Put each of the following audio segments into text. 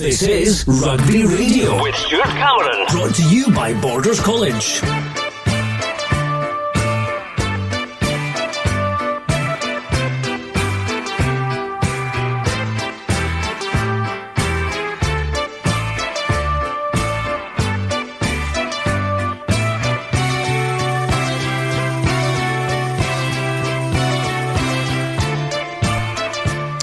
This is Rugby Radio with Stuart Cameron. Brought to you by Borders College.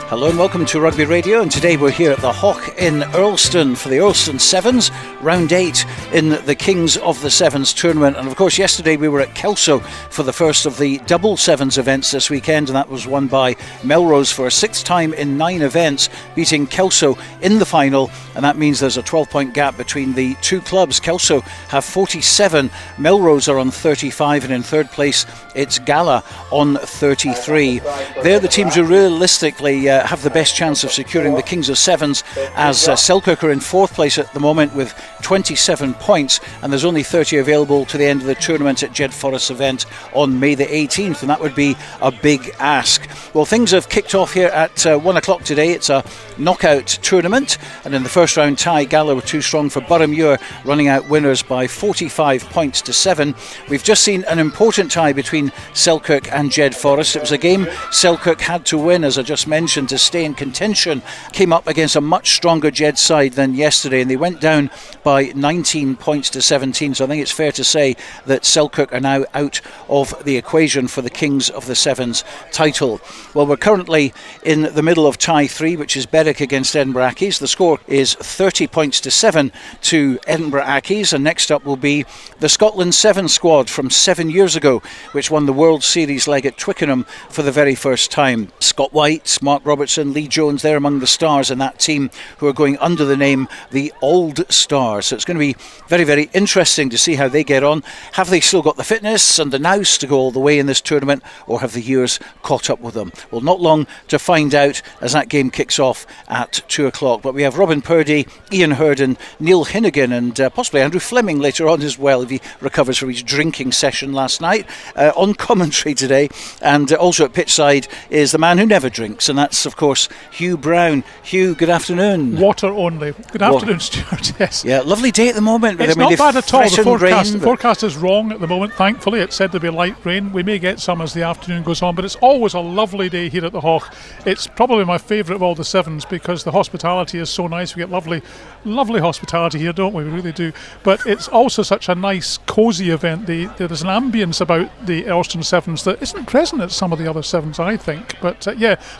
Hello and welcome to Rugby Radio, and today we're here at the Hawk in Earlston for the Earlston Sevens, round 8 in the Kings of the Sevens tournament. And of course yesterday we were at Kelso for the first of the double Sevens events this weekend, and that was won by Melrose for a 6th time in 9 events, beating Kelso in the final, and that means there's a 12-point gap between the two clubs. Kelso have 47, Melrose are on 35, and in third place it's Gala on 33. They're the teams who realistically have the best chance of securing the Kings of Sevens, as Selkirk are in 4th place at the moment with 27 points, and there's only 30 available to the end of the tournament at Jed Forest's event on May the 18th, and that would be a big ask. Well, things have kicked off here at 1 o'clock today. It's a knockout tournament, and in the first round tie, Gala were too strong for Boroughmuir, running out winners by 45 points to 7. We've just seen an important tie between Selkirk and Jed Forest. It was a game Selkirk had to win, as I just mentioned, to stay in contention. Came up against a much stronger Jed side than yesterday, and they went down by 19 points to 17. So I think it's fair to say that Selkirk are now out of the equation for the Kings of the Sevens title. Well, we're currently in the middle of tie 3, which is Berwick against Edinburgh Accies. The score is 30 points to 7 to Edinburgh Accies, and next up will be the Scotland Sevens squad from 7 years ago, which won the World Series leg at Twickenham for the very first time. Scott White, Mark Robertson, Lee Jones, they're among the stars in that team, who are going under the name the Old Stars. So it's going to be very, very interesting to see how they get on. Have they still got the fitness and the nous to go all the way in this tournament, or have the years caught up with them? Well, not long to find out as that game kicks off at 2 o'clock. But we have Robin Purdy, Ian Hurd and Neil Hinnigan, and possibly Andrew Fleming later on as well, if he recovers from his drinking session last night, on commentary today. And also at pitchside is the man who never drinks, and that's of course Hugh Brown. Hugh, good afternoon. Water only. Good afternoon, Stuart. Yes. Yeah, lovely day at the moment. It's not bad at all. The forecast rain, is wrong at the moment, thankfully. It said there'd be light rain. We may get some as the afternoon goes on, but it's always a lovely day here at the Hawk. It's probably my favourite of all the Sevens because the hospitality is so nice. We get lovely hospitality here, don't we? We really do. But it's also such a nice, cosy event. There's an ambience about the Earlston Sevens that isn't present at some of the other Sevens, I think. But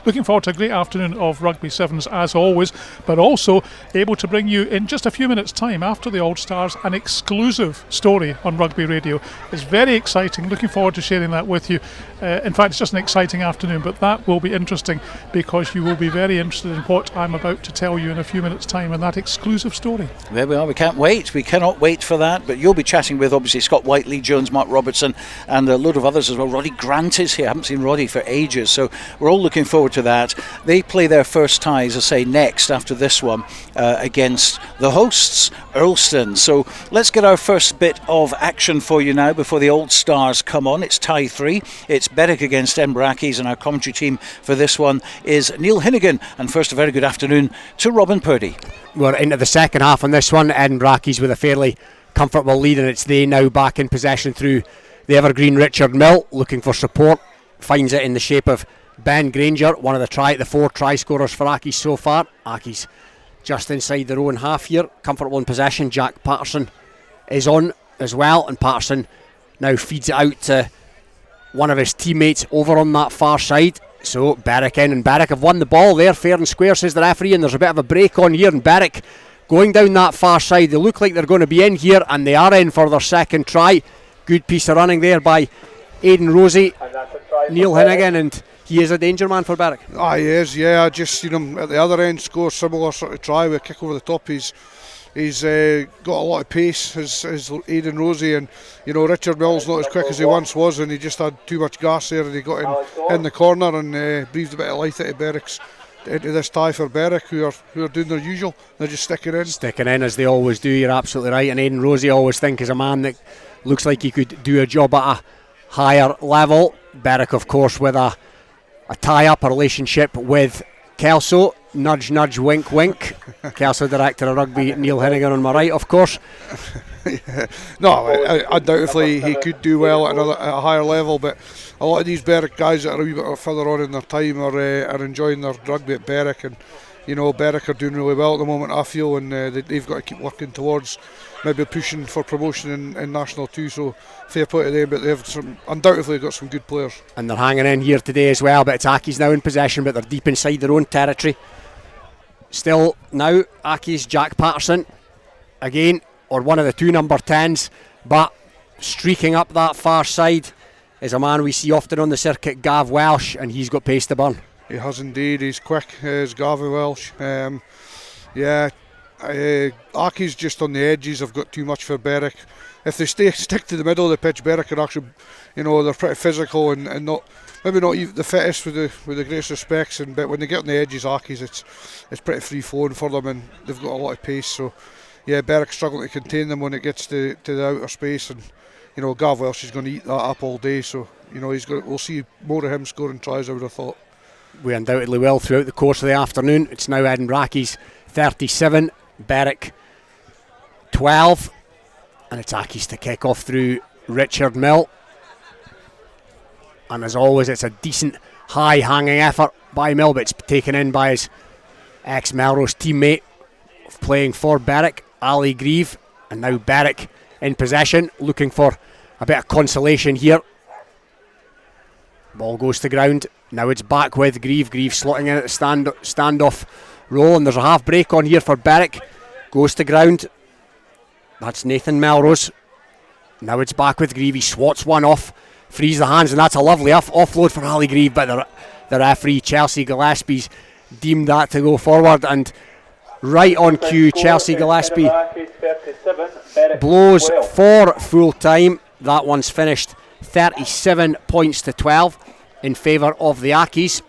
looking forward to a great afternoon of Rugby Sevens as always, but also able to bring you in just a few minutes' time after the All Stars an exclusive story on Rugby Radio. It's very exciting. Looking forward to sharing that with you. In fact, it's just an exciting afternoon, but that will be interesting because you will be very interested in what I'm about to tell you in a few minutes' time in that exclusive story. There we are. We can't wait. We cannot wait for that. But you'll be chatting with obviously Scott White, Lee Jones, Mark Robertson, and a load of others as well. Roddy Grant is here. I haven't seen Roddy for ages, so we're all looking forward to that. They play their first tie, as I say, next after this one against the hosts, Earlston. So let's get our first bit of action for you now before the Old Stars come on. It's tie 3. It's Berwick against Edinburgh Accies, and our commentary team for this one is Neil Hinnigan. And first, a very good afternoon to Robin Purdy. We're into the second half on this one. Edinburgh Accies with a fairly comfortable lead, and it's they now back in possession through the evergreen Richard Mill, looking for support. Finds it in the shape of Ben Granger, one of the 4 try scorers for Accies so far. Accies just inside their own half here, comfortable in possession. Jack Patterson is on as well, and Patterson now feeds it out to one of his teammates over on that far side. So Berwick in, and Berwick have won the ball there, fair and square, says the referee, and there's a bit of a break on here, and Berwick going down that far side. They look like they're going to be in here, and they are in for their second try. Good piece of running there by Aidan Rosie, Neil Hinnigan, and he is a danger man for Berwick. He is, yeah. I just seen him at the other end score similar sort of try with a kick over the top. He's got a lot of pace, as Aidan Rosie, and Richard Mill's not as quick as he once was, and he just had too much gas there, and he got in the corner and breathed a bit of life into this tie for Berwick, who are doing their usual. They're just sticking in as they always do. You're absolutely right, and Aidan Rosie, I always think, is a man that looks like he could do a job at a higher level. Berwick, of course, with a tie-up, a relationship with Kelso, nudge, nudge, wink, wink. Kelso director of rugby, Neil Hennigan on my right, of course. No, undoubtedly he could do well at a higher level, but a lot of these Berwick guys that are a wee bit further on in their time are enjoying their rugby at Berwick, and Berwick are doing really well at the moment, I feel, and they've got to keep working towards maybe pushing for promotion in National 2, so fair play to them, but they've undoubtedly got some good players. And they're hanging in here today as well, but it's Aki's now in possession, but they're deep inside their own territory. Still now, Aki's Jack Patterson, again, or one of the two number 10s, but streaking up that far side is a man we see often on the circuit, Gav Welsh, and he's got pace to burn. He has indeed, he's quick, is Gavin Welsh. Aki's just on the edges, have got too much for Berwick. If they stick to the middle of the pitch, Berwick are actually, they're pretty physical and maybe not even the fittest with the greatest respects, but when they get on the edges, Aki's, it's pretty free flowing for them, and they've got a lot of pace, so yeah, Berwick struggling to contain them when it gets to the outer space, and Gav Welsh is going to eat that up all day, so we'll see more of him scoring tries, I would have thought. We undoubtedly will throughout the course of the afternoon. It's now Edinbrackie's 37, Berwick 12, and it's Aki's to kick off through Richard Mill. And as always, it's a decent high hanging effort by Mill, but it's taken in by his ex-Melrose teammate playing for Berwick, Ali Grieve, and now Berwick in possession, looking for a bit of consolation here. Ball goes to ground. Now it's back with Grieve. Grieve slotting in at the standoff roll, and there's a half break on here for Berwick. Goes to ground. That's Nathan Melrose. Now it's back with Grieve. He swats one off, frees the hands, and that's a lovely offload for Ali Grieve, but the referee, Chelsea Gillespie's, deemed that to go forward, and right on cue, Chelsea Gillespie blows for full time. That one's finished 37 points to 12 in favour of the Ackies.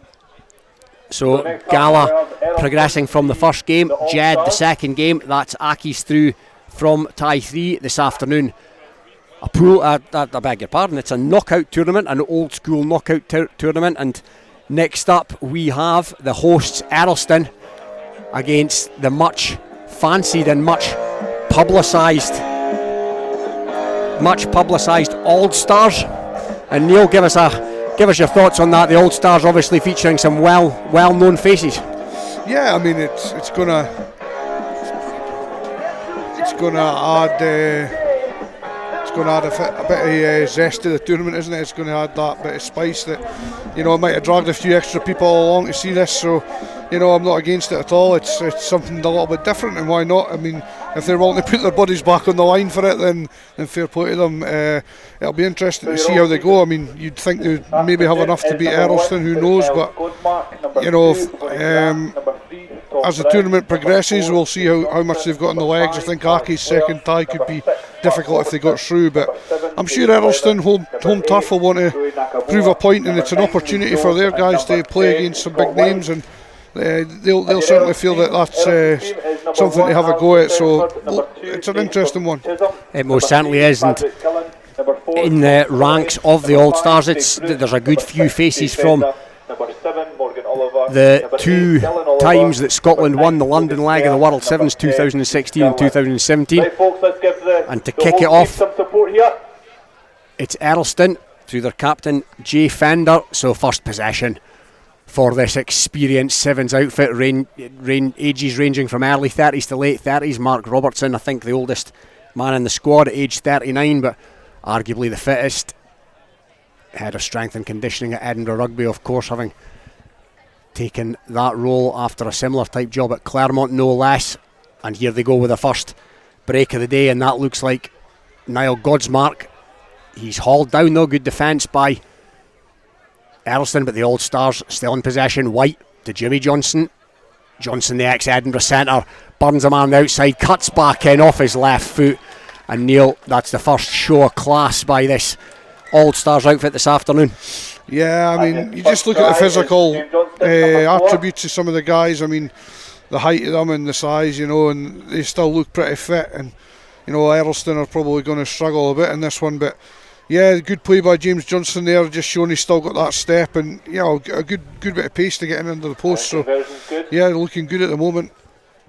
So Gala progressing from the first game, Jed the second game. That's Ackies through from tie 3 this afternoon. A pool, I beg your pardon, it's a knockout tournament, an old school knockout tournament, and next up we have the hosts Earlston against the much fancied and much publicised Old Stars. And Neil, give us your thoughts on that. The Old Stars obviously featuring some well-known faces. Yeah, I mean it's gonna add a bit of zest to the tournament, isn't it? It's going to add that bit of spice that it might have dragged a few extra people along to see this. So I'm not against it at all. It's something a little bit different, and why not? I mean, if they're willing to put their bodies back on the line for it, then fair play to them. It'll be interesting to see how they go. I mean, you'd think they'd maybe have enough to beat Earlston, who knows? But as the tournament progresses, we'll see how much they've got in the legs. I think Aki's second tie could be difficult if they got through, but I'm sure Earlston home turf will want to prove a point, and it's an opportunity for their guys to play against some big names, and they'll certainly feel that that's something to have a go at. So it's an interesting one. It most certainly is, and in the ranks of the All Stars, there's a good few faces from the two times that Scotland won the London leg of the World Sevens, 2016 and 2017. And to kick it off, it's Earlston through their captain Jay Fender. So first possession for this experienced Sevens outfit, ages ranging from early 30s to late 30s. Mark Robertson, I think the oldest man in the squad at age 39, but arguably the fittest. Head of strength and conditioning at Edinburgh Rugby, of course, having taken that role after a similar type job at Claremont, no less. And here they go with the first break of the day, and that looks like Niall Godsmark. He's hauled down though, good defence by Earlston, but the Old Stars still in possession. White to Jimmy Johnson. Johnson, the ex-Edinburgh centre, burns a man on the outside, cuts back in off his left foot. And Neil, that's the first show of class by this Old Stars outfit this afternoon. Yeah, I mean, you just look at the physical attributes of some of the guys. I mean, the height of them and the size, and they still look pretty fit. And Earlston are probably going to struggle a bit in this one, but Yeah, good play by James Johnson there, just showing he's still got that step, and a good bit of pace to get in under the post. So yeah, looking good at the moment.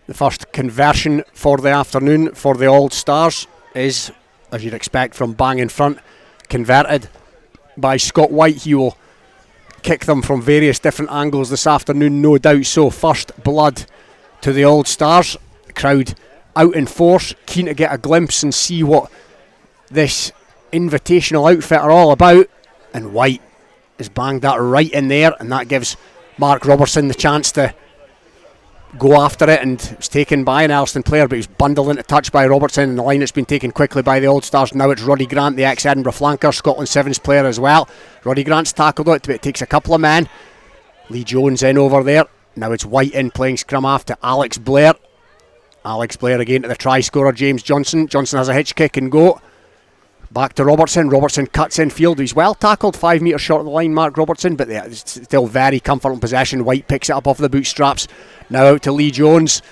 The first conversion for the afternoon for the All Stars is, as you'd expect from bang in front, converted by Scott White. He will kick them from various different angles this afternoon, no doubt. So first blood to the All Stars. The crowd out in force, keen to get a glimpse and see what this invitational outfit are all about, and White has banged that right in there, and that gives Mark Robertson the chance to go after it, and it was taken by an Earlston player, but he was bundled into touch by Robertson, and the line has been taken quickly by the Old Stars. Now it's Roddy Grant, the ex-Edinburgh flanker, Scotland Sevens player as well. Roddy Grant's tackled it, but it takes a couple of men. Lee Jones in over there. Now it's White in playing scrum half to Alex Blair. Alex Blair again to the try scorer James Johnson. Johnson has a hitch kick and go. Back to Robertson. Robertson cuts in field. He's well tackled, 5 metres short of the line, Mark Robertson, but they're still very comfortable possession. White picks it up off the bootstraps. Now out to Lee Jones.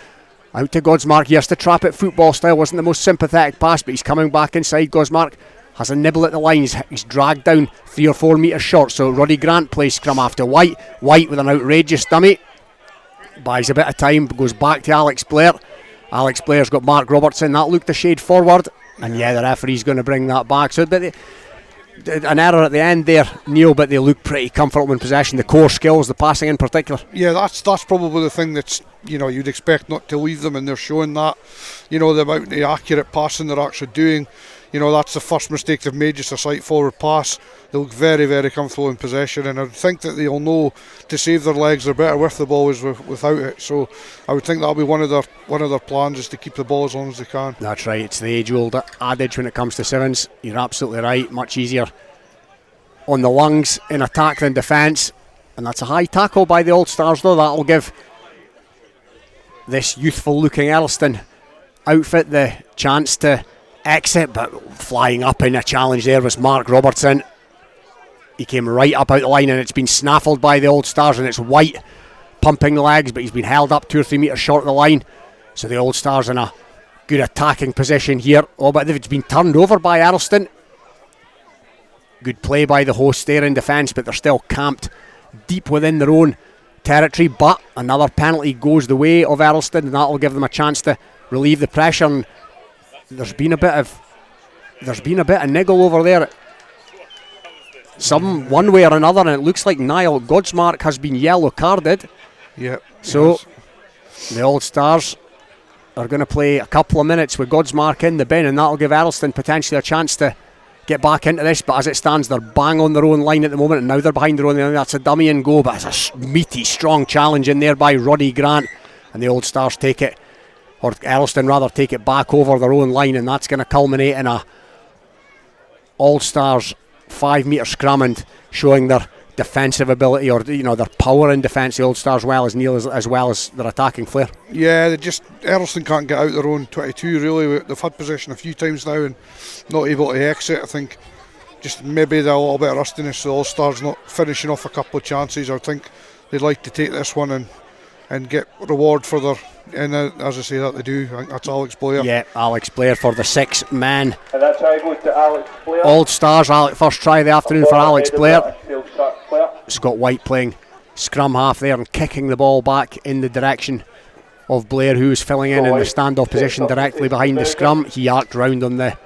Out to Godsmark. He has to trap it football style. Wasn't the most sympathetic pass, but he's coming back inside. Godsmark has a nibble at the line. He's dragged down 3 or 4 metres short. So Roddy Grant plays scrum after White. White with an outrageous dummy. Buys a bit of time, goes back to Alex Blair. Alex Blair's got Mark Robertson. That looked a shade forward. And yeah, the referee's going to bring that back. So but an error at the end there, Neil, but they look pretty comfortable in possession. The core skills, the passing in particular. Yeah, that's probably the thing that's, you'd expect not to leave them, and they're showing that. The amount of accurate passing they're actually doing. That's the first mistake they've made, just a slight forward pass. They look very, very comfortable in possession, and I think that they'll know to save their legs. They're better with the ball as without it. So I would think that'll be one of their plans, is to keep the ball as long as they can. That's right. It's the age-old adage when it comes to sevens. You're absolutely right. Much easier on the lungs in attack than defence, and that's a high tackle by the Old Stars, though. That'll give this youthful-looking Earlston outfit the chance to exit, but flying up in a challenge there was Mark Robertson. He came right up out the line, and it's been snaffled by the Old Stars, and it's White pumping the legs, but he's been held up 2 or 3 metres short of the line. So the Old Stars in a good attacking position here. Oh, but it's been turned over by Earlston. Good play by the hosts there in defence, but they're still camped deep within their own territory. But another penalty goes the way of Earlston, and that'll give them a chance to relieve the pressure. And there's been a bit of niggle over there, one way or another, and it looks like Niall Godsmark has been yellow carded. Yep. So the Old Stars are going to play a couple of minutes with Godsmark in the bin, and that'll give Earlston potentially a chance to get back into this. But as it stands, they're bang on their own line at the moment, and now they're behind their own line. That's a dummy and go, but it's a meaty, strong challenge in there by Roddy Grant, and the Old Stars take it, or Earlston rather, take it back over their own line, and that's going to culminate in a All Stars 5 metre scrum, and showing their defensive ability, or their power in defence, the Old Stars, as well as their attacking flair. Yeah, Earlston can't get out their own 22 really. They've had possession a few times now and not able to exit. I think just maybe they're a little bit of rustiness, the All Stars not finishing off a couple of chances. I think they'd like to take this one and get reward for their, and as I say that they do. I think that's Alex Blair. Yeah, Alex Blair for the 6-man. And that try goes to Alex Blair. Old Stars, first try of the afternoon for Alex Blair. Scott White playing scrum half there and kicking the ball back in the direction of Blair, who was filling in the standoff position directly behind the scrum. He arced round on the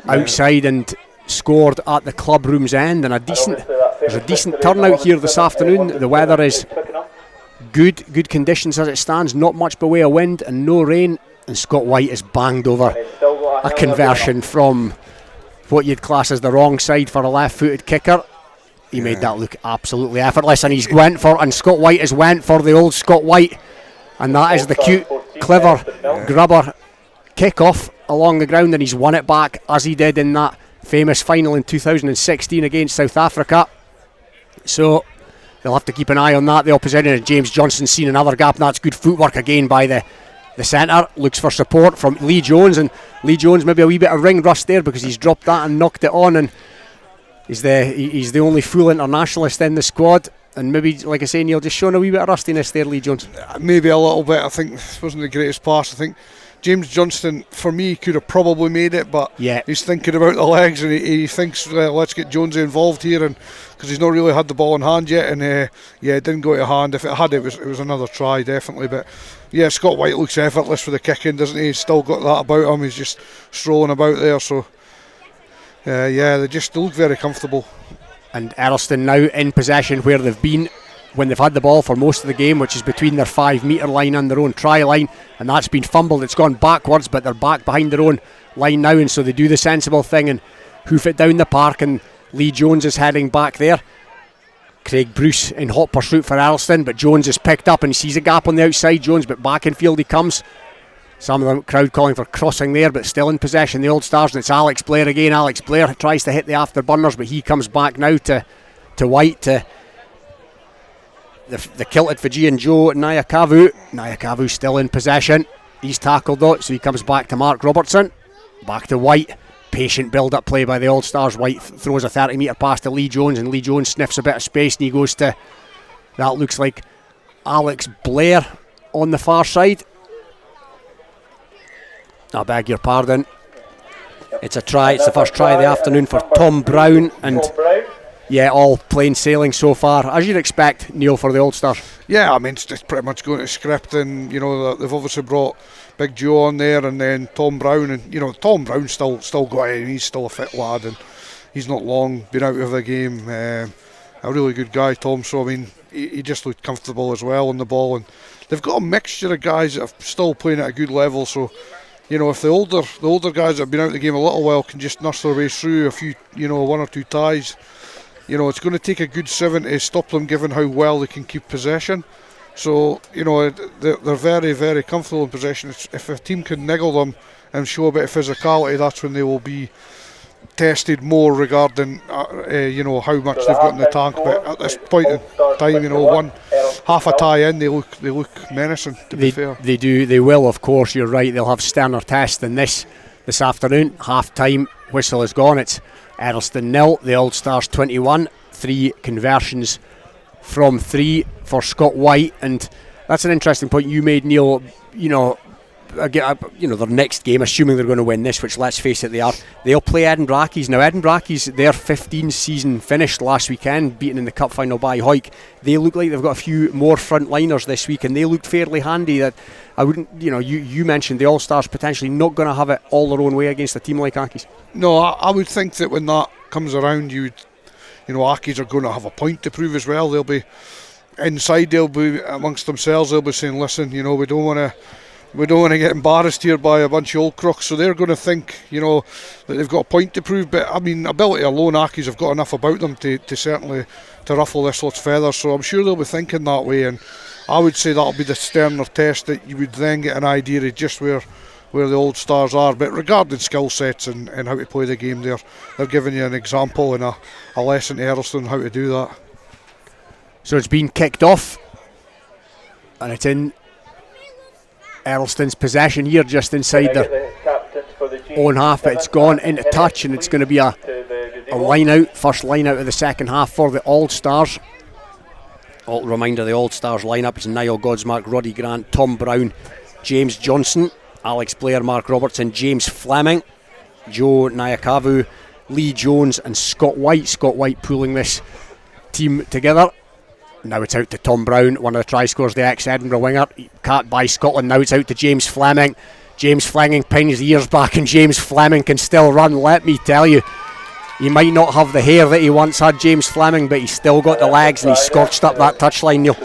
outside and scored at the club room's end, and there's a decent turnout here this afternoon. The weather is good conditions as it stands, not much by way of wind and no rain, and Scott White is banged over a conversion from what you'd class as the wrong side for a left-footed kicker. He made that look absolutely effortless, and Scott White has went for the old Scott White, and that is the cute, clever grubber kick-off along the ground, and he's won it back as he did in that famous final in 2016 against South Africa. So they'll have to keep an eye on that. The opposition, and James Johnson's seen another gap, and that's good footwork again by the centre. Looks for support from Lee Jones, and Lee Jones maybe a wee bit of ring rust there because he's dropped that and knocked it on, and he's the only full internationalist in the squad, And maybe, like I say, Neil, just showing a wee bit of rustiness there, Lee Jones. Maybe a little bit. I think this wasn't the greatest pass. I think James Johnston, for me, could have probably made it, but he's thinking about the legs, and he thinks, well, let's get Jonesy involved here, and because he's not really had the ball in hand yet, and it didn't go to hand. If it had, it was another try, definitely. But yeah, Scott White looks effortless for the kick in, doesn't he? He's still got that about him. He's just strolling about there. So they look very comfortable. And Earlston now in possession where they've been when they've had the ball for most of the game, which is between their 5 metre line and their own try line, and that's been fumbled. It's gone backwards, but they're back behind their own line now, and so they do the sensible thing and hoof it down the park, and Lee Jones is heading back there. Craig Bruce in hot pursuit for Earlston, but Jones is picked up and he sees a gap on the outside. Jones, but back in field he comes. Some of the crowd calling for crossing there, but still in possession, the Old Stars, and it's Alex Blair again. Alex Blair tries to hit the afterburners, but he comes back now to White, to the kilted Fijian Joe Nyakavu. Nyakavu still in possession. He's tackled though, so he comes back to Mark Robertson. Back to White. Patient build-up play by the Old Stars. White throws a 30-metre pass to Lee Jones, and Lee Jones sniffs a bit of space, and he goes to, that looks like Alex Blair on the far side. I beg your pardon. It's a try. It's the first try of the afternoon for Tom Brown, and all plain sailing so far, as you'd expect, Neil, for the Old Stars. Yeah, I mean, it's pretty much going to script, and they've obviously brought Big Joe on there, and then Tom Brown, and Tom Brown's still got it, and he's still a fit lad, and he's not long been out of the game. A really good guy, Tom. So I mean, he just looked comfortable as well on the ball, and they've got a mixture of guys that are still playing at a good level. So if the older guys that have been out of the game a little while can just nurse their way through a few, one or two ties, it's going to take a good 7 to stop them, given how well they can keep possession. So, they're very, very comfortable in possession. If a team can niggle them and show a bit of physicality, that's when they will be tested more regarding, how much they've got in the tank. But at this point in time, half a tie in, they look menacing, to be fair. They do, they will, of course, you're right. They'll have sterner tests than this afternoon. Half-time whistle is gone. It's Earlston 0, the Old Stars 21. 3 conversions from 3 for Scott White, and that's an interesting point you made, Neil. Their next game, assuming they're going to win this, which let's face it, they are, they'll play Edinburgh Accies. Now Edinburgh Accies, their 15 season finished last weekend, beaten in the cup final by Hawick. They look like they've got a few more frontliners this week, and they looked fairly handy. That I wouldn't, you mentioned the All Stars potentially not going to have it all their own way against a team like Accies. No, I would think that when that comes around, Accies are going to have a point to prove as well. They'll be inside, they'll be amongst themselves, they'll be saying, listen, we don't want to get embarrassed here by a bunch of old crooks. So they're going to think, that they've got a point to prove. But I mean, ability alone, Accies have got enough about them to certainly to ruffle this lot's feathers. So I'm sure they'll be thinking that way, and I would say that'll be the sterner test that you would then get an idea of just where the Old Stars are. But regarding skill sets and how to play the game, they're giving you an example and a lesson to Earlston how to do that. So it's been kicked off, and it's in Earlston's possession here, just inside their own half. But it's gone into touch, and it's going to be a line out, first line out of the second half for the All Stars. Reminder, the All Stars lineup is Niall Godsmark, Roddy Grant, Tom Brown, James Johnson, Alex Blair, Mark Robertson, James Fleming, Joe Nyakavu, Lee Jones and Scott White. Scott White pulling this team together. Now it's out to Tom Brown, one of the try scorers, the ex-Edinburgh winger, capped by Scotland. Now it's out to James Fleming. James Fleming pins the ears back, and James Fleming can still run, let me tell you. He might not have the hair that he once had, James Fleming, but he's still got the legs, and he's scorched up that touchline, Neil.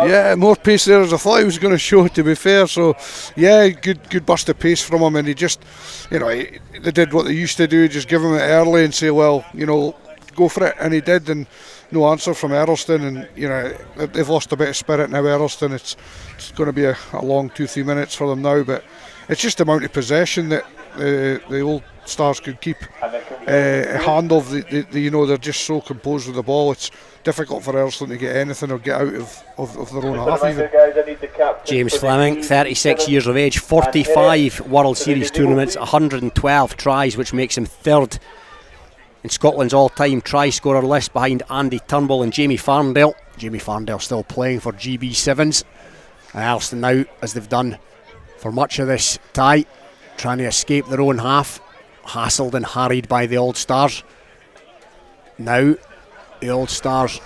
Yeah, more pace there as I thought he was going to show, to be fair. So, yeah, good burst of pace from him, and he just, they did what they used to do, just give him it early and say, well, go for it, and he did, and no answer from Earlston, and they've lost a bit of spirit now. Earlston, it's going to be a long 2-3 minutes for them now, but it's just the amount of possession that the Old Stars could keep a hand of. They're just so composed with the ball. It's difficult for Earlston to get anything or get out of their own half even. James Fleming, 36 years of age, 45 World Series tournaments, 112 tries, which makes him third in Scotland's all-time try scorer list behind Andy Turnbull and Jamie Farndale. Jamie Farndale still playing for GB Sevens, and Earlston now, as they've done for much of this tie, trying to escape their own half, hassled and harried by the Old Stars. Now the Old Stars,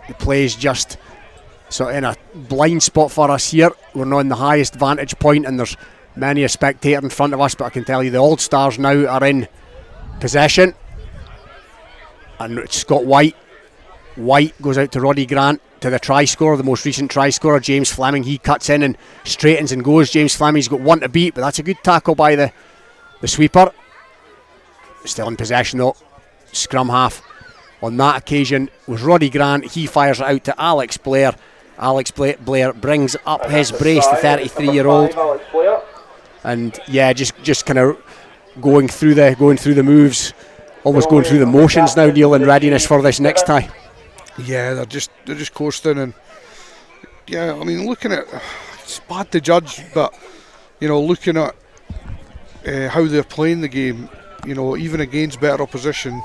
the play is just sort of in a blind spot for us here. We're not in the highest vantage point and there's many a spectator in front of us, but I can tell you the Old Stars now are in possession, and it's Scott White. White goes out to Roddy Grant, to the try scorer, the most recent try scorer, James Fleming. He cuts in and straightens and goes. James Fleming's got one to beat, but that's a good tackle by the sweeper. Still in possession though. Scrum half on that occasion was Roddy Grant. He fires it out to Alex Blair. Alex Blair brings up his brace, the 33-year-old, and yeah, just kind of going through the moves, almost going through the motions now, Neil, in readiness for this next tie. Yeah, they're just coasting, and yeah, I mean, looking at, it's bad to judge, but looking at how they're playing the game, even against better opposition,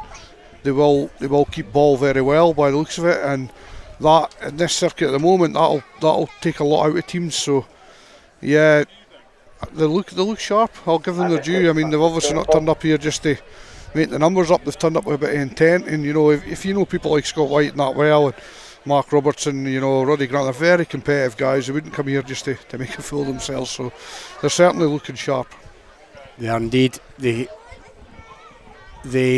they will keep ball very well by the looks of it, and that in this circuit at the moment, that'll take a lot out of teams. So yeah, they look sharp. I'll give them their due. I mean, they've obviously not turned up here just to make the numbers up. They've turned up with a bit of intent, and if you know people like Scott White and that well, and Mark Robertson, Roddy Grant, they're very competitive guys. They wouldn't come here just to make a fool of themselves. So they're certainly looking sharp. They are indeed. They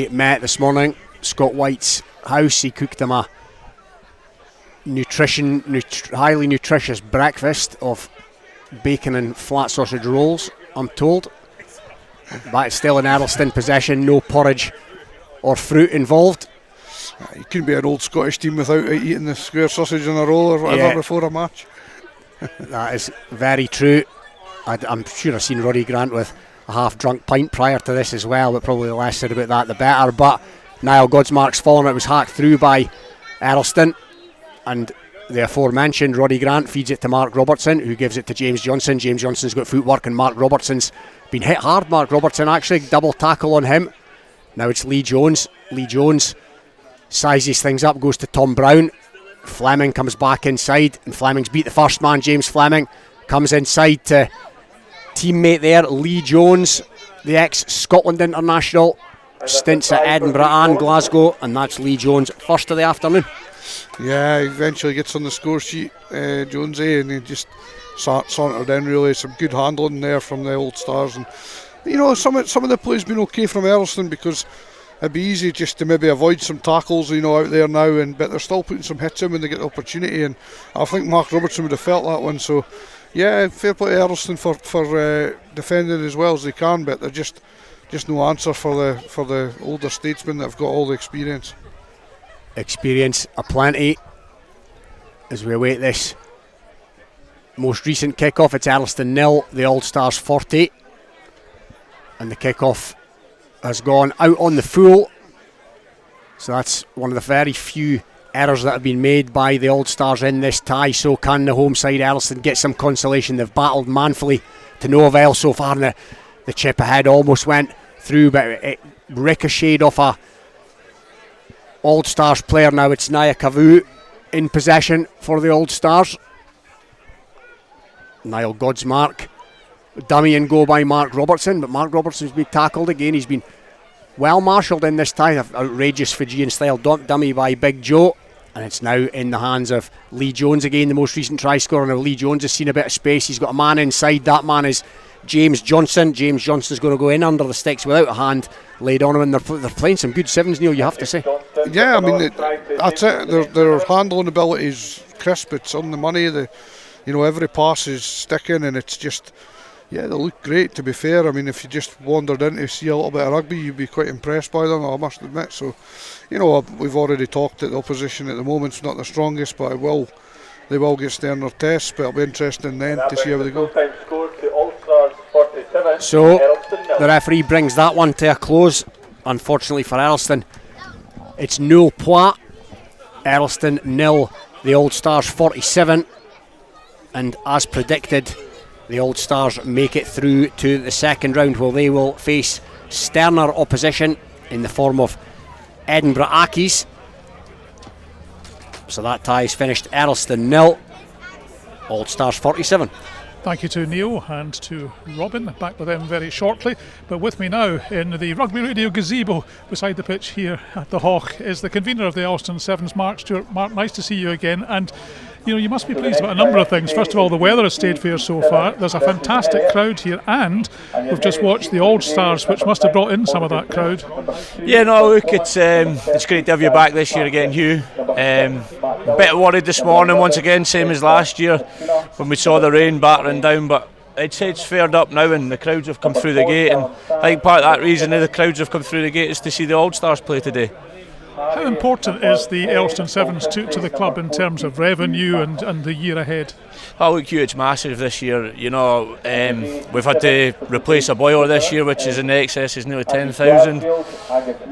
met this morning, Scott White's house. He cooked them a highly nutritious breakfast of bacon and flat sausage rolls, I'm told. But it's still in Earlston possession, no porridge or fruit involved. You couldn't be an old Scottish team without eating the square sausage and a roll or whatever before a match. That is very true. I'm sure I've seen Roddy Grant with a half-drunk pint prior to this as well, but probably the less said about that the better. But Niall Godsmark's fallen. It was hacked through by Earlston, and the aforementioned Roddy Grant feeds it to Mark Robertson, who gives it to James Johnson. James Johnson's got footwork, and Mark Robertson's been hit hard. Mark Robertson actually, double tackle on him. Now it's Lee Jones. Lee Jones sizes things up, goes to Tom Brown. Fleming comes back inside, and Fleming's beat the first man. James Fleming comes inside to teammate there, Lee Jones, the ex-Scotland international, stints at Edinburgh and Glasgow, and that's Lee Jones, first of the afternoon. Yeah, he eventually gets on the score sheet, Jonesy, and he just sauntered in. Really, some good handling there from the Old Stars, and some of the plays been okay from Earlston, because it'd be easy just to maybe avoid some tackles, out there now, but they're still putting some hits in when they get the opportunity, and I think Mark Robertson would have felt that one. So yeah, fair play to Earlston for defending as well as they can, but they're just no answer for the older statesmen that have got all the experience. Experience aplenty as we await this most recent kick-off. It's Earlston 0, the All Stars 40, and the kick-off has gone out on the full, so that's one of the very few errors that have been made by the Old Stars in this tie. So can the home side Earlston get some consolation? They've battled manfully to no avail so far, and the chip ahead almost went through, but it ricocheted off a Old Stars player. Now it's Naya Kavu in possession for the Old Stars. Niall Godsmark, dummy and go by Mark Robertson, but Mark Robertson's been tackled again. He's been well marshalled in this tie. Outrageous Fijian style dummy by Big Joe, and it's now in the hands of Lee Jones again, the most recent try scorer. Now Lee Jones has seen a bit of space. He's got a man inside. That man is James Johnson. James Johnson's going to go in under the sticks without a hand laid on him, and they're playing some good sevens, Neil, you have to say. Yeah, I mean, that's it. Their handling ability is crisp. It's on the money. Every pass is sticking, and it's just, yeah, they look great, to be fair. I mean, if you just wandered in to see a little bit of rugby, you'd be quite impressed by them, I must admit. So, we've already talked that the opposition at the moment's not the strongest, but they will get sterner tests, but it'll be interesting then to see how they go. So, the referee brings that one to a close. Unfortunately for Earlston, it's nul point. Earlston 0, the Old Stars 47, and as predicted, the Old Stars make it through to the second round, where they will face sterner opposition in the form of Edinburgh Accies. So that tie is finished. Earlston 0, Old Stars 47. Thank you to Neil and to Robin. Back with them very shortly. But with me now in the Rugby Radio gazebo beside the pitch here at the Hawk is the convener of the Earlston Sevens, Mark Stewart. Mark, nice to see you again. And you must be pleased about a number of things. First of all, the weather has stayed fair so far. There's a fantastic crowd here, and we've just watched the Old Stars, which must have brought in some of that crowd. Yeah, no, look, it's great to have you back this year again, Hugh. A bit worried this morning once again, same as last year when we saw the rain battering down, but I'd say it's fared up now and the crowds have come through the gate, and I think part of that reason the crowds have come through the gate is to see the Old Stars play today. How important is the Earlston Sevens to the club in terms of revenue and the year ahead? Oh, look, Hugh, it's massive this year. We've had to replace a boiler this year, which is in excess is nearly 10,000.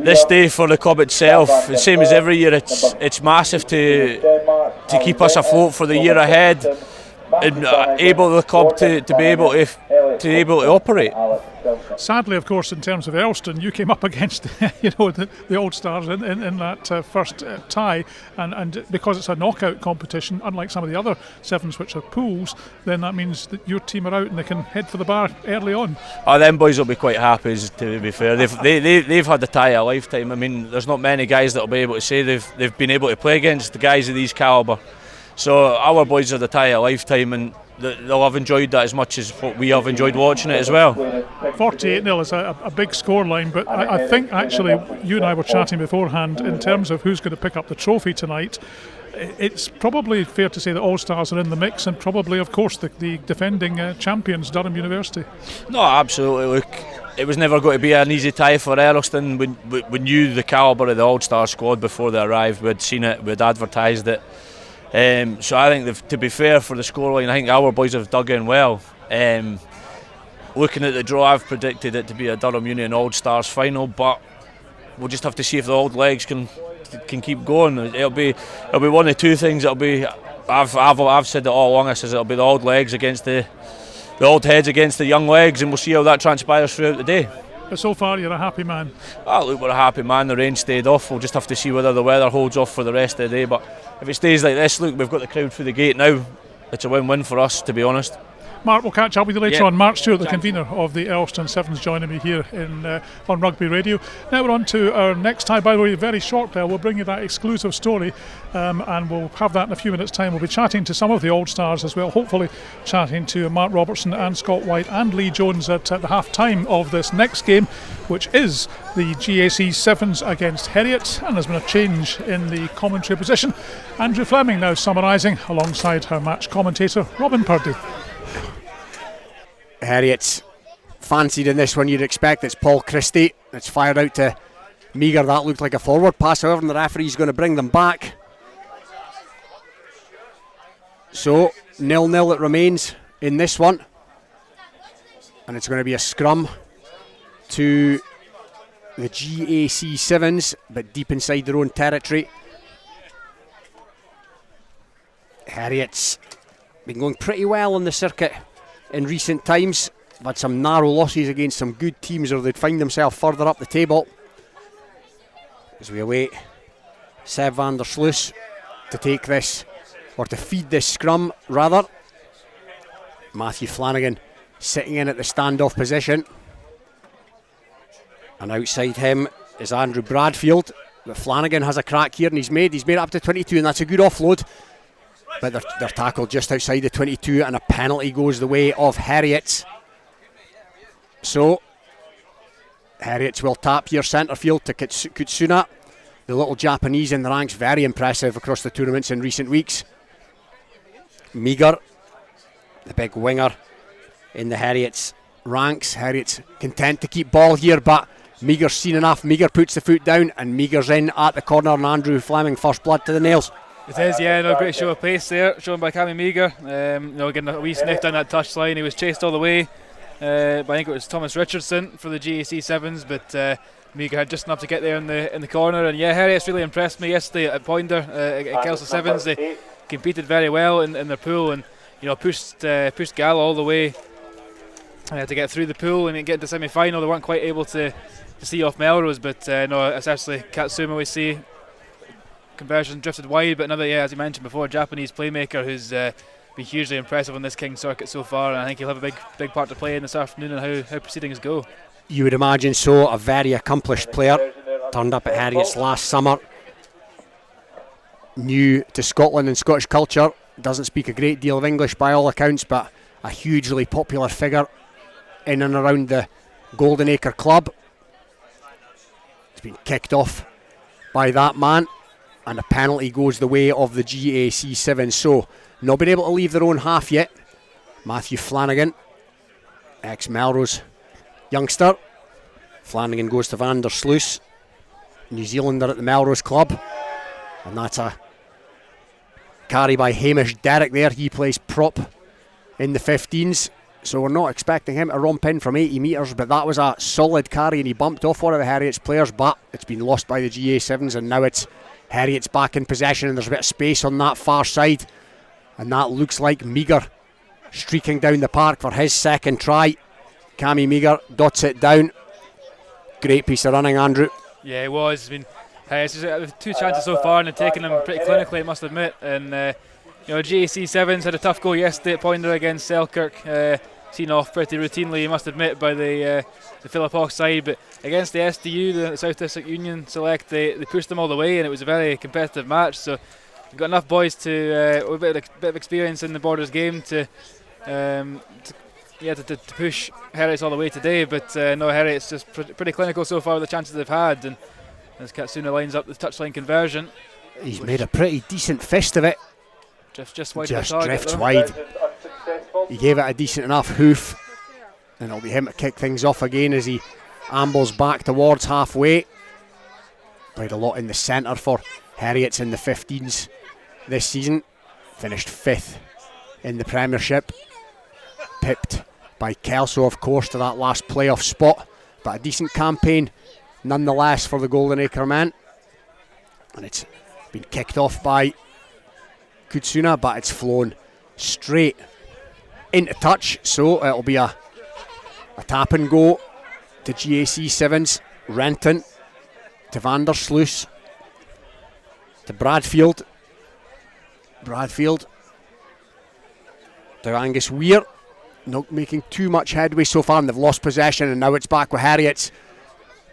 This day for the club itself, the same as every year, it's massive to keep us afloat for the year ahead and able the club to be able to operate. Sadly, of course, in terms of Earlston, you came up against the Old Stars in that first tie, and because it's a knockout competition, unlike some of the other sevens which are pools, then that means that your team are out and they can head for the bar early on. Oh, them boys will be quite happy, to be fair. They've had the tie of a lifetime. I mean, there's not many guys that will be able to say they've been able to play against the guys of these calibre. So our boys are the tie of a lifetime, and they'll have enjoyed that as much as what we have enjoyed watching it as well. 48-0 is a big scoreline, but I think actually you and I were chatting beforehand in terms of who's going to pick up the trophy tonight. It's probably fair to say that All Stars are in the mix, and probably, of course, the defending champions, Durham University. No, absolutely. Look, it was never going to be an easy tie for Earlston. We knew the calibre of the All Star squad before they arrived. We'd seen it, we'd advertised it. So I think, to be fair for the scoreline, I think our boys have dug in well. Looking at the draw, I've predicted it to be a Durham Union Old Stars final, but we'll just have to see if the old legs can keep going. It'll be one of two things. It'll be I've said it all along. I says it'll be the old legs against the old heads against the young legs, and we'll see how that transpires throughout the day. But so far, you're a happy man. Oh, look, we're a happy man. The rain stayed off. We'll just have to see whether the weather holds off for the rest of the day. But if it stays like this, look, we've got the crowd through the gate now. It's a win-win for us, to be honest. Mark, we'll catch up with you later on. Mark Stewart, the convener of the Earlston Sevens, joining me here on Rugby Radio. Now we're on to our next tie. By the way, very shortly we'll bring you that exclusive story, and we'll have that in a few minutes' time. We'll be chatting to some of the Old Stars as well, hopefully chatting to Mark Robertson and Scott White and Lee Jones at the half-time of this next game, which is the GAC Sevens against Heriot, and there's been a change in the commentary position. Andrew Fleming now summarising alongside her match commentator Robin Purdy. Heriot's fancied in this one, you'd expect. It's Paul Christie. It's fired out to Meagher. That looked like a forward pass, however, and the referee's going to bring them back. So 0-0 it remains in this one, and it's going to be a scrum to the GAC Sevens, but deep inside their own territory. Heriot's been going pretty well on the circuit in recent times. They've had some narrow losses against some good teams, or they'd find themselves further up the table. As we await Seb van der Sluis to take this, or to feed this scrum rather. Matthew Flanagan sitting in at the standoff position, and outside him is Andrew Bradfield. But Flanagan has a crack here, and he's made it up to 22, and that's a good offload. But they're tackled just outside the 22, and a penalty goes the way of Heriot. So Heriot will tap here centre field to Kutsuna. The little Japanese in the ranks, very impressive across the tournaments in recent weeks. Meagher, the big winger in the Heriot's ranks. Heriot's content to keep ball here, but Meagher's seen enough. Meagher puts the foot down, and Meagher's in at the corner, and Andrew Fleming first blood to the nails. It is, yeah, no, great show of pace there, shown by Cammy Meagher. Getting a wee sniff down that touchline. He was chased all the way, but I think it was Thomas Richardson for the GAC Sevens, but Meagher had just enough to get there in the corner. And yeah, Heriot's really impressed me yesterday at Pointer at Kelso Sevens. They competed very well in their pool, and pushed Gala all the way to get through the pool and get into semi-final. They weren't quite able to see off Melrose, but no, it's actually Katsuma we see conversion drifted wide, but another, as you mentioned before, Japanese playmaker who's been hugely impressive on this King circuit so far, and I think he'll have a big part to play in this afternoon and how proceedings go. You would imagine so. A very accomplished player, turned up at Harriet's last summer, new to Scotland and Scottish culture, doesn't speak a great deal of English by all accounts, but a hugely popular figure in and around the Golden Acre Club. It's been kicked off by that man, and a penalty goes the way of the GAC 7. So not been able to leave their own half yet. Matthew Flanagan, ex-Melrose youngster. Flanagan goes to Van der Sluis, New Zealander at the Melrose club, and that's a carry by Hamish Derrick there. He plays prop in the 15s, so we're not expecting him to romp in from 80 metres, but that was a solid carry and he bumped off one of the Heriots players, but it's been lost by the GA7s, and now it's Heriots back in possession, and there's a bit of space on that far side, and that looks like Meagher streaking down the park for his second try. Cammy Meagher dots it down. Great piece of running, Andrew. Yeah, it was. I mean, two chances so far, and they've taken them pretty clinically, I must admit. And GAC Sevens had a tough go yesterday at Poynter against Selkirk. Seen off pretty routinely, you must admit, by the Philip Hawke side. But against the SDU, the South District Union Select, they pushed them all the way, and it was a very competitive match. So we've got enough boys to with a bit of experience in the Borders game to push Heriots all the way today. But no, Heriots just pretty clinical so far with the chances they've had. And as Katsuna lines up the touchline conversion, he's made a pretty decent fist of it. Just wide. Just of the target, drifts though. wide. He gave it a decent enough hoof, and it'll be him to kick things off again as he ambles back towards halfway. Played a lot in the centre for Heriots in the 15s this season. Finished 5th in the Premiership. Pipped by Kelso, of course, to that last playoff spot, but a decent campaign nonetheless for the Golden Acre men. And it's been kicked off by Kutsuna, but it's flown straight into touch, so it'll be a tap and go to GAC 7s. Renton to Van der Sluis to Bradfield to Angus Weir. Not making too much headway so far, and they've lost possession, and now it's back with Heriots.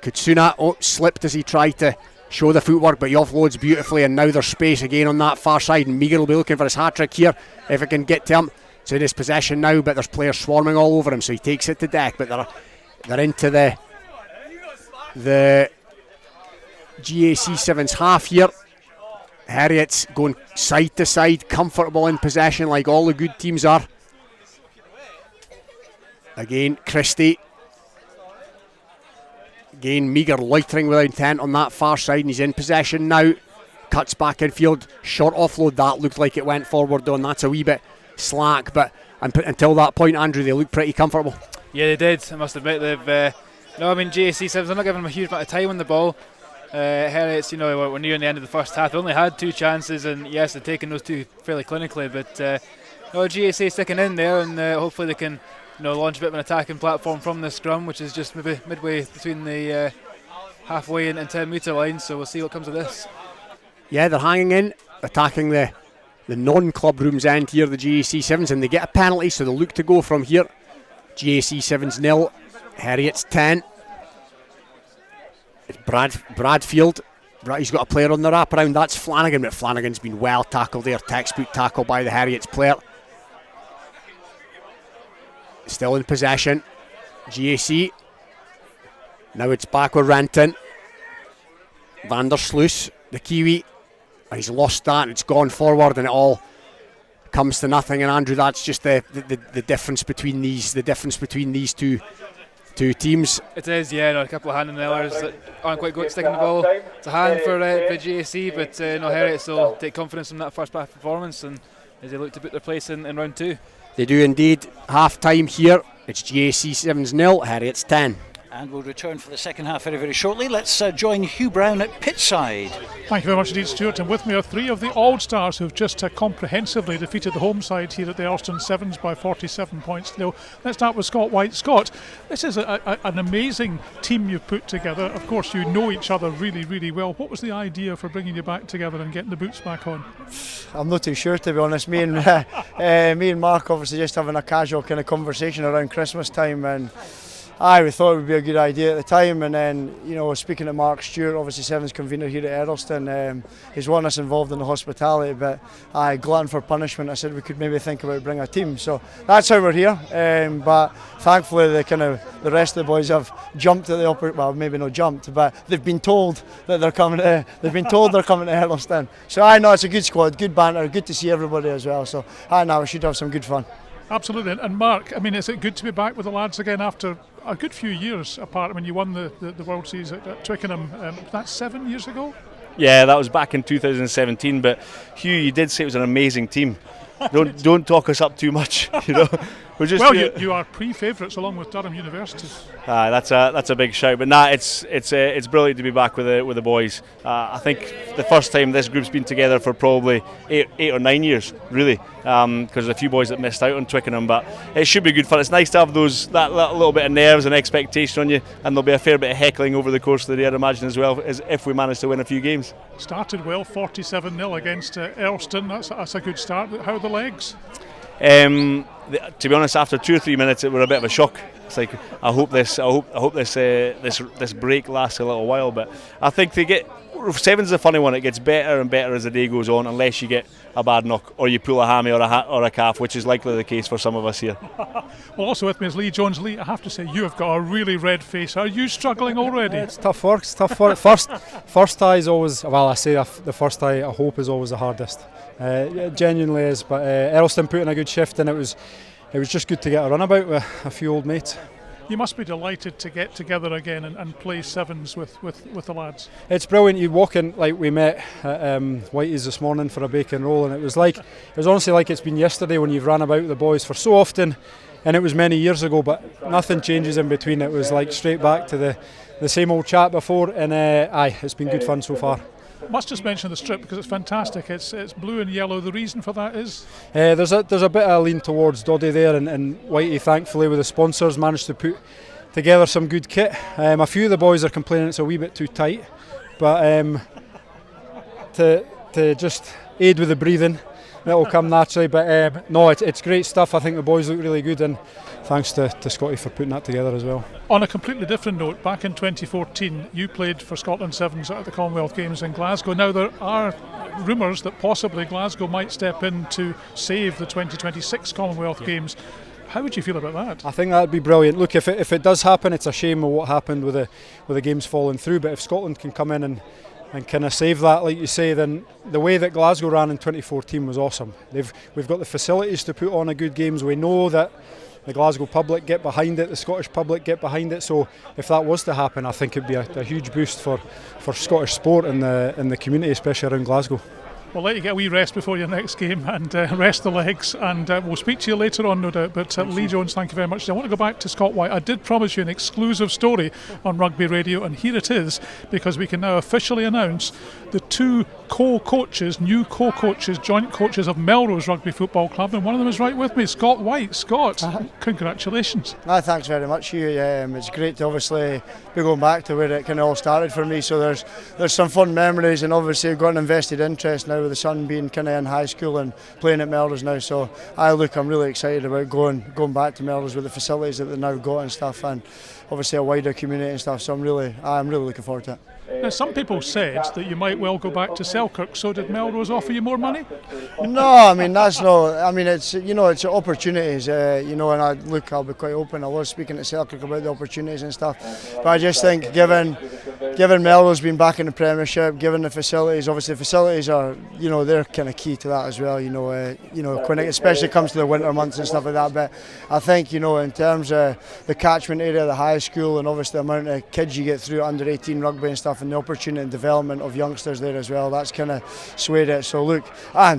Kutsuna slipped as he tried to show the footwork, but he offloads beautifully, and now there's space again on that far side, and Meagher will be looking for his hat-trick here if it can get to him. It's in his possession now, but there's players swarming all over him, so he takes it to deck, but they're into the GAC 7's half here. Heriots going side to side, comfortable in possession like all the good teams are. Again, Christie. Again, Meagher loitering without intent on that far side, and he's in possession now. Cuts back infield, short offload. That looked like it went forward though, and that's a wee bit slack, but until that point, Andrew, they look pretty comfortable. Yeah, they did. I must admit, they've GAC 7s, they're not giving them a huge amount of time on the ball. Heriots, we're nearing the end of the first half. They only had 2 chances, and yes, they've taken those 2 fairly clinically, but GAC sticking in there, and hopefully they can launch a bit of an attacking platform from the scrum, which is just maybe midway between the halfway and 10-metre line, so we'll see what comes of this. Yeah, they're hanging in, attacking the non-club room's end here, the GAC 7s, and they get a penalty, so they'll look to go from here. GAC 7s 0, Heriots 10. It's Bradfield. He's got a player on the wraparound, that's Flanagan, but Flanagan's been well tackled there, textbook tackle by the Heriots player. Still in possession, GAC. Now it's back with Renton. Van der Sluis, the Kiwi. He's lost that, and it's gone forward, and it all comes to nothing. And Andrew, that's just the difference between these two teams. It is, yeah. A couple of hand and ellers that aren't quite good at sticking the ball. It's a hand for GAC, but Heriots will take confidence from that first half performance, and as they look to put their place in round 2. They do indeed. Half time here. It's GAC 7s 0, Heriots 10. And we'll return for the second half very, very shortly. Let's join Hugh Brown at Pitside. Thank you very much indeed, Stuart. And with me are three of the Old Stars who've just comprehensively defeated the home side here at the Earlston Sevens by 47 points. Now, let's start with Scott White. Scott, this is an amazing team you've put together. Of course, you know each other really, really well. What was the idea for bringing you back together and getting the boots back on? I'm not too sure, to be honest. Me and Mark obviously just having a casual kind of conversation around Christmas time, and we thought it would be a good idea at the time. And then, you know, speaking to Mark Stewart, obviously Sevens convener here at Earlston, he's wanting us involved in the hospitality, but glutton for punishment, I said we could maybe think about bringing a team. So that's how we're here. But thankfully, the rest of the boys have jumped at the well, maybe not jumped, but they've been told that they're coming to. They've been told they're coming to Earlston. So I know it's a good squad, good banter, good to see everybody as well. So I know we should have some good fun. Absolutely. And Mark, I mean, is it good to be back with the lads again after a good few years apart? I mean, you won the World Series at Twickenham, that's 7 years ago? Yeah, that was back in 2017, but Hugh, you did say it was an amazing team. Don't talk us up too much, you know. We're just you are pre-favourites along with Durham University. That's a big shout, but it's brilliant to be back with the boys. I think the first time this group's been together for probably eight or 9 years, really, because there's a few boys that missed out on Twickenham, but it should be good fun. It's nice to have that little bit of nerves and expectation on you, and there'll be a fair bit of heckling over the course of the day, I'd imagine, as well, as if we manage to win a few games. Started well, 47-0 against Earlston. That's a good start. How are the legs? To be honest, after 2 or 3 minutes, it was a bit of a shock. It's like I hope this break lasts a little while, but I think Sevens is a funny one. It gets better and better as the day goes on, unless you get a bad knock or you pull a hammy or a calf, which is likely the case for some of us here. Well, also with me is Lee Jones. Lee, I have to say you have got a really red face. Are you struggling already? It's tough work. First tie is always, well, I say the first tie I hope is always the hardest. It genuinely is, but Earlston put in a good shift, and it was just good to get a runabout with a few old mates. You must be delighted to get together again and play sevens with the lads. It's brilliant. You walk in, like we met at Whitey's this morning for a bacon roll, and it was honestly like it's been yesterday when you've ran about with the boys for so often, and it was many years ago, but nothing changes in between. It was like straight back to the same old chat before, and it's been good fun so far. Must just mention the strip because it's fantastic. It's blue and yellow. The reason for that is? There's a bit of a lean towards Doddy there, and Whitey, thankfully, with the sponsors, managed to put together some good kit. A few of the boys are complaining it's a wee bit too tight, but to just aid with the breathing, that'll come naturally. But no, it's great stuff. I think the boys look really good, and thanks to Scotty for putting that together as well. On a completely different note, back in 2014 you played for Scotland Sevens at the Commonwealth Games in Glasgow. Now there are rumours that possibly Glasgow might step in to save the 2026 Commonwealth Games. How would you feel about that? I think that'd be brilliant. Look, if it does happen, it's a shame of what happened with the games falling through, but if Scotland can come in and kind of save that, like you say, then the way that Glasgow ran in 2014 was awesome. We've got the facilities to put on a good games. We know that the Glasgow public get behind it, the Scottish public get behind it, so if that was to happen, I think it'd be a huge boost for Scottish sport in the community, especially around Glasgow. We'll let you get a wee rest before your next game and rest the legs, and we'll speak to you later on, no doubt. But Lee Jones, thank you very much. I want to go back to Scott White. I did promise you an exclusive story on Rugby Radio, and here it is, because we can now officially announce the two new co-coaches, joint coaches of Melrose Rugby Football Club, and one of them is right with me, Scott White. Scott, congratulations. Thanks very much, Hugh. It's great to obviously be going back to where it kind of all started for me, so there's some fun memories, and obviously I've got an invested interest now with the son being kind of in high school and playing at Melrose now, so I'm really excited about going back to Melrose with the facilities that they've now got and stuff, and obviously a wider community and stuff, so I'm really looking forward to it. Now, some people said that you might well go back to Selkirk, so did Melrose offer you more money? No, I mean that's not. I mean it's it's opportunities. And I'll be quite open. I was speaking to Selkirk about the opportunities and stuff, but I just think given Melrose being back in the Premiership, given the facilities, obviously the facilities are they're kind of key to that as well. When it especially comes to the winter months and stuff like that. But I think in terms of the catchment area of the high school and obviously the amount of kids you get through under 18 rugby and stuff, and the opportunity and development of youngsters there as well, that's that's kind of swayed it. So look, I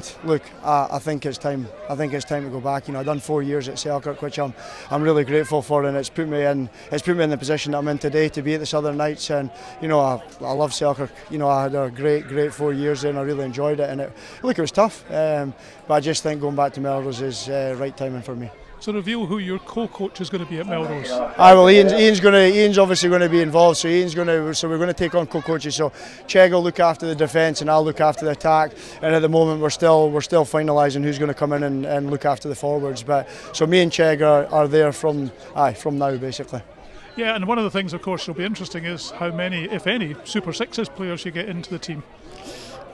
think it's time. I think it's time to go back. You know, I've done 4 years at Selkirk, which I'm really grateful for, and it's put me in the position that I'm in today to be at the Southern Nights. And you know, I love Selkirk. You know, I had a great 4 years there, and I really enjoyed it. And it was tough, but I just think going back to Melrose is right timing for me. So reveal who your co-coach is going to be at Melrose. Well, Ian's obviously going to be involved. So we're going to take on co-coaches. So Chegg will look after the defence, and I'll look after the attack. And at the moment, we're still finalising who's going to come in and look after the forwards. But so me and Chegg are there from now, basically. Yeah, and one of the things, of course, will be interesting is how many, if any, Super Sixes players you get into the team.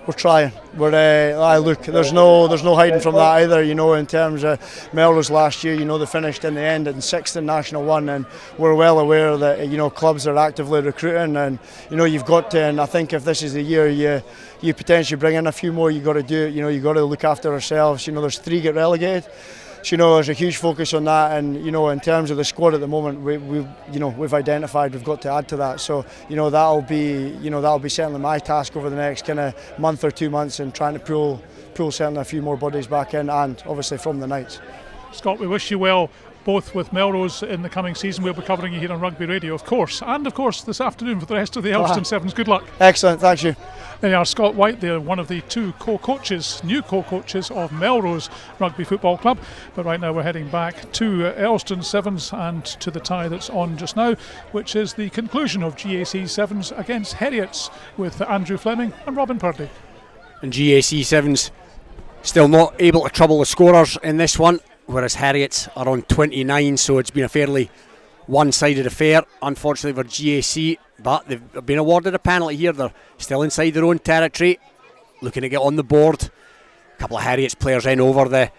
We're trying. Look, there's no hiding from that either. You know, in terms of Melrose last year, you know, they finished in the end in 6th in National 1, and we're well aware that, you know, clubs are actively recruiting, and you know, you've got to. And I think if this is the year you potentially bring in a few more, you got to do it. You know, you got to look after ourselves. You know, there's 3 get relegated. So, you know, there's a huge focus on that, and you know, in terms of the squad at the moment, we've identified we've got to add to that. So, you know, that'll be certainly my task over the next kind of month or 2 months, and trying to pull certainly a few more bodies back in, and obviously from the Knights. Scott, we wish you well, both with Melrose in the coming season. We'll be covering you here on Rugby Radio, of course, and of course this afternoon for the rest of the Earlston Sevens. Good luck. Excellent, thanks you. There you are, Scott White there, one of the 2 new co-coaches of Melrose Rugby Football Club. But right now we're heading back to Earlston Sevens and to the tie that's on just now, which is the conclusion of GAC Sevens against Heriots with Andrew Fleming and Robin Purdy. And GAC Sevens still not able to trouble the scorers in this one, whereas Heriots are on 29, so it's been a fairly one-sided affair, unfortunately for GAC, but they've been awarded a penalty here. They're still inside their own territory, looking to get on the board. A couple of Heriots players in over the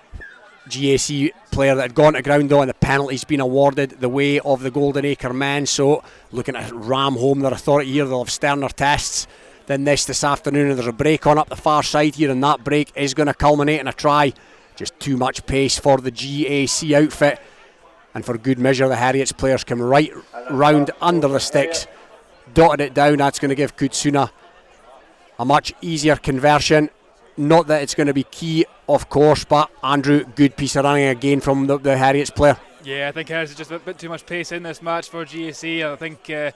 GAC player that had gone to ground though, and the penalty's been awarded the way of the Golden Acre men, so looking to ram home their authority here. They'll have sterner tests than this afternoon, and there's a break on up the far side here, and that break is going to culminate in a try. Just too much pace for the GAC outfit, and for good measure the Heriots players come right round under the sticks, dotted it down. That's going to give Kutsuna a much easier conversion. Not that it's going to be key, of course, but Andrew, good piece of running again from the Heriots player. Yeah, I think Heriots is just a bit too much pace in this match for GAC, and I think the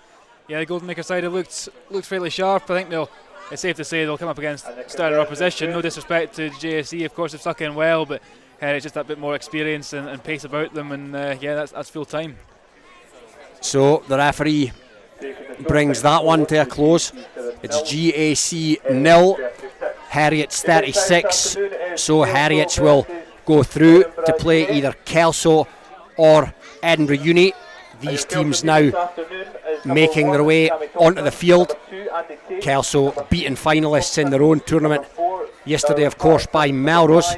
Golden Acre side have looked fairly sharp. I think it's safe to say they'll come up against sterner opposition. No disrespect to GAC, of course, they've stuck in well, but it's just that bit more experience and pace about them, and that's full time. So the referee brings that one to a close. It's GAC 0, Heriots 36. So Heriots will go through to play either Kelso or Edinburgh Uni. These teams now making their way onto the field. Kelso beaten finalists in their own tournament yesterday, of course, by Melrose.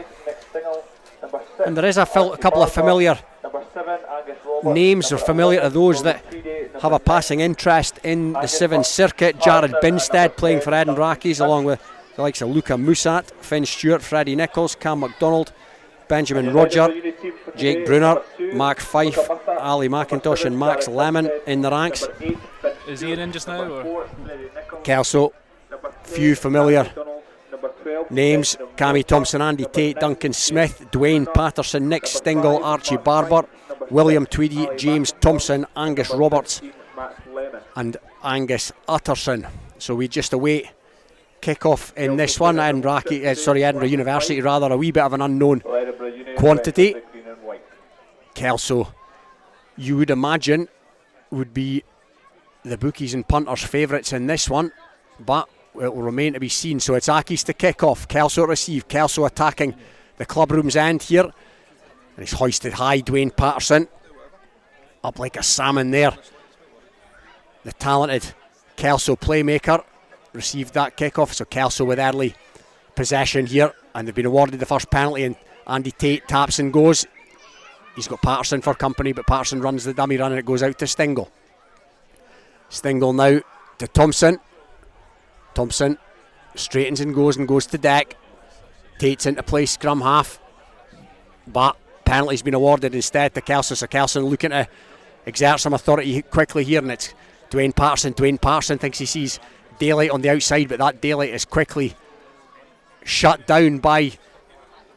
And there is a couple of familiar names, or familiar to those that have a passing interest in the Sevens circuit. Jared Binstead playing for Edinburgh Accies, along with the likes of Luca Musat, Finn Stewart, Freddie Nichols, Cam MacDonald, Benjamin Roger, Jake Brunner, Mark Fife, Ali McIntosh and Max Lemon in the ranks. Is Ian in just now? Or? Kelso, few familiar names: Cammy Thompson, Andy Tate, Duncan Smith, Dwayne Patterson, Nick Stingle, Archie Barber, William Tweedy, James Thompson, Angus Roberts and Angus Utterson. So we just await kick-off in this one. Edinburgh University, a wee bit of an unknown quantity. Kelso, you would imagine, would be the bookies and punters' favourites in this one, but it will remain to be seen. So it's Accies to kick off, Kelso to receive, Kelso attacking the clubroom's end here, and he's hoisted high. Dwayne Patterson up like a salmon there. The talented Kelso playmaker received that kick-off, so Kelso with early possession here, and they've been awarded the first penalty, and Andy Tate taps and goes. He's got Patterson for company, but Patterson runs the dummy run and it goes out to Stingle. Stingle now to Thompson. Thompson straightens and goes to deck. Tate's into play, scrum half, but penalty's been awarded instead to Kelso, so Kelso looking to exert some authority quickly here, and it's Dwayne Patterson. Dwayne Patterson thinks he sees daylight on the outside, but that daylight is quickly shut down by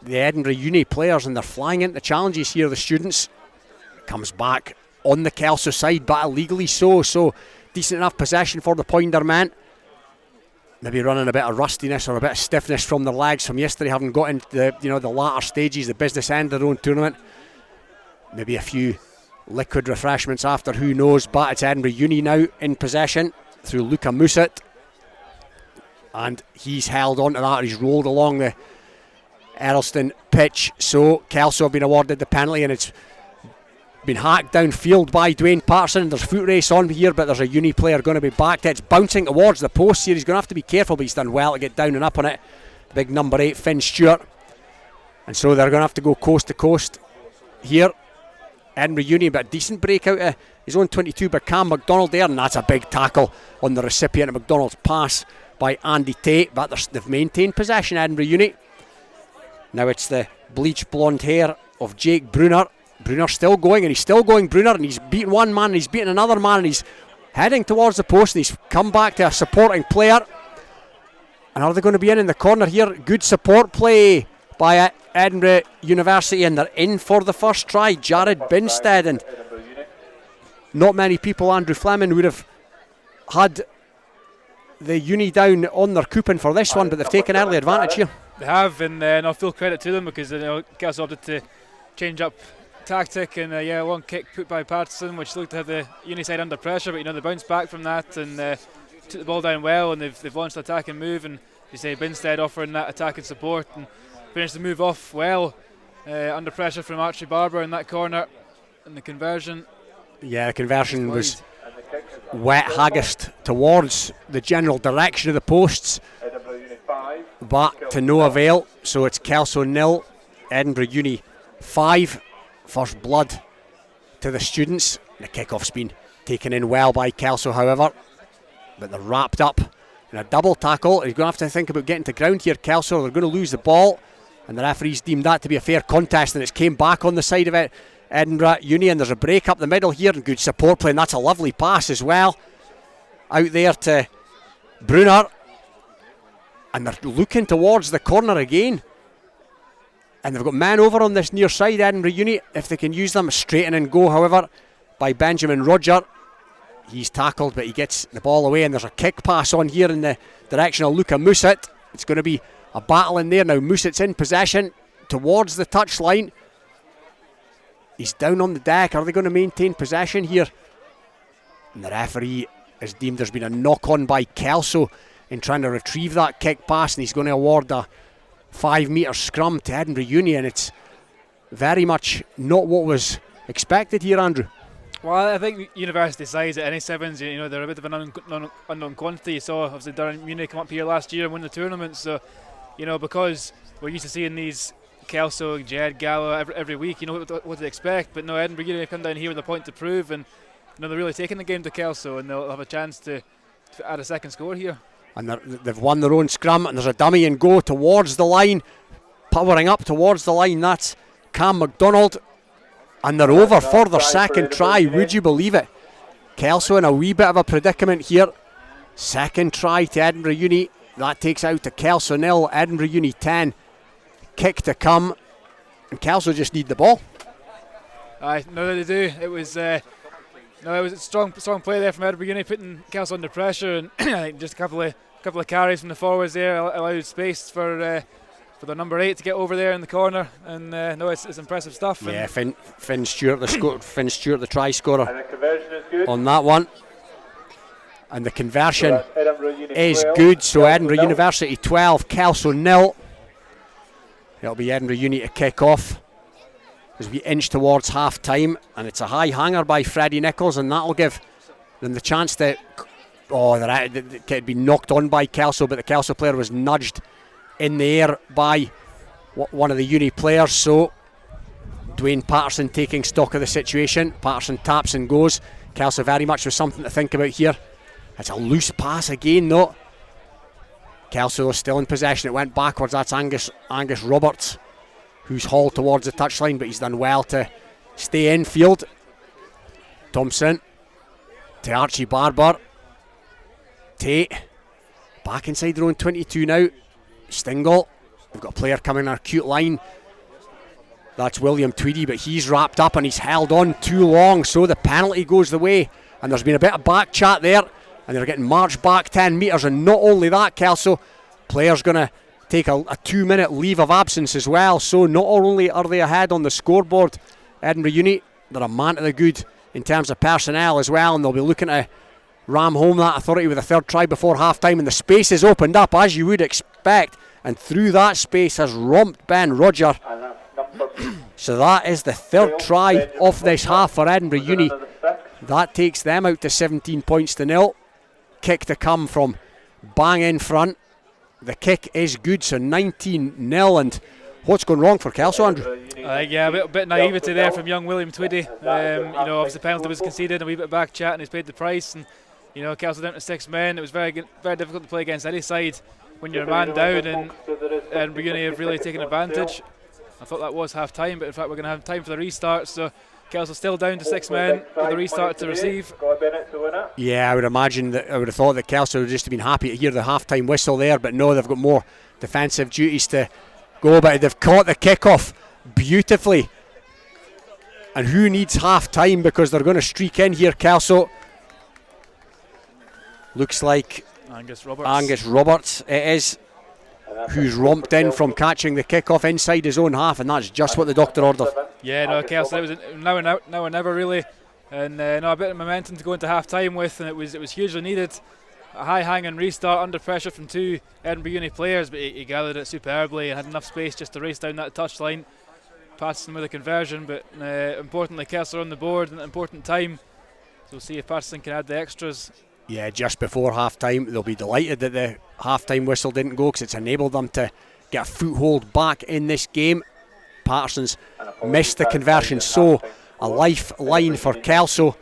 the Edinburgh Uni players, and they're flying into challenges here, the students. Comes back on the Kelso side, but illegally so decent enough possession for the Poinder men. Maybe running a bit of rustiness or a bit of stiffness from their legs from yesterday, having got into the latter stages, the business end of their own tournament. Maybe a few liquid refreshments after, who knows, but it's Edinburgh Uni now in possession through Luca Musit, and he's held on to that. He's rolled along the Earlston pitch, so Kelso have been awarded the penalty, and it's been hacked downfield by Dwayne Patterson. There's foot race on here, but there's a Uni player going to be backed. It's bouncing towards the post here. He's going to have to be careful, but he's done well to get down and up on it. The big number 8, Finn Stewart. And so they're going to have to go coast to coast here. Edinburgh Uni, but a decent break out of his own 22 by Cam McDonald there, and that's a big tackle on the recipient of McDonald's pass by Andy Tate. But they've maintained possession, Edinburgh Uni. Now it's the bleach blonde hair of Jake Brunner. Brunner's still going, and he's still going, Brunner, and he's beaten one man, and he's beaten another man, and he's heading towards the post, and he's come back to a supporting player. And are they going to be in the corner here? Good support play by Edinburgh University, and they're in for the first try. Jared Binstead, and not many people, Andrew Fleming, would have had the Uni down on their coupon for this one, but they've taken early advantage here. They have, and full credit to them, because Kelso opted to change up tactic, and one kick put by Patterson, which looked to have the Uni side under pressure, but they bounced back from that and took the ball down well, and they've launched the attack and move, and you say Binstead offering that attack and support, and finished the move off well under pressure from Archie Barber in that corner, and the conversion. Yeah, the conversion was wet haggis towards the general direction of the posts, but to no avail. So it's Kelso 0, Edinburgh Uni 5. First blood to the students. The kick-off's been taken in well by Kelso, however, but they're wrapped up in a double tackle. He's going to have to think about getting to ground here, Kelso. They're going to lose the ball, and the referees deemed that to be a fair contest, and it's came back on the side of it, Edinburgh Uni, and there's a break up the middle here, and good support play, and that's a lovely pass as well out there to Brunner, and they're looking towards the corner again. And they've got men over on this near side, Edinburgh Uni, if they can use them. Straighten and go, however, by Benjamin Roger. He's tackled, but he gets the ball away, and there's a kick pass on here in the direction of Luca Musit. It's going to be a battle in there now. Musit's in possession towards the touchline. He's down on the deck. Are they going to maintain possession here? And the referee has deemed there's been a knock-on by Kelso in trying to retrieve that kick pass, and he's going to award a 5 metre scrum to Edinburgh Uni, and it's very much not what was expected here, Andrew. Well, I think University sides at any sevens, they're a bit of an unknown quantity. You saw obviously Durham Uni come up here last year and win the tournament, so because we're used to seeing these Kelso, Jed, Gallo every week, what to expect. But no, Edinburgh Uni come down here with a point to prove, and they're really taking the game to Kelso, and they'll have a chance to add a second score here. And they've won their own scrum, and there's a dummy and go towards the line, powering up towards the line. That's Cam McDonald, and they're over for their second try. Would you believe it? Kelso in a wee bit of a predicament here. Second try to Edinburgh Uni. That takes out to Kelso 0, Edinburgh Uni 10. Kick to come, and Kelso just need the ball. No, they do. It was a strong play there from Edinburgh Uni, putting Kelso under pressure, and I think just a couple of carries from the forwards there allowed space for the number 8 to get over there in the corner, and it's impressive stuff. Yeah, Finn Stewart, the try scorer, and the conversion is good on that one, and the conversion is 12, good. So Kelso Edinburgh 0. University 12, Kelso 0. It'll be Edinburgh Uni to kick off as we inch towards half time, and it's a high hanger by Freddie Nichols, and that'll give them the chance to it could be knocked on by Kelso, but the Kelso player was nudged in the air by one of the Uni players. So Dwayne Patterson taking stock of the situation. Patterson taps and goes. Kelso very much with something to think about here. It's a loose pass again though. Kelso is still in possession. It went backwards. That's Angus Roberts, who's hauled towards the touchline, but he's done well to stay in field. Thompson to Archie Barber. Tate back inside their own 22 now. Stingle We've got a player coming on our acute line. That's William Tweedy, but he's wrapped up and he's held on too long, so the penalty goes the way. And there's been a bit of back chat there, and they're getting marched back 10 metres. And not only that, Kelso, players going to take a 2-minute leave of absence as well. So not only are they ahead on the scoreboard, Edinburgh Uni, they're a man to the good in terms of personnel as well, and they'll be looking to ram home that authority with a third try before half time. And the space is opened up as you would expect, and through that space has romped Ben Roger. So that is the third try of this half for Edinburgh Uni. That takes them out to 17 points to 0. Kick to come from bang in front. The kick is good, so 19-0. And what's going wrong for Kelso, Andrew? Yeah, a bit naivety there from young William Tweedy. Obviously the penalty was conceded, a wee bit of back chat, and he's paid the price. And Kelso down to 6 men. It was very difficult to play against any side when you're a man down, and Edinburgh Uni have really taken advantage. I thought that was half time, but in fact we're going to have time for the restart. So Kelso still down to 6 men with the restart to receive. Yeah, I would have thought that Kelso would just have been happy to hear the half-time whistle there, but no, they've got more defensive duties to go about. They've caught the kick-off beautifully. And who needs half-time, because they're going to streak in here, Kelso. Looks like Angus Roberts it is, who's romped in from catching the kick-off inside his own half, and that's just what the doctor ordered. Yeah, no, Kelso, it was now or never really, and a bit of momentum to go into half-time with, and it was hugely needed. A high-hanging restart under pressure from two Edinburgh Uni players, but he gathered it superbly and had enough space just to race down that touchline. Patterson with a conversion, but importantly Kelso on the board, an important time. So we'll see if Patterson can add the extras. Yeah, just before half-time. They'll be delighted that the half-time whistle didn't go, because it's enabled them to get a foothold back in this game. Patterson's missed the conversion, so a lifeline for Kelso.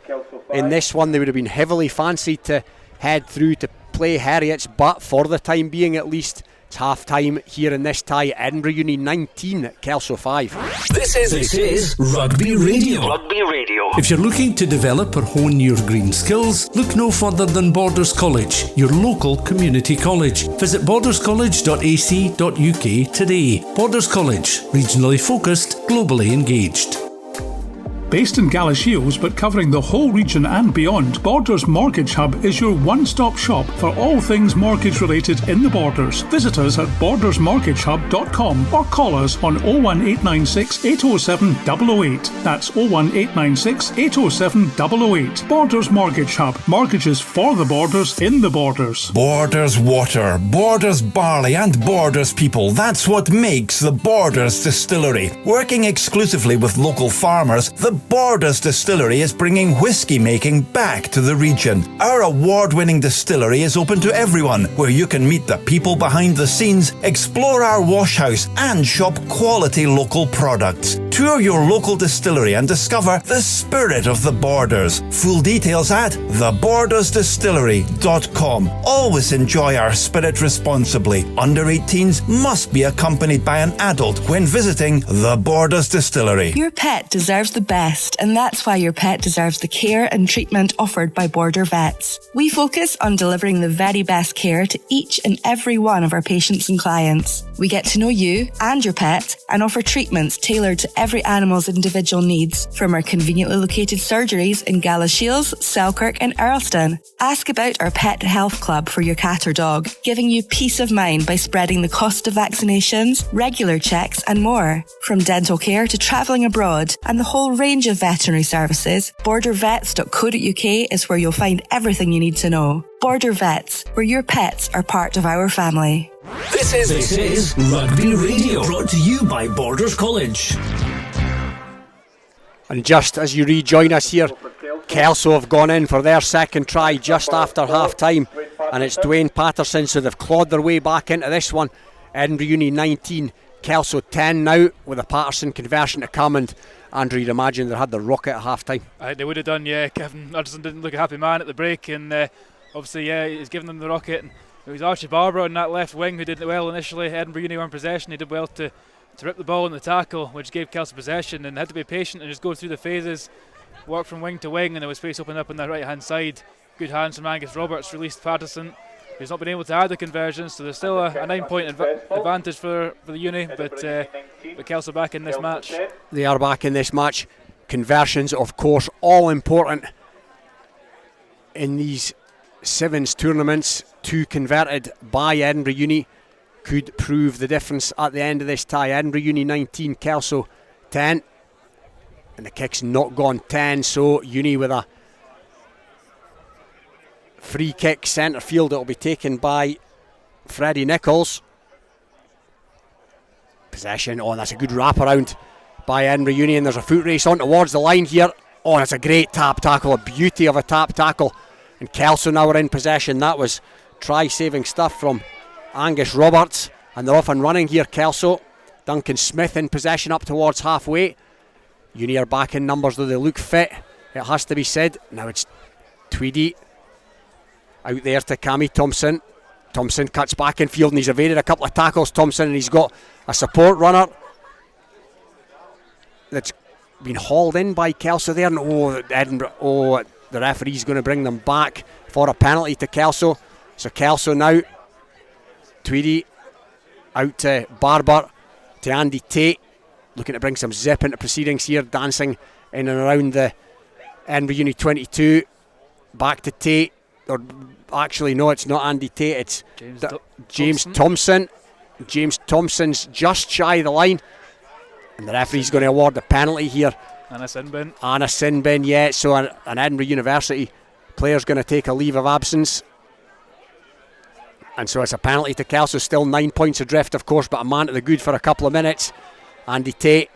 In this one, they would have been heavily fancied to head through to play Heriots, but for the time being at least, it's half-time here in this tie. Edinburgh Uni 19, Kelso 5. This is Rugby Radio. Rugby Radio. If you're looking to develop or hone your green skills, look no further than Borders College, your local community college. Visit borderscollege.ac.uk today. Borders College, regionally focused, globally engaged. Based in Galashiels but covering the whole region and beyond, Borders Mortgage Hub is your one-stop shop for all things mortgage related in the Borders. Visit us at bordersmortgagehub.com or call us on 01896 807 008. That's 01896 807 008. Borders Mortgage Hub. Mortgages for the Borders in the Borders. Borders water, Borders barley and Borders people. That's what makes the Borders Distillery. Working exclusively with local farmers, the Borders Distillery is bringing whiskey making back to the region. Our award-winning distillery is open to everyone, where you can meet the people behind the scenes, explore our wash house and shop quality local products. Tour your local distillery and discover the spirit of the Borders. Full details at thebordersdistillery.com. Always enjoy our spirit responsibly. Under 18s must be accompanied by an adult when visiting the Borders Distillery. Your pet deserves the best, and that's why your pet deserves the care and treatment offered by Border Vets. We focus on delivering the very best care to each and every one of our patients and clients. We get to know you and your pet and offer treatments tailored to every animal's individual needs, from our conveniently located surgeries in Galashiels, Selkirk and Earlston. Ask about our Pet Health Club for your cat or dog, giving you peace of mind by spreading the cost of vaccinations, regular checks and more. From dental care to travelling abroad and the whole range of veterinary services, bordervets.co.uk is where you'll find everything you need to know. Border Vets, where your pets are part of our family. This is Rugby Radio, brought to you by Borders College. And just as you rejoin us here, Kelso have gone in for their second try just after half-time, and it's Dwayne Patterson, so they've clawed their way back into this one. Edinburgh Uni 19, Kelso 10 now, with a Patterson conversion to come, and Andrew, you'd imagine they had the rocket at half-time. They would have done, yeah. Kevin Hudson didn't look a happy man at the break, and obviously, yeah, he's given them the rocket. And it was Archie Barbara on that left wing who did well initially. Edinburgh Uni were in possession. He did well to rip the ball in the tackle, which gave Kelso possession, and had to be patient and just go through the phases, work from wing to wing, and there was space opened up on the right-hand side. Good hands from Angus Roberts, released Patterson. he's not been able to add the conversions, so there's still a 9-point advantage for the Uni, but Kelso back in this match. They are back in this match. Conversions, of course, all important in these sevens tournaments. 2 converted by Edinburgh Uni could prove the difference at the end of this tie. Edinburgh Uni 19, Kelso 10, and the kick's not gone 10, so Uni with a free kick centre field. It will be taken by Freddie Nichols. Possession, that's a good wraparound by Edinburgh Uni, and there's a foot race on towards the line here. That's a great tap tackle, a beauty of a tap tackle, and Kelso now are in possession. That was try-saving stuff from Angus Roberts, and they're off and running here, Kelso. Duncan Smith in possession up towards halfway. Uni are back in numbers, though they look fit, it has to be said. Now it's Tweedy out there to Cammy Thompson. Thompson cuts back in field, and he's evaded a couple of tackles, Thompson, and he's got a support runner that's been hauled in by Kelso there, and the referee's going to bring them back for a penalty to Kelso. So Kelso now, Tweedy out to Barber, to Andy Tate, looking to bring some zip into proceedings here, dancing in and around the Edinburgh Uni 22. Back to Tate, or actually no, it's not Andy Tate, it's James Thompson. James Thompson's just shy of the line, and the referee's going to award the penalty here. And a sin bin. And a sin bin, yeah. So an Edinburgh University player's going to take a leave of absence. And so it's a penalty to Kelso, still 9 points adrift, of course, but a man to the good for a couple of minutes. Andy Tate.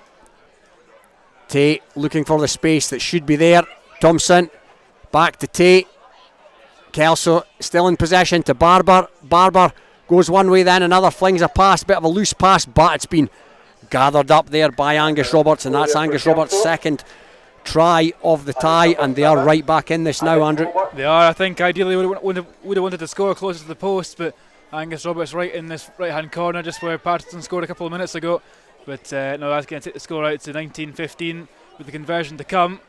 Tate looking for the space that should be there. Thompson, back to Tate. Kelso still in possession to Barber. Barber goes one way, then another, flings a pass, bit of a loose pass, but it's been gathered up there by Angus Roberts, and that's Angus Roberts' second try of the tie, and they are right back in this now, Andrew. They are. I think ideally would have wanted to score closer to the post, but Angus Roberts right in this right hand corner, just where Patterson scored a couple of minutes ago. But no, that's going to take the score out to 19-15 with the conversion to come,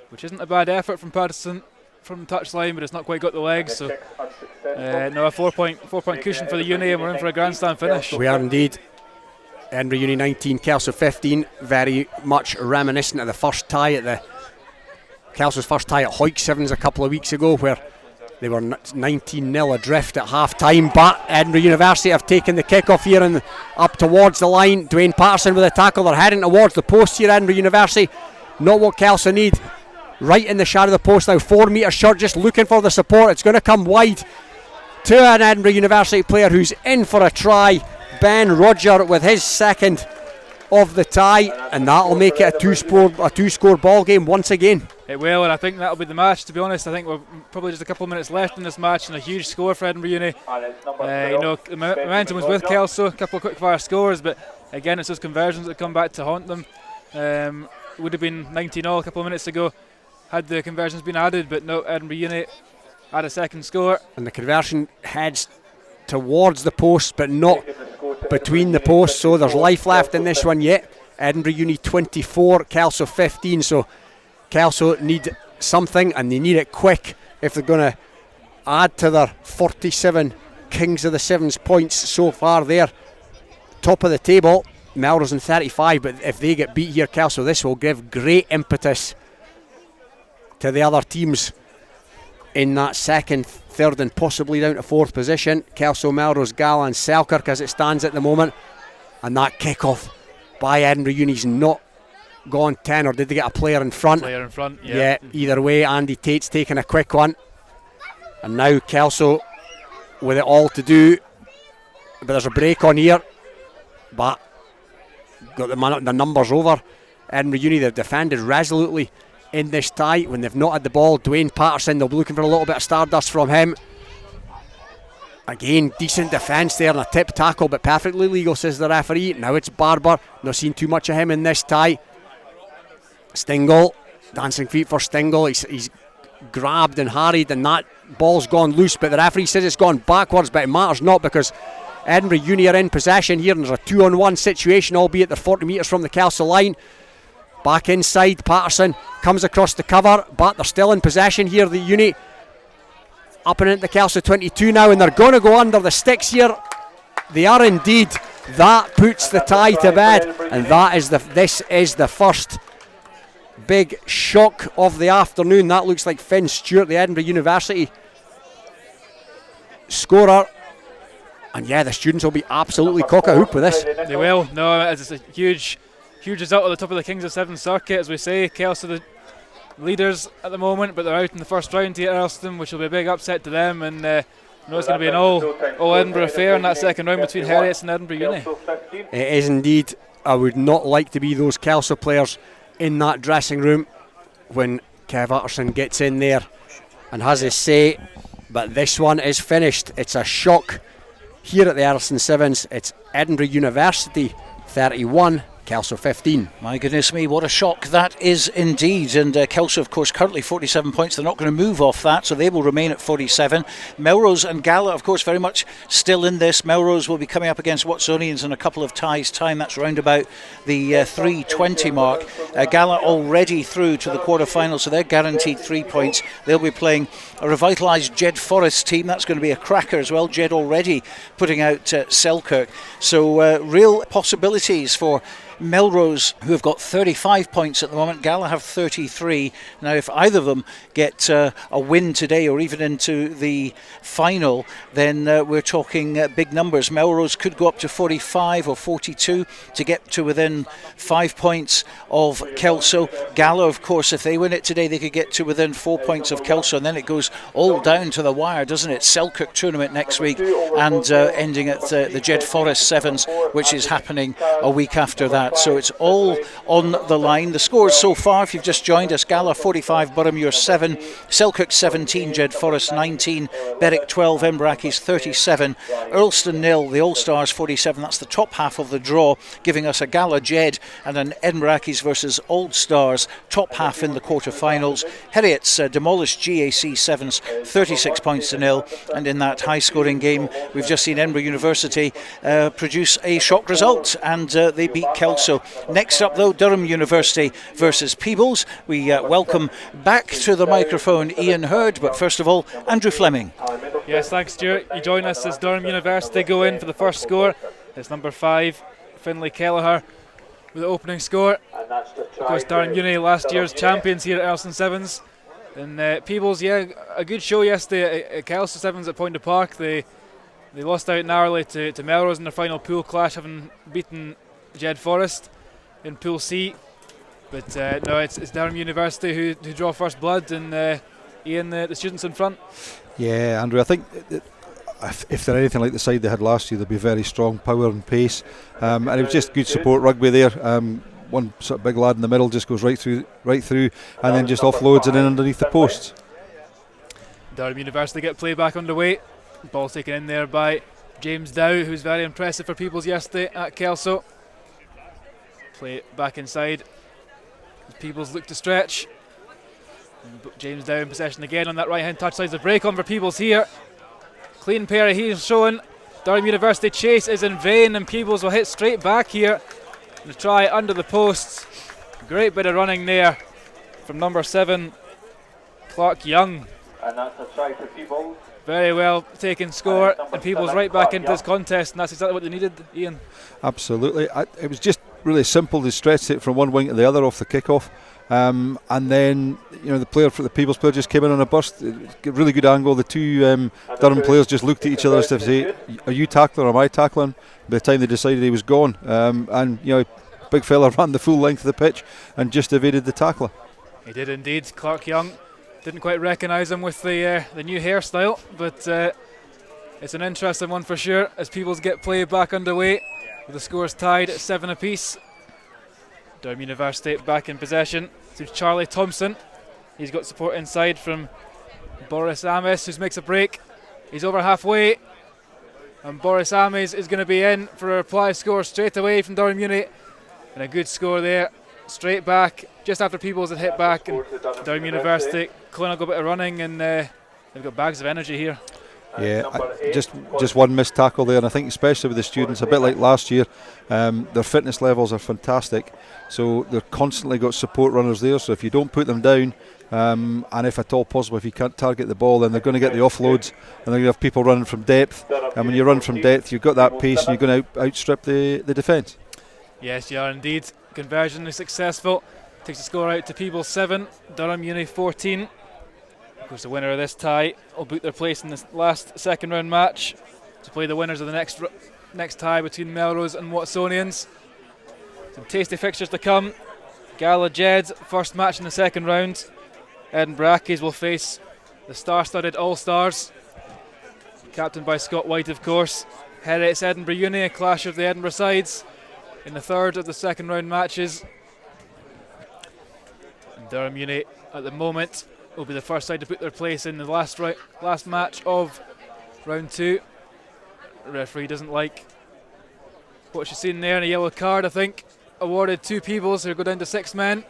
which isn't a bad effort from Patterson from the touchline, but it's not quite got the legs. So no, a 4-point cushion for the Uni, and we're in for a grandstand finish. We are indeed. Edinburgh Uni 19, Kelso 15, very much reminiscent of the first tie at the Kelso's first tie at Hoyk Sevens a couple of weeks ago, where they were 19-0 adrift at half time. But Edinburgh University have taken the kick off here and up towards the line. Dwayne Patterson with a tackle. They're heading towards the post here, Edinburgh University. Not what Kelso need. Right in the shadow of the post now, 4 metres short, just looking for the support. It's going to come wide to an Edinburgh University player who's in for a try. Ben Roger with his second of the tie, and that'll make it a two-score ball game once again. It will, and I think that'll be the match. To be honest, I think we're probably just a couple of minutes left in this match, and a huge score for Edinburgh Uni. The momentum was with Kelso, a couple of quick-fire scores, but again, it's those conversions that come back to haunt them. Would have been 19-0 a couple of minutes ago had the conversions been added, but no, Edinburgh Uni had a second score. And the conversion heads towards the post, but not between the posts, so there's life left in this one yet. Edinburgh Uni 24, Kelso 15, so Kelso need something, and they need it quick if they're going to add to their 47 Kings of the Sevens points so far. There, top of the table, Melrose in 35, but if they get beat here, Kelso, this will give great impetus to the other teams in that second, third and possibly down to fourth position. Kelso, Melrose, Gala and Selkirk as it stands at the moment. And that kick-off by Edinburgh Uni's not gone 10, or did they get a player in front? Yeah, either way, Andy Tate's taking a quick one. And now Kelso with it all to do. But there's a break on here. But got the numbers over. Edinburgh Uni, they've defended resolutely in this tie when they've not had the ball. Dwayne Patterson, they'll be looking for a little bit of stardust from him. Again, decent defence there and a tip tackle, but perfectly legal, says the referee. Now it's Barber, not seen too much of him in this tie. Stingle, dancing feet for Stingle. He's grabbed and harried, and that ball's gone loose, but the referee says it's gone backwards, but it matters not because Edinburgh Uni are in possession here, and there's a 2-on-1 situation, albeit they're 40 metres from the Kelso line. Back inside, Patterson comes across the cover, but they're still in possession here, the Uni. Up and into the Kelso 22 now, and they're going to go under the sticks here. They are indeed. That puts the tie to bed, and this is the first big shock of the afternoon. That looks like Finn Stewart, the Edinburgh University scorer. And yeah, the students will be absolutely cock-a-hoop with this. They will. No, it's a huge result at the top of the Kings of Seven circuit, as we say. Kelso the leaders at the moment, but they're out in the first round here at Earlston, which will be a big upset to them. And it's going to be an all Edinburgh affair in that second round between Heriots and Edinburgh Uni. It is indeed. I would not like to be those Kelso players in that dressing room when Kev Utterson gets in there and has his say. But this one is finished. It's a shock here at the Earlston Sevens. It's Edinburgh University 31, Kelso 15. My goodness me, what a shock that is indeed. And Kelso, of course, currently 47 points. They're not going to move off that, so they will remain at 47. Melrose and Gala, of course, very much still in this. Melrose will be coming up against Watsonians in a couple of ties' time. That's round about the 3:20 mark. Gala already through to the quarter-final, so they're guaranteed 3 points. They'll be playing a revitalised Jed Forest team. That's going to be a cracker as well. Jed already putting out Selkirk. So real possibilities for Melrose, who have got 35 points at the moment. Gala have 33. Now, if either of them get a win today or even into the final, then we're talking big numbers. Melrose could go up to 45 or 42 to get to within 5 points of Kelso. Gala, of course, if they win it today, they could get to within 4 points of Kelso, and then it goes all down to the wire, doesn't it? Selkirk tournament next week, and ending at the Jed Forest Sevens, which is happening a week after that. So it's all on the line. The scores so far, if you've just joined us: Gala 45, Boroughmuir 7, Selkirk 17, Jed Forest 19, Berwick 12, Embrackis 37, Earlston 0, the All-Stars 47. That's the top half of the draw, giving us a Gala Jed and an Embrackis versus Old Stars top half in the quarter-finals. Heriots demolished GAC Sevens 36 points to 0, and in that high-scoring game we've just seen Edinburgh University produce a shock result, and they beat Kelso. Next up, though, Durham University versus Peebles. We welcome back to the microphone Ian Hurd, but first of all, Andrew Fleming. Yes, thanks, Stuart. You join us as Durham University go in for the first score. It's number 5, Finlay Kelleher, with the opening score. Of course, Durham Uni, last year's champions here at Earlston Sevens. And Peebles, yeah, a good show yesterday at Kelso Sevens at Poynter Park. They lost out narrowly to Melrose in their final pool clash, having beaten Jed Forest in Pool C, but no, it's Durham University who draw first blood, and Ian, the students in front. Yeah, Andrew, I think if they're anything like the side they had last year, they'll be very strong power and pace, and it was just good support rugby there. One sort of big lad in the middle just goes right through, and then just offloads it in underneath the posts. Durham University get Playback underway. Ball taken in there by James Dow, who's very impressive for Peebles yesterday at Kelso. Play back inside. Peebles look to stretch. James Dow in possession again on that right hand touch side. The break on for Peebles here. Clean pair of heels shown. Durham University chase is in vain, and Peebles will hit straight back here. The try under the posts. Great bit of running there from number 7, Clark Young. And that's a try for Peebles. Very well taken score, and Peebles right back into this contest, and that's exactly what they needed, Ian. Absolutely. It was just really simple. They stretched it from one wing to the other off the kickoff, and then the Peebles player just came in on a burst. Really good angle. The two Durham players just looked at each other as to say, "Are you tackling or am I tackling?" By the time they decided he was gone, and big fella ran the full length of the pitch and just evaded the tackler. He did indeed. Clark Young didn't quite recognise him with the new hairstyle, but it's an interesting one for sure as Peebles get play back underway with the scores tied at 7 apiece. Durham University back in possession to Charlie Thompson. He's got support inside from Boris Ames, who makes a break. He's over halfway, and Boris Ames is going to be in for a reply score straight away from Durham Uni, and a good score there. Straight back, just after Peebles had hit back, and Durham University, clinical bit of running, and they've got bags of energy here. Yeah, just one missed tackle there, and I think especially with the students, a bit like last year, their fitness levels are fantastic, so they're constantly got support runners there, so if you don't put them down, and if at all possible, if you can't target the ball, then they're going to get the offloads, and they're going to have people running from depth, and when you run from depth, you've got that pace, and you're going to outstrip the defence. Yes, you are indeed. Conversion is successful. Takes the score out to Peebles 7, Durham Uni 14. Of course, the winner of this tie will book their place in the last second round match to play the winners of the next tie between Melrose and Watsonians. Some tasty fixtures to come. Gala Jeds, first match in the second round. Edinburgh Accies will face the star-studded All-Stars, captained by Scott White, of course. Herrett's Edinburgh Uni, a clash of the Edinburgh sides in the third of the second round matches. And Durham Uni, at the moment, will be the first side to put their place in the last match of round 2. The referee doesn't like what she's seen there, and a yellow card, I think, awarded to Peebles, who go down to 6 men.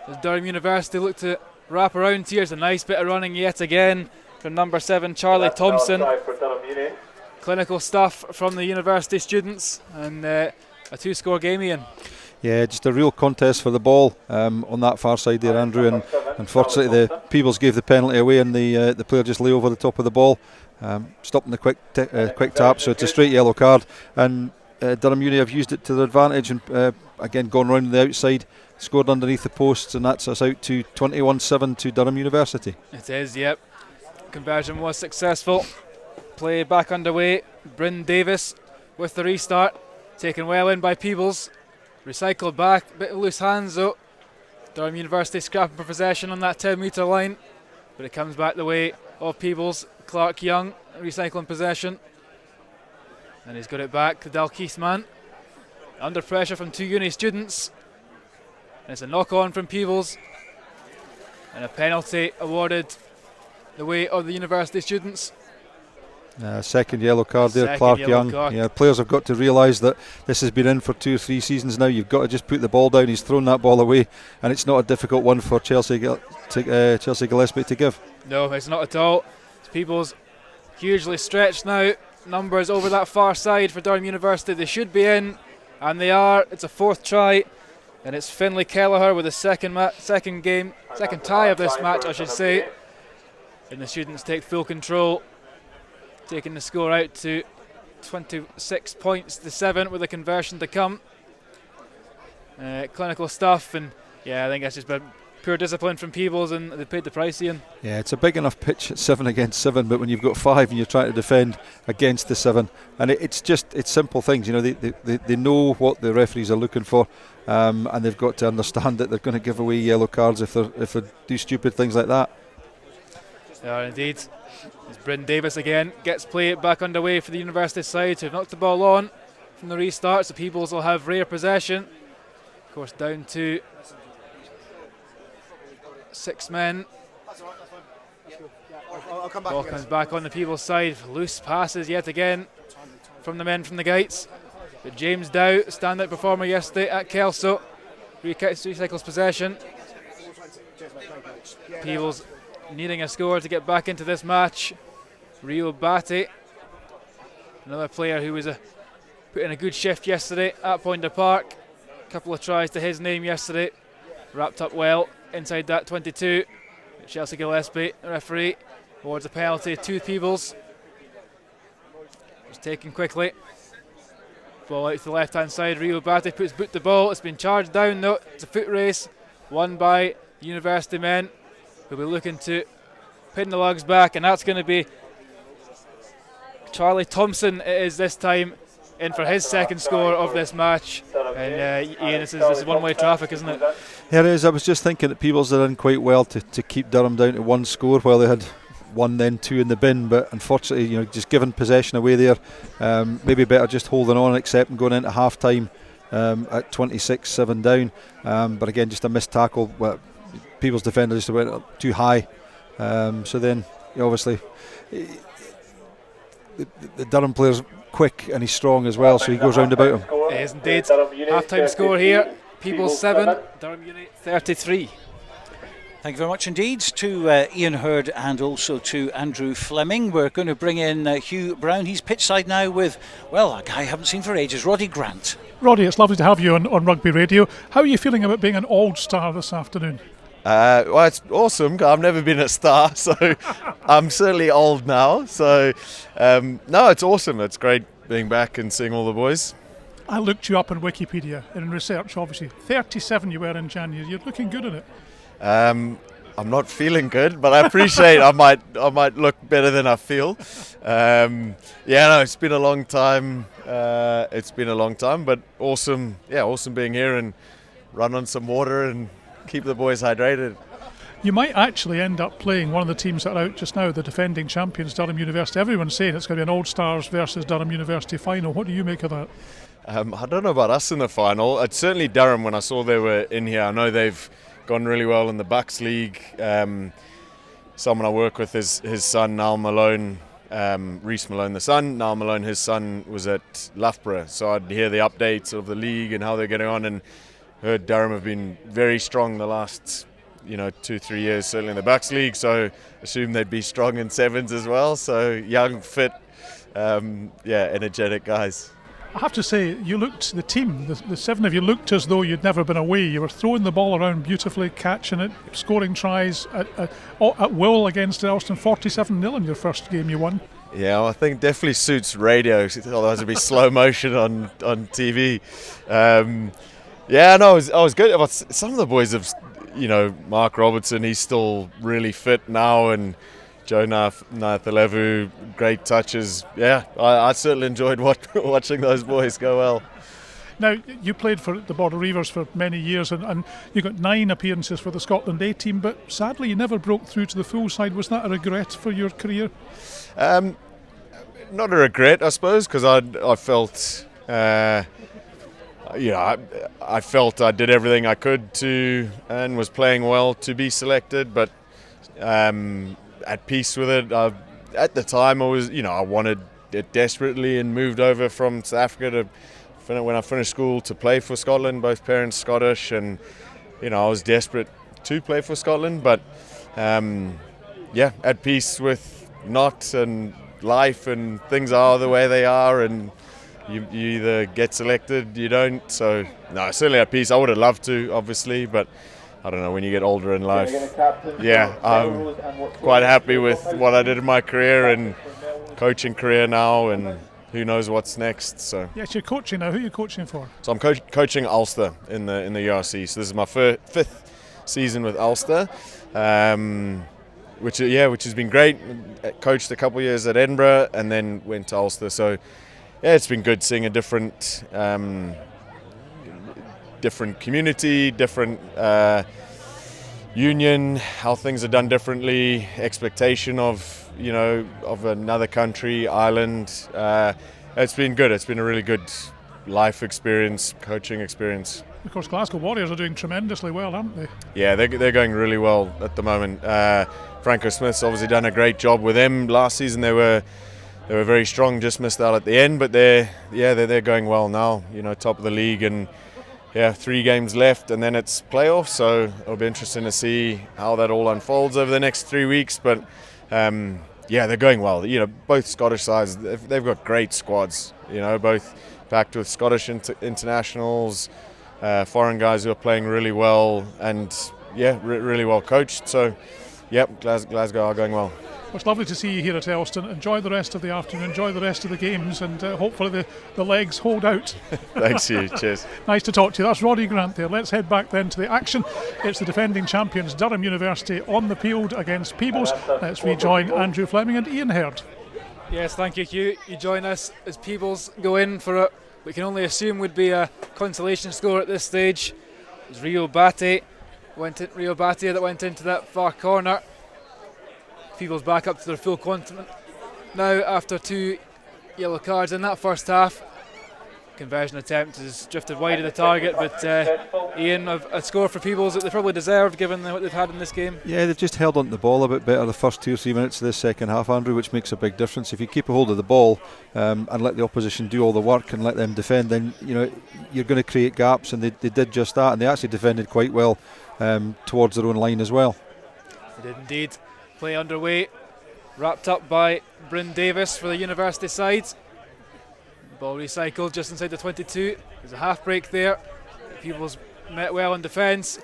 As Durham University look to wrap around here. It's a nice bit of running yet again from number 7, Charlie Thompson. Clinical stuff from the university students, and a 2-score game, Ian. Yeah, just a real contest for the ball on that far side there, Andrew, and unfortunately the Peebles gave the penalty away, and the player just lay over the top of the ball, stopping the quick tap, so it's a straight yellow card, and Durham Uni have used it to their advantage, and again gone round the outside, scored underneath the posts, and that's us out to 21-7 to Durham University. It is, yep. Conversion was successful. Play back underway. Bryn Davis with the restart, taken well in by Peebles. Recycled back, bit of loose hands though. Durham University scrapping for possession on that 10-metre line, but it comes back the way of Peebles. Clark Young recycling possession, and he's got it back. The Dalkeith man under pressure from 2 uni students, and it's a knock-on from Peebles, and a penalty awarded the way of the university students. Second yellow card there, Clark Young. Yeah, players have got to realise that this has been in for 2 or 3 seasons now. You've got to just put the ball down. He's thrown that ball away, and it's not a difficult one for Chelsea Gillespie to give. No, it's not at all. It's Peebles hugely stretched now. Numbers over that far side for Durham University. They should be in, and they are. It's a 4th try, and it's Finlay Kelleher with the second tie of this match, I should say. And the students take full control, taking the score out to 26 points to 7 with a conversion to come. Clinical stuff, and I think that's just been pure discipline from Peebles, and they paid the price, Ian. Yeah, it's a big enough pitch at 7 against 7, but when you've got 5 and you're trying to defend against the 7, and it's simple things, they know what the referees are looking for, and they've got to understand that they're going to give away yellow cards if they do stupid things like that. They are indeed. As Bryn Davis again gets play back underway for the university side, who've knocked the ball on from the restart, so Peebles will have rare possession. Of course, down to 6 men. Ball comes back on the Peebles side. Loose passes yet again from the men from the Gates. But James Dow, standout performer yesterday at Kelso, recycles possession. Peebles needing a score to get back into this match. Rio Batty, another player who was put in a good shift yesterday at Poynter Park. A couple of tries to his name yesterday, wrapped up well inside that 22. Chelsea Gillespie, referee, awards a penalty to Peebles. It's taken quickly. Ball out to the left hand side. Rio Batty puts boot the ball. It's been charged down though. It's a foot race won by university men, who'll be looking to pin the lugs back, and that's going to be Charlie Thompson. It is this time in for his second score of this match. And Ian, this is one-way traffic, isn't it? Yeah, it is. I was just thinking that Peebles did in quite well to keep Durham down to 1 score while they had 1 then 2 in the bin, but unfortunately, just giving possession away there. Maybe better just holding on, except going into half time at 26-7 down. But again, just a missed tackle. Peebles defender just went up too high. So then, obviously, the Durham player's quick and he's strong as well, so he goes round about him. It is indeed. Half-time score here. Peebles 7, Durham Uni 33. Thank you very much indeed to Ian Hurd and also to Andrew Fleming. We're going to bring in Hugh Brown. He's pitchside now with, well, a guy I haven't seen for ages, Roddy Grant. Roddy, it's lovely to have you on Rugby Radio. How are you feeling about being an old star this afternoon? Well, it's awesome. I've never been a star, so I'm certainly old now. So, no, it's awesome. It's great being back and seeing all the boys. I looked you up on Wikipedia in research, obviously. 37 you were in January. You're looking good in it. I'm not feeling good, but I appreciate I might look better than I feel. It's been a long time. But awesome. Yeah, awesome being here and run on some water and keep the boys hydrated. You might actually end up playing one of the teams that are out just now, the defending champions, Durham University. Everyone's saying it's going to be an Old Stars versus Durham University final. What do you make of that? I don't know about us in the final. It's certainly Durham. When I saw they were in here, I know they've gone really well in the Bucks League. Someone I work with, his son, Niall Malone, Reece Malone, the son. Niall Malone, his son, was at Loughborough. So I'd hear the updates of the league and how they're getting on, and heard Durham have been very strong the last 2-3 years, certainly in the Bucks League. So assume they'd be strong in sevens as well. So young, fit, energetic guys. I have to say, you looked, the seven of you looked as though you'd never been away. You were throwing the ball around beautifully, catching it, scoring tries at will against Earlston. 47-0 in your first game you won. Yeah, well, I think definitely suits radio, otherwise it'd be slow motion on TV. I was good. But some of the boys have, Mark Robertson, he's still really fit now, and Joe Nathalevu, great touches. Yeah, I certainly enjoyed watching those boys go well. Now, you played for the Border Reivers for many years, and you got 9 appearances for the Scotland A team, but sadly you never broke through to the full side. Was that a regret for your career? Not a regret, I suppose, because I felt... I felt I did everything I could to, and was playing well to be selected, but at peace with it. At the time, I wanted it desperately, and moved over from South Africa when I finished school to play for Scotland. Both parents Scottish, and I was desperate to play for Scotland, but at peace with not, and life and things are the way they are, and you either get selected, you don't. So no, certainly at peace. I would have loved to, obviously, but I don't know, when you get older in life, I'm quite happy with what I did in my career and coaching career now, and who knows what's next. So yes, you're coaching now. Who are you coaching for? So I'm coaching Ulster in the URC. So this is my fifth season with Ulster, which has been great. Coached a couple of years at Edinburgh and then went to Ulster. So yeah, it's been good seeing a different community, different union, how things are done differently, expectation of another country, Ireland. It's been good. It's been a really good life experience, coaching experience. Of course, Glasgow Warriors are doing tremendously well, aren't they? Yeah, they're going really well at the moment. Franco Smith's obviously done a great job with them. Last season they were very strong, just missed out at the end, but they're going well now. Top of the league, and 3 games left, and then it's playoffs. So it'll be interesting to see how that all unfolds over the next 3 weeks. But they're going well. Both Scottish sides, they've got great squads. Both packed with Scottish internationals, foreign guys who are playing really well, and really well coached. So Glasgow are going well. Well, it's lovely to see you here at Earlston. Enjoy the rest of the afternoon, enjoy the rest of the games, and hopefully the legs hold out. Thanks, you. Cheers. Nice to talk to you. That's Roddy Grant there. Let's head back then to the action. It's the defending champions, Durham University, on the field against Peebles. Let's rejoin Andrew Fleming and Ian Hurd. Yes, thank you, Hugh. You join us as Peebles go in for we can only assume would be a consolation score at this stage. It was Rio Batia that went into that far corner. Peebles back up to their full complement now after 2 yellow cards in that first half. Conversion attempt has drifted wide of the target, but Ian, a score for Peebles that they probably deserved given what they've had in this game. Yeah, they've just held on to the ball a bit better the first 2 or 3 minutes of this second half, Andrew, which makes a big difference. If you keep a hold of the ball and let the opposition do all the work and let them defend, then you're going to create gaps, and they did just that, and they actually defended quite well towards their own line as well. did indeed. Play underway, wrapped up by Bryn Davis for the University side. Ball recycled just inside the 22. There's a half break there. Pupils met well in defence,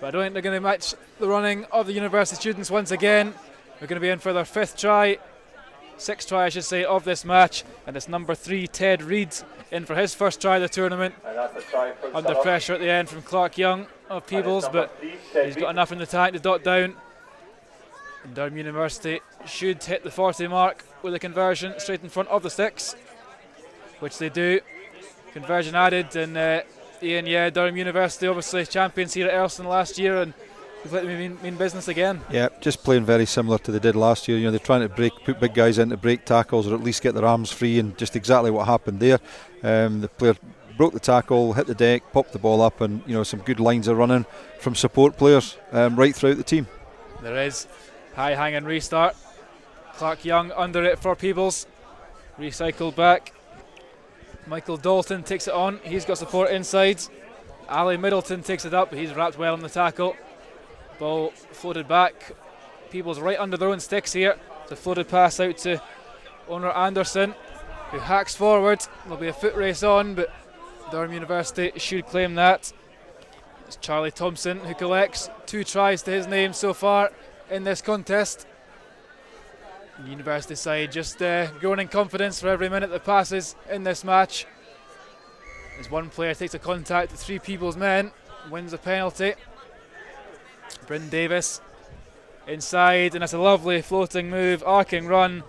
but I don't think they're going to match the running of the University students once again. They're going to be in for their sixth try I should say, of this match, and it's number 3 Ted Reid in for his first try of the tournament. Under pressure at the end from Clark Young of Peebles, but he's got enough in the tank to dot down. And Durham University should hit the 40 mark with a conversion straight in front of the sticks, which they do. Conversion added, and Ian, Durham University obviously champions here at Earlston last year, and they've let them mean business again. Yeah, just playing very similar to they did last year. They're trying to put big guys into break tackles, or at least get their arms free, and just exactly what happened there. The player broke the tackle, hit the deck, popped the ball up, and some good lines of running from support players right throughout the team. There is high hanging restart. Clark Young under it for Peebles. Recycled back. Michael Dalton takes it on. He's got support inside. Ali Middleton takes it up, but he's wrapped well in the tackle. Ball floated back. Peebles right under their own sticks here. It's a floated pass out to owner Anderson, who hacks forward. There'll be a foot race on, but Durham University should claim that. It's Charlie Thompson who collects 2 tries to his name so far in this contest. The University side just growing in confidence for every minute that passes in this match. As one player takes a contact to 3 Peebles men, wins a penalty. Bryn Davis inside, and that's a lovely floating move, arcing run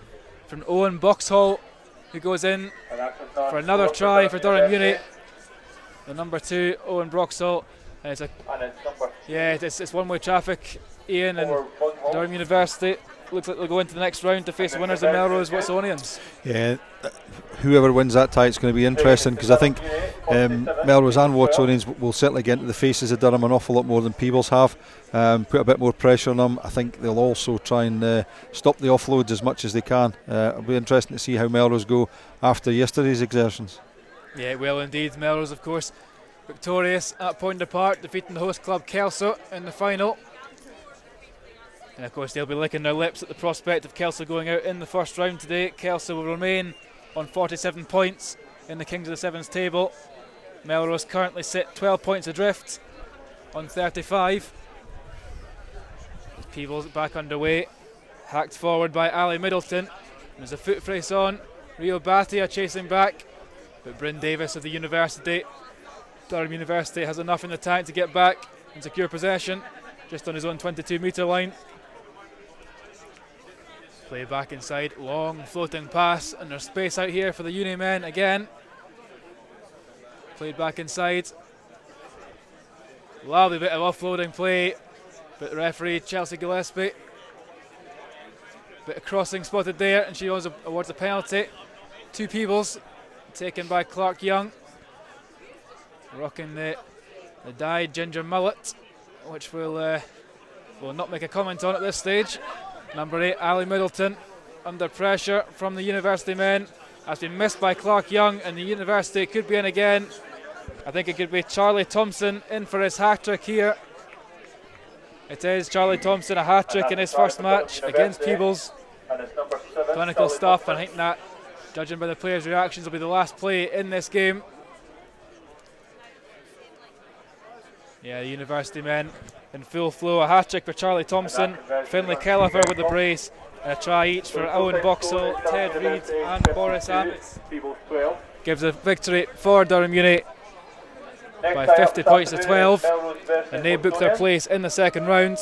from Owen Boxhall, who goes in for another try for Durham Uni. The number 2, Owen Boxhall. And it's one-way traffic, Ian, and Durham University looks like they'll go into the next round to face the winners of Melrose Watsonians. Yeah, whoever wins that tie, it's going to be interesting, because I think Melrose and Watsonians will certainly get into the faces of Durham an awful lot more than Peebles have. Put a bit more pressure on them. I think they'll also try and stop the offloads as much as they can. It'll be interesting to see how Melrose go after yesterday's exertions. Yeah, it will indeed. Melrose, of course, victorious at Ponder Park, defeating the host club Kelso in the final. And of course they'll be licking their lips at the prospect of Kelso going out in the first round today. Kelso will remain on 47 points in the Kings of the Sevens table. Melrose currently sit 12 points adrift on 35. Peebles back underway, hacked forward by Ali Middleton. There's a foot race on. Rio Batia chasing back, but Bryn Davis of the University. Durham University has enough in the tank to get back and secure possession just on his own 22-metre line. Play back inside, long floating pass, and there's space out here for the Uni men again. Played back inside. Lovely bit of offloading play, but the referee, Chelsea Gillespie, bit of crossing spotted there, and she awards a penalty. 2 Peebles taken by Clark Young, rocking the dyed ginger mullet, which we'll not make a comment on at this stage. Number 8, Ali Middleton, under pressure from the University men. Has been missed by Clark Young, and the University could be in again. I think it could be Charlie Thompson in for his hat-trick here. It is Charlie Thompson, a hat-trick in his first match against Peebles. Clinical stuff, and I think that, judging by the players' reactions, will be the last play in this game. Yeah, the University men in full flow. A hat-trick for Charlie Thompson, Finlay Kelleher with the brace, and a try each for Owen Boxall, Ted Reid and Boris Amis. Gives a victory for Durham Uni by 50 points to 12, and they book their place in the second round.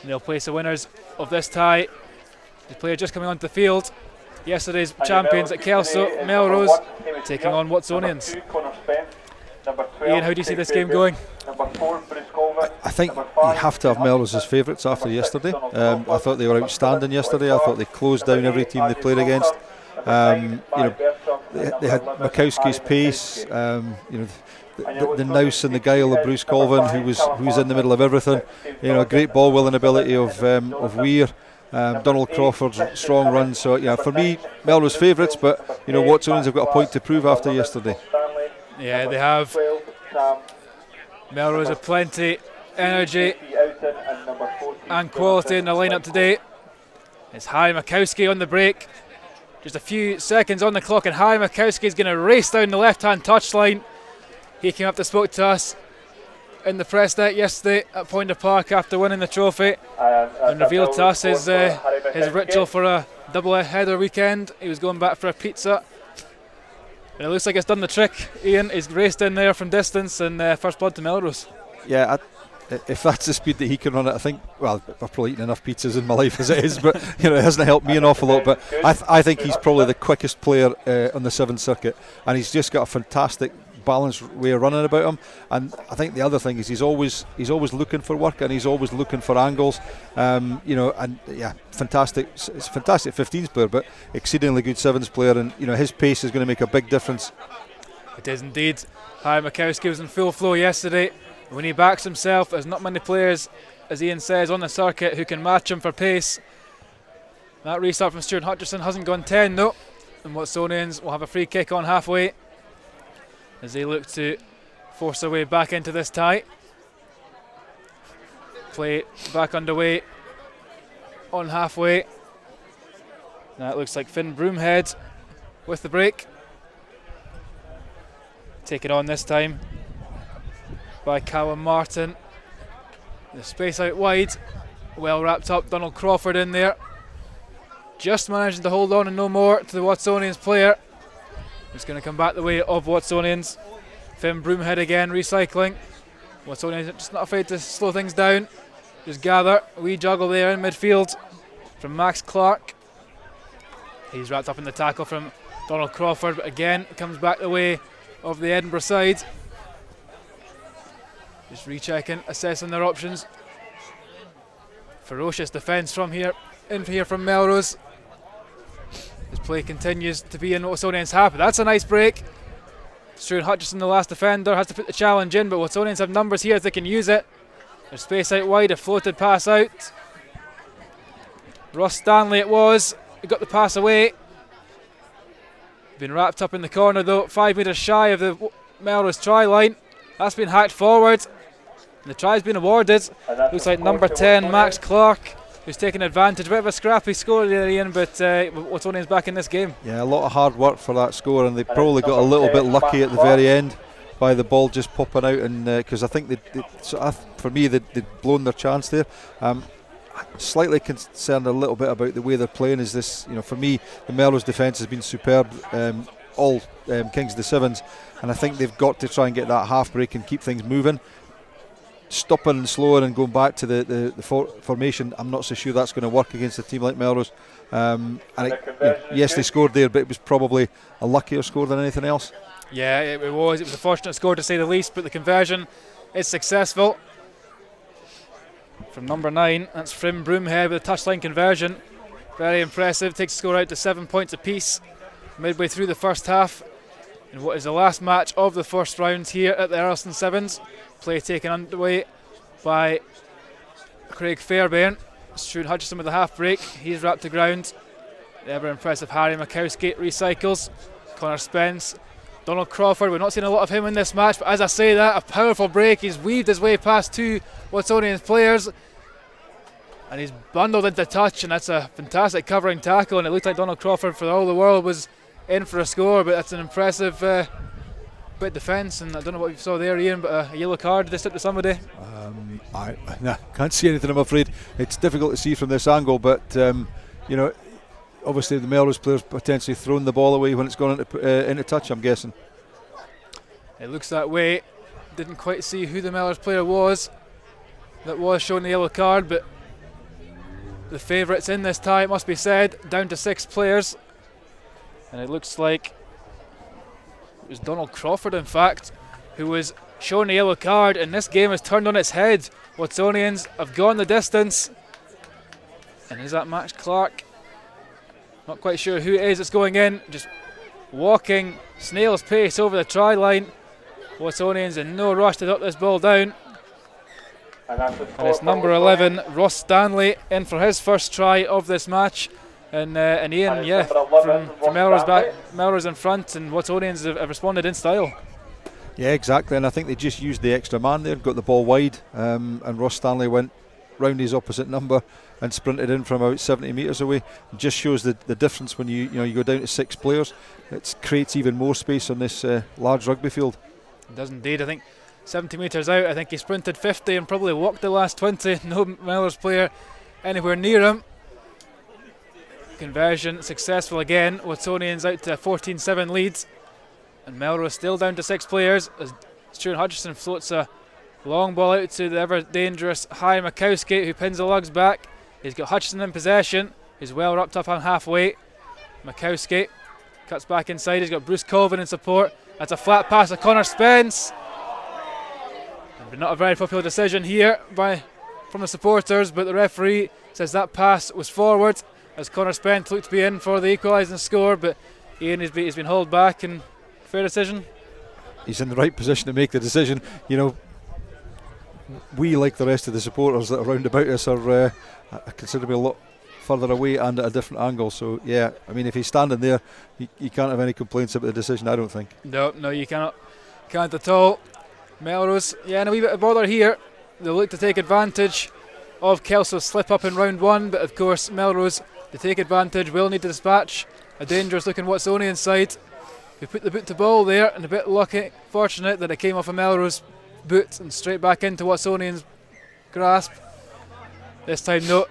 And they'll place the winners of this tie. The player just coming onto the field, yesterday's champions at Kelso, Melrose, taking on Watsonians. Ian, how do you see this game going? I think you have to have Melrose as favourites after yesterday. I thought they were outstanding yesterday. I thought they closed down every team they played against. They had Makowski's pace. The nous and the guile of Bruce Colvin, who was in the middle of everything. A great ball willing ability of Weir. Donald Crawford's strong run. So yeah, for me, Melrose favourites, but Watsonians have got a point to prove after yesterday. Yeah, they have. Melrose have plenty energy. and quality in the lineup today. It's Harry Makowski on the break. Just a few seconds on the clock, and Harry Makowski is going to race down the left-hand touchline. He came up to spoke to us in the press deck yesterday at Pointer Park after winning the trophy, and revealed to us his ritual for a double-header weekend. He was going back for a pizza, and it looks like it's done the trick. Ian, he's raced in there from distance, and first blood to Melrose. Yeah, if that's the speed that he can run it, I think, well, I've probably eaten enough pizzas in my life as it is, but it hasn't helped me an awful lot. But I think he's probably the quickest player on the Sevens circuit, and he's just got a fantastic balanced way of running about him. And I think the other thing is he's always looking for work, and he's always looking for angles. And yeah, fantastic. It's a fantastic 15s player, but exceedingly good sevens player, and his pace is going to make a big difference. It is indeed. Harry Makowski was in full flow yesterday. When he backs himself, there's not many players, as Ian says, on the circuit who can match him for pace. That restart from Stuart Hutcherson hasn't gone 10 though, and Watsonians will have a free kick on halfway as they look to force their way back into this tie. Play back underway on halfway. Now it looks like Finn Broomhead with the break. Take it on this time by Callum Martin. The space out wide, well wrapped up. Donald Crawford in there, just managing to hold on and no more to the Watsonians player. It's going to come back the way of Watsonians. Finn Broomhead again recycling. Watsonians just not afraid to slow things down. Just gather. A wee juggle there in midfield from Max Clark. He's wrapped up in the tackle from Donald Crawford, but again comes back the way of the Edinburgh side. Just rechecking, assessing their options. Ferocious defence from here from Melrose. This play continues to be in Watsonians' half, but that's a nice break. Stuart Hutcherson, the last defender, has to put the challenge in, but Watsonians have numbers here if they can use it. There's space out wide, a floated pass out. Ross Stanley it was, he got the pass away. Been wrapped up in the corner though, 5 metres shy of the Melrose try line. That's been hacked forward. The try's been awarded. Looks like number 10, Max Clark, who's taken advantage. A bit of a scrappy score there, Ian, but Watsonians back in this game. Yeah, a lot of hard work for that score, and they probably got a little bit lucky at the very end by the ball just popping out, and because I think for me they'd blown their chance there. Slightly concerned a little bit about the way they're playing. Is this, for me, the Melrose defence has been superb. All Kings of the Sevens, and I think they've got to try and get that half break and keep things moving. Stopping and slowing and going back to the formation, I'm not so sure that's going to work against a team like Melrose. Yes, they scored there, but it was probably a luckier score than anything else. Yeah, it was a fortunate score to say the least, but the conversion is successful. From number 9, that's Finn Broomhead with a touchline conversion. Very impressive, takes the score out to 7 points apiece midway through the first half in what is the last match of the first round here at the Earlston Sevens. Play taken underway by Craig Fairbairn. Stuart Hutcherson with the half break, he's wrapped to ground. The ever impressive Harry Makowski recycles. Connor Spence, Donald Crawford, we're not seeing a lot of him in this match, but as I say that, a powerful break. He's weaved his way past two Watsonian players and he's bundled into touch, and that's a fantastic covering tackle, and it looked like Donald Crawford for all the world was in for a score, but that's an impressive bit of defence. And I don't know what you saw there, Ian, but a yellow card, did they slip to somebody? I can't see anything, I'm afraid. It's difficult to see from this angle, but obviously the Melrose players potentially thrown the ball away when it's gone into touch, I'm guessing. It looks that way. Didn't quite see who the Melrose player was that was shown the yellow card, but the favourites in this tie, it must be said, down to 6 players. And it looks like it was Donald Crawford, in fact, who was shown a yellow card, and this game has turned on its head. Watsonians have gone the distance. And is that Max Clark? Not quite sure who it is that's going in, just walking snail's pace over the try line. Watsonians in no rush to duck this ball down. And it's number 11, Ross Stanley, in for his first try of this match. And Ian, from Melrose in front, and Watsonians have responded in style. Yeah, exactly, and I think they just used the extra man there, got the ball wide, and Ross Stanley went round his opposite number and sprinted in from about 70 metres away. It just shows the difference when you go down to 6 players. It creates even more space on this large rugby field. It does indeed. I think 70 metres out, I think he sprinted 50 and probably walked the last 20. No Melrose player anywhere near him. Conversion successful again. Watsonians out to a 14-7 lead. And Melrose still down to 6 players as Stuart Hutchison floats a long ball out to the ever dangerous High Mikowski, who pins the lugs back. He's got Hutchison in possession. He's well wrapped up on halfway. Mikowski cuts back inside. He's got Bruce Colvin in support. That's a flat pass to Connor Spence. But not a very popular decision here from the supporters, but the referee says that pass was forward as Connor Spence looked to be in for the equalising score, but Ian has been hauled back, and fair decision. He's in the right position to make the decision. We, like the rest of the supporters that are round about us, are considerably a lot further away and at a different angle. So yeah, I mean, if he's standing there, you can't have any complaints about the decision, I don't think. No, you can't at all. Melrose, in a wee bit of bother here. They'll look to take advantage of Kelso's slip up in round 1, but of course Melrose, to take advantage, will need to dispatch a dangerous looking Watsonian side. We put the boot to ball there, and a bit fortunate that it came off a Melrose boot and straight back into Watsonian's grasp. This time no.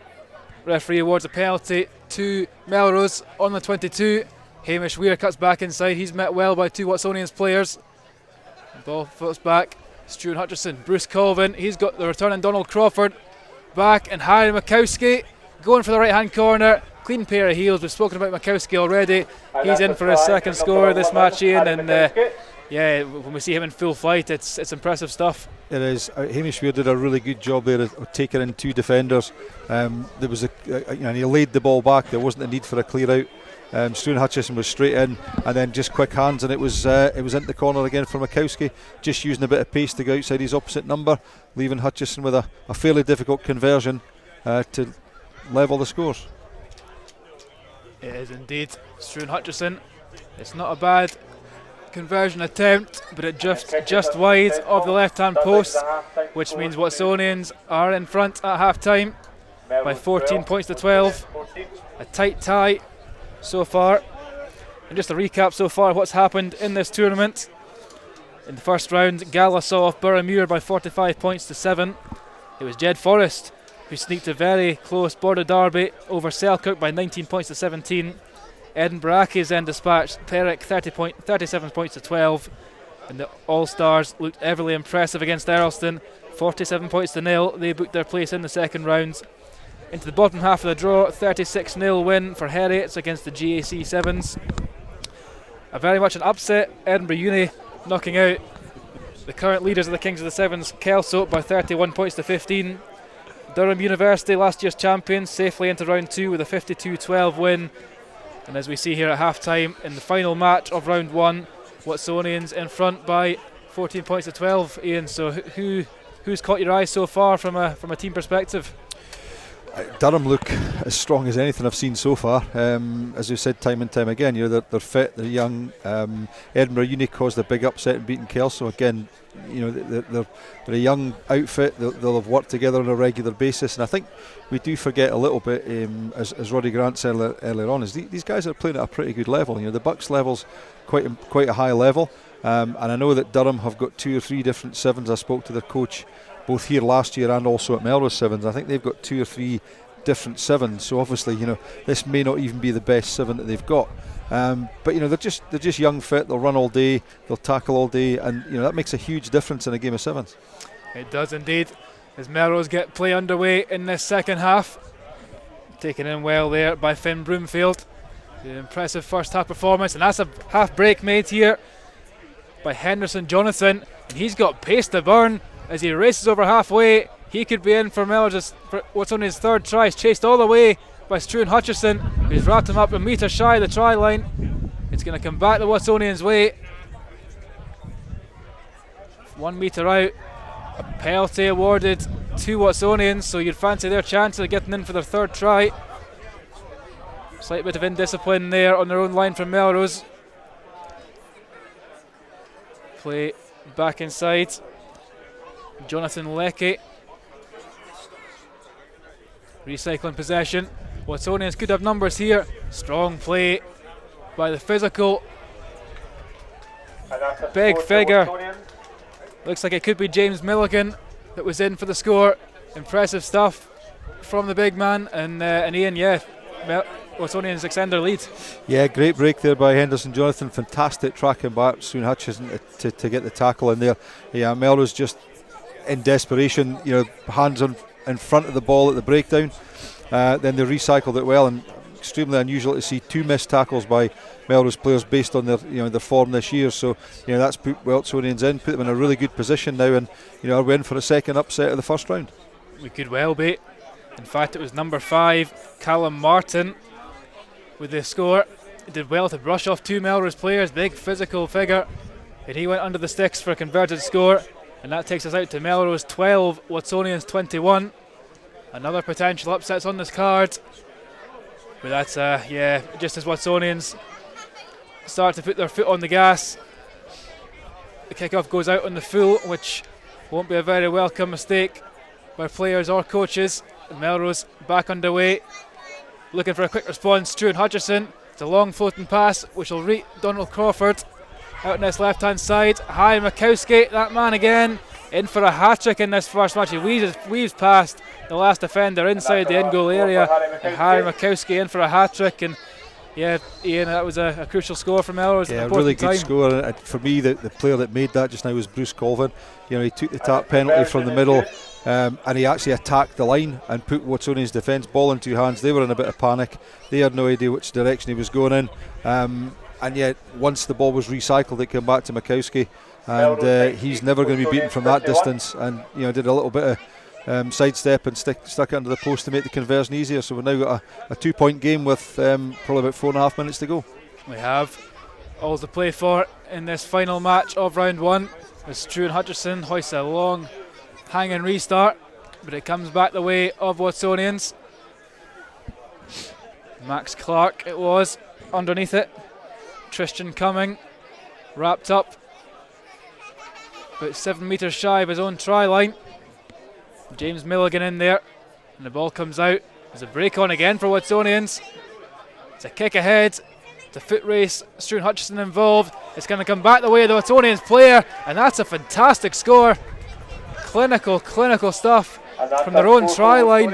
Referee awards a penalty to Melrose on the 22. Hamish Weir cuts back inside. He's met well by 2 Watsonians players. The ball floats back. Stuart Hutchison, Bruce Colvin. He's got the returning Donald Crawford back, and Harry Mikowski going for the right hand corner. Clean pair of heels. We've spoken about Mikowski already. He's in for his second score this match, Ian, and when we see him in full flight, it's impressive stuff. It is. Hamish Weir did a really good job there of taking in 2 defenders. There was and he laid the ball back. There wasn't a need for a clear out. Stuart Hutchison was straight in, and then just quick hands, and it was into the corner again for Mikowski, just using a bit of pace to go outside his opposite number, leaving Hutchison with a fairly difficult conversion to level the scores. It is indeed. Stuart Hutchison. It's not a bad conversion attempt, but it just wide of the left hand post, which means Watsonians are in front at half time by 14 points to 12. A tight tie so far. And just a recap so far of what's happened in this tournament. In the first round, Gala saw off Boroughmuir by 45 points to 7. It was Jed Forrest who sneaked a very close border derby over Selkirk by 19 points to 17. Edinburgh Accies then dispatched Perrick 37 points to 12, and the All-Stars looked everly impressive against Earlston, 47 points to 0. They booked their place in the second round. Into the bottom half of the draw, 36-0 win for Heriots against the GAC Sevens. A very much an upset. Edinburgh Uni knocking out the current leaders of the Kings of the Sevens, Kelso, by 31 points to 15. Durham University, last year's champions, safely into round 2 with a 52-12 win. And as we see here at half time in the final match of round 1, Watsonians in front by 14 points to 12. Ian, so who's caught your eye so far from a team perspective? Durham look as strong as anything I've seen so far. As we've said time and time again, they're fit, they're young. Edinburgh Uni caused a big upset in beating Kelso. Again, they're a young outfit. They'll have worked together on a regular basis, and I think we do forget a little bit, as Roddy Grant said earlier on, is these guys are playing at a pretty good level. The Bucks level's quite a high level, and I know that Durham have got 2 or 3 different sevens. I spoke to their coach both here last year and also at Melrose Sevens. I think they've got 2 or 3 different sevens, so obviously this may not even be the best 7 that they've got, but they're just young, fit. They'll run all day, they'll tackle all day, and that makes a huge difference in a game of sevens. It does indeed, as Melrose get play underway in this second half. Taken in well there by Finn Broomfield. An impressive first half performance, and that's a half break made here by Henderson Jonathan, and he's got pace to burn as he races over halfway. He could be in for Melrose for what's on his third try. He's chased all the way by Struan Hutchison, who's wrapped him up a metre shy of the try line. It's going to come back the Watsonians' way. 1 metre out. A penalty awarded to Watsonians, so you'd fancy their chances of getting in for their third try. Slight bit of indiscipline there on their own line from Melrose. Play back inside. Jonathan Leckie. Recycling possession. Watsonians could have numbers here. Strong play by the physical. Big figure. Looks like it could be James Milligan that was in for the score. Impressive stuff from the big man. And Ian, Watsonians extend their lead. Yeah, great break there by Henderson Jonathan. Fantastic tracking back Stuart Hutchison to get the tackle in there. Yeah, Melrose just in desperation, hands on in front of the ball at the breakdown. Then they recycled it well, and extremely unusual to see 2 missed tackles by Melrose players based on their form this year. So that's put Watsonians in, put them in a really good position now, and are we in for a second upset of the first round? We could well be. In fact, it was number 5, Callum Martin, with the score. He did well to brush off 2 Melrose players, big physical figure, and he went under the sticks for a converted score, and that takes us out to Melrose 12, Watsonians 21. Another potential upsets on this card, but that's just as Watsonians start to put their foot on the gas, the kickoff goes out on the full, which won't be a very welcome mistake by players or coaches. Melrose back underway, looking for a quick response. Stuart Hutchison, it's a long floating pass which will reach Donald Crawford out on this left hand side. Harry Makowski, that man again, in for a hat-trick in this first match. He weaves past the last defender inside the in-goal area, and Harry Makowski in for a hat-trick. And yeah, Ian, that was a crucial score for Melrose. Yeah, really good score. And for me, the player that made that just now was Bruce Colvin. He took the tap penalty from the middle, and he actually attacked the line and put Watsonians' defence, ball in 2 hands. They were in a bit of panic. They had no idea which direction he was going in. And yet, once the ball was recycled, it came back to Makowski, and he's never going to be beaten from that distance. And did a little bit of sidestep and stuck it under the post to make the conversion easier. So we've now got a 2-point game with probably about 4.5 minutes to go. We have all to play for in this final match of round 1. As Stuart Hutchison hoists a long hanging restart, but it comes back the way of Watsonians. Max Clark it was underneath it. Tristan Cumming wrapped up about 7 metres shy of his own try line. James Milligan in there, and the ball comes out. There's a break on again for Watsonians. It's a kick ahead. It's a foot race. Stuart Hutchison involved. It's going to come back the way of the Watsonians player, and that's a fantastic score. Clinical stuff from their own try line.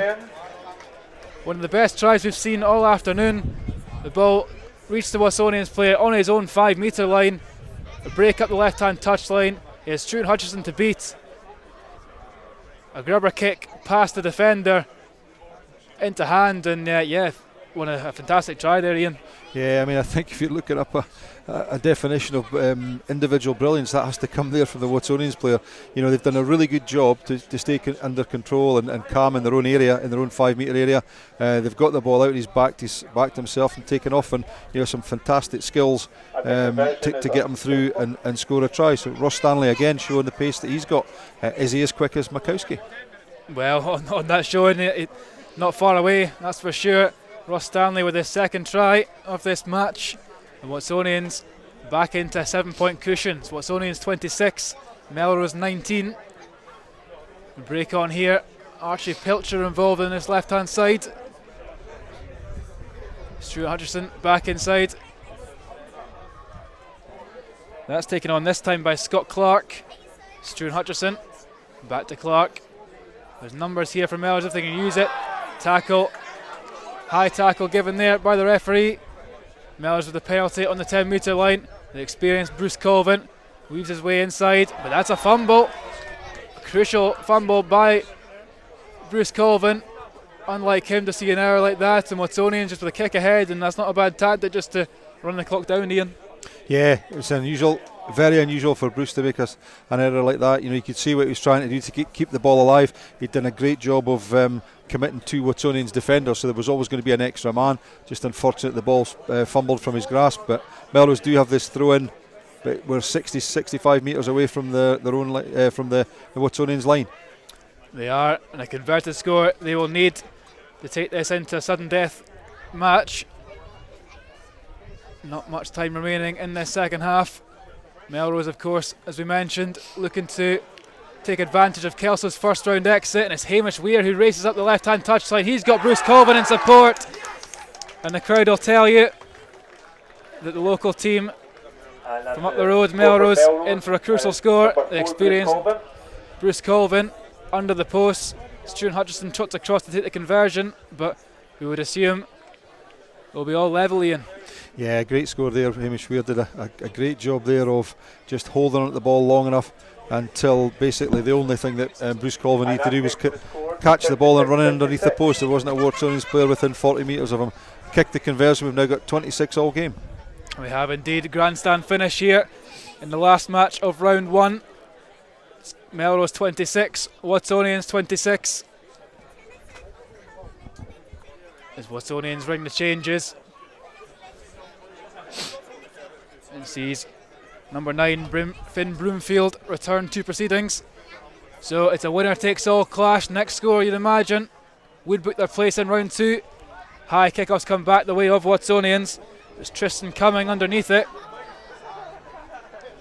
One of the best tries we've seen all afternoon. The ball reached the Watsonians player on his own 5 metre line. A break up the left hand touch line. He has Stuart Hutchison to beat. A grubber kick past the defender into hand, and a fantastic try there, Ian. Yeah, I mean, I think if you're looking up a definition of individual brilliance, that has to come there from the Watsonians player. They've done a really good job to stay under control and calm in their own area, in their own 5 metre area. They've got the ball out, and he's backed himself and taken off, and some fantastic skills to get him through and score a try. So Ross Stanley again showing the pace that he's got. Is he as quick as Makowski? Well, on that showing, it not far away, that's for sure. Ross Stanley with his second try of this match. The Watsonians back into 7-point cushions. Watsonians 26, Melrose 19. Break on here. Archie Pilcher involved in this left hand side. Stuart Hutchison back inside. That's taken on this time by Scott Clark. Stuart Hutchison back to Clark. There's numbers here for Melrose if they can use it. Tackle. High tackle given there by the referee. Melrose with the penalty on the 10 metre line. The experienced Bruce Colvin weaves his way inside, but that's a fumble. A crucial fumble by Bruce Colvin. Unlike him to see an error like that, and Watsonians just with a kick ahead, and that's not a bad tactic just to run the clock down, Ian. Yeah, it's unusual, very unusual for Bruce to make an error like that. You could see what he was trying to do to keep the ball alive. He'd done a great job of committing 2 Watsonians defenders, so there was always going to be an extra man. Just unfortunate the ball fumbled from his grasp, but Melrose do have this throw in, but we're 65 metres away from the Watsonians line. They are, and a converted score they will need to take this into a sudden death match. Not much time remaining in this second half. Melrose, of course, as we mentioned, looking to take advantage of Kelso's first round exit, and it's Hamish Weir who races up the left hand touchline. He's got Bruce Colvin in support, and the crowd will tell you that the local team from up the road, Melrose, in for a crucial score. The experienced Bruce Colvin under the post. Stuart Hutchison trots across to take the conversion, but we would assume it'll be all level, Ian. Yeah, great score there. Hamish Weir did a great job there of just holding on to the ball long enough until basically the only thing that Bruce Colvin needed to do was catch the ball and run underneath the post. There wasn't a Watsonians player within 40 metres of him. Kicked the conversion. We've now got 26 all game. We have indeed a grandstand finish here in the last match of round 1. Melrose 26, Watsonians 26. As Watsonians ring the changes. And sees number 9 Finn Broomfield return to proceedings. So it's a winner takes all clash. Next score, you'd imagine, would book their place in round 2. High kickoffs come back the way of Watsonians. There's Tristan Cumming underneath it.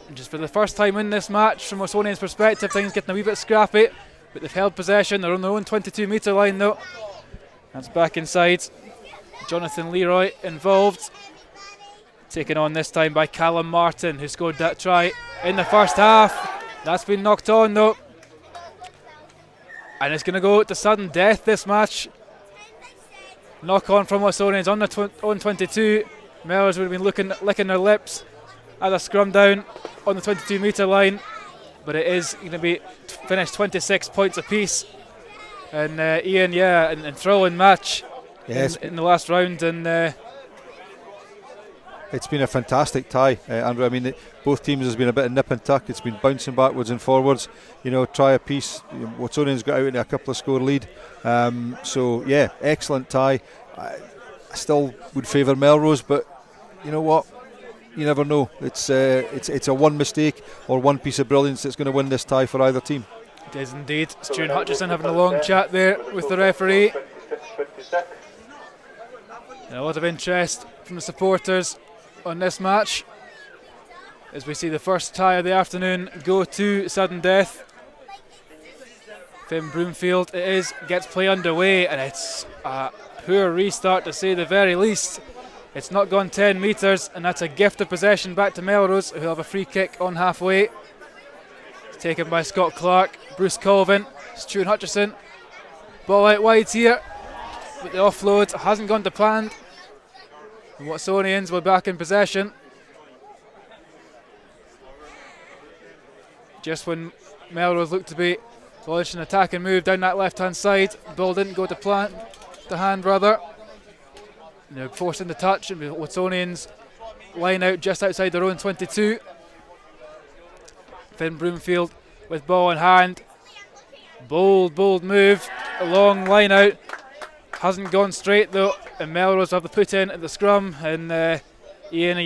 And just for the first time in this match, from Watsonians' perspective, things getting a wee bit scrappy, but they've held possession. They're on their own 22 metre line though. That's back inside. Jonathan Leroy involved. Taken on this time by Callum Martin, who scored that try in the first half. That's been knocked on though. And it's going to go to sudden death this match. Knock on from Watsonians on the own 22. Melrose would have been licking their lips at a scrum down on the 22 metre line, but it is going to be finished 26 points apiece. And Ian, and throw-in match in the last round, and it's been a fantastic tie, Andrew. I mean, both teams has been a bit of nip and tuck. It's been bouncing backwards and forwards. Try a piece. Watsonians got out in a couple of score lead. So yeah, excellent tie. I still would favour Melrose, but you know what? You never know. It's a one mistake or one piece of brilliance that's going to win this tie for either team. It is indeed. Stuart Hutchison having a long chat there with the referee. And a lot of interest from the supporters on this match as we see the first tie of the afternoon go to sudden death. Finn Broomfield gets play underway, and it's a poor restart to say the very least. It's not gone 10 metres, and that's a gift of possession back to Melrose, who have a free kick on halfway. It's taken by Scott Clark, Bruce Colvin, Stuart Hutchison. Ball out wide here, but the offload hasn't gone to plan. And Watsonians were back in possession. Just when Melrose looked to be launching an attacking move down that left-hand side, ball didn't go to hand rather. They're forcing the touch, and Watsonians line out just outside their own 22. Finn Broomfield with ball in hand. Bold move. A long line out. Hasn't gone straight though, and Melrose have the put in at the scrum. And Ian,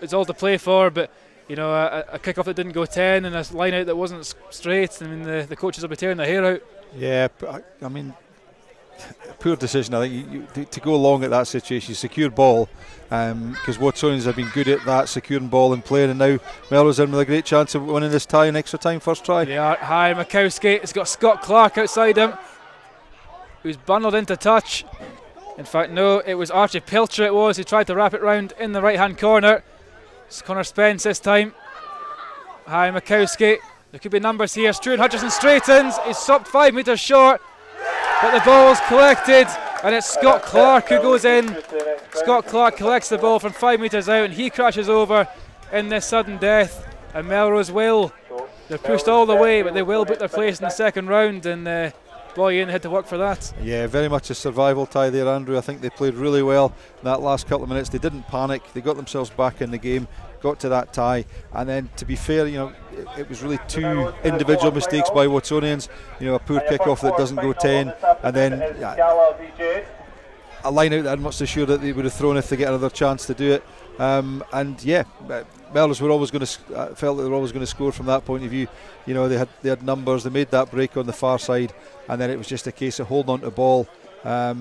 it's all to play for, but a kick-off that didn't go 10 and a line out that wasn't straight. I mean, the coaches will be tearing their hair out. Yeah, I mean, poor decision. I think to go along at that situation, secure ball, because Watsonians have been good at that, securing ball and playing, and now Melrose in with a great chance of winning this tie in extra time, first try. They are. High Mikowski has got Scott Clark outside him, who's bundled into touch. In fact, no, it was Archie Pilcher who tried to wrap it round in the right hand corner. It's Connor Spence this time. High Mikowski. There could be numbers here. Stuart Hutchison straightens. He's stopped 5 metres short, but the ball's collected, and it's Scott Clark who goes in. Scott Clark collects the ball from 5 metres out, and he crashes over in this sudden death. And Melrose they're pushed all the way, but they will book their place in the second round. And boy, Ian had to work for that. Yeah, very much a survival tie there, Andrew. I think they played really well in that last couple of minutes. They didn't panic. They got themselves back in the game, got to that tie, and then to be fair, it was really two individual mistakes by Watsonians. A poor kick-off that doesn't go 10, and then a line out that I'm not so sure that they would have thrown if they get another chance to do it. Melrose were always going to felt that they were always going to score from that point of view. They had numbers. They made that break on the far side, and then it was just a case of holding on to the ball. There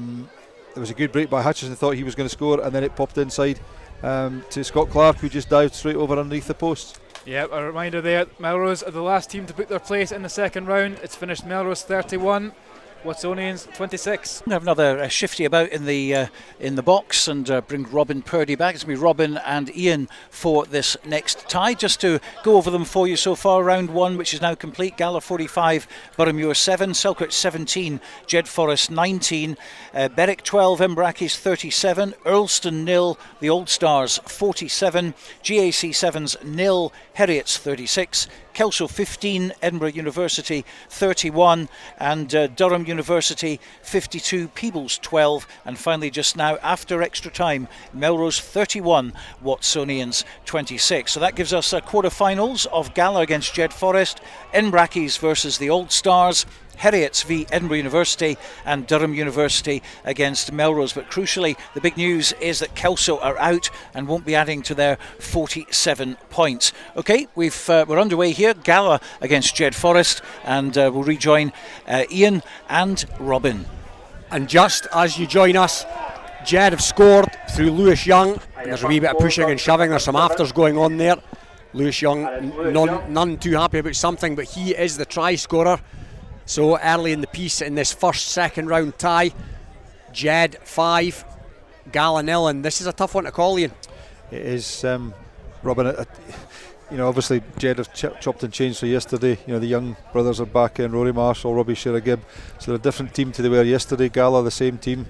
was a good break by Hutchison. Thought he was going to score, and then it popped inside to Scott Clark, who just dived straight over underneath the post. Yeah, a reminder there, Melrose are the last team to book their place in the second round. It's finished Melrose 31, Watsonians 26. We have another shifty about in the box and bring Robin Purdy back. It's going to be Robin and Ian for this next tie. Just to go over them for you so far, round 1, which is now complete. Gala 45, Boroughmuir 7, Selkirk 17, Jed Forest 19, Berwick 12, Imbrackis 37, Earlston 0, the Old Stars 47, GAC 7s 0, Heriots 36, Kelso 15, Edinburgh University 31, and Durham University 52, Peebles 12, and finally just now after extra time, Melrose 31, Watsonians 26. So that gives us quarter-finals of Gala against Jed Forest, Inbrackis versus the Old Stars, Heriots v Edinburgh University, and Durham University against Melrose. But crucially, the big news is that Kelso are out and won't be adding to their 47 points. Okay, we're underway here. Gala against Jed Forest, and we'll rejoin Ian and Robin. And just as you join us, Jed have scored through Lewis Young. There's a wee bit of pushing and shoving. There's some afters going on there. Lewis Young, none too happy about something, but he is the try scorer. So early in the piece in this second round tie, Jed 5, Gala 0, and this is a tough one to call, Ian. It is, Robin. Obviously Jed have chopped and changed for yesterday. The young brothers are back in, Rory Marshall, Robbie Shiragib, so they're a different team to they were yesterday. Gala the same team.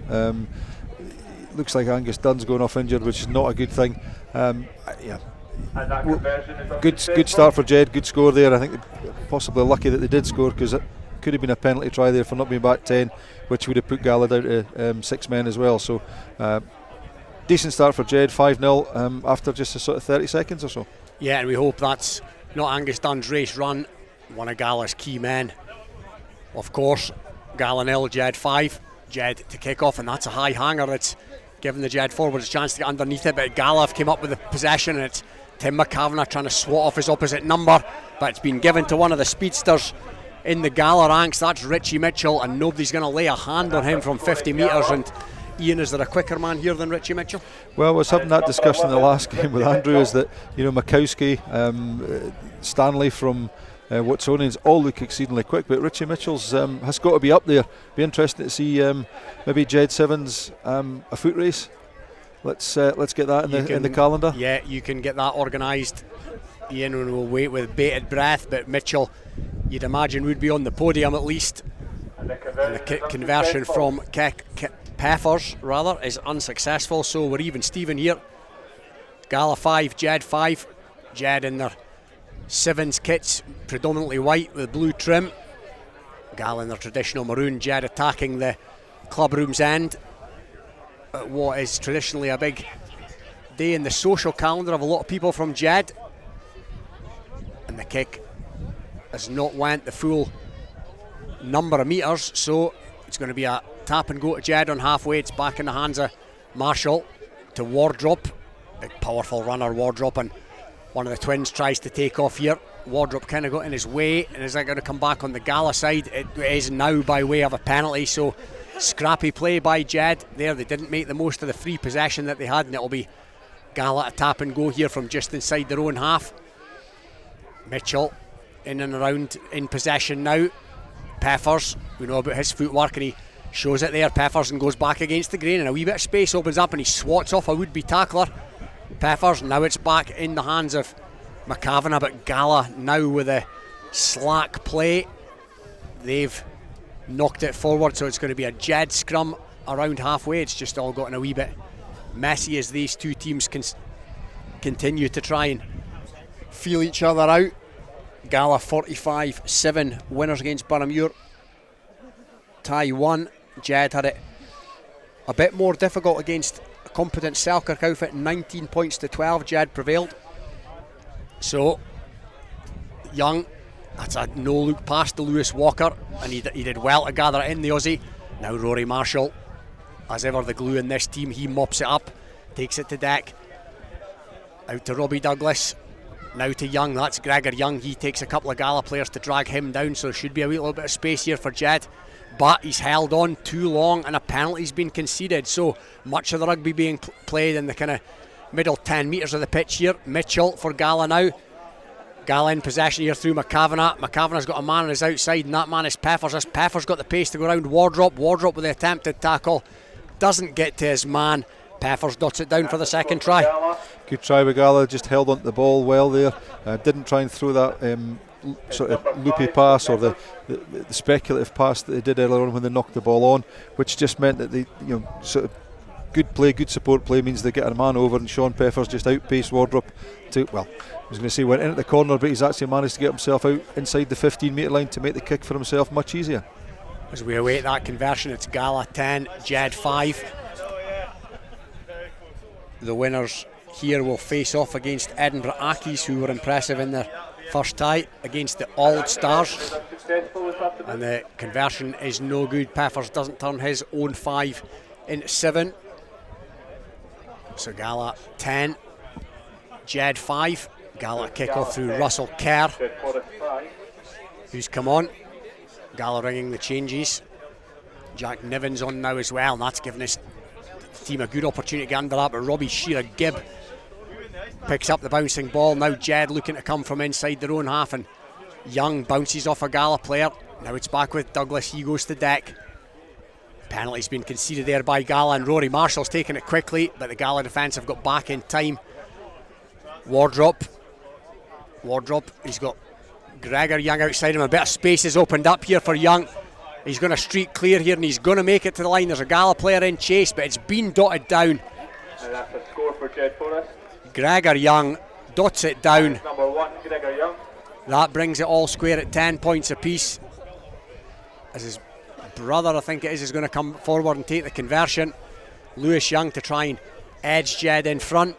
Looks like Angus Dunn's going off injured, which is not a good thing. Good start for Jed, good score there. I think possibly lucky that they did score, because it could have been a penalty try there for not being back 10, which would have put Gala down to 6 men as well. So decent start for Jed, 5-0 after just a sort of 30 seconds or so. Yeah, and we hope that's not Angus Dunn's race run, one of Gala's key men. Of course, Gala 0, Jed 5, Jed to kick off, and that's a high hanger. It's given the Jed forwards a chance to get underneath it, but Gala have came up with the possession, and it's Tim McCavanagh trying to swat off his opposite number, but it's been given to one of the speedsters in the Gala ranks. That's Richie Mitchell, and nobody's going to lay a hand on him from 50 metres. And Ian, is there a quicker man here than Richie Mitchell? Well, I was having that discussion in the last game with Andrew, is that Makowski, Stanley from Watsonians all look exceedingly quick, but Richie Mitchell's has got to be up there. Be interesting to see maybe Jed Sevens a foot race. Let's get that in the calendar. Yeah, you can get that organised, Ian, and we'll wait with bated breath. But Mitchell, you'd imagine, would be on the podium at least. And the conversion from Peffers rather is unsuccessful, so we're even Steven here. Gala 5, Jed 5. Jed in their Sevens kits, predominantly white with blue trim. Gala in their traditional maroon. Jed attacking the clubroom's end at what is traditionally a big day in the social calendar of a lot of people from Jed. And the kick has not went the full number of metres, so it's going to be a tap and go to Jed on halfway. It's back in the hands of Marshall to Wardrop. Big powerful runner, Wardrop, and one of the twins tries to take off here. Wardrop kind of got in his way, and is that going to come back on the Gala side? It is now by way of a penalty, so scrappy play by Jed there. They didn't make the most of the free possession that they had, and it'll be Gala to tap and go here from just inside their own half. Mitchell in and around in possession now. Peffers, we know about his footwork, and he shows it there. Peffers and goes back against the grain, and a wee bit of space opens up, and he swats off a would-be tackler. Peffers, now it's back in the hands of McCavanagh, but Gala now with a slack play. They've knocked it forward, so it's going to be a Jed scrum around halfway. It's just all gotten a wee bit messy as these two teams continue to try and feel each other out. Gala 45-7 winners against Boroughmuir. Tie 1. Jed had it a bit more difficult against a competent Selkirk outfit. 19 points to 12. Jed prevailed. So Young, that's a no look pass to Lewis Walker, and he did well to gather it in, the Aussie. Now Rory Marshall, as ever the glue in this team, he mops it up, takes it to deck. Out to Robbie Douglas. Now to Young, that's Gregor Young. He takes a couple of Gala players to drag him down, so there should be a little bit of space here for Jed. But he's held on too long, and a penalty's been conceded. So much of the rugby being played in the kind of middle 10 metres of the pitch here. Mitchell for Gala now. Gala in possession here through McCavanagh. McCavanagh's got a man on his outside, and that man is Peffers. As Peffers got the pace to go round Wardrop. Wardrop with the attempted tackle. Doesn't get to his man. Peffers dots it down for the second try. Good try by Gala, just held onto the ball well there. Didn't try and throw that sort of loopy pass or the speculative pass that they did earlier on when they knocked the ball on, which just meant that they, sort of good play, good support play means they get a man over, and Sean Peffers just outpaced Wardrop to, well, I was going to say went in at the corner, but he's actually managed to get himself out inside the 15-metre line to make the kick for himself much easier. As we await that conversion, it's Gala 10, Jed 5. The winners here will face off against Edinburgh Accies, who were impressive in their first tie against the Old Stars. And the conversion is no good. Peffers doesn't turn his own 5 into 7. So Gala 10, Jed 5. Gala kick off through Russell Kerr, who's come on. Gala ringing the changes. Jack Niven's on now as well, and that's given his team a good opportunity to get under that, but Robbie Shearer Gibb picks up the bouncing ball. Now Jed looking to come from inside their own half, and Young bounces off a Gala player. Now it's back with Douglas, he goes to deck. Penalty's been conceded there by Gala, and Rory Marshall's taken it quickly, but the Gala defence have got back in time. Wardrop, he's got Gregor Young outside him. A bit of space is opened up here for Young. He's going to streak clear here, and he's going to make it to the line. There's a Gala player in chase, but it's been dotted down. And that's a score for Jed Forrest. Gregor Young dots it down. Number 1, Gregor Young. That brings it all square at 10 points apiece. As his brother, I think it is going to come forward and take the conversion. Lewis Young to try and edge Jed in front.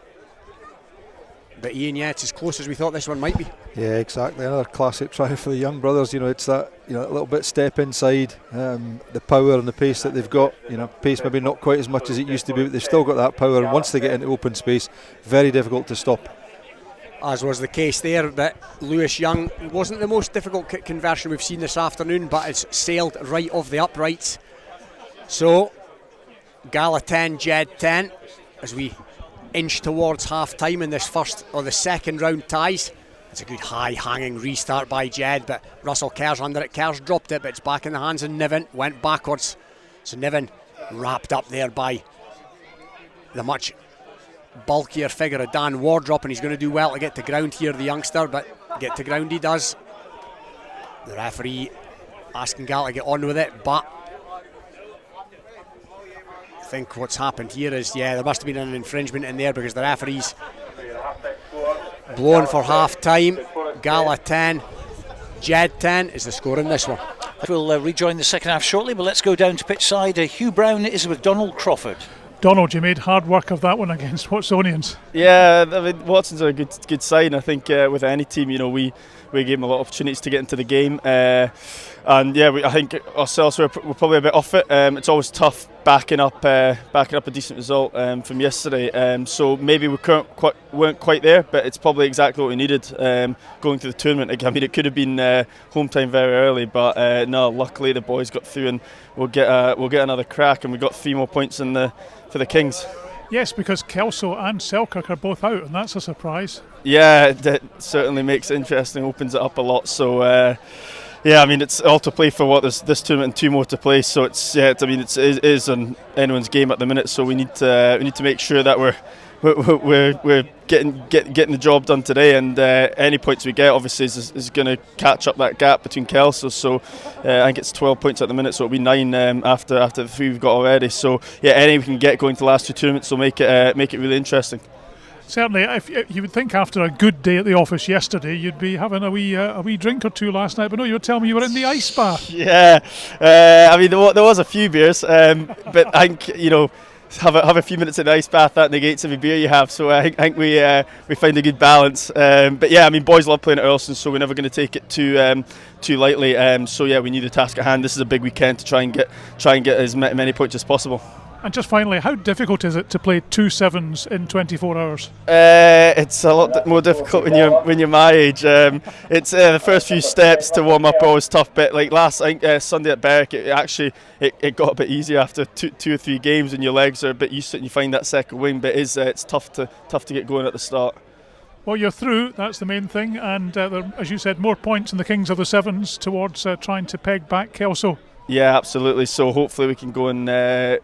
But Ian, yeah, it's as close as we thought this one might be. Yeah, exactly. Another classic try for the young brothers. It's that, a little bit step inside, the power and the pace that they've got. Pace maybe not quite as much as it used to be, but they've still got that power. And once they get into open space, very difficult to stop. As was the case there, but Lewis Young wasn't the most difficult kick conversion we've seen this afternoon, but it's sailed right off the uprights. So, Gala 10, Jed 10, as we inch towards half time in this first or the second round ties. It's a good high hanging restart by Jed, but Russell Kerr's under it. Kerr's dropped it, but it's back in the hands of Niven. Went backwards, so Niven wrapped up there by the much bulkier figure of Dan Wardrop, and he's going to do well to get to ground here, the youngster, but get to ground he does. The referee asking Gala to get on with it, but I think what's happened here is, there must have been an infringement in there, because the referee's blown for half time. Gala 10, Jed 10 is the score in this one. We'll rejoin the second half shortly, but let's go down to pitch side. Hugh Brown is with Donald Crawford. Donald, you made hard work of that one against Watsonians. Yeah, I mean, Watson's a good side. I think with any team, we gave them a lot of opportunities to get into the game, and I think ourselves we're probably a bit off it. It's always tough backing up a decent result from yesterday. So maybe we weren't quite there, but it's probably exactly what we needed going through the tournament. I mean, it could have been home time very early, but no. Luckily, the boys got through, and we'll get another crack, and we got 3 more points for the Kings. Yes, because Kelso and Selkirk are both out, and that's a surprise. Yeah, that certainly makes it interesting, opens it up a lot. So, I mean, it's all to play for what this tournament and 2 more to play. So it is on anyone's game at the minute. So we need to make sure that we're getting the job done today, and any points we get obviously is going to catch up that gap between Kelso. So I think it's 12 points at the minute, so it'll be 9 after the 3 we've got already. So any we can get going to the last 2 tournaments will make it really interesting. Certainly, if you would think after a good day at the office yesterday, you'd be having a wee drink or 2 last night. But no, you were telling me you were in the ice bath. Yeah, I mean there was a few beers, but I think have a few minutes in the ice bath that negates every beer you have. So I think we find a good balance. But I mean, boys love playing at Earlston, so we're never going to take it too lightly. We need the task at hand. This is a big weekend to try and get as many points as possible. And just finally, how difficult is it to play 2 sevens in 24 hours? It's a lot more difficult when you're my age. It's the first few steps to warm up are always tough. But like Sunday at Berwick, it got a bit easier after 2 or 3 games, and your legs are a bit used to it, and you find that second wing. But it's tough to get going at the start. Well, you're through, that's the main thing, and there, as you said, more points in the Kings of the Sevens towards trying to peg back Kelso. Yeah, absolutely. So hopefully we can go and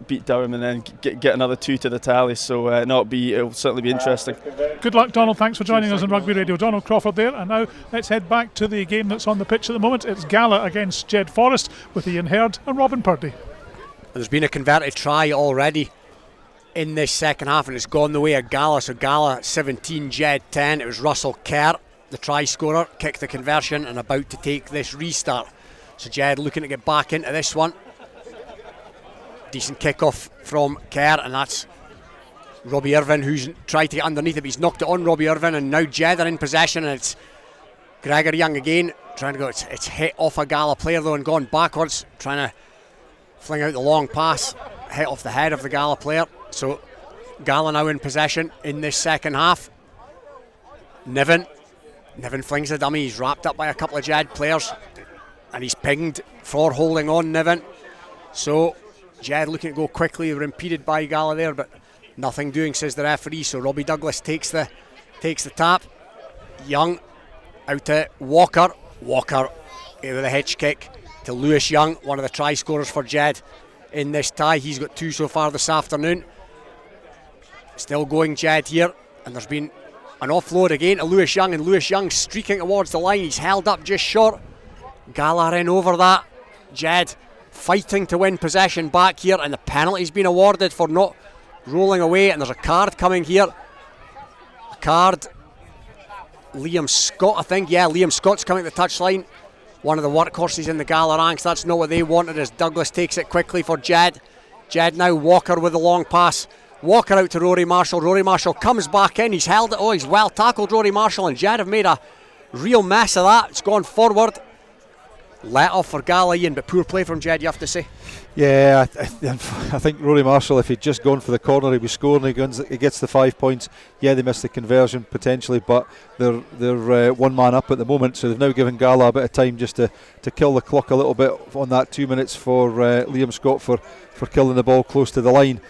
beat Durham and then get another 2 to the tally. So it'll certainly be interesting. Good luck, Donald. Thanks for joining us on Rugby Radio. Donald Crawford there. And now let's head back to the game that's on the pitch at the moment. It's Gala against Jed Forest with Ian Herd and Robin Purdy. There's been a converted try already in this second half, and it's gone the way of Gala. So Gala 17, Jed 10. It was Russell Kerr, the try scorer, kicked the conversion and about to take this restart. So Jed looking to get back into this one. Decent kick-off from Kerr, and that's Robbie Irvin who's tried to get underneath it, but he's knocked it on Robbie Irvin, and now Jed are in possession, and it's Gregor Young again trying to go. It's hit off a Gala player though and gone backwards, trying to fling out the long pass, hit off the head of the Gala player. So Gala now in possession in this second half. Niven flings the dummy. He's wrapped up by a couple of Jed players, and he's pinged for holding on Niven. So Jed looking to go quickly. They were impeded by Gala there, but nothing doing, says the referee. So Robbie Douglas takes the tap. Young out to Walker with a hitch kick to Lewis Young, one of the try scorers for Jed in this tie. He's got 2 so far this afternoon. Still going Jed here, and there's been an offload again to Lewis Young, and Lewis Young streaking towards the line. He's held up just short. Gala in over that. Jed fighting to win possession back here, and the penalty's been awarded for not rolling away, and there's a card coming here. A card, Liam Scott, I think. Yeah, Liam Scott's coming to the touchline. One of the workhorses in the Gala ranks. That's not what they wanted, as Douglas takes it quickly for Jed. Jed now Walker with the long pass. Walker out to Rory Marshall. Rory Marshall comes back in. He's held it. Oh, he's well tackled, Rory Marshall, and Jed have made a real mess of that. It's gone forward. Let off for Gala, Ian, but poor play from Jed, you have to say. Yeah, I think Rory Marshall, if he'd just gone for the corner, he was scoring. He gets the 5 points. Yeah, they missed the conversion potentially, but they're one man up at the moment, so they've now given Gala a bit of time just to kill the clock a little bit on that 2 minutes for Liam Scott for killing the ball close to the line.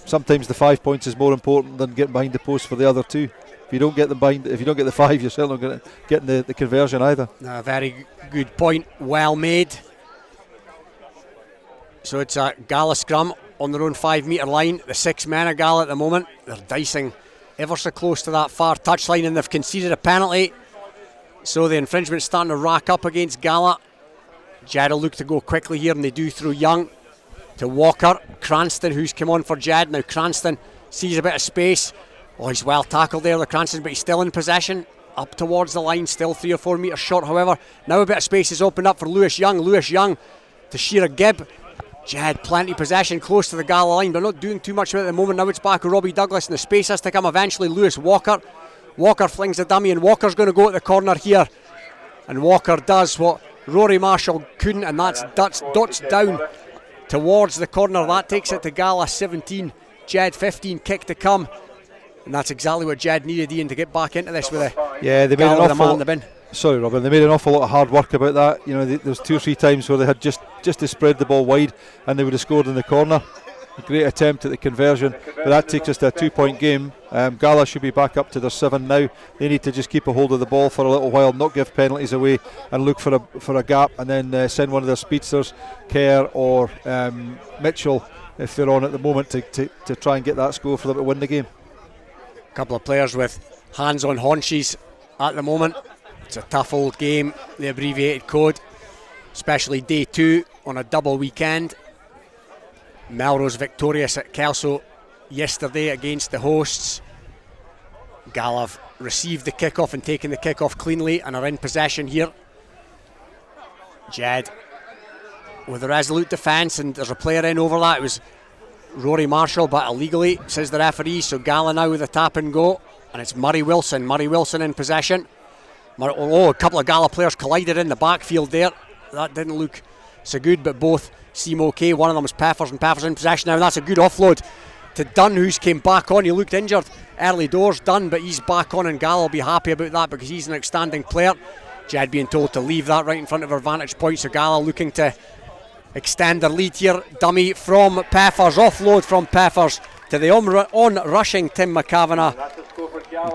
Sometimes the 5 points is more important than getting behind the post for the other 2. If you don't get the 5, you're certainly not going to get the conversion either. Very good point, well made. So it's a Gala scrum on their own 5 metre line. The 6 men of Gala at the moment, they're dicing ever so close to that far touchline, and they've conceded a penalty. So the infringement's starting to rack up against Gala. Jed will look to go quickly here, and they do through Young to Walker. Cranston, who's come on for Jed. Now Cranston sees a bit of space. Oh, he's well tackled there, the Cranston, but he's still in possession. Up towards the line, still 3 or 4 metres short, however. Now a bit of space is opened up for Lewis Young. Lewis Young to Shearer Gibb. Jed, plenty possession close to the Gala line, but not doing too much with it at the moment. Now it's back with Robbie Douglas, and the space has to come eventually. Lewis Walker. Walker flings the dummy, and Walker's going to go at the corner here. And Walker does what Rory Marshall couldn't, and that's dots down towards the corner. That takes it to Gala 17, Jed 15, kick to come. And that's exactly what Jed needed, Ian, to get back into this with they made an awful lot. Sorry, Robin. They made an awful lot of hard work about that. You know, there was 2 or 3 times where they had just to spread the ball wide, and they would have scored in the corner. A great attempt at the conversion, but that takes us to a 2-point game. Gala should be back up to their 7 now. They need to just keep a hold of the ball for a little while, not give penalties away, and look for a gap, and then send one of their speedsters, Kerr or Mitchell, if they're on at the moment, to try and get that score for them to win the game. Couple of players with hands on haunches at the moment. It's a tough old game, the abbreviated code, especially day 2 on a double weekend. Melrose victorious at Kelso yesterday against the hosts. Gala have received the kick-off and taken the kick-off cleanly and are in possession here. Jed with a resolute defence, and there's a player in over that. It was Rory Marshall, but illegally, says the referee. So Gala now with a tap and go, and it's Murray Wilson. Murray Wilson in possession. A couple of Gala players collided in the backfield there. That didn't look so good, but both seem okay. One of them is Peffers, and Peffers in possession now, and that's a good offload to Dunn, who's came back on. He looked injured early doors, Dunn, but he's back on, and Gala will be happy about that because he's an outstanding player. Jed being told to leave that right in front of her vantage point, so Gala looking to extend their lead here. Dummy from Peffers, offload from Peffers to the on-rushing Tim McCavanagh.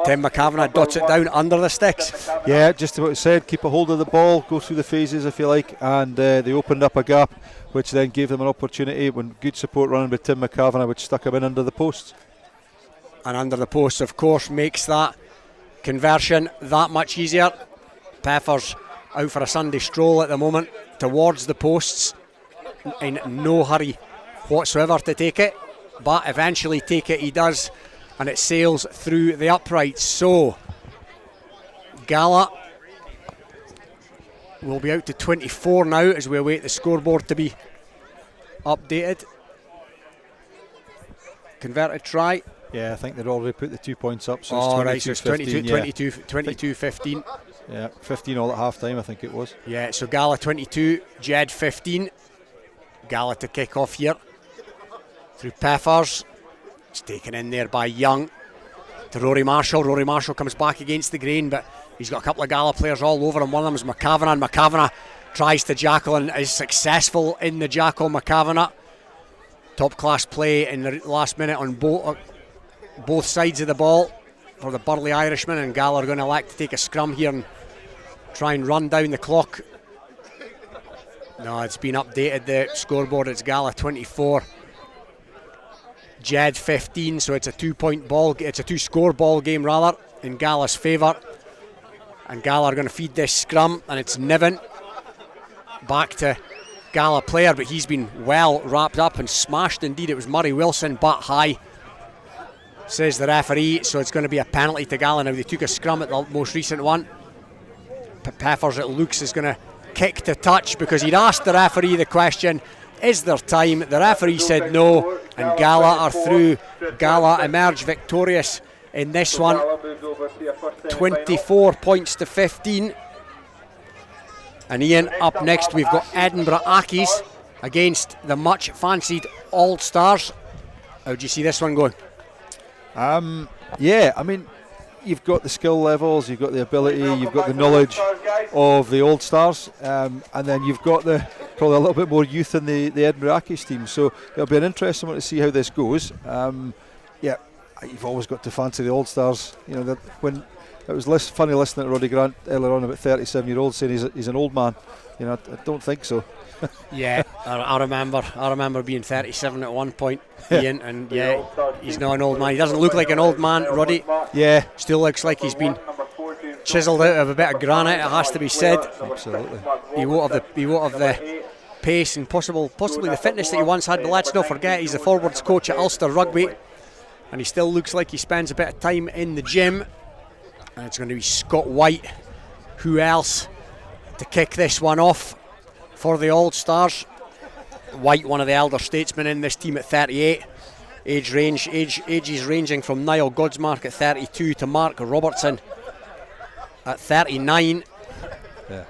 Tim McCavanagh dots it down under the sticks. Yeah, just about said, keep a hold of the ball, go through the phases if you like, and they opened up a gap, which then gave them an opportunity when good support running with Tim McCavanagh, which stuck him in under the posts. And under the posts, of course, makes that conversion that much easier. Peffers out for a Sunday stroll at the moment towards the posts, in no hurry whatsoever to take it, but eventually take it he does, and it sails through the uprights. So Gala will be out to 24 now as we await the scoreboard to be updated. Converted try. Yeah, I think they'd already put the 2 points up, so it's 22-15. Yeah, 15 all at half time, I think it was. Yeah, so Gala 22, Jed 15. Gala to kick off here through Peffers. It's taken in there by Young to Rory Marshall. Rory Marshall comes back against the grain, but he's got a couple of Gala players all over him. One of them is McCavanagh, and McCavanagh tries to jackal and is successful in the jackal. McCavanagh, top class play in the last minute on both sides of the ball for the Burley Irishman, and Gala are going to elect to take a scrum here and try and run down the clock. No, it's been updated, the scoreboard. It's Gala 24, Jed 15, so it's a 2-point ball. It's a 2-score ball game rather in Gala's favour, and Gala are going to feed this scrum, and it's Niven back to Gala player, but he's been well wrapped up and smashed indeed. It was Murray Wilson, but high, says the referee, so it's going to be a penalty to Gala. Now they took a scrum at the most recent one. Peffers, it looks, is going to kick to touch because he'd asked the referee the question, is there time? The referee said no, and Gala are through. Gala emerge victorious in this one, 24 points to 15. And Ian, up next we've got Edinburgh Accies against the much fancied All Stars. How do you see this one going? Yeah, I mean, you've got the skill levels, you've got the ability, you've got the knowledge of the Old Stars, and then you've got probably a little bit more youth in the Edinburgh Accies team. So it'll be an interesting one to see how this goes. Yeah, you've always got to fancy the Old Stars. You know, when it was funny listening to Roddy Grant earlier on about 37-year-old saying he's an old man. You know, I don't think so. Yeah, I remember being 37 at one point, Ian, and yeah, he's not an old man. He doesn't look like an old man, Roddy. Yeah, still looks like he's been chiselled out of a bit of granite. It has to be said. Absolutely. He won't have the pace and possibly the fitness that he once had. But let's not forget, he's the forwards coach at Ulster Rugby, and he still looks like he spends a bit of time in the gym. And it's going to be Scott White, who else, to kick this one off for the All Stars. White, one of the elder statesmen in this team at 38. Ages ranging from Niall Godsmark at 32 to Mark Robertson at 39. Yeah.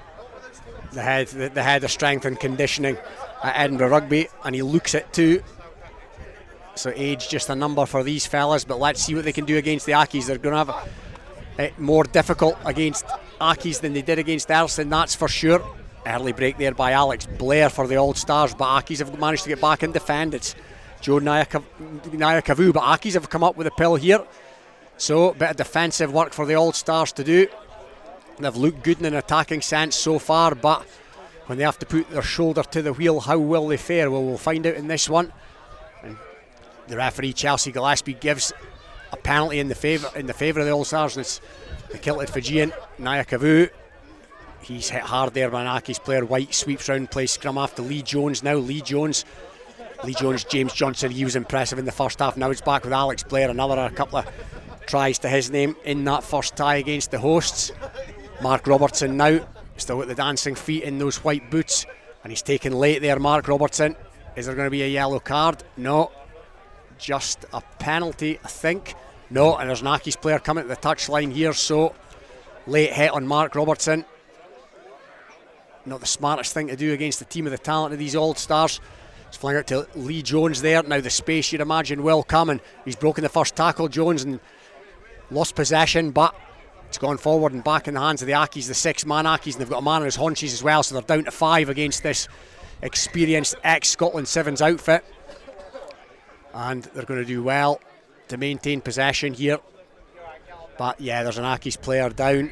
The head of strength and conditioning at Edinburgh Rugby, and he looks it too. So age just a number for these fellas, but let's see what they can do against the Accies. They're going to have it more difficult against Accies than they did against Earlston, that's for sure. Early break there by Alex Blair for the Old Stars, but Accies have managed to get back and defend. It's Joe Nyakavu, but Accies have come up with a pill here. So a bit of defensive work for the Old Stars to do. They've looked good in an attacking sense so far, but when they have to put their shoulder to the wheel, how will they fare? Well, we'll find out in this one. And the referee, Chelsea Gillespie, gives a penalty in the favour of the All Stars, and it's the kilted Fijian Nyakavu. He's hit hard there by an Accies player. White sweeps round, plays scrum after Lee Jones. Now Lee Jones, James Johnson, he was impressive in the first half. Now it's back with Alex Blair, a couple of tries to his name in that first tie against the hosts. Mark Robertson now, still with the dancing feet in those white boots, and he's taken late there, Mark Robertson. Is there going to be a yellow card? No. Just a penalty, I think. No, and there's an Accies player coming to the touchline here, so late hit on Mark Robertson. Not the smartest thing to do against the team of the talent of these Old Stars. It's flying out to Lee Jones there. Now the space, you'd imagine, will come, and he's broken the first tackle, Jones, and lost possession, but it's gone forward and back in the hands of the Accies, the 6-man Accies, and they've got a man on his haunches as well, so they're down to 5 against this experienced ex-Scotland Sevens outfit. And they're going to do well to maintain possession here. But yeah, there's an Accies player down.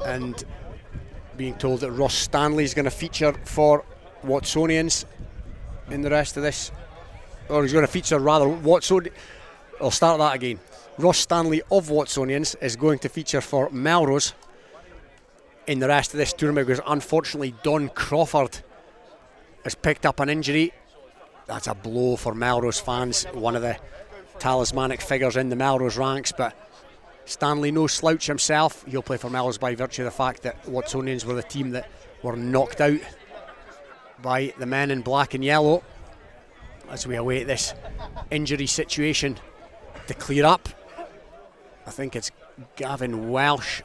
And being told that Ross Stanley is going to feature for Watsonians in the rest of this. Or he's going to feature rather I'll start that again. Ross Stanley of Watsonians is going to feature for Melrose in the rest of this tournament because unfortunately Don Crawford has picked up an injury. That's a blow for Melrose fans, one of the talismanic figures in the Melrose ranks, but Stanley no slouch himself. He'll play for Melrose by virtue of the fact that Watsonians were the team that were knocked out by the men in black and yellow as we await this injury situation to clear up. I think it's Gavin Welsh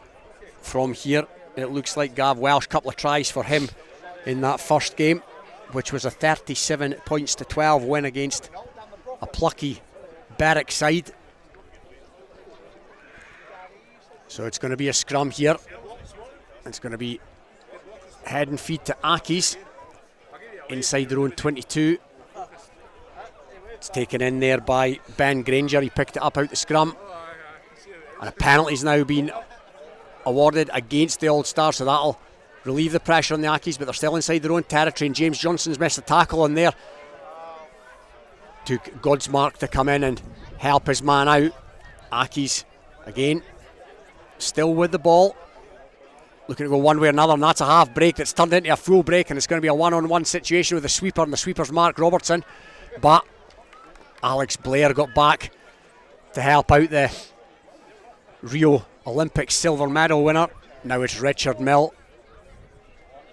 from here. It looks like Gav Welsh, couple of tries for him in that first game, which was a 37 points to 12 win against a plucky Berwick side. So it's going to be a scrum here. It's going to be head and feed to Accies inside their own 22. It's taken in there by Ben Granger. He picked it up out the scrum. And a penalty's now been awarded against the Old Stars, so that'll relieve the pressure on the Accies, but they're still inside their own territory, and James Johnson's missed a tackle on there. Took Godsmark to come in and help his man out. Accies again still with the ball, looking to go one way or another, and that's a half break that's turned into a full break, and it's going to be a one-on-one situation with the sweeper, and the sweeper's Mark Robertson, but Alex Blair got back to help out the Rio Olympic silver medal winner. Now it's Richard Mill.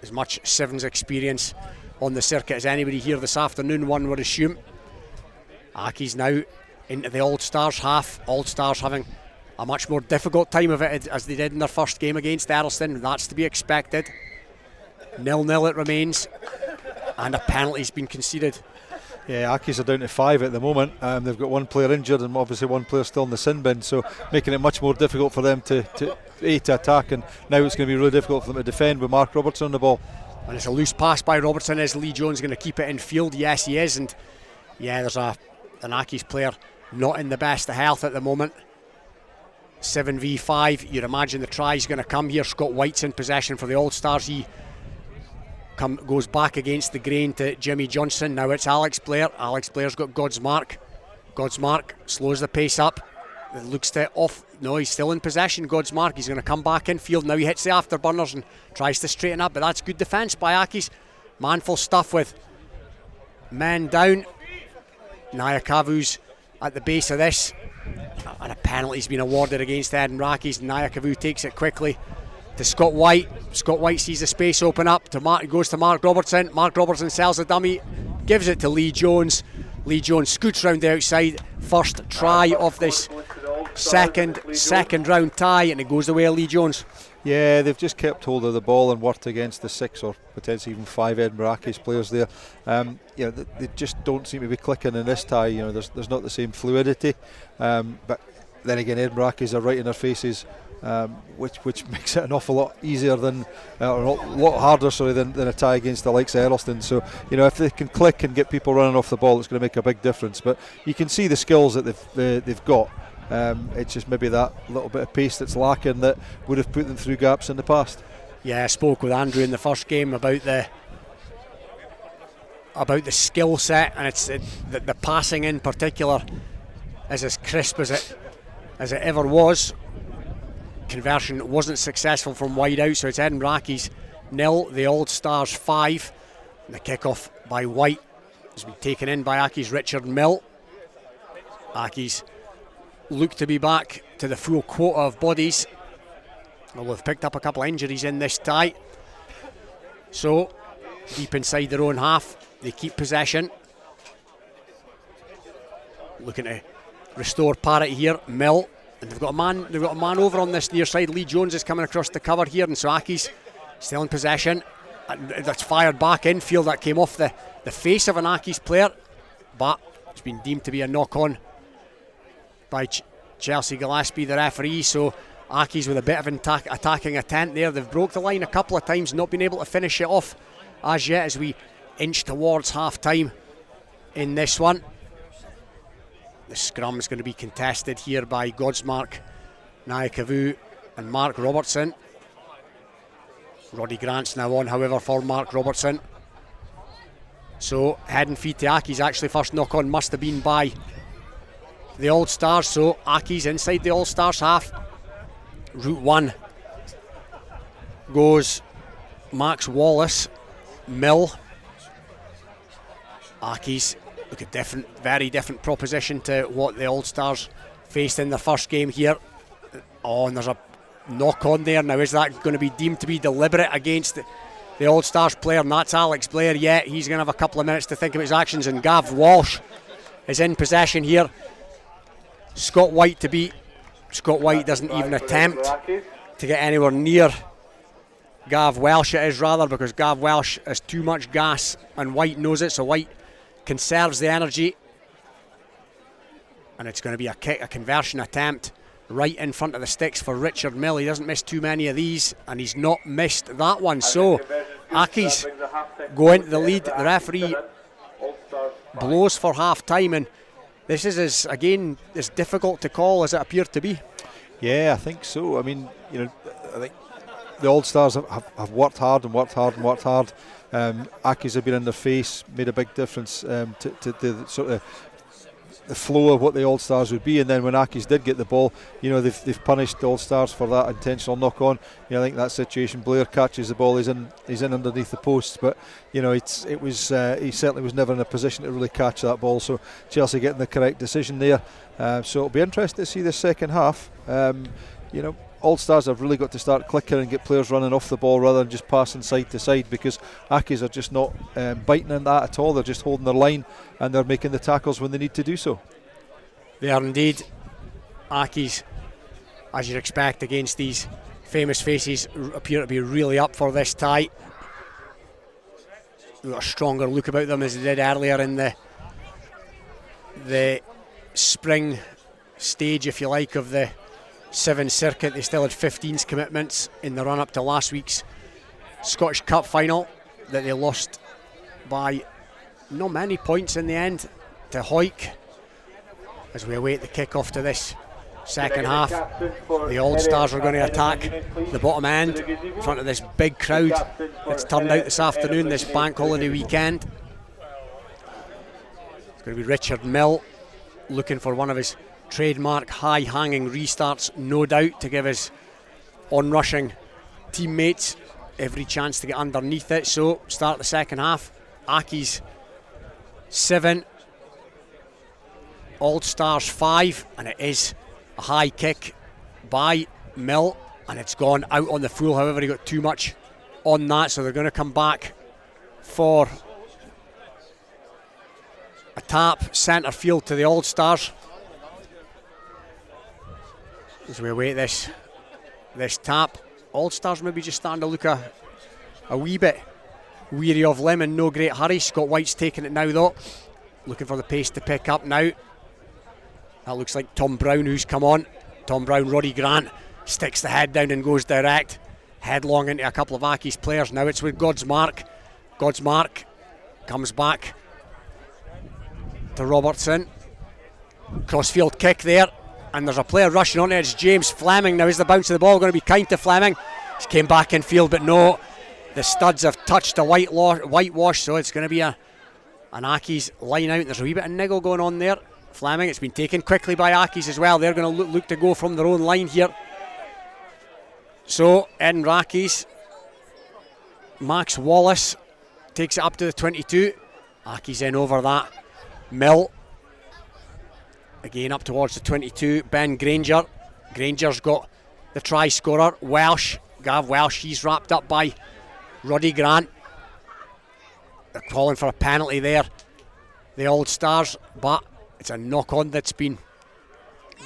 As much sevens experience on the circuit as anybody here this afternoon, one would assume. Accies now into the All Stars half. All Stars having a much more difficult time of it as they did in their first game against Earlston. That's to be expected. 0-0 it remains, and a penalty's been conceded. Yeah, Accies are down to 5 at the moment. They've got one player injured and obviously one player still in the sin bin, so making it much more difficult for them to attack, and now it's going to be really difficult for them to defend with Mark Robertson on the ball. And it's a loose pass by Robertson. Is Lee Jones going to keep it in field? Yes, he is. And yeah, there's an Accies player not in the best of health at the moment. 7v5. You'd imagine the try's going to come here. Scott White's in possession for the All Stars. He goes back against the grain to Jimmy Johnson. Now it's Alex Blair. Alex Blair's got Godsmark. Godsmark slows the pace up. It looks to off. No, he's still in possession. Godsmark. He's going to come back in field. Now he hits the afterburners and tries to straighten up, but that's good defence by Accies. Manful stuff with men down. Nyakavu's at the base of this, and a penalty's been awarded against Edinburgh Accies. Nyakavu takes it quickly to Scott White. Scott White sees the space open up. Goes to Mark Robertson. Mark Robertson sells the dummy, gives it to Lee Jones. Lee Jones scoots round the outside. First try of this second round tie, and it goes the way of Lee Jones. Yeah, they've just kept hold of the ball and worked against the 6 or potentially even 5 Edinburgh Accies players there. They just don't seem to be clicking in this tie. There's not the same fluidity, but then again, Edinburgh Accies are right in their faces. Which makes it an awful lot easier than, or a lot harder, than a tie against the likes of Earlston. So, if they can click and get people running off the ball, it's going to make a big difference. But you can see the skills that they've got. It's just maybe that little bit of pace that's lacking that would have put them through gaps in the past. Yeah, I spoke with Andrew in the first game about the skill set, and it's the passing in particular is as crisp as it ever was. Conversion wasn't successful from wide out, so it's Edinburgh Accies 0, the Old Stars 5. And the kick-off by White has been taken in by Accies' Richard Mill. Accies look to be back to the full quota of bodies, although they've picked up a couple of injuries in this tie. So, deep inside their own half, they keep possession. Looking to restore parity here, Mill. And they've got a man over on this near side. Lee Jones is coming across the cover here, and so Accies still in possession. And that's fired back infield. That came off the face of an Accies player, but it's been deemed to be a knock-on by Chelsea Gillespie, the referee. So Accies with a bit of attacking intent there. They've broke the line a couple of times, not been able to finish it off as yet as we inch towards half-time in this one. The scrum's going to be contested here by Godsmark, Naikavu and Mark Robertson. Roddy Grant's now on, however, for Mark Robertson. So head and feed to Aki's. Actually, first knock on must have been by the All Stars. So Aki's inside the All Stars half. Route 1 goes Max Wallace, Mill. Aki's look a different, very different proposition to what the All Stars faced in their first game here. Oh, and there's a knock on there. Now, is that going to be deemed to be deliberate against the All Stars player? And that's Alex Blair. Yeah, he's going to have a couple of minutes to think of his actions. And Gav Walsh is in possession here. Scott White to beat. Scott White doesn't even attempt to get anywhere near Gav Welsh, it is rather, because Gav Welsh has too much gas and White knows it, so White conserves the energy. And it's going to be a kick, a conversion attempt right in front of the sticks for Richard Mill. He doesn't miss too many of these, and he's not missed that one. So Aki's go into the lead. The referee blows for half time, and this is as difficult to call as it appeared to be. Yeah, I think so. I mean, I think the All Stars have worked hard and worked hard and worked hard. Aki's have been in their face, made a big difference to the sort of the flow of what the All Stars would be. And then when Aki's did get the ball, they've punished the All Stars for that intentional knock on. I think that situation, Blair catches the ball, he's in underneath the post, but he certainly was never in a position to really catch that ball. So Chelsea getting the correct decision there. So it'll be interesting to see the second half. All Stars have really got to start clicking and get players running off the ball rather than just passing side to side, because Aki's are just not biting in that at all. They're just holding their line and they're making the tackles when they need to do so. They are indeed. Aki's, as you'd expect against these famous faces, appear to be really up for this tie. They've got a stronger look about them as they did earlier in the spring stage, if you like, of the Sevens circuit. They still had 15s commitments in the run up to last week's Scottish Cup final that they lost by not many points in the end to Hawick. As we await the kick-off to this second half, the All Stars are going to attack the bottom end in front of this big crowd that's turned out this afternoon, this bank holiday weekend. It's going to be Richard Mill looking for one of his trademark high-hanging restarts, no doubt, to give his on-rushing teammates every chance to get underneath it. So start the second half. Aki's 7, All Stars 5, and it is a high kick by Mill, and it's gone out on the full. However, he got too much on that, so they're going to come back for a tap centre field to the All Stars. As we await this tap, All Stars maybe just starting to look a wee bit weary of Lim, in no great hurry. Scott White's taking it now though, looking for the pace to pick up now. That looks like Tom Brown who's come on. Tom Brown, Roddy Grant sticks the head down and goes direct headlong into a couple of Aki's players. Now it's with Godsmark. Godsmark comes back to Robertson. Crossfield kick there, and there's a player rushing on it. It's James Fleming. Now is the bounce of the ball going to be kind to Fleming? He came back in field, but no, the studs have touched a whitewash, so it's going to be an Aki's line out. There's a wee bit of niggle going on there. Fleming, it's been taken quickly by Aki's as well. They're going to look to go from their own line here. So Edinburgh Aki's, Max Wallace takes it up to the 22. Aki's in over that. Mill again up towards the 22. Ben Granger. Granger's got the try scorer. Welsh, Gav Welsh, he's wrapped up by Roddy Grant. They're calling for a penalty there, the All Stars, but it's a knock on that's been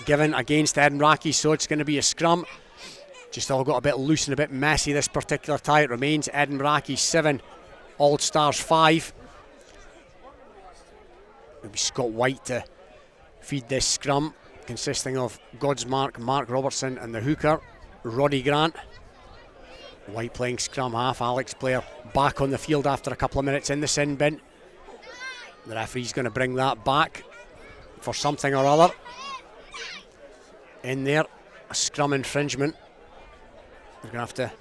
given against Edinburgh, so it's going to be a scrum. Just all got a bit loose and a bit messy this particular tie. It remains Edinburgh 7, All Stars 5. It'll be Scott White to feed this scrum, consisting of Godsmark, Mark Robertson and the hooker, Roddy Grant. White playing scrum half. Alex Blair back on the field after a couple of minutes in the sin bin. The referee's going to bring that back. for something or other. In there, a scrum infringement. They're going to have to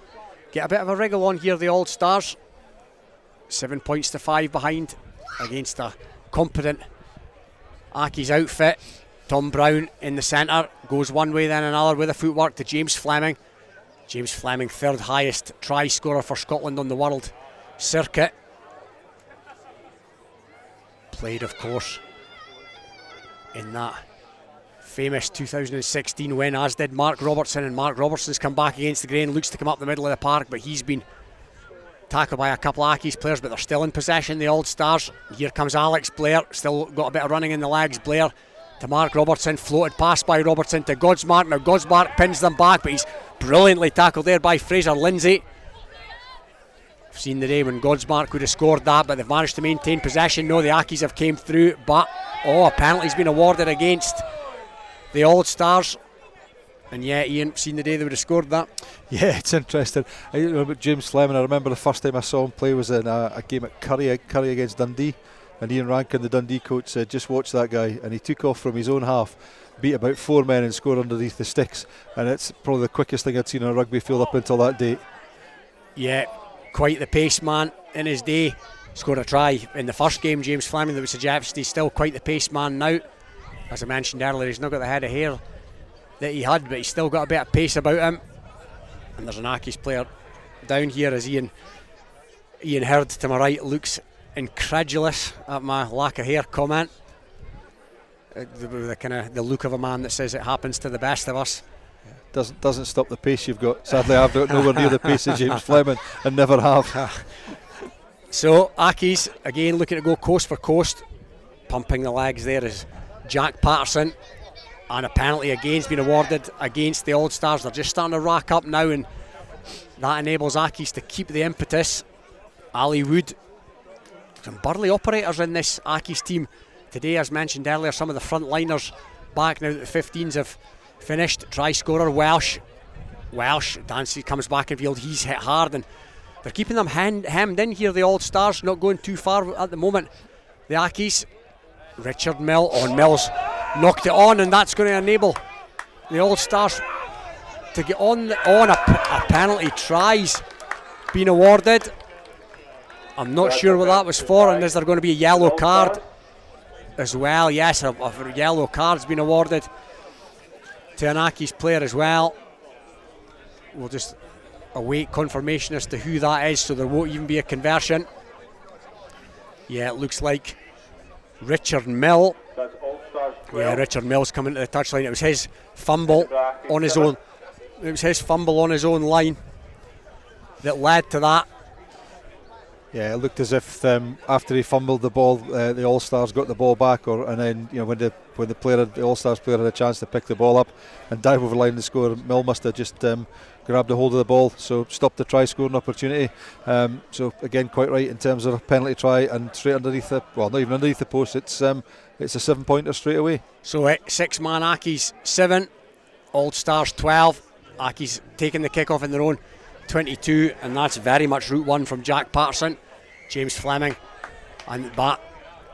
get a bit of a wriggle on here, the All-Stars. 7 points to 5 behind against a competent Aki's outfit. Tom Brown in the centre, goes one way then another with a footwork to James Fleming. James Fleming, third highest try scorer for Scotland on the world circuit. Played, of course, in that famous 2016 win, as did Mark Robertson, and Mark Robertson's come back against the grain, looks to come up the middle of the park, but he's been tackled by a couple of Aki's players, but they're still in possession, the All-Stars. Here comes Alex Blair, still got a bit of running in the legs. Blair to Mark Robertson, floated past by Robertson to Godsmark. Now Godsmark pins them back, but he's brilliantly tackled there by Fraser Lindsay. I've seen the day when Godsmark would have scored that, but they've managed to maintain possession. No, the Aki's have came through, but a penalty's been awarded against the All-Stars. And yeah, Ian, seen the day they would have scored that. Yeah, it's interesting. I remember James Fleming. I remember the first time I saw him play was in a game at Curry against Dundee, and Ian Rankin, the Dundee coach, said, just watch that guy, and he took off from his own half, beat about 4 men and scored underneath the sticks, and it's probably the quickest thing I'd seen on a rugby field up until that date. Yeah, quite the pace man in his day. Scored a try in the first game, James Fleming, that would suggest he's still quite the pace man now. As I mentioned earlier, he's not got the head of hair that he had, but he's still got a bit of pace about him. And there's an Aki's player down here, as Ian Hurd to my right looks incredulous at my lack of hair comment. The look of a man that says it happens to the best of us. Doesn't stop the pace you've got. Sadly, I've got nowhere near the pace of James Fleming, and never have. So Aki's again looking to go coast for coast. Pumping the legs there is Jack Patterson, and a penalty again's been awarded against the All-Stars. They're just starting to rack up now, and that enables Aki's to keep the impetus. Ali Wood, some burly operators in this Aki's team today, as mentioned earlier. Some of the front liners back now that the 15s have finished. Try scorer Welsh, Dancy comes back in field, he's hit hard, and they're keeping them hemmed in here, the All-Stars, not going too far at the moment, the Aki's. Richard Mills knocked it on, and that's going to enable the All-Stars to get on a penalty. Tries being awarded. I'm not sure what that was for, and is there going to be a yellow card as well? Yes, a yellow card's been awarded to an Aki's player as well. We'll just await confirmation as to who that is, so there won't even be a conversion. Yeah, it looks like Richard Mill. Yeah, Richard Mill's coming to the touchline. It was his fumble on his own. It was his fumble on his own line that led to that. Yeah, it looked as if after he fumbled the ball, the All-Stars got the ball back, and then when the All-Stars player had a chance to pick the ball up and dive over the line to score, Mill must have just grabbed a hold of the ball, so stopped the try scoring opportunity. So again, quite right in terms of a penalty try, and straight underneath not even underneath the post. It's a 7-pointer straight away. So 6-man Aki's 7, All-Stars 12. Aki's taking the kick off in their own 22, and that's very much route one from Jack Patterson. James Fleming, and that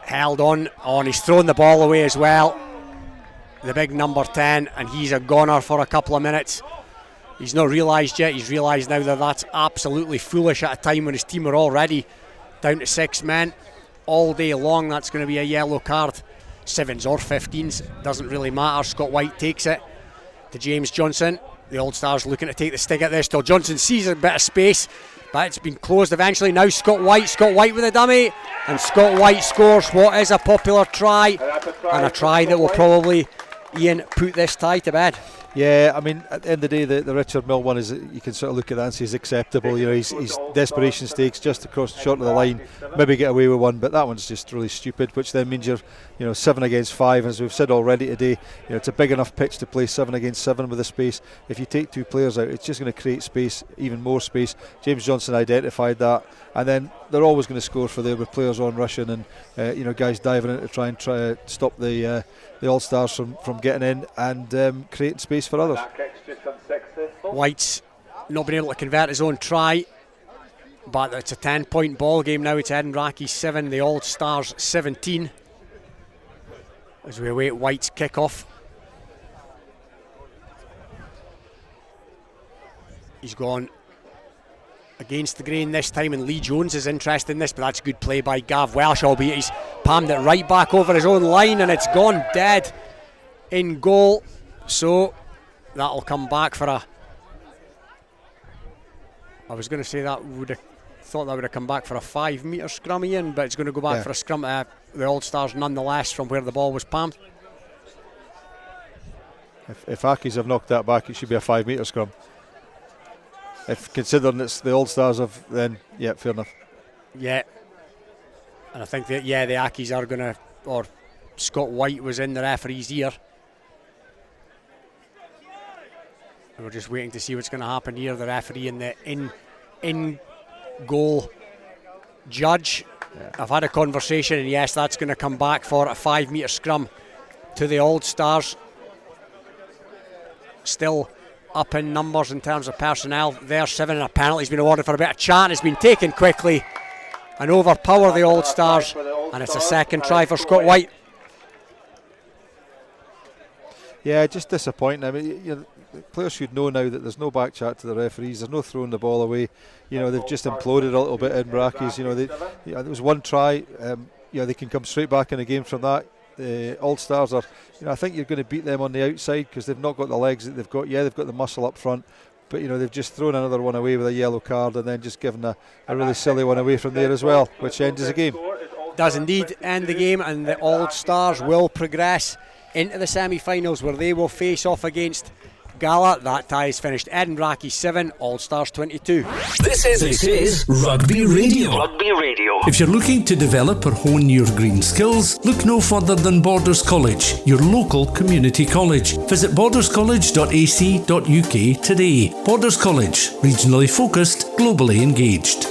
held on. And he's thrown the ball away as well, the big number 10, and he's a goner for a couple of minutes. He's not realised yet. He's realised now that that's absolutely foolish at a time when his team are already down to 6 men. All day long, that's going to be a yellow card. 7s or 15s, doesn't really matter. Scott White takes it to James Johnson. The All-Stars looking to take the stick at this. Still Johnson sees a bit of space, but it's been closed eventually. Now Scott White with a dummy, and Scott White scores what is a popular try, and a try that will probably, Ian, put this tie to bed. Yeah, I mean, at the end of the day, the Richard Mill one is, you can sort of look at that and say he's acceptable. You know, he's desperation stakes just across the short of the line, maybe get away with one, but that one's just really stupid, which then means you're 7 against 5, as we've said already today. It's a big enough pitch to play 7 against 7 with the space. If you take 2 players out, it's just going to create space, even more space. James Johnson identified that, and then they're always going to score for there with players on rushing and guys diving in to try to stop the All-Stars from getting in and creating space for others. White's not been able to convert his own try, but it's a 10-point ball game now. It's Edinburgh 7, the All-Stars 17. as we await White's kick-off. He's gone against the grain this time, and Lee Jones is interested in this, but that's good play by Gav Welsh, albeit he's palmed it right back over his own line and it's gone dead in goal. So that'll come back for I was going to say that would have come back for a 5 metre scrum, Ian, but it's going to go back for a scrum the All-Stars nonetheless from where the ball was palmed. If Accies have knocked that back, it should be a 5 metre scrum. If considering it's the All-Stars then fair enough. Yeah. And I think that, the Accies are going to, or Scott White was in the referee's ear. We're just waiting to see what's going to happen here. The referee and the in-goal judge have had a conversation, and yes, that's going to come back for a 5 metre scrum to the All-Stars. Still up in numbers in terms of personnel. There's 7, and a penalty's been awarded for a bit of chat, and it's been taken quickly and overpower the All-Stars, and it's a second try for Scott White. Yeah, just disappointing. I mean, the players should know now that there's no back chat to the referees. There's no throwing the ball away. They've just imploded a little bit in Brackies. There was one try. They can come straight back in a game from that. The All-Stars are, I think you're going to beat them on the outside because they've not got the legs that they've got. Yeah, they've got the muscle up front, but they've just thrown another one away with a yellow card and then just given a really silly one away from there as well, which ends the game. Does indeed end the game, and the All-Stars will progress into the semi-finals where they will face off against Gala. That tie is finished. Edinburgh 7, All-Stars 22. This is Rugby Radio. Rugby Radio. If you're looking to develop or hone your green skills, look no further than Borders College, your local community college. Visit borderscollege.ac.uk today. Borders College, regionally focused, globally engaged.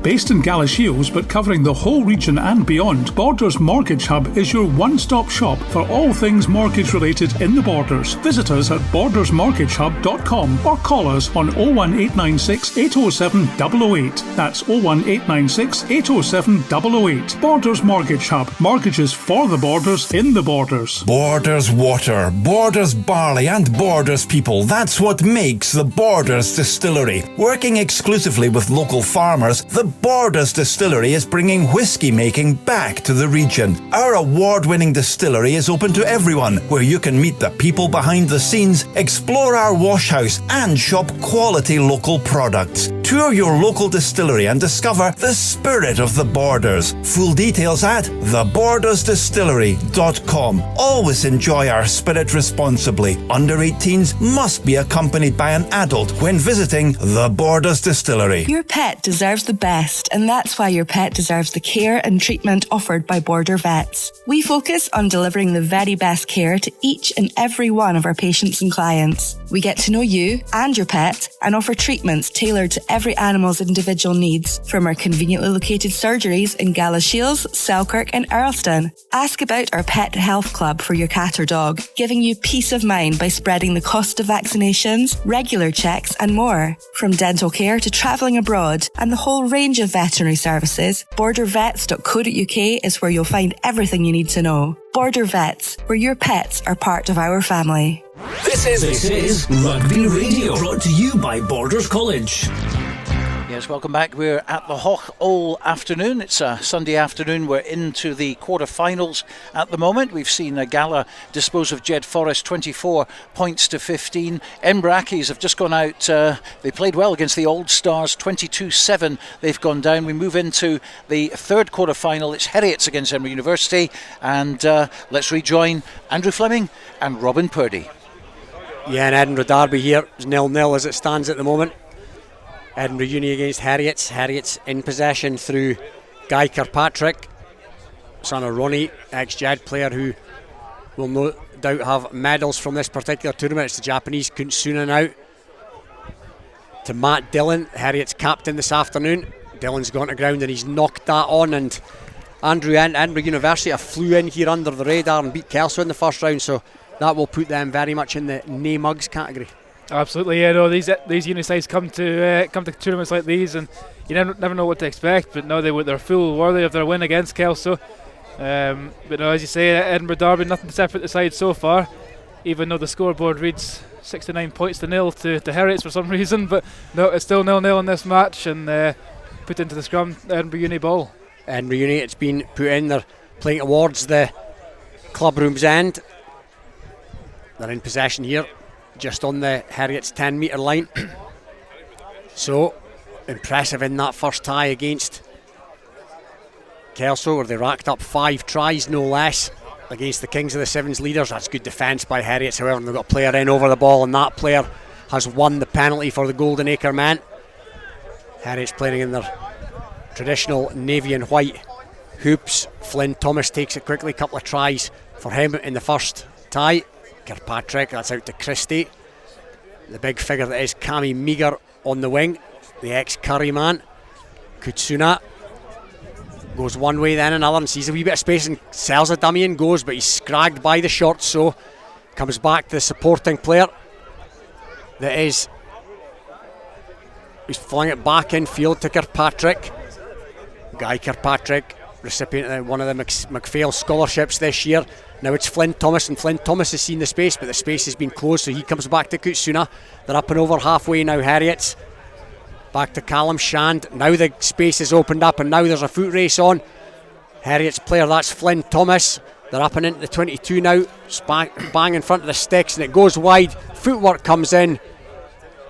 Based in Galashiels but covering the whole region and beyond, Borders Mortgage Hub is your one-stop shop for all things mortgage related in the Borders. Visit us at bordersmortgagehub.com or call us on 01896 807 008. That's 01896 807 008. Borders Mortgage Hub. Mortgages for the Borders in the Borders. Borders water, Borders barley and Borders people. That's what makes the Borders Distillery. Working exclusively with local farmers, the Borders Distillery is bringing whiskey making back to the region. Our award-winning distillery is open to everyone, where you can meet the people behind the scenes, explore our wash house and shop quality local products. Tour your local distillery and discover the spirit of the Borders. Full details at thebordersdistillery.com. Always enjoy our spirit responsibly. Under 18s must be accompanied by an adult when visiting the Borders Distillery. Your pet deserves the best, and that's why your pet deserves the care and treatment offered by Border Vets. We focus on delivering the very best care to each and every one of our patients and clients. We get to know you and your pet and offer treatments tailored to every animal's individual needs, from our conveniently located surgeries in Galashiels, Selkirk and Earlston. Ask about our Pet Health Club for your cat or dog, giving you peace of mind by spreading the cost of vaccinations, regular checks and more. From dental care to travelling abroad and the whole range of veterinary services, bordervets.co.uk is where you'll find everything you need to know. Border Vets, where your pets are part of our family. This is Rugby Radio, brought to you by Borders College. Yes, welcome back. We're at the Hoch all afternoon. It's a Sunday afternoon. We're into the quarter-finals at the moment. We've seen Gala dispose of Jed Forest 24 points to 15. Accies have just gone out. They played well against the Old Stars, 22-7. They've gone down. We move into the third quarter-final. It's Heriots against Edinburgh University. And let's rejoin Andrew Fleming and Robin Purdy. Yeah, and Edinburgh Derby here is 0-0 as it stands at the moment. Edinburgh Uni against Heriots. Heriots in possession through Guy Kirkpatrick, son of Ronnie, ex-Jed player who will no doubt have medals from this particular tournament. It's the Japanese Kunsuna now. To Matt Dillon, Heriots captain this afternoon. Dillon's gone to ground and he's knocked that on, and Andrew and Edinburgh University have flew in here under the radar and beat Kelso in the first round, so that will put them very much in the nay mugs category. Absolutely, yeah. No, these uni sides come to tournaments like these, and you never know what to expect. But no, they're full worthy of their win against Kelso. But no, as you say, Edinburgh Derby, nothing to separate the side so far, even though the scoreboard reads 69 points to nil to Heriots for some reason. But no, it's still 0-0 in this match, and put into the scrum, Edinburgh Uni ball. Edinburgh Uni, it's been put in, they're playing towards the clubroom's end. They're in possession here, just on the Heriots 10 metre line. So, impressive in that first tie against Kelso, where they racked up 5 tries, no less, against the Kings of the Sevens leaders. That's good defence by Heriots, however, they've got a player in over the ball, and that player has won the penalty for the Golden Acre men. Heriots playing in their traditional navy and white hoops. Flynn Thomas takes it quickly, couple of tries for him in the first tie. Kirkpatrick, that's out to Christie. The big figure that is Cammy Meager on the wing, the ex-Curry man. Kutsuna goes one way then another and sees a wee bit of space and sells a dummy and goes, but he's scragged by the short, so comes back to the supporting player that is, he's flung it back in field to Kirkpatrick. Guy Kirkpatrick, recipient of one of the McPhail scholarships this year. Now it's Flynn Thomas, and Flynn Thomas has seen the space, but the space has been closed, so he comes back to Kutsuna. They're up and over halfway now, Heriots. Back to Callum Shand. Now the space is opened up, and now there's a foot race on. Heriots player, that's Flynn Thomas. They're up and into the 22 now. Bang in front of the sticks, and it goes wide. Footwork comes in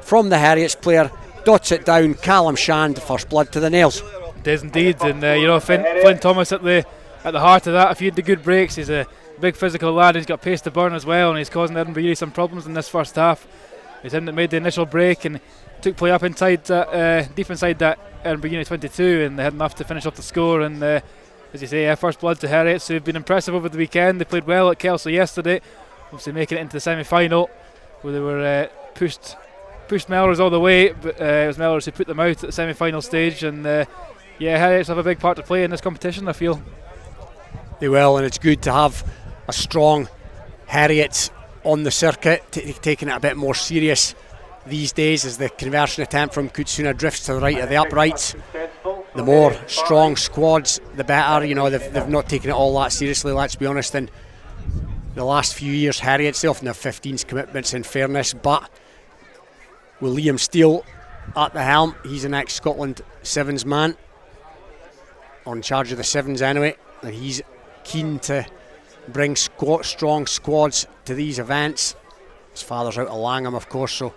from the Heriots player. Dots it down. Callum Shand, first blood to the nails. It is indeed, and Flynn Thomas at the heart of that. If he had the good breaks, he's a big physical lad. He's got pace to burn as well, and he's causing Edinburgh Uni some problems in this first half. He's him that made the initial break and took play up inside deep inside that Edinburgh Uni 22, and they had enough to finish off the score. And as you say, first blood to Heriots, who've been impressive over the weekend. They played well at Kelso yesterday, obviously making it into the semi-final, where they were pushed Melrose all the way, but it was Melrose who put them out at the semi-final stage. And Heriots have a big part to play in this competition, I feel. They will, and it's good to have a strong Heriots on the circuit, taking it a bit more serious these days as the conversion attempt from Kutsuna drifts to the right of the uprights. The more strong squads, the better. You know, they've not taken it all that seriously, let's be honest. In the last few years, Heriots, they often have 15s commitments, in fairness, but with Liam Steele at the helm, he's an ex-Scotland Sevens man, on charge of the Sevens anyway, and he's keen to bring strong squads to these events. His father's out of Langham, of course, so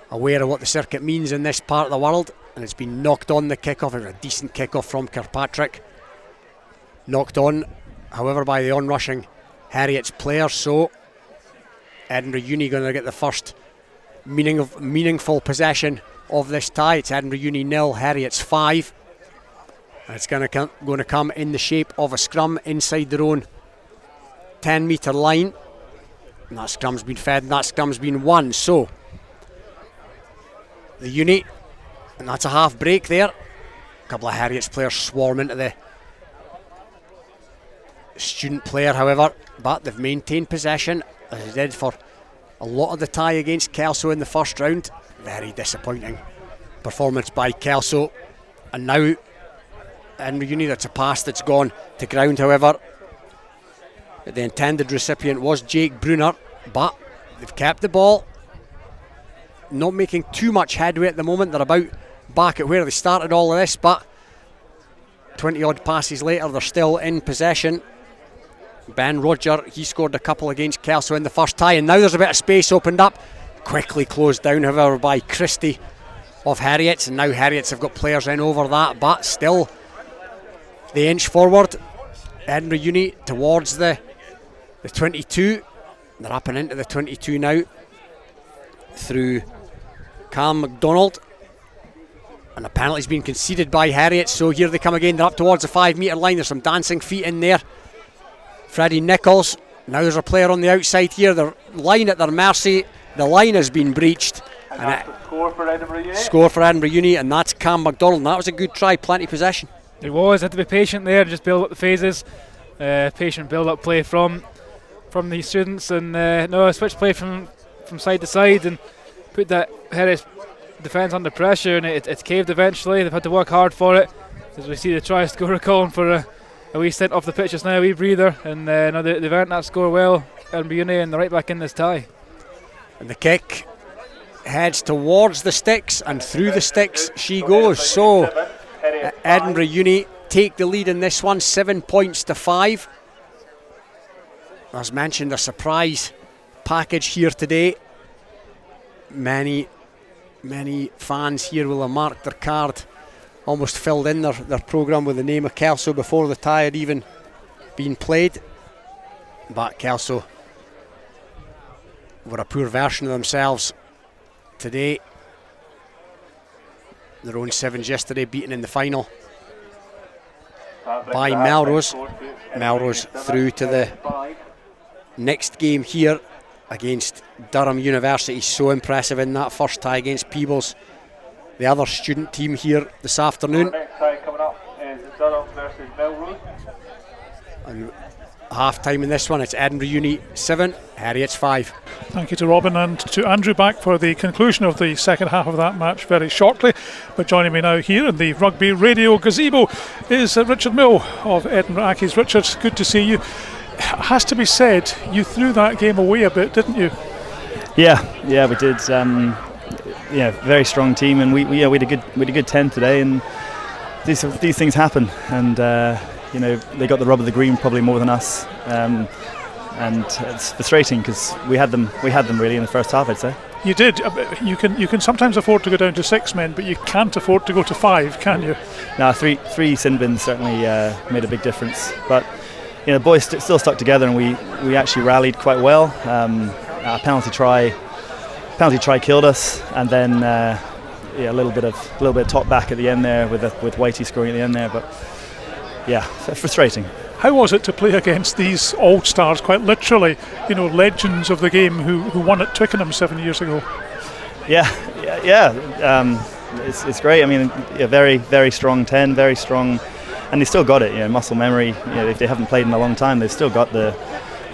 aware of what the circuit means in this part of the world, and it's been knocked on the kick-off. It was a decent kick-off from Kirkpatrick. Knocked on, however, by the onrushing Heriots player, so Edinburgh Uni going to get the first meaningful possession of this tie. It's Edinburgh Uni 0, Heriots 5. And it's going to come in the shape of a scrum inside their own 10 metre line. And that scrum's been fed and that scrum's been won. So, the Uni, and that's a half break there. A couple of Heriots players swarm into the student player, however, but they've maintained possession, as they did for a lot of the tie against Kelso in the first round. Very disappointing performance by Kelso. And now Edinburgh Uni, that's a pass that's gone to ground, however. The intended recipient was Jake Brunner, but they've kept the ball. Not making too much headway at the moment. They're about back at where they started all of this, but 20 odd passes later, they're still in possession. Ben Roger, he scored a couple against Kelso in the first tie, and now there's a bit of space opened up. Quickly closed down, however, by Christie of Heriots, and now Heriots have got players in over that, but still they inch forward. Edinburgh Uni towards the 22. They're up and into the 22 now through Cam MacDonald, and a penalty's been conceded by Heriots, so here they come again. They're up towards the 5 metre line. There's some dancing feet in there. Freddie Nichols, now there's a player on the outside here. The line at their mercy. The line has been breached, and score for Edinburgh Uni, and that's Cam MacDonald. And that was a good try, plenty possession. It was, had to be patient there and just build up the phases. Patient build up play from the students, and switch play from side to side and put that Heriots defence under pressure, and it's caved eventually. They've had to work hard for it, as we see the try scorer calling for wee stint off the pitch just now, a wee breather, and no, they've earned that score well. Edinburgh Uni and they're right back in this tie. And the kick heads towards the sticks, and through the sticks she goes. So Edinburgh Uni take the lead in this one, 7 points to 5. As mentioned, a surprise package here today. Many fans here will have marked their card, almost filled in their programme with the name of Kelso before the tie had even been played. But Kelso were a poor version of themselves today. Their own sevens yesterday, beaten in the final by Melrose. Melrose through to the next game here against Durham University. So impressive in that first tie against Peebles, the other student team here this afternoon. Next tie coming up is Durham versus Melrose. And half time in this one, it's Edinburgh Uni 7, Heriots 5. Thank you to Robin and to Andrew back for the conclusion of the second half of that match very shortly. But joining me now here in the Rugby Radio Gazebo is Richard Mill of Edinburgh Accies. Richard, good to see you. Has to be said, you threw that game away a bit, didn't you? Yeah, we did. Very strong team, and we had a good 10 today, and these things happen, and they got the rub of the green probably more than us, and it's frustrating because we had them really in the first half, I'd say. You did. You can sometimes afford to go down to 6 men, but you can't afford to go to 5, can you? No, three sin bins certainly made a big difference, but the boys still stuck together, and we actually rallied quite well. A penalty try killed us, and then a little bit of top back at the end there with Whitey scoring at the end there, but yeah, frustrating. How was it to play against these old stars, quite literally, legends of the game who won at Twickenham 7 years ago? Yeah. It's great. I mean, a very, very strong 10, very strong, and they still got it. Muscle memory. If they haven't played in a long time, they've still got the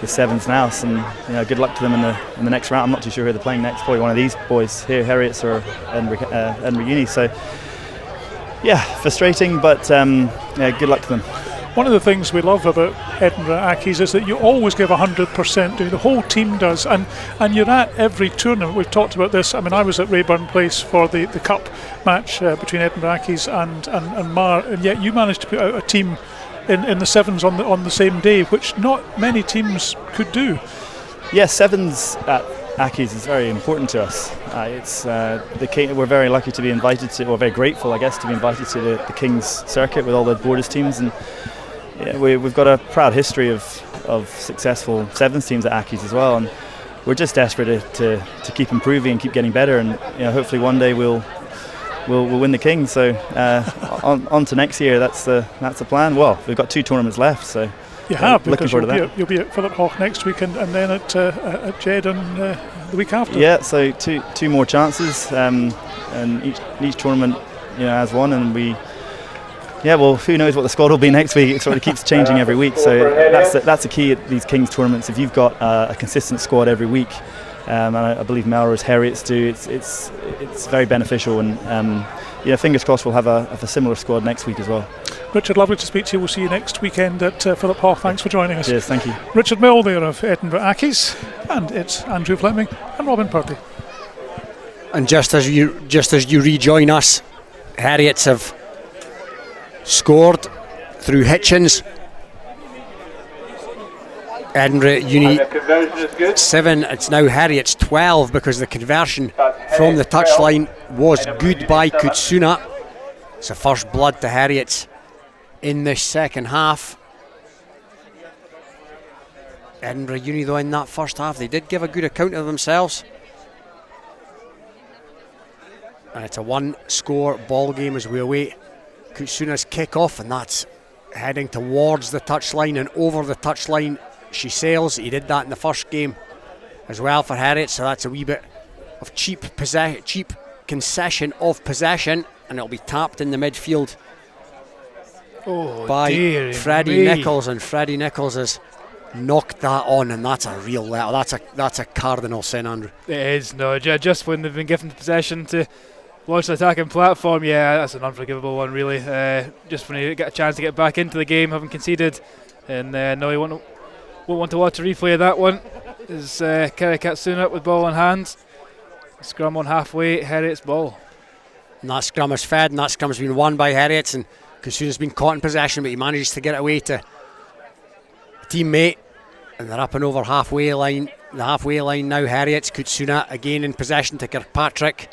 sevens now. And good luck to them in the next round. I'm not too sure who they're playing next. Probably one of these boys here, Heriots or Edinburgh Uni. So yeah, frustrating, but good luck to them. One of the things we love about Edinburgh Accies is that you always give 100%. The whole team does, and you're at every tournament. We've talked about this. I mean, I was at Rayburn Place for the cup match between Edinburgh Accies and Mar, and yet you managed to put out a team in the sevens on the same day, which not many teams could do. Yeah, sevens at Accies is very important to us. We're very lucky to be invited to, or very grateful, I guess, to be invited to the King's Circuit with all the Borders teams, and we've got a proud history of successful sevens teams at Accies as well, and we're just desperate to keep improving and keep getting better, and hopefully one day we'll win the King. So on to next year. That's the plan. Well, we've got 2 tournaments left, so. You have, looking because forward to that. You'll be at Philip Hawke next week and then at Jed the week after. Yeah, so two more chances, and each tournament has one, and who knows what the squad will be next week. It sort of keeps changing every week, so that's the key at these Kings tournaments. If you've got a consistent squad every week, and I believe Melrose Heriots do, it's very beneficial, and fingers crossed we'll have a similar squad next week as well. Richard, lovely to speak to you. We'll see you next weekend at Philip Hawke. Thanks for joining us. Cheers, thank you. Richard Mill there of Edinburgh Accies, and it's Andrew Fleming and Robin Purdy. And just as you rejoin us, Heriots have scored through Hitchens. Edinburgh Uni 7, it's now Heriots 12 because the conversion from the touchline was good by Kutsuna. It's a first blood to Heriots in this second half. Edinburgh Uni, though, in that first half, they did give a good account of themselves. And it's a 1-score ball game as we await Kutsuna's kick-off, and that's heading towards the touchline and over the touchline. She sails. He did that in the first game as well for Heriots, so that's a wee bit of cheap concession of possession, and it'll be tapped in the midfield by Freddie Nichols, and Freddie Nichols has knocked that on, and that's a real letter. That's a cardinal sin, Andrew. It is, no, just when they've been given possession to Launch the attacking platform, yeah, that's an unforgivable one, really. Just when you get a chance to get back into the game, having conceded, and no, you won't want to watch a replay of that one. Is Kerry Katsuna with ball in hand. Scrum on halfway, Heriot's ball. And that scrum is fed, and that scrum has been won by Heriot's, and Katsuna's been caught in possession, but he manages to get it away to a teammate, and they're up and over halfway line. The halfway line now, Heriot's. Katsuna again in possession to Kirkpatrick.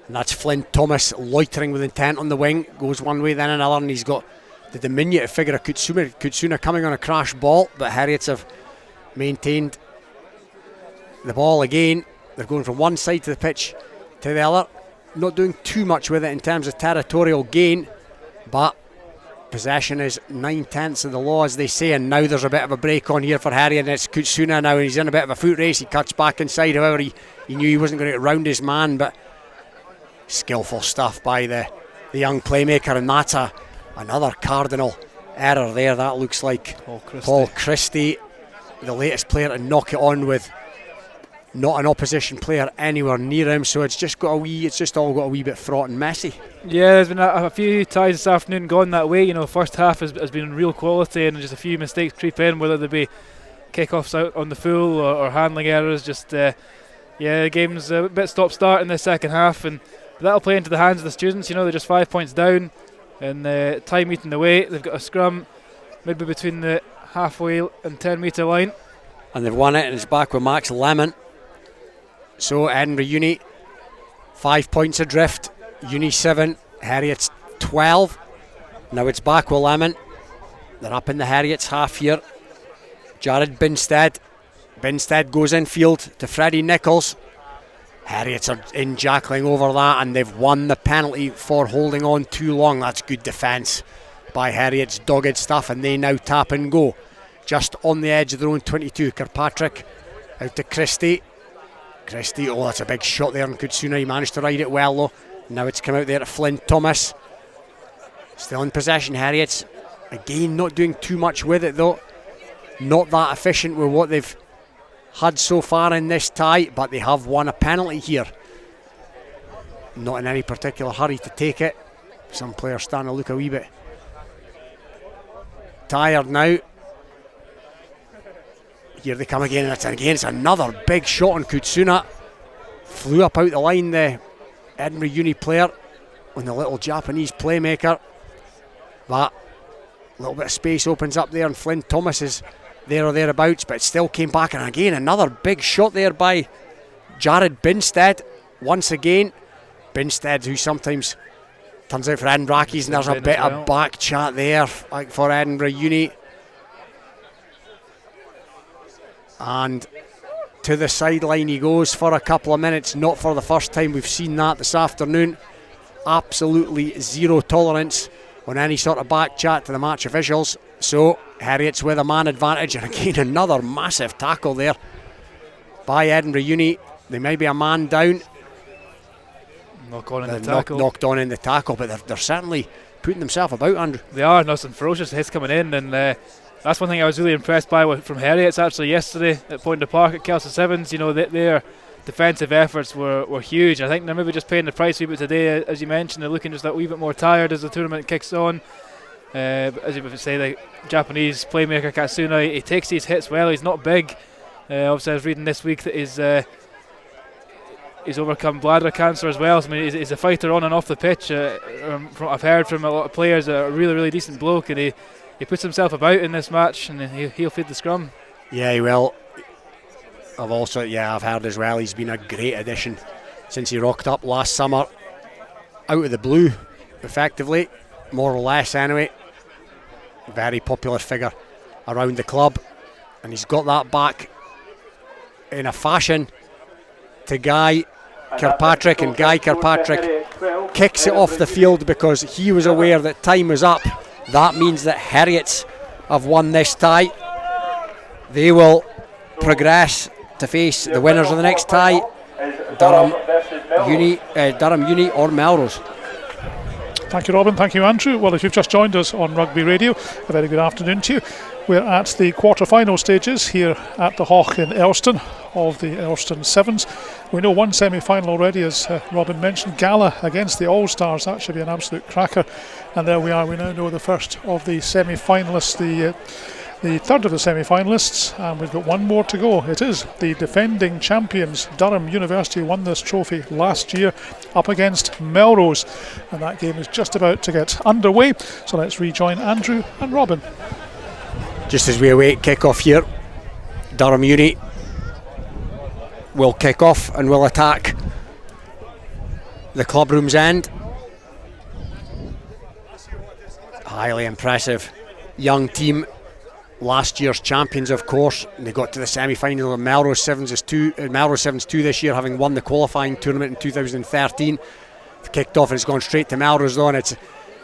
And that's Flynn Thomas loitering with intent on the wing. Goes one way then another, and he's got the diminutive figure of Katsuna coming on a crash ball, but Heriot's have maintained the ball again. They're going from one side to the pitch to the other. Not doing too much with it in terms of territorial gain, but possession is 9/10 of the law, as they say, and now there's a bit of a break on here for Heriot, and it's Katsuna now, and he's in a bit of a foot race. He cuts back inside, however he knew he wasn't going to get round his man, but skillful stuff by the young playmaker, and that's another cardinal error there. That looks like Paul Christie, the latest player to knock it on with not an opposition player anywhere near him, so it's just all got a wee bit fraught and messy. Yeah, there's been a few ties this afternoon gone that way. You know, first half has been real quality, and just a few mistakes creep in, whether they be kick-offs out on the full or handling errors. Just the game's a bit stop-start in the second half, and that'll play into the hands of the students. You know, they're just 5 points down, and time eating away. They've got a scrum maybe between the halfway and 10-metre line, and they've won it, and it's back with Max Lemon. So Edinburgh Uni 5 points adrift, Uni 7, Heriot's 12. Now it's back with Lemon. They're up in the Heriot's half here. Jared Binstead goes infield to Freddie Nichols. Heriot's are in jackling over that, and they've won the penalty for holding on too long. That's good defence by Heriot's, dogged stuff, and they now tap and go just on the edge of their own 22. Kirkpatrick out to Christie, oh, that's a big shot there, and Katsuna, he managed to ride it well though. Now it's come out there to Flynn Thomas. Still in possession, Heriot's. Again, not doing too much with it though. Not that efficient with what they've had so far in this tie, but they have won a penalty here. Not in any particular hurry to take it. Some players starting to look a wee bit tired now. Here they come again, and it's another big shot on Katsuna. Flew up out the line, the Edinburgh Uni player, on the little Japanese playmaker. That little bit of space opens up there, and Flynn Thomas is there or thereabouts, but it still came back, and again another big shot there by Jared Binstead. Once again, Binstead, who sometimes turns out for Edinburgh Accies, and there's a bit of back chat there for Edinburgh Uni. And to the sideline he goes for a couple of minutes, not for the first time. We've seen that this afternoon. Absolutely zero tolerance on any sort of back chat to the match officials. So Heriot's with a man advantage, and again another massive tackle there by Edinburgh Uni. They may be a man down. Knocked on in the tackle, but they're certainly putting themselves about, Andrew. They are, and there's some ferocious hits coming in, and that's one thing I was really impressed by from Heriot's actually yesterday at Point of Park at Kelso Sevens. You know, their defensive efforts were huge. I think they're maybe just paying the price a wee bit today, as you mentioned. They're looking just that wee bit more tired as the tournament kicks on. As you would say, the Japanese playmaker Katsuna, he takes these hits well. He's not big. Obviously, I was reading this week that he's overcome bladder cancer as well. So, I mean, he's a fighter on and off the pitch. I've heard from a lot of players, a really, really decent bloke, and he puts himself about in this match, and he'll feed the scrum. Yeah, he will. I've heard as well, he's been a great addition since he rocked up last summer out of the blue, effectively, more or less anyway. Very popular figure around the club, and he's got that back in a fashion to Guy Kirkpatrick, and Guy Kirkpatrick kicks it off the field because he was aware that time was up. That means that Heriot's have won this tie. They will progress to face the winners of the next tie, Durham Uni or Melrose. Thank you, Robin. Thank you, Andrew. Well, if you've just joined us on Rugby Radio, a very good afternoon to you. We're at the quarter-final stages here at the Hawk in Earlston of the Earlston Sevens, We know one semi-final already, as Robin mentioned, Gala against the All-Stars. That should be an absolute cracker. And there we are, we now know the first of the semi-finalists, the third of the semi-finalists, and we've got one more to go. It is the defending champions, Durham University, won this trophy last year, up against Melrose, and that game is just about to get underway. So let's rejoin Andrew and Robin. Just as we await kick-off here, Durham Uni will kick off and will attack the clubroom's end. Highly impressive young team, last year's champions of course. They got to the semi-final of Melrose Sevens 2 this year, having won the qualifying tournament in 2013. They've kicked off and it's gone straight to Melrose though, and it's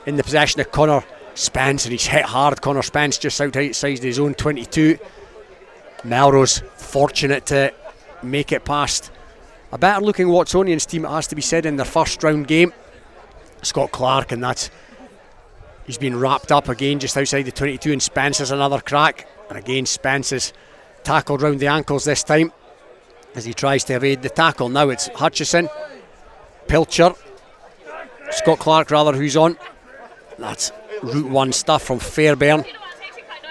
in the possession of Connor Spence, and he's hit hard. Connor Spence just outside his own 22. Melrose fortunate to make it past a better looking Watsonians team, it has to be said, in their first round game. Scott Clark, and he's been wrapped up again just outside the 22, and Spence has another crack, and again Spence is tackled round the ankles this time as he tries to evade the tackle. Now it's Hutchison, Pilcher, Scott Clark rather, who's on. That's Route 1 stuff from Fairbairn.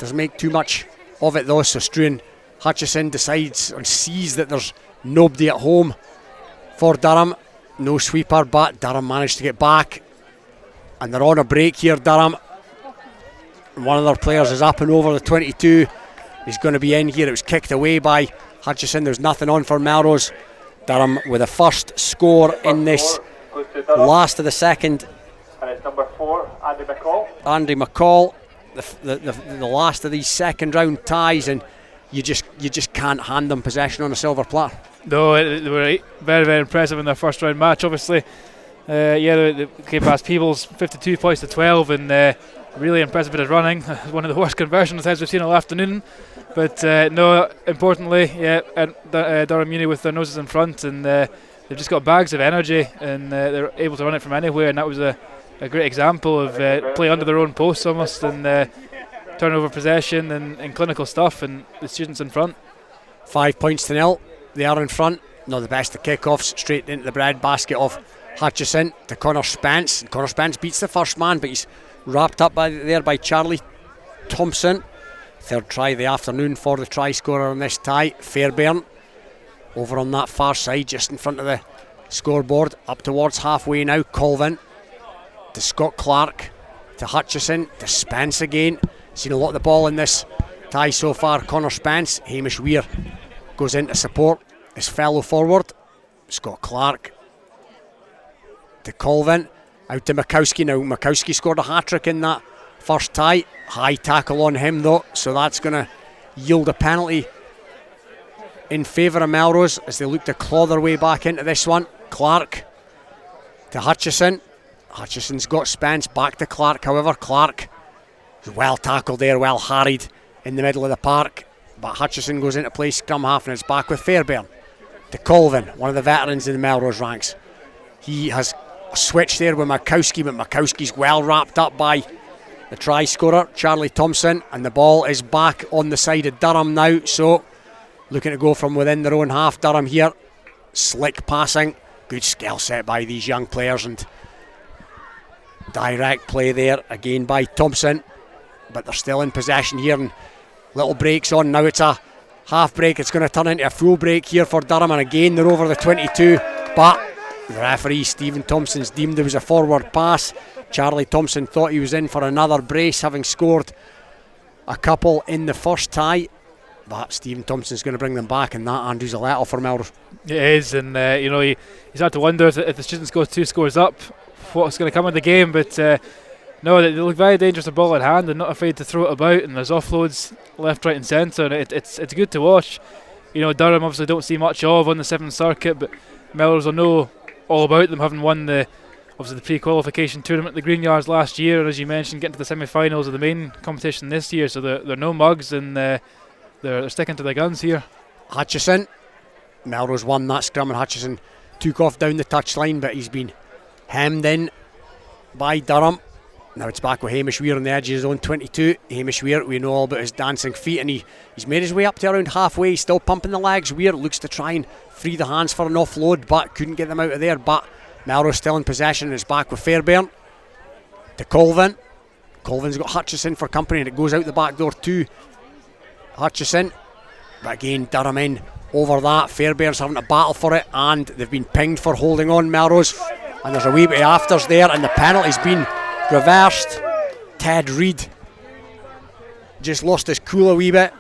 Doesn't make too much of it though, so Struan Hutchison decides and sees that there's nobody at home for Durham. No sweeper, but Durham managed to get back, and they're on a break here, Durham. One of their players is up and over the 22. He's going to be in here. It was kicked away by Hutchison. There's nothing on for Melrose. Durham with a first score in this last of the second. And it's number 4, Andy McCall. Andy McCall, the last of these second round ties, and you just can't hand them possession on a silver platter. No, they were very, very impressive in their first round match. Obviously, they came past Peebles 52 points to 12, and really impressive bit of running. One of the worst conversion attempts we've seen all afternoon. But no, importantly, Durham Uni with their noses in front, and they've just got bags of energy, and they're able to run it from anywhere. And that was a great example of play under their own posts almost, and turnover possession and clinical stuff, and the students in front. 5 points to 0. They are in front. Not the best of kickoffs, straight into the bread basket of Hutchison to Connor Spence. And Connor Spence beats the first man, but he's wrapped up there by Charlie Thompson. Third try of the afternoon for the try scorer on this tie. Fairbairn over on that far side, just in front of the scoreboard, up towards halfway now. Colvin to Scott Clark, to Hutchison, to Spence again. Seen a lot of the ball in this tie so far. Connor Spence, Hamish Weir goes in to support his fellow forward. Scott Clark to Colvin, out to Makowski. Now Makowski scored a hat-trick in that first tie. High tackle on him though, so that's going to yield a penalty in favour of Melrose as they look to claw their way back into this one. Clark to Hutchison. Hutchison's got Spence, back to Clark. However, Clark is well tackled there, well harried in the middle of the park, but Hutchison goes into play scrum half, and it's back with Fairbairn to Colvin, one of the veterans in the Melrose ranks. He has switched there with Makowski, but Makowski's well wrapped up by the try scorer Charlie Thompson, and the ball is back on the side of Durham now, so looking to go from within their own half. Durham here, slick passing, good skill set by these young players, and direct play there again by Thompson, but they're still in possession here, and little breaks on. Now it's a half break, it's going to turn into a full break here for Durham, and again they're over the 22, but the referee Stephen Thompson's deemed there was a forward pass. Charlie Thompson thought he was in for another brace, having scored a couple in the first tie, but Stephen Thompson's going to bring them back, and that, Andrew's a let off for Melrose. It is, and he's had to wonder if the students go 2 scores up, what's going to come in the game, but no, they look very dangerous with the ball in hand and not afraid to throw it about, and there's offloads left, right and centre, and it's good to watch. Durham obviously don't see much of on the 7th circuit, but Melrose will know all about them, having won the pre-qualification tournament at the Green Yards last year, and as you mentioned, getting to the semi-finals of the main competition this year, so they're no mugs, and they're sticking to their guns here. Hutchison, Melrose won that scrum, and Hutchison took off down the touchline, but he's been hemmed in by Durham. Now it's back with Hamish Weir on the edge of his own 22. Hamish Weir, we know all about his dancing feet, and he's made his way up to around halfway. He's still pumping the legs. Weir looks to try and free the hands for an offload, but couldn't get them out of there. But Melrose still in possession, and it's back with Fairbairn to Colvin. Colvin's got Hutchison for company, and it goes out the back door to Hutchison. But again, Durham in over that. Fairbairn's having a battle for it, and they've been pinged for holding on, Melrose. And there's a wee bit of afters there, and the penalty's been reversed. Ted Reid just lost his cool a wee bit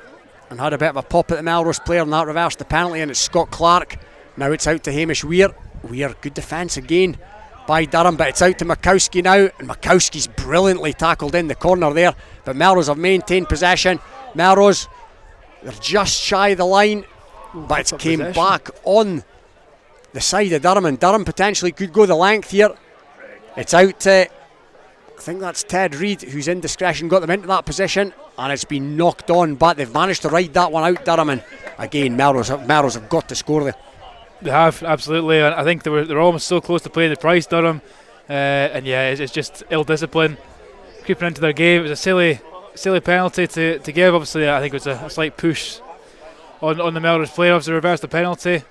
and had a bit of a pop at the Melrose player, and that reversed the penalty, and it's Scott Clark. Now it's out to Hamish Weir. Weir, good defence again by Durham, but it's out to Makowski now, and Makowski's brilliantly tackled in the corner there, but Melrose have maintained possession. Melrose, they're just shy of the line, but it's came back on the side of Durham, and Durham potentially could go the length here. It's out to, I think that's Ted Reid, whose indiscretion got them into that position, and it's been knocked on, but they've managed to ride that one out, Durham, and again Melrose have got to score there. They have, absolutely, and I think they're almost so close to playing the price, Durham, and yeah, it's just ill discipline creeping into their game. It was a silly penalty to give. Obviously, I think it was a slight push on the Melrose player. Obviously reversed the penalty,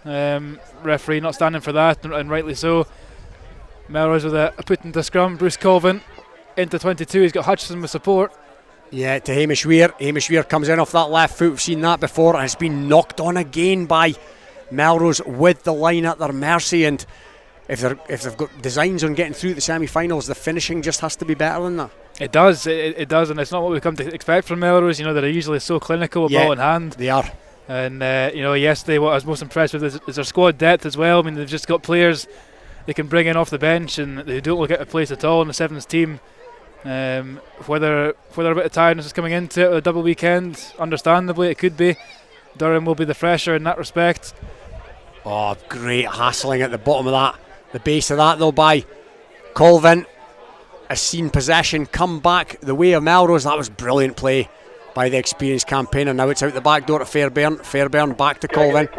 referee not standing for that, and rightly so. Melrose with a put into scrum. Bruce Colvin into 22, he's got Hutchison with support. Yeah, to Hamish Weir. Hamish Weir comes in off that left foot. We've seen that before, and it's been knocked on again by Melrose with the line at their mercy. And if they've got designs on getting through the semi-finals, the finishing just has to be better than that. It does, and it's not what we've come to expect from Melrose. You know, they're usually so clinical with ball in hand. They are. And yesterday what I was most impressed with is their squad depth as well. I mean, they've just got players they can bring in off the bench, and they don't look out of place at all in the Sevens team. Whether a bit of tiredness is coming into it with a double weekend, understandably it could be. Durham will be the fresher in that respect. Oh, great hassling at the bottom of that. The base of that though by Colvin has seen possession come back the way of Melrose. That was brilliant play by the experienced campaigner. Now it's out the back door to Fairbairn. Fairbairn back to Colvin,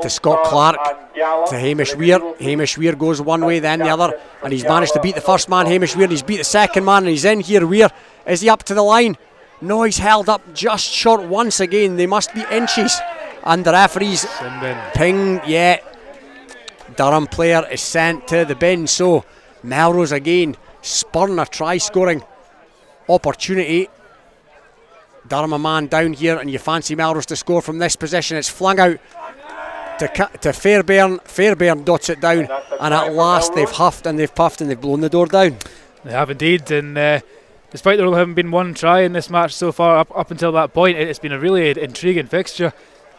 to Scott Clark, to Hamish Weir. Hamish Weir goes one way, then the other, and he's managed to beat the first man, Hamish Weir, and he's beat the second man, and he's in here. Weir, is he up to the line? No, he's held up just short once again. They must be inches, and the referee's ping. Yeah, Durham player is sent to the bin. So Melrose again spurring a try scoring opportunity. Durham a man down here, and you fancy Melrose to score from this position. It's flung out to Fairbairn. Fairbairn dots it down, and at last they've huffed and they've puffed and they've blown the door down. They have indeed, and despite there only having been one try in this match so far, up until that point, it's been a really intriguing fixture.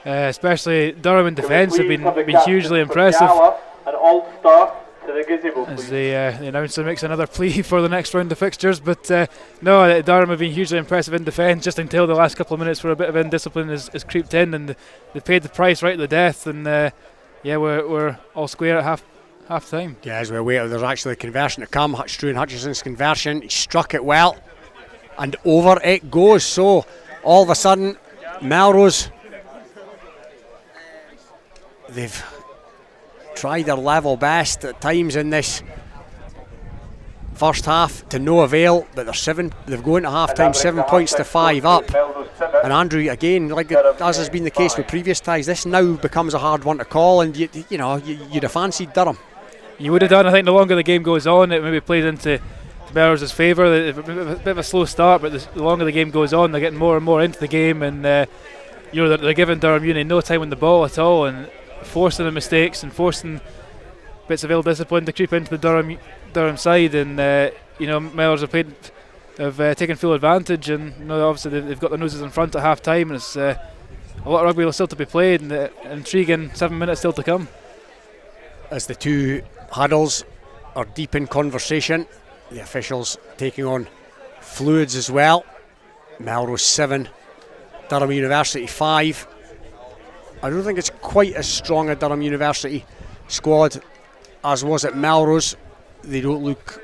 Especially Durham in defence have been hugely impressive. As the announcer makes another plea for the next round of fixtures, but no, Durham have been hugely impressive in defence just until the last couple of minutes where a bit of indiscipline has creeped in, and they paid the price right to the death. And we're all square at half time. Yeah, as we wait, there's actually a conversion to come. Struan Hutchison's conversion, he struck it well, and over it goes. So all of a sudden, Melrose, they've tried their level best at times in this first half to no avail, but they've gone to half time 7 points to 5 up. And Andrew, again, as has been the case with previous ties, this now becomes a hard one to call, and you'd have fancied Durham. You would have done. I think the longer the game goes on, it maybe plays into Melrose's favour. A bit of a slow start, but the longer the game goes on, they're getting more and more into the game, and they're giving Durham Uni no time on the ball at all, and forcing the mistakes and forcing bits of ill discipline to creep into the Durham side. And Melrose have taken full advantage, and obviously they've got their noses in front at half time, and it's a lot of rugby still to be played, and intriguing 7 minutes still to come. As the two huddles are deep in conversation, the officials taking on fluids as well. Melrose 7, Durham University 5. I don't think it's quite as strong a Durham University squad as was at Melrose. They don't look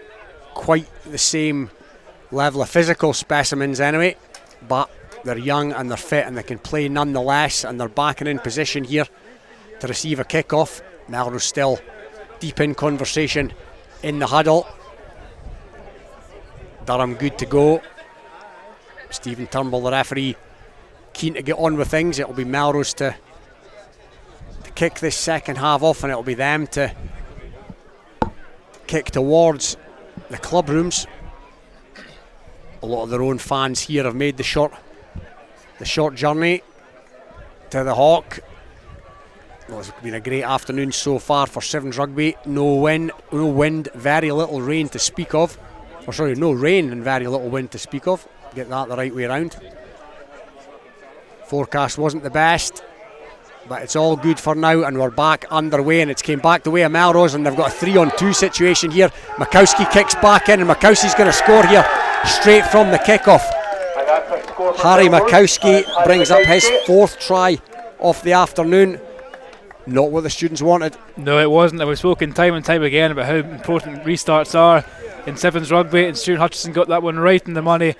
quite the same level of physical specimens anyway, but they're young and they're fit and they can play nonetheless, and they're backing in position here to receive a kick-off. Melrose still deep in conversation in the huddle. Durham good to go. Stephen Turnbull, the referee, keen to get on with things. It'll be Melrose to kick this second half off, and it'll be them to kick towards the club rooms. A lot of their own fans here have made the short journey to the Hawk. Well, it's been a great afternoon so far for Sevens Rugby. No wind, very little rain to speak of. Or sorry, no rain and very little wind to speak of. Get that the right way around. Forecast wasn't the best, but it's all good for now, and we're back underway, and it's came back the way of Melrose, and they've got a 3-on-2 situation here. Makowski kicks back in, and Makowski's going to score here straight from the kickoff. Harry Makowski brings up his 4th try of the afternoon. Not what the students wanted. No, it wasn't. We've spoken time and time again about how important restarts are in Sevens Rugby, and Stuart Hutchison got that one right in the money.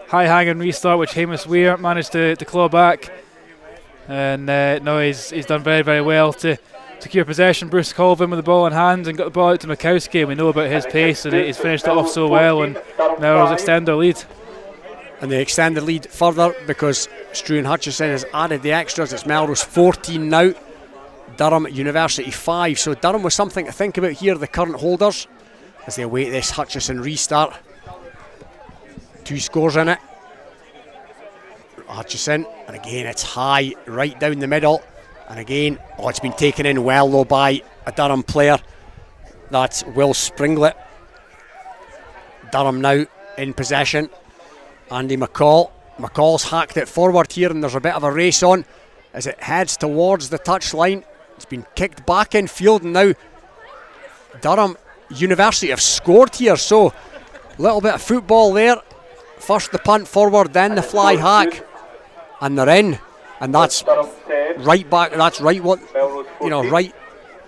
High hanging restart which Hamish Weir managed to claw back, and no, he's done very, very well to secure possession. Bruce Colvin with the ball in hand and got the ball out to Makowski. We know about his pace, and he's finished it off so well, and Melrose extend their lead. And they extend the lead further because Struan Hutchison has added the extras. It's Melrose 14 now, Durham University 5. So Durham was something to think about here, the current holders, as they await this Hutchison restart. 2 scores in it. Hutchison, and again it's high right down the middle, and again, it's been taken in well though by a Durham player. That's Will Springlet. Durham now in possession. Andy McCall. McCall's hacked it forward here, and there's a bit of a race on as it heads towards the touchline. It's been kicked back in field, and now Durham University have scored here, so a little bit of football there. First the punt forward, then the fly hack, and they're in, and that's right back. That's right what right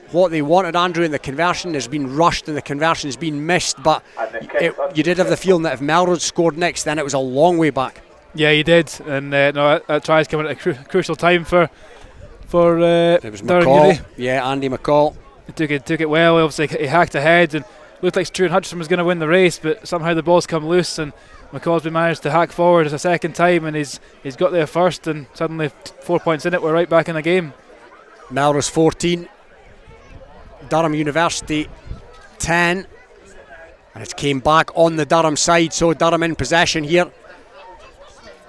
what they wanted, Andrew. And the conversion has been rushed, and the conversion has been missed. But you did have the feeling that if Melrose scored next, then it was a long way back. Yeah, he did, and that try's coming at a crucial time for it was McCall. Yeah, Andy McCall. He took it well. Obviously, he hacked ahead and looked like Stuart Hutchison was going to win the race, but somehow the ball's come loose, and McCall's been managed to hack forward a second time, and he's got there first, and suddenly 4 points in it, we're right back in the game. Melrose 14, Durham University 10, and it came back on the Durham side, so Durham in possession here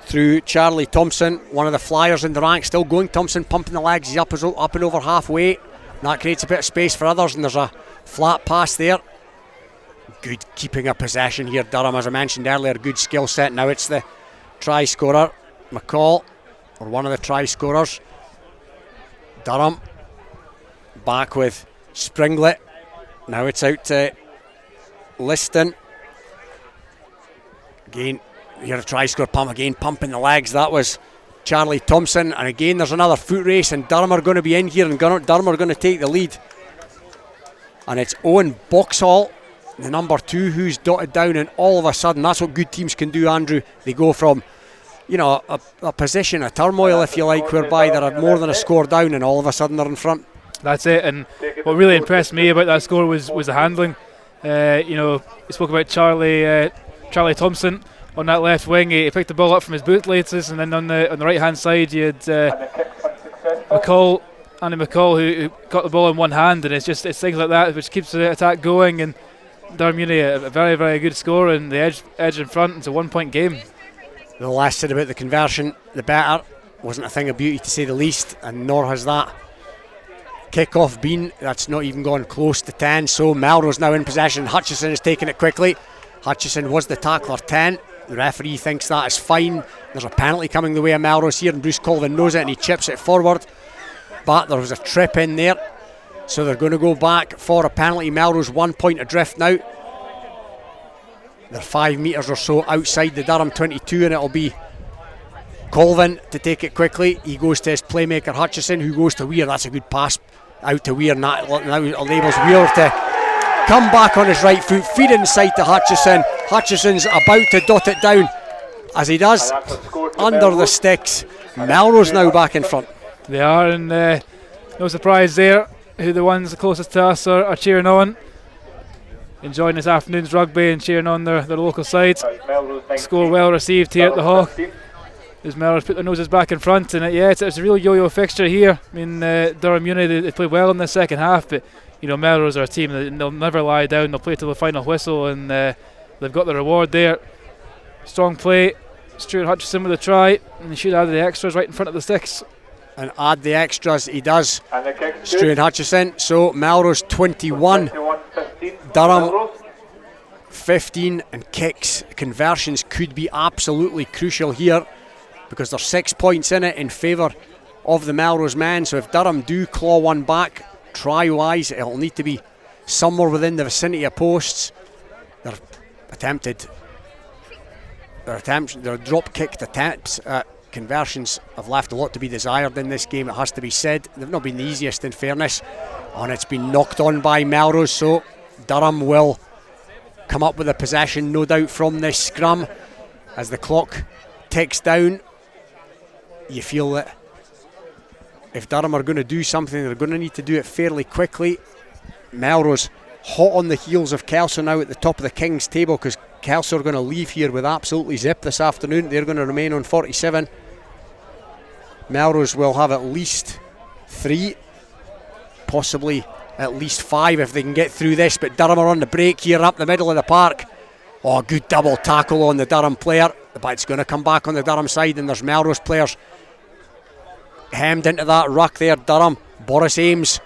through Charlie Thompson, one of the flyers in the rank, still going. Thompson pumping the legs, he's up and over halfway. That creates a bit of space for others, and there's a flat pass there. Good keeping of possession here, Durham, as I mentioned earlier, good skill set. Now it's the try scorer, McCall, or one of the try scorers. Durham back with Springlet. Now it's out to Liston. Again, here a try score pump, again pumping the legs. That was Charlie Thompson, and again there's another foot race, and Durham are going to be in here, and Durham are going to take the lead. And it's Owen Boxhall, the number 2, who's dotted down, and all of a sudden, that's what good teams can do, Andrew. They go from, a position of turmoil, if you like, whereby they're more than a score down, and all of a sudden they're in front. That's it, and what really impressed me about that score was the handling. You spoke about Charlie Thompson on that left wing. He picked the ball up from his bootlaces, and then on the right hand side you had Andy McCall, who got the ball in one hand, and it's things like that which keeps the attack going. And Durham Uni, a very, very good score, and the edge in front. It's a 1 point game. The less said about the conversion, the better. Wasn't a thing of beauty to say the least, and nor has that kick-off been. That's not even gone close to 10, so Melrose now in possession. Hutchison is taking it quickly. Hutchison was the tackler 10. The referee thinks that is fine. There's a penalty coming the way of Melrose here, and Bruce Colvin knows it, and he chips it forward. But there was a trip in there, so they're going to go back for a penalty. Melrose 1 point adrift now. They're 5 metres or so outside the Durham 22, and it'll be Colvin to take it quickly. He goes to his playmaker Hutchison, who goes to Weir. That's a good pass out to Weir, and that now enables Weir to come back on his right foot, feed inside to Hutchison. Hutchison's about to dot it down, as he does, under the sticks. Melrose now back in front. They are, and no surprise there who the ones closest to us are cheering on. enjoying this afternoon's rugby and cheering on their local sides. Score well received here at the Hawk. As Melrose put their noses back in front, and it's a real yo-yo fixture here. I mean, Durham Uni, they played well in the second half, but Melrose are a team that they'll never lie down. They'll play till the final whistle, and they've got the reward there. Strong play. Stuart Hutchison with a try, and he should add the extras right in front of the sticks. And add the extras, he does. Stuart Hutchison. So Melrose 21, Durham 15, and kicks. Conversions could be absolutely crucial here, because there's 6 points in it in favour of the Melrose men. So if Durham do claw one back, try-wise, it'll need to be somewhere within the vicinity of posts. Their drop-kicked attempts at conversions have left a lot to be desired in this game, it has to be said. They've not been the easiest, in fairness, and it's been knocked on by Melrose, so Durham will come up with a possession, no doubt, from this scrum. As the clock ticks down, you feel that if Durham are going to do something, they're going to need to do it fairly quickly. Melrose hot on the heels of Kelso now at the top of the King's table, because Kelso are going to leave here with absolutely zip this afternoon. They're going to remain on 47. Melrose will have at least 3, possibly at least 5 if they can get through this, but Durham are on the break here up the middle of the park. Oh, good double tackle on the Durham player, but it's going to come back on the Durham side, and there's Melrose players hemmed into that ruck there. Durham, Boris Ames,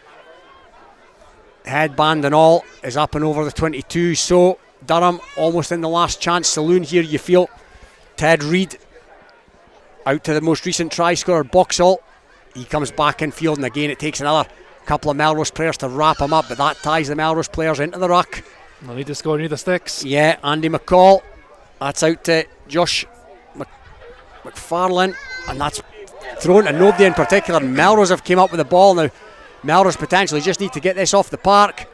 headband and all, is up and over the 22, so Durham almost in the last chance saloon here, you feel. Ted Reid out to the most recent try scorer, Boxall. He comes back in field, and again it takes another couple of Melrose players to wrap him up, but that ties the Melrose players into the ruck. They'll need to score near the sticks. Yeah, Andy McCall. That's out to Josh McFarlane, and that's thrown to nobody in particular. Melrose have came up with the ball now. Melrose potentially just need to get this off the park.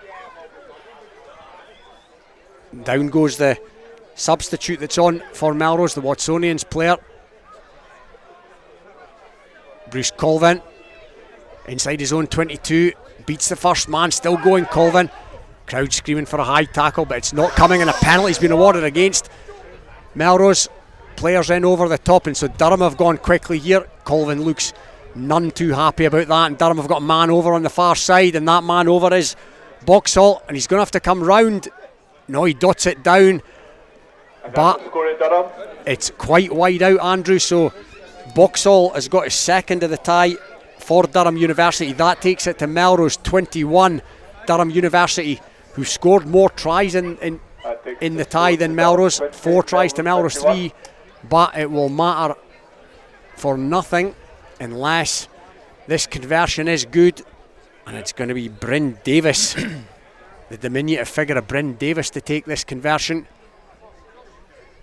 Down goes the substitute that's on for Melrose, the Watsonians player, Bruce Colvin, inside his own 22, beats the first man, still going Colvin. Crowd screaming for a high tackle, but it's not coming, and a penalty's been awarded against Melrose. Players in over the top, and so Durham have gone quickly here. Colvin looks none too happy about that, and Durham have got a man over on the far side, and that man over is Boxall, and he's going to have to come round. No, he dots it down, but it's quite wide out, Andrew, so Boxall has got his second of the tie for Durham University. That takes it to Melrose 21. Durham University, who scored more tries in the tie than Melrose, 4 tries to Melrose 3, but it will matter for nothing unless this conversion is good, and it's going to be Bryn Davis, the diminutive figure of Bryn Davis, to take this conversion.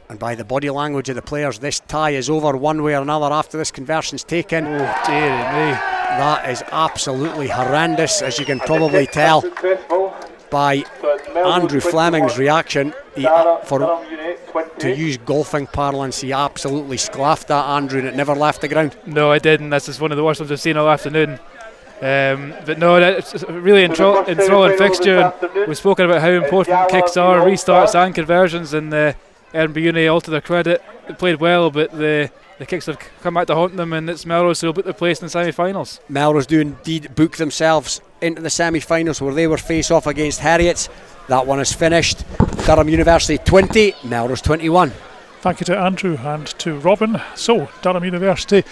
And by the body language of the players, this tie is over one way or another after this conversion's taken. Oh, dearie me. That is absolutely horrendous, as you can probably tell by Andrew Fleming's reaction. To use golfing parlance, he absolutely sclaffed that, Andrew, and it never left the ground. No, it didn't. That's just one of the worst ones I've seen all afternoon. But no, it's a really enthralling fixture. We've spoken about how important kicks are, restarts and conversions, and Edinburgh Uni, all to their credit, they played well, but the kicks have come back to haunt them, and it's Melrose who will book their place in the semi-finals. Melrose do indeed book themselves into the semi-finals, where they were face-off against Heriots. That one is finished. Durham University 20, Melrose 21. Thank you to Andrew and to Robin. So Durham University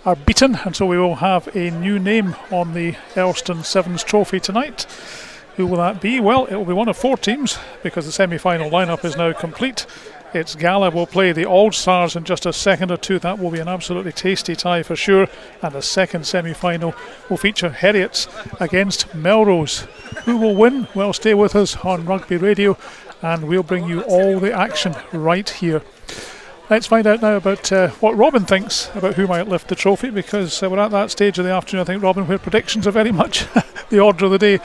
are beaten, and so we will have a new name on the Earlston Sevens trophy tonight. Who will that be? Well, it will be one of 4 teams, because the semi-final lineup is now complete. It's Gala will play the All-Stars in just a second or two. That will be an absolutely tasty tie for sure. And the second semi-final will feature Heriots against Melrose. Who will win? Well, stay with us on Rugby Radio, and we'll bring you all the action right here. Let's find out now about what Robin thinks about who might lift the trophy, because we're at that stage of the afternoon, I think, Robin, where predictions are very much the order of the day.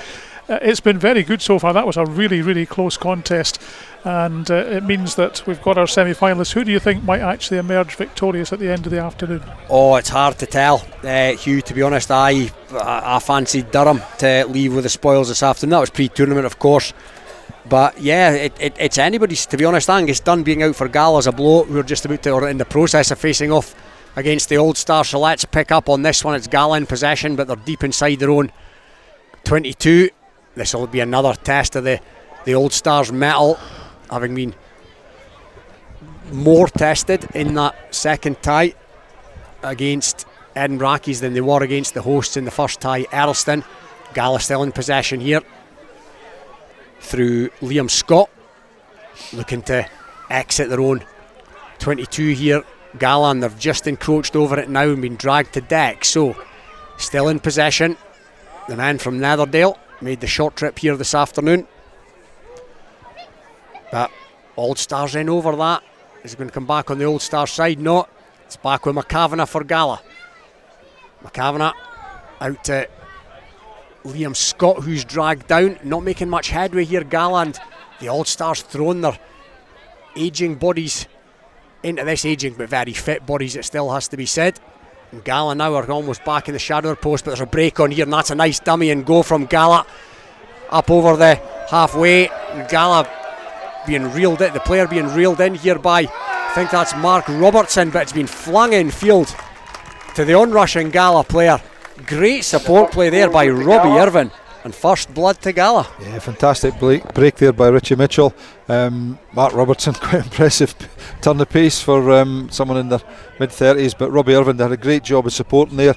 It's been very good so far. That was a really, really close contest, and it means that we've got our semi-finalists. Who do you think might actually emerge victorious at the end of the afternoon? Oh, it's hard to tell, Hugh, to be honest. I fancied Durham to leave with the spoils this afternoon. That was pre-tournament, of course. But yeah, it's anybody's, to be honest. Angus Dunn being out for Gala's a blow. We're just about to, or in the process of facing off against the Old Stars, so let's pick up on this one. It's Gala in possession, but they're deep inside their own 22. This will be another test of the Old Stars' mettle, having been more tested in that second tie against Edinburgh Accies than they were against the hosts in the first tie, Earlston. Gala still in possession here through Liam Scott, looking to exit their own 22 here. Gala, and they've just encroached over it now and been dragged to deck, so still in possession. The man from Netherdale made the short trip here this afternoon, but Old Stars in over that. Is he going to come back on the Old Stars side? No, it's back with McCavanagh for Gala. McCavanagh out to Liam Scott, who's dragged down, not making much headway here. Gala and the All Stars throwing their ageing bodies into this ageing but very fit bodies, it still has to be said. And Gala now are almost back in the shadow of their post, but there's a break on here, and that's a nice dummy and go from Gala up over the halfway. And Gala being reeled in, the player being reeled in here by, I think that's Mark Robertson, but it's been flung in field to the onrushing Gala player. Great support play there by Robbie Irvin, and first blood to Gala. Yeah, fantastic break there by Richie Mitchell. Mark Robertson, quite impressive turn of pace for someone in their mid-30s, but Robbie Irvin did a great job of supporting there.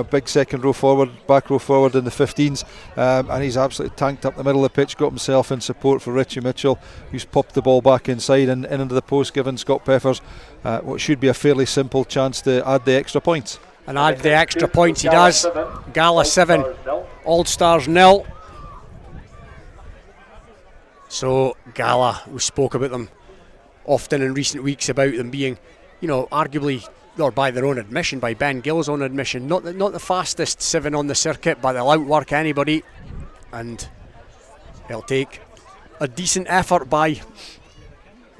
Big second row forward, back row forward in the 15s, and he's absolutely tanked up the middle of the pitch, got himself in support for Richie Mitchell, who's popped the ball back inside and in into the post, giving Scott Peppers what should be a fairly simple chance to add the extra points. And add the extra points he does. Gala 7, Old Stars 0. So Gala, we spoke about them often in recent weeks about them being, arguably, or by their own admission, by Ben Gill's own admission, not the fastest 7 on the circuit, but they'll outwork anybody, and it'll take a decent effort by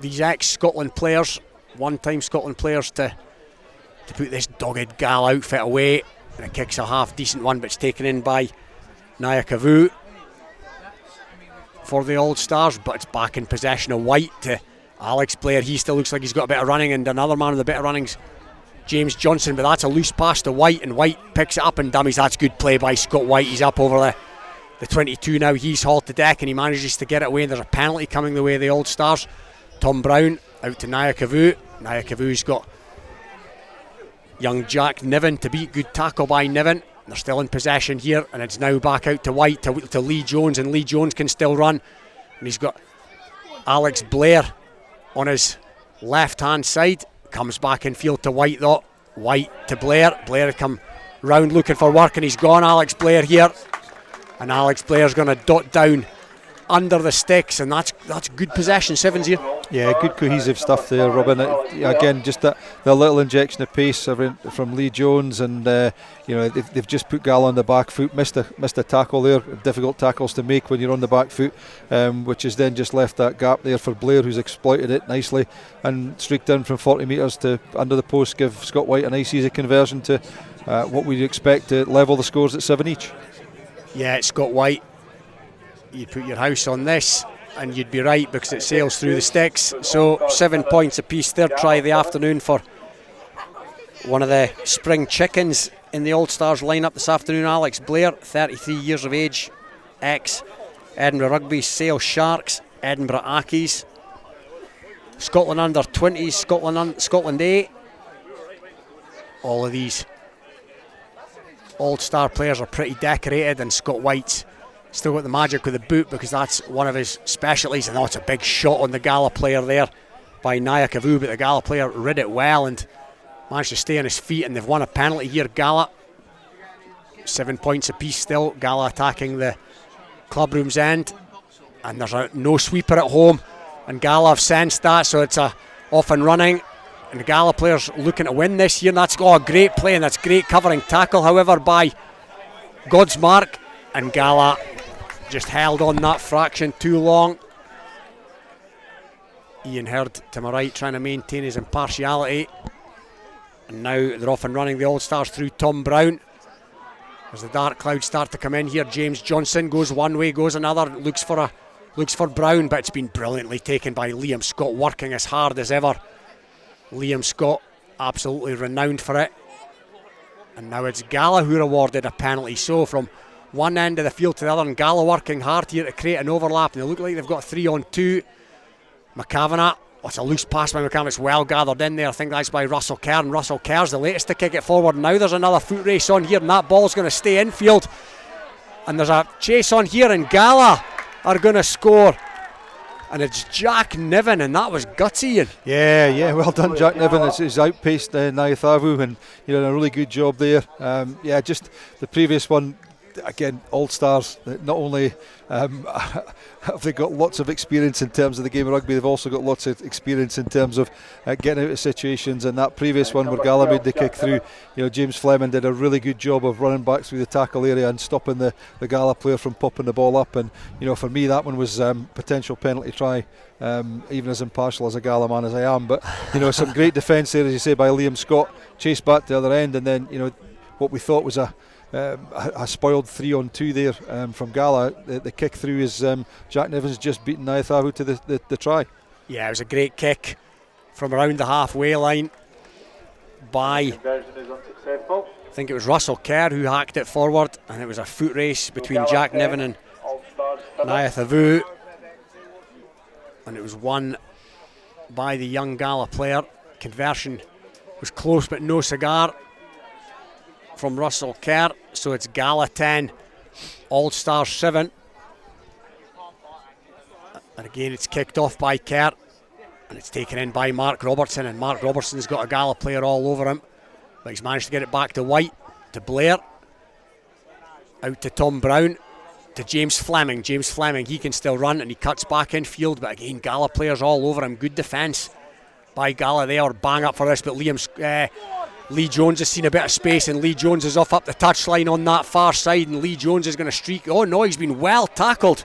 these ex-Scotland players, one-time Scotland players, to put this dogged Gal outfit away. And it kicks a half decent one, but it's taken in by Naya Kavu for the Old Stars, but it's back in possession of White to Alex Blair. He still looks like he's got a bit of running, and another man with a bit of running's James Johnson, but that's a loose pass to White, and White picks it up and dummies. That's good play by Scott White. He's up over the 22 now. He's hauled to deck and he manages to get it away, and there's a penalty coming the way of the Old Stars. Tom Brown out to Naya Kavu. Naya Kavu's got young Jack Niven to beat. Good tackle by Niven. They're still in possession here, and it's now back out to White to Lee Jones, and Lee Jones can still run, and he's got Alex Blair on his left hand side. Comes back in field to White though. White to Blair. Blair had come round looking for work, and he's gone. Alex Blair here, and Alex Blair's going to dot down under the sticks, and that's good possession. Sevens here. Yeah, good cohesive stuff there, Robin. Again, just the little injection of pace from Lee Jones, and they've just put Gala on the back foot. Missed a tackle there. Difficult tackles to make when you're on the back foot, which has then just left that gap there for Blair, who's exploited it nicely and streaked in from 40 metres to under the post. Give Scott White a nice easy conversion to what we'd expect to level the scores at 7 each. Yeah, it's Scott White. You'd put your house on this, and you'd be right, because it sails through the sticks. So 7 points apiece. Third try of the afternoon for one of the spring chickens in the All Stars lineup this afternoon. Alex Blair, 33 years of age, ex Edinburgh Rugby, Sale Sharks, Edinburgh Accies, Scotland under 20s, Scotland A. All of these All Star players are pretty decorated, and Scott White's still got the magic with the boot, because that's one of his specialties. And it's a big shot on the Gala player there by Naya Kavu, but the Gala player read it well and managed to stay on his feet, and they've won a penalty here. Gala 7 points apiece still. Gala attacking the clubroom's end, and there's no sweeper at home, and Gala have sensed that, so it's off and running, and the Gala players looking to win this here. And that's a great play, and that's great covering tackle, however, by Godsmark, and Gala just held on that fraction too long. Ian Hurd to my right trying to maintain his impartiality, and now they're off and running the All Stars through Tom Brown. As the dark clouds start to come in here, James Johnson goes one way, goes another, looks for a Looks for Brown, but it's been brilliantly taken by Liam Scott, working as hard as ever. Liam Scott, absolutely renowned for it. And now it's Gala who are awarded a penalty. So from one end of the field to the other, and Gala working hard here to create an overlap, and they look like they've got 3-on-2. McCavanagh, it's a loose pass by McCavanagh, it's well gathered in there. I think that's by Russell Kerr, and Russell Kerr's the latest to kick it forward. Now there's another foot race on here, and that ball's going to stay infield. And there's a chase on here, and Gala are going to score. And it's Jack Niven, and that was gutsy. Yeah, well done, Jack Niven. He's outpaced Naithavu, and done a really good job there. Just the previous one, again, all-stars. Not only have they got lots of experience in terms of the game of rugby, they've also got lots of experience in terms of getting out of situations. And that previous one where Gala made the kick through, James Fleming did a really good job of running back through the tackle area and stopping the Gala player from popping the ball up. And for me, that one was potential penalty try, even as impartial as a Gala man as I am. But some great defence there, as you say, by Liam Scott, chased back to the other end, and then what we thought was a spoiled 3-on-2 there from Gala. The kick through is Jack Niven's just beaten Naithavu to the try. Yeah, it was a great kick from around the halfway line by, I think it was Russell Kerr who hacked it forward, and it was a foot race between Jack Niven and Naithavu, and it was won by the young Gala player. Conversion was close but no cigar from Russell Kerr. So it's Gala 10, All-Stars 7. And again, it's kicked off by Kerr, and it's taken in by Mark Robertson, and Mark Robertson's got a Gala player all over him, but he's managed to get it back to White, to Blair, out to Tom Brown, to James Fleming. James Fleming, he can still run, and he cuts back in field, but again, Gala players all over him. Good defence by Gala there. Bang up for this, but Lee Jones has seen a bit of space, and Lee Jones is off up the touchline on that far side, and Lee Jones is going to streak. Oh no, he's been well tackled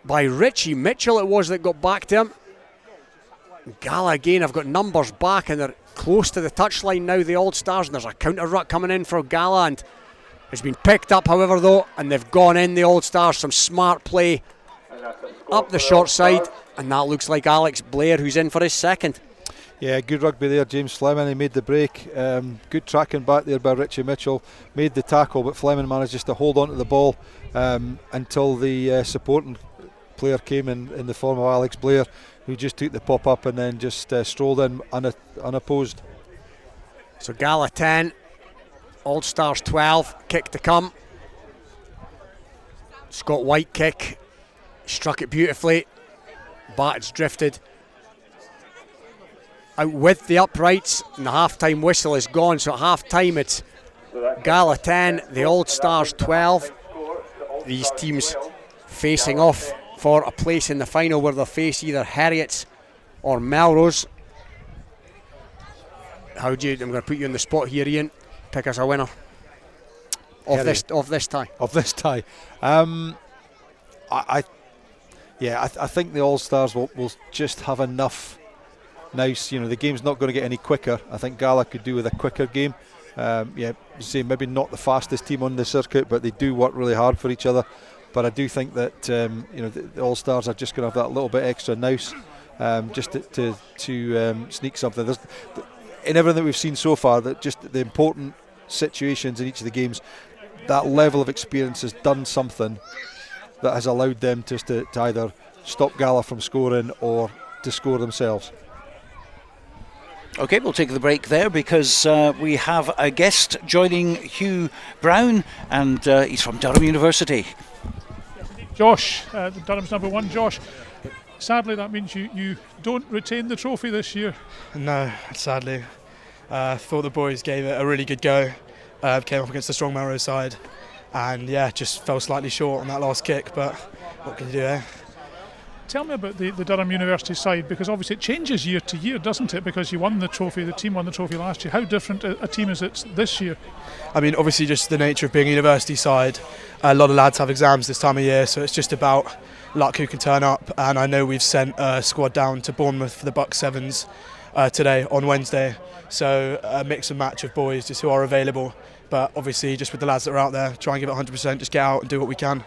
by Richie Mitchell. It was that got back to him. Gala again have got numbers back, and they're close to the touchline now, the All-Stars, and there's a counter ruck coming in for Gala, and it's been picked up however though, and they've gone in, the All-Stars. Some smart play up the short side, and that looks like Alex Blair who's in for his second. Yeah, good rugby there, James Fleming. He made the break. Good tracking back there by Richie Mitchell. Made the tackle, but Fleming managed just to hold on to the ball until the supporting player came in the form of Alex Blair, who just took the pop up and then just strolled in unopposed. So Gala 10, All-Stars 12, kick to come. Scott White kick, struck it beautifully, but it's drifted out with the uprights, and the half-time whistle is gone. So at half-time it's Gala 10, the All-Stars 12. These teams facing off for a place in the final where they'll face either Heriots or Melrose. I'm going to put you on the spot here, Ian. Pick us a winner of this tie. Of this tie. I think the All-Stars will just have enough. Nice, the game's not going to get any quicker. I think Gala could do with a quicker game. Maybe not the fastest team on the circuit, but they do work really hard for each other. But I do think that the All-Stars are just going to have that little bit extra nous, just to sneak something. In everything that we've seen so far, that just the important situations in each of the games, that level of experience has done something that has allowed them just to either stop Gala from scoring or to score themselves. Okay, we'll take the break there because we have a guest joining Hugh Brown, and he's from Durham University. Josh, Durham's number one. Josh, sadly that means you don't retain the trophy this year. No, sadly. Thought the boys gave it a really good go. Came up against the strong Melrose side, and just fell slightly short on that last kick, but what can you do, eh? Tell me about the Durham University side, because obviously it changes year to year, doesn't it? Because you won the trophy, the team won the trophy last year. How different a team is it this year? I mean, obviously just the nature of being a university side. A lot of lads have exams this time of year, so it's just about luck who can turn up. And I know we've sent a squad down to Bournemouth for the Buck Sevens today on Wednesday. So a mix and match of boys just who are available. But obviously just with the lads that are out there, try and give it 100%, just get out and do what we can.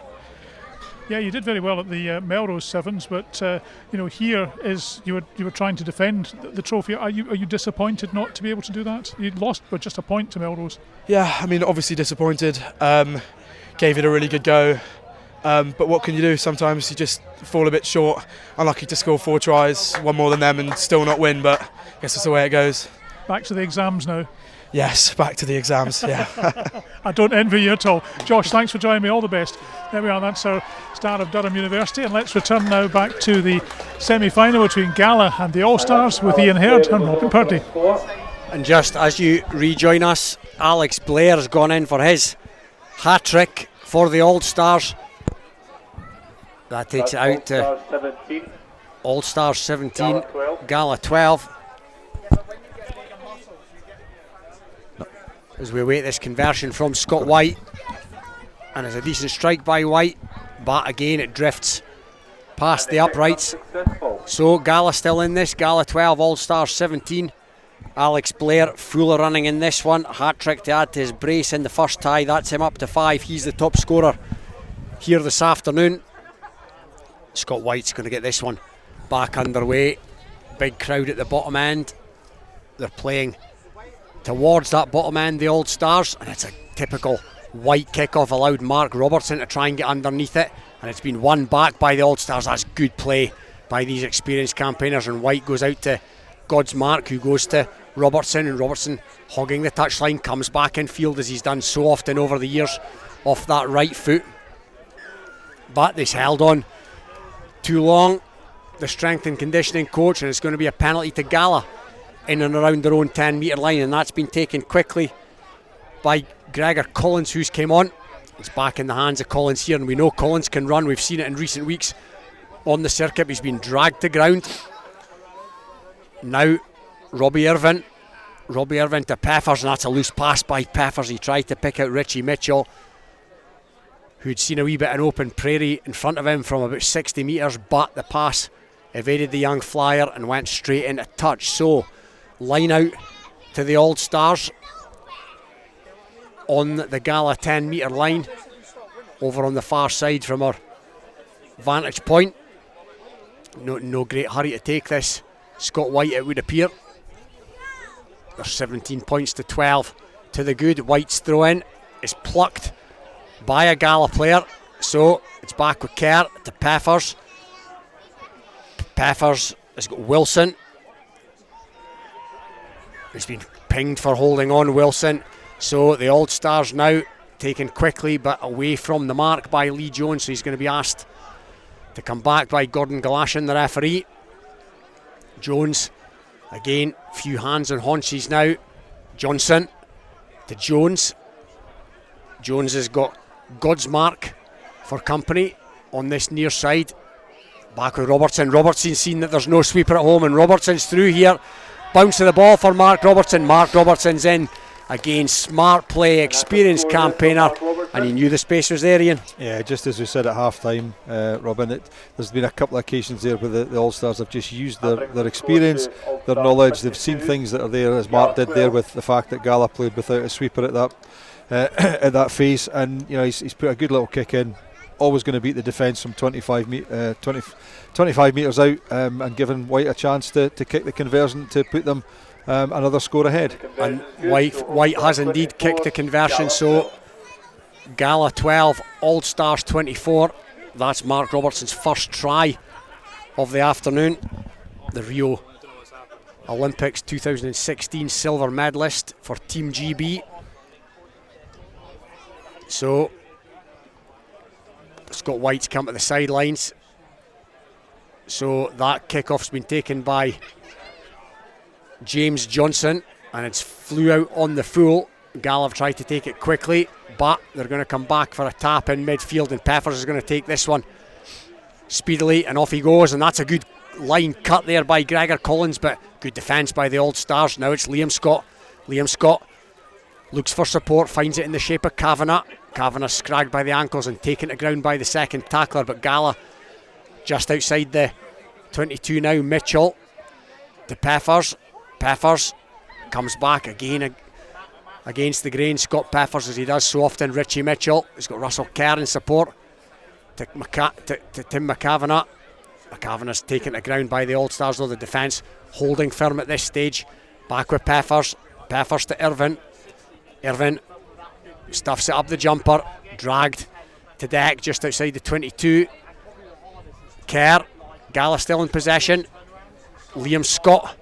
Yeah, you did very well at the Melrose Sevens, but here is you were trying to defend the trophy. Are you disappointed not to be able to do that? You lost by just a point to Melrose. Yeah, I mean, obviously disappointed. Gave it a really good go, but what can you do? Sometimes you just fall a bit short. Unlucky to score 4 tries, one more than them, and still not win. But I guess that's the way it goes. Back to the exams now. Yes, back to the exams, yeah. I don't envy you at all. Josh, thanks for joining me. All the best. There we are, that's our star of Durham University. And let's return now back to the semi-final between Gala and the All-Stars with Ian Hurd and Robin Purdy. And just as you rejoin us, Alex Blair's gone in for his hat-trick for the All-Stars. That takes it out to All-Stars 17, Gala 12. As we await this conversion from Scott White, and it's a decent strike by White, but again it drifts past the uprights. So Gala still in this, Gala 12, All-Stars 17. Alex Blair full running in this one, hat trick to add to his brace in the first tie. That's him up to 5. He's the top scorer here this afternoon. Scott White's going to get this one back underway. Big crowd at the bottom end. They're playing towards that bottom end, the All-Stars, and it's a typical White kick-off, allowed Mark Robertson to try and get underneath it, and it's been won back by the All-Stars. That's good play by these experienced campaigners, and White goes out to God's Mark, who goes to Robertson, and Robertson hogging the touchline, comes back in field as he's done so often over the years off that right foot, but they've held on too long, the strength and conditioning coach, and it's going to be a penalty to Gala in and around their own 10 metre line, and that's been taken quickly by Gregor Collins, who's came on. It's back in the hands of Collins here, and we know Collins can run. We've seen it in recent weeks on the circuit. He's been dragged to ground. Now Robbie Irvin to Peffers, and that's a loose pass by Peffers. He tried to pick out Richie Mitchell, who'd seen a wee bit of open prairie in front of him from about 60 metres, but the pass evaded the young flyer and went straight into touch. So line out to the All-Stars on the Gala 10 metre line over on the far side from our vantage point. No great hurry to take this. Scott White, it would appear. There's 17 points to 12 to the good. White's throw in is plucked by a Gala player, so it's back with Kerr to Peffers. Peffers has got Wilson. He's been pinged for holding on, Wilson. So the All-Stars now taken quickly but away from the mark by Lee Jones, so he's going to be asked to come back by Gordon Galashan, the referee. Jones, again, few hands on haunches now. Johnson to Jones. Jones has got God's Mark for company on this near side. Back with Robertson. Robertson's seen that there's no sweeper at home, and Robertson's through here. Bounce of the ball for Mark Robertson. Mark Robertson's in. Again, smart play, experienced campaigner, and he knew the space was there, Ian. Yeah, just as we said at half time, Robin, there's been a couple of occasions there where the All-Stars have just used their experience, their knowledge. They've seen things that are there, as Mark did there with the fact that Gala played without a sweeper at that phase, and he's put a good little kick in. Always going to beat the defence from 25 metres out, and giving White a chance to kick the conversion to put them another score ahead. And White has indeed kicked the conversion, so Gala 12, All-Stars 24. That's Mark Robertson's first try of the afternoon. The Rio Olympics 2016 silver medalist for Team GB. So Scott White's come to the sidelines. So that kickoff's been taken by James Johnson, and it's flew out on the full. Gala have tried to take it quickly, but they're going to come back for a tap in midfield, and Peffers is going to take this one speedily, and off he goes, and that's a good line cut there by Gregor Collins, but good defence by the All-Stars. Now it's Liam Scott. Liam Scott looks for support, finds it in the shape of Kavanagh. Kavanagh scragged by the ankles and taken to ground by the second tackler, but Gala just outside the 22 now. Mitchell to Peffers. Peffers comes back again against the grain. Scott Peffers, as he does so often. Richie Mitchell. He's got Russell Kerr in support. to Tim McCavanagh. McCavanagh's taken to ground by the All Stars, though the defence holding firm at this stage. Back with Peffers. Peffers to Irvin. Irvin stuffs it up the jumper. Dragged to deck just outside the 22. Kerr. Gala still in possession. Liam Scott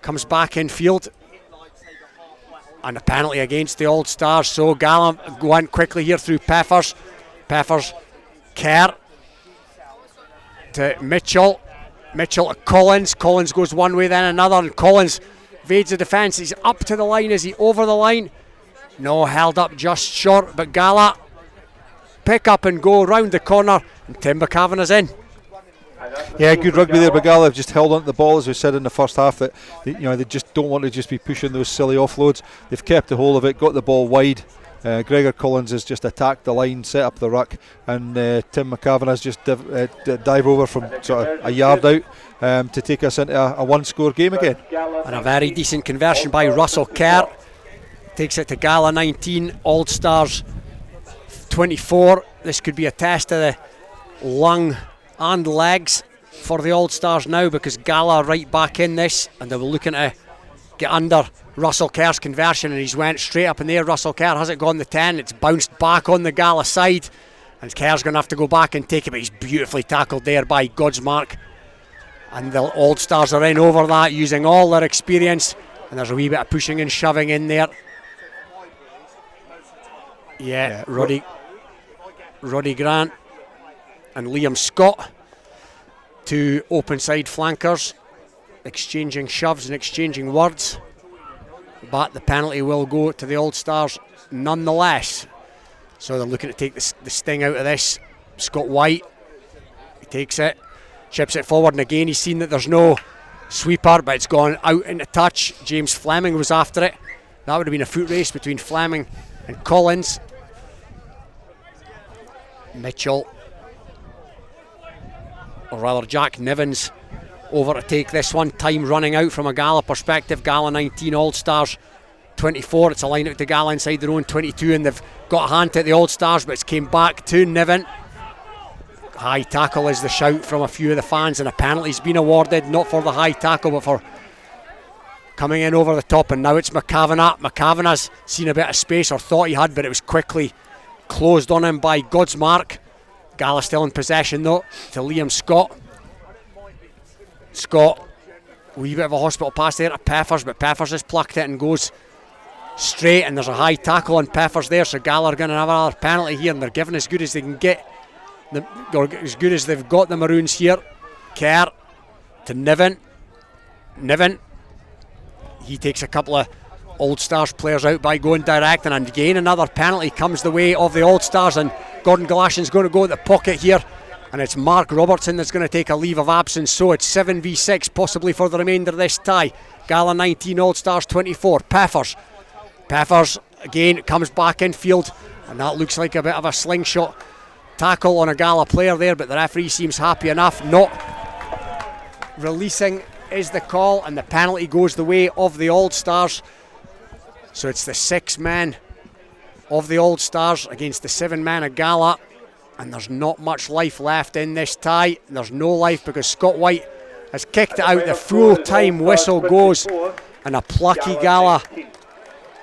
comes back in field. And a penalty against the All Stars. So Gala went quickly here through Peffers. Peffers. Kerr to Mitchell. Mitchell to Collins. Collins goes one way, then another, and Collins evades the defence. He's up to the line. Is he over the line? No, held up just short, but Gala pick up and go round the corner, and Tim McCavanagh's in. Yeah, good rugby there. Bagala have just held on to the ball, as we said in the first half, that they just don't want to just be pushing those silly offloads. They've kept the hold of it, got the ball wide. Gregor Collins has just attacked the line, set up the ruck, and Tim McCavanagh's just dive over from sort of a yard out to take us into a one-score game again. And a very decent conversion by Russell Kerr. Takes it to Gala 19, All Stars 24. This could be a test of the lung and legs for the All Stars now, because Gala are right back in this, and they were looking to get under Russell Kerr's conversion, and he's went straight up in there. Russell Kerr hasn't gone the 10, it's bounced back on the Gala side, and Kerr's going to have to go back and take it, but he's beautifully tackled there by Godsmark, and the All Stars are in over that, using all their experience, and there's a wee bit of pushing and shoving in there. Roddy Grant and Liam Scott, two open side flankers, exchanging shoves and exchanging words, but the penalty will go to the All Stars nonetheless. So they're looking to take the sting out of this. Scott White, he takes it, chips it forward, and again he's seen that there's no sweeper, but it's gone out into touch. James Fleming was after it. That would have been a foot race between Fleming and Collins. Mitchell, or rather Jack Nivens, over to take this one. Time running out from a Gala perspective. Gala 19, All Stars 24. It's a line out to Gala inside their own 22, and they've got a hand to the All Stars, but it's came back to Niven. High tackle is the shout from a few of the fans, and a penalty's been awarded, not for the high tackle but for coming in over the top. And now it's McCavanagh. McCavanagh's seen a bit of space, or thought he had, but it was quickly closed on him by Godsmark. Gala still in possession though, to Liam Scott. Scott, a wee bit of a hospital pass there to Peffers, but Peffers has plucked it and goes straight, and there's a high tackle on Peffers there, so Gala are going to have another penalty here, and they're giving as good as they can get, or as good as they've got the Maroons here. Kerr to Niven. Niven, he takes a couple of Old Stars players out by going direct, and again another penalty comes the way of the Old Stars, and Gordon Galashan's going to go at the pocket here, and it's Mark Robertson that's going to take a leave of absence. So it's 7v6 possibly for the remainder of this tie. Gala 19, All Stars 24. Peffers again comes back in field, and that looks like a bit of a slingshot tackle on a Gala player there, but the referee seems happy enough. Not releasing is the call, and the penalty goes the way of the All Stars. So it's the 6 men of the All Stars against the 7 men of Gala, and there's not much life left in this tie. There's no life because Scott White has kicked it out. The full time whistle goes, and a plucky Gala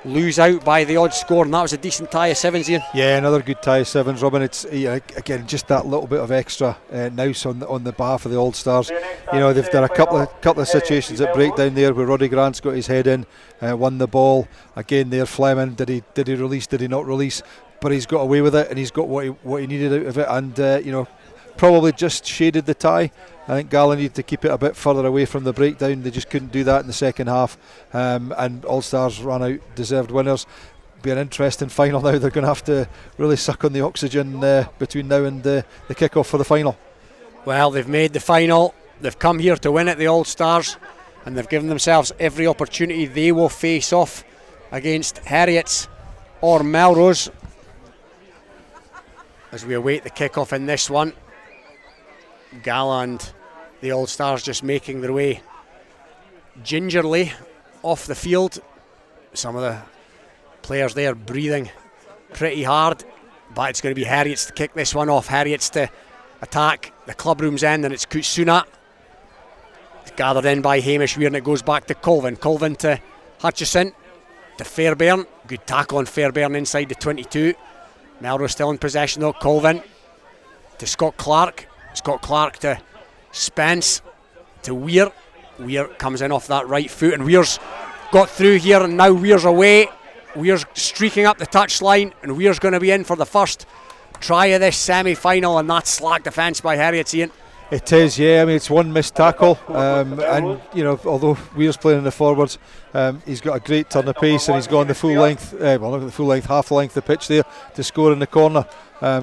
lose out by the odd score, and that was a decent tie of 7s, Ian. Yeah, another good tie of 7s, Robin. It's again just that little bit of extra nous on the behalf of the All Stars. They've done a couple of situations that break down there where Roddy Grant's got his head in, won the ball. Again there, Fleming, did he release? Did he not release? But he's got away with it, and he's got what he needed out of it, and probably just shaded the tie. I think Gala needed to keep it a bit further away from the breakdown. They just couldn't do that in the second half, and All Stars ran out deserved winners. Be an interesting final now. They're going to have to really suck on the oxygen between now and the kick-off for the final. Well, they've made the final. They've come here to win it, the All Stars, and they've given themselves every opportunity. They will face off against Heriots or Melrose as we await the kick-off in this one. Gala and the All Stars just making their way gingerly off the field. Some of the players there breathing pretty hard. but it's going to be Heriots to kick this one off. Heriots to attack the clubroom's end, and it's Kutsuna. It's gathered in by Hamish Weir, and it goes back to Colvin. Colvin to Hutchison, to Fairbairn. Good tackle on Fairbairn inside the 22. Melrose still in possession though. Colvin to Scott Clark. Scott Clark to Spence, to Weir. Weir comes in off that right foot, and Weir's got through here, and now Weir's away. Weir's streaking up the touchline, and Weir's going to be in for the first try of this semi-final, and that's slack defence by Heriots, Ian. It is, yeah. I mean, it's one missed tackle, and you know, although Weir's playing in the forwards, he's got a great turn of pace, and he's gone the full length, well, not the full length, half the length of the pitch there to score in the corner.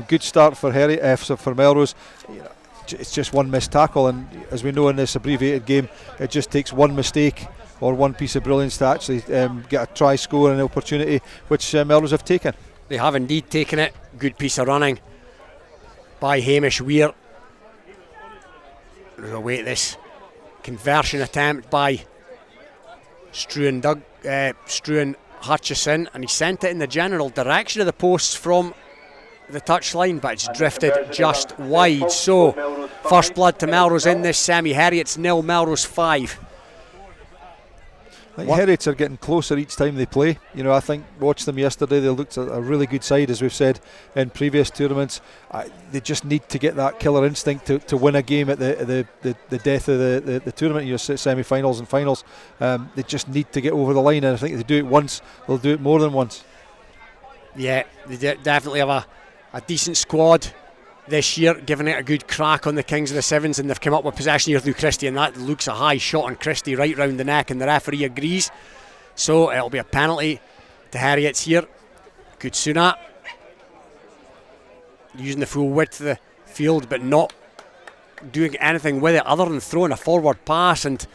Good start for for Melrose. You know, it's just one missed tackle, and as we know in this abbreviated game, it just takes one mistake or one piece of brilliance to actually get a try score and an opportunity, which Melrose have taken. They have indeed taken it. Good piece of running by Hamish Weir. We'll await this conversion attempt by Struan Hutchison, and he sent it in the general direction of the posts from the touchline, but it's drifted just wide. So first blood to Melrose in this semi. Heriots 0, Melrose 5. I think Heriots are getting closer each time they play. You know, I think watched them yesterday. They looked a really good side, as we've said in previous tournaments. They just need to get that killer instinct to win a game at the death of the tournament. Your semi-finals and finals. They just need to get over the line, and I think if they do it once, they'll do it more than once. Yeah, they definitely have a decent squad this year, giving it a good crack on the Kings of the Sevens, and they've come up with possession here through Christie, and that looks a high shot on Christie right round the neck, and the referee agrees, so it'll be a penalty to Heriots here. Kutsuna using the full width of the field, but not doing anything with it other than throwing a forward pass. And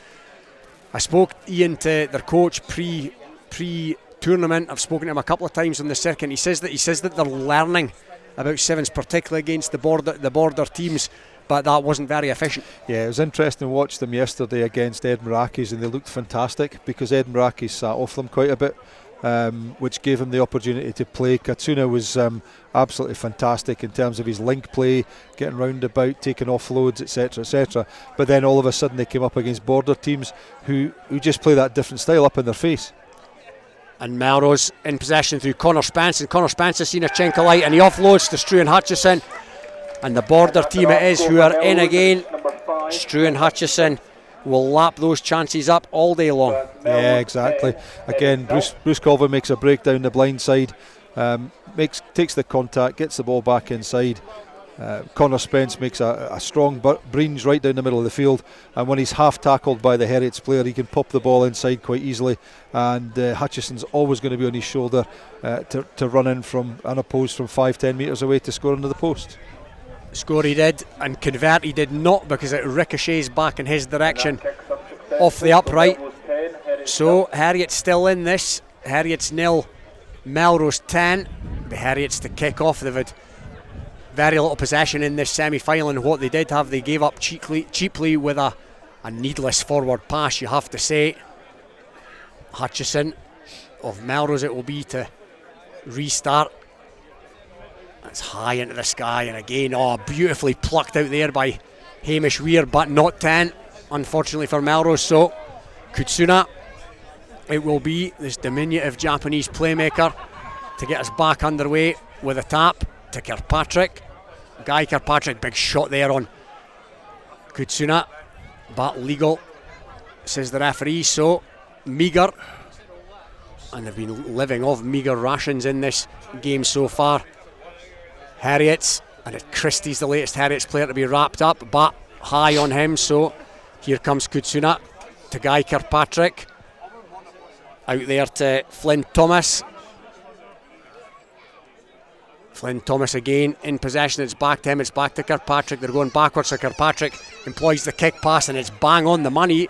I spoke, Ian, to their coach pre-tournament. I've spoken to him a couple of times on the circuit, and he says that they're learning about sevens, particularly against the border teams, but that wasn't very efficient. Yeah, it was interesting to watch them yesterday against Edinburgh Accies, and they looked fantastic because Edinburgh Accies sat off them quite a bit, which gave him the opportunity to play. Katsuna was absolutely fantastic in terms of his link play, getting round about, taking offloads, etc, etc. But then all of a sudden they came up against border teams who just play that different style up in their face. And Melrose in possession through Connor Spence, and Connor Spence has seen a chink of light, and he offloads to Struan Hutchison, and the border team it is who are in again. Struan Hutchison will lap those chances up all day long. Yeah, exactly. Again, Bruce Colvin makes a break down the blind side, takes the contact, gets the ball back inside. Connor Spence makes a strong breach right down the middle of the field, and when he's half tackled by the Heriots player, he can pop the ball inside quite easily, and Hutchison's always going to be on his shoulder to run in from unopposed from 5-10 metres away to score under the post. Score he did, and convert he did not, because it ricochets back in his direction off the upright. So Heriots still in this. Heriots 0, Melrose 10. The Heriots to kick off. They've had very little possession in this semi-final, and what they did have, they gave up cheaply with a needless forward pass, you have to say. Hutchison of Melrose it will be to restart. That's high into the sky, and again, beautifully plucked out there by Hamish Weir, but not 10, unfortunately for Melrose. So Kutsuna it will be, this diminutive Japanese playmaker, to get us back underway with a tap to Kirkpatrick. Guy Kirkpatrick, big shot there on Kutsuna, but legal, says the referee. So meagre, and they've been living off meagre rations in this game so far. Heriots, and Christie's the latest Heriots player to be wrapped up, but high on him. So here comes Kutsuna to Guy Kirkpatrick, out there to Flynn Thomas. Flynn Thomas again in possession. It's back to him, it's back to Kirkpatrick. They're going backwards, so Kirkpatrick employs the kick pass, and it's bang on the money.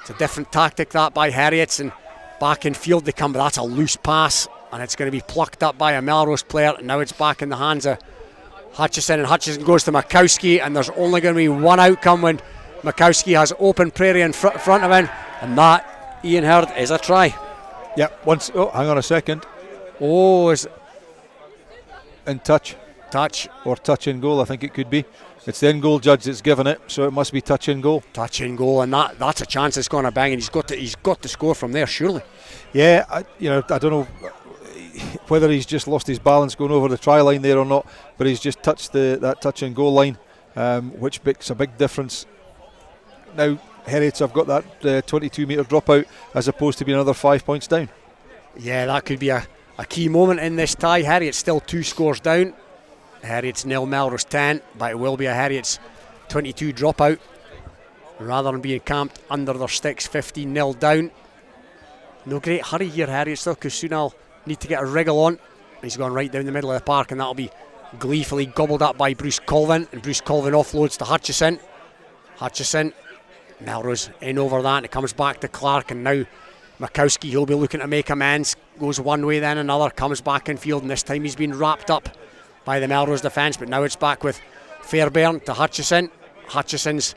It's a different tactic that by Heriots, and back in field they come, but that's a loose pass, and it's going to be plucked up by a Melrose player, and now it's back in the hands of Hutchison, and Hutchison goes to Makowski, and there's only going to be one outcome when Makowski has open prairie in front of him, and that, Ian Hurd, is a try. Yep, hang on a second. Oh, In touch. Touch. Or touch in goal, I think it could be. It's the in-goal judge that's given it, so it must be touch in goal. Touch in goal, and that's a chance it's going to bang, and he's got to score from there, surely. Yeah, I don't know whether he's just lost his balance going over the try line there or not, but he's just touched that touch and goal line, which makes a big difference. Now Heriots have got that 22 metre dropout as opposed to being another 5 points down. Yeah, that could be a key moment in this tie. Heriots still 2 scores down. Heriots 0, Melrose 10, but it will be a Heriots 22 dropout rather than being camped under their sticks 15-0 down. No great hurry here, Heriots, though, because soon I'll need to get a wriggle on. He's gone right down the middle of the park, and that'll be gleefully gobbled up by Bruce Colvin, and Bruce Colvin offloads to Hutchison. Melrose in over that, and it comes back to Clark, and now Makowski, he'll be looking to make amends. Goes one way, then another, comes back in field, and this time he's been wrapped up by the Melrose defence, but now it's back with Fairbairn to Hutchison. Hutchison's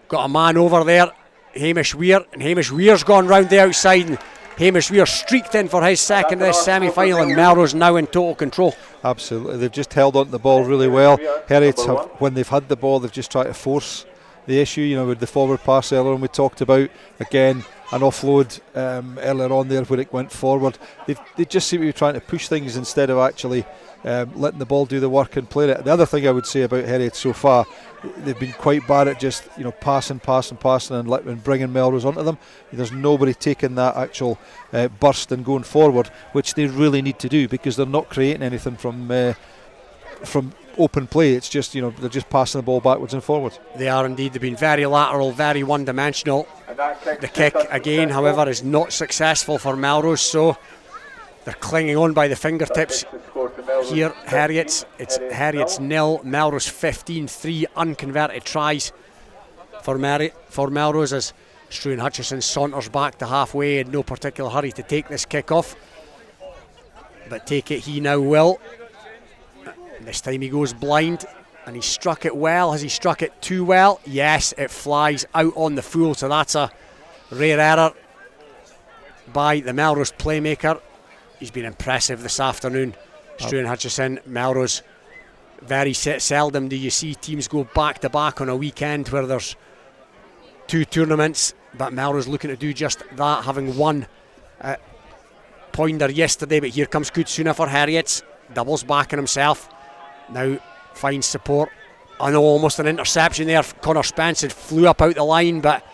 got a man over there, Hamish Weir, and Hamish Weir's gone round the outside, and Hamish Weir streaked in for his second of this semi-final, and Melrose now in total control. Absolutely, they've just held on to the ball really well. Heriots have, when they've had the ball, they've just tried to force the issue, with the forward pass earlier on we talked about. Again, an offload earlier on there where it went forward. They just seem to be trying to push things instead of actually letting the ball do the work and playing it. The other thing I would say about Heriots so far, they've been quite bad at just passing and bringing Melrose onto them. There's nobody taking that actual burst and going forward, which they really need to do, because they're not creating anything from open play. It's just they're just passing the ball backwards and forwards. They are indeed. They've been very lateral, very one-dimensional. The kick again, however, is not successful for Melrose, so they're clinging on by the fingertips here. Heriots, it's Heriots 0, Melrose 15, 3 unconverted tries for Melrose, as Struan Hutchison saunters back to halfway in no particular hurry to take this kick off, but take it he now will. This time he goes blind, and he struck it well. Has he struck it too well? Yes, it flies out on the full, so that's a rare error by the Melrose playmaker. He's been impressive this afternoon, Struan Hutchison. Melrose, very seldom do you see teams go back to back on a weekend where there's 2 tournaments, but Melrose looking to do just that, having won Poinder yesterday. But here comes Kutsuna for Heriots, doubles back on himself, now finds support. I know, almost an interception there. Connor Spence had flew up out the line, but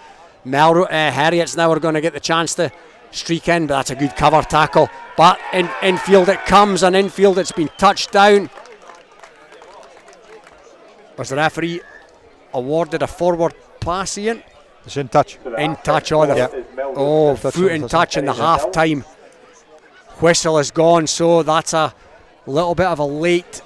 Heriots now are going to get the chance to streak in, but that's a good cover tackle. But infield it comes, and infield it's been touched down. Was the referee awarded a forward pass, Ian? It's in touch. In touch, foot in touch in the half-time whistle is gone, so that's a little bit of a late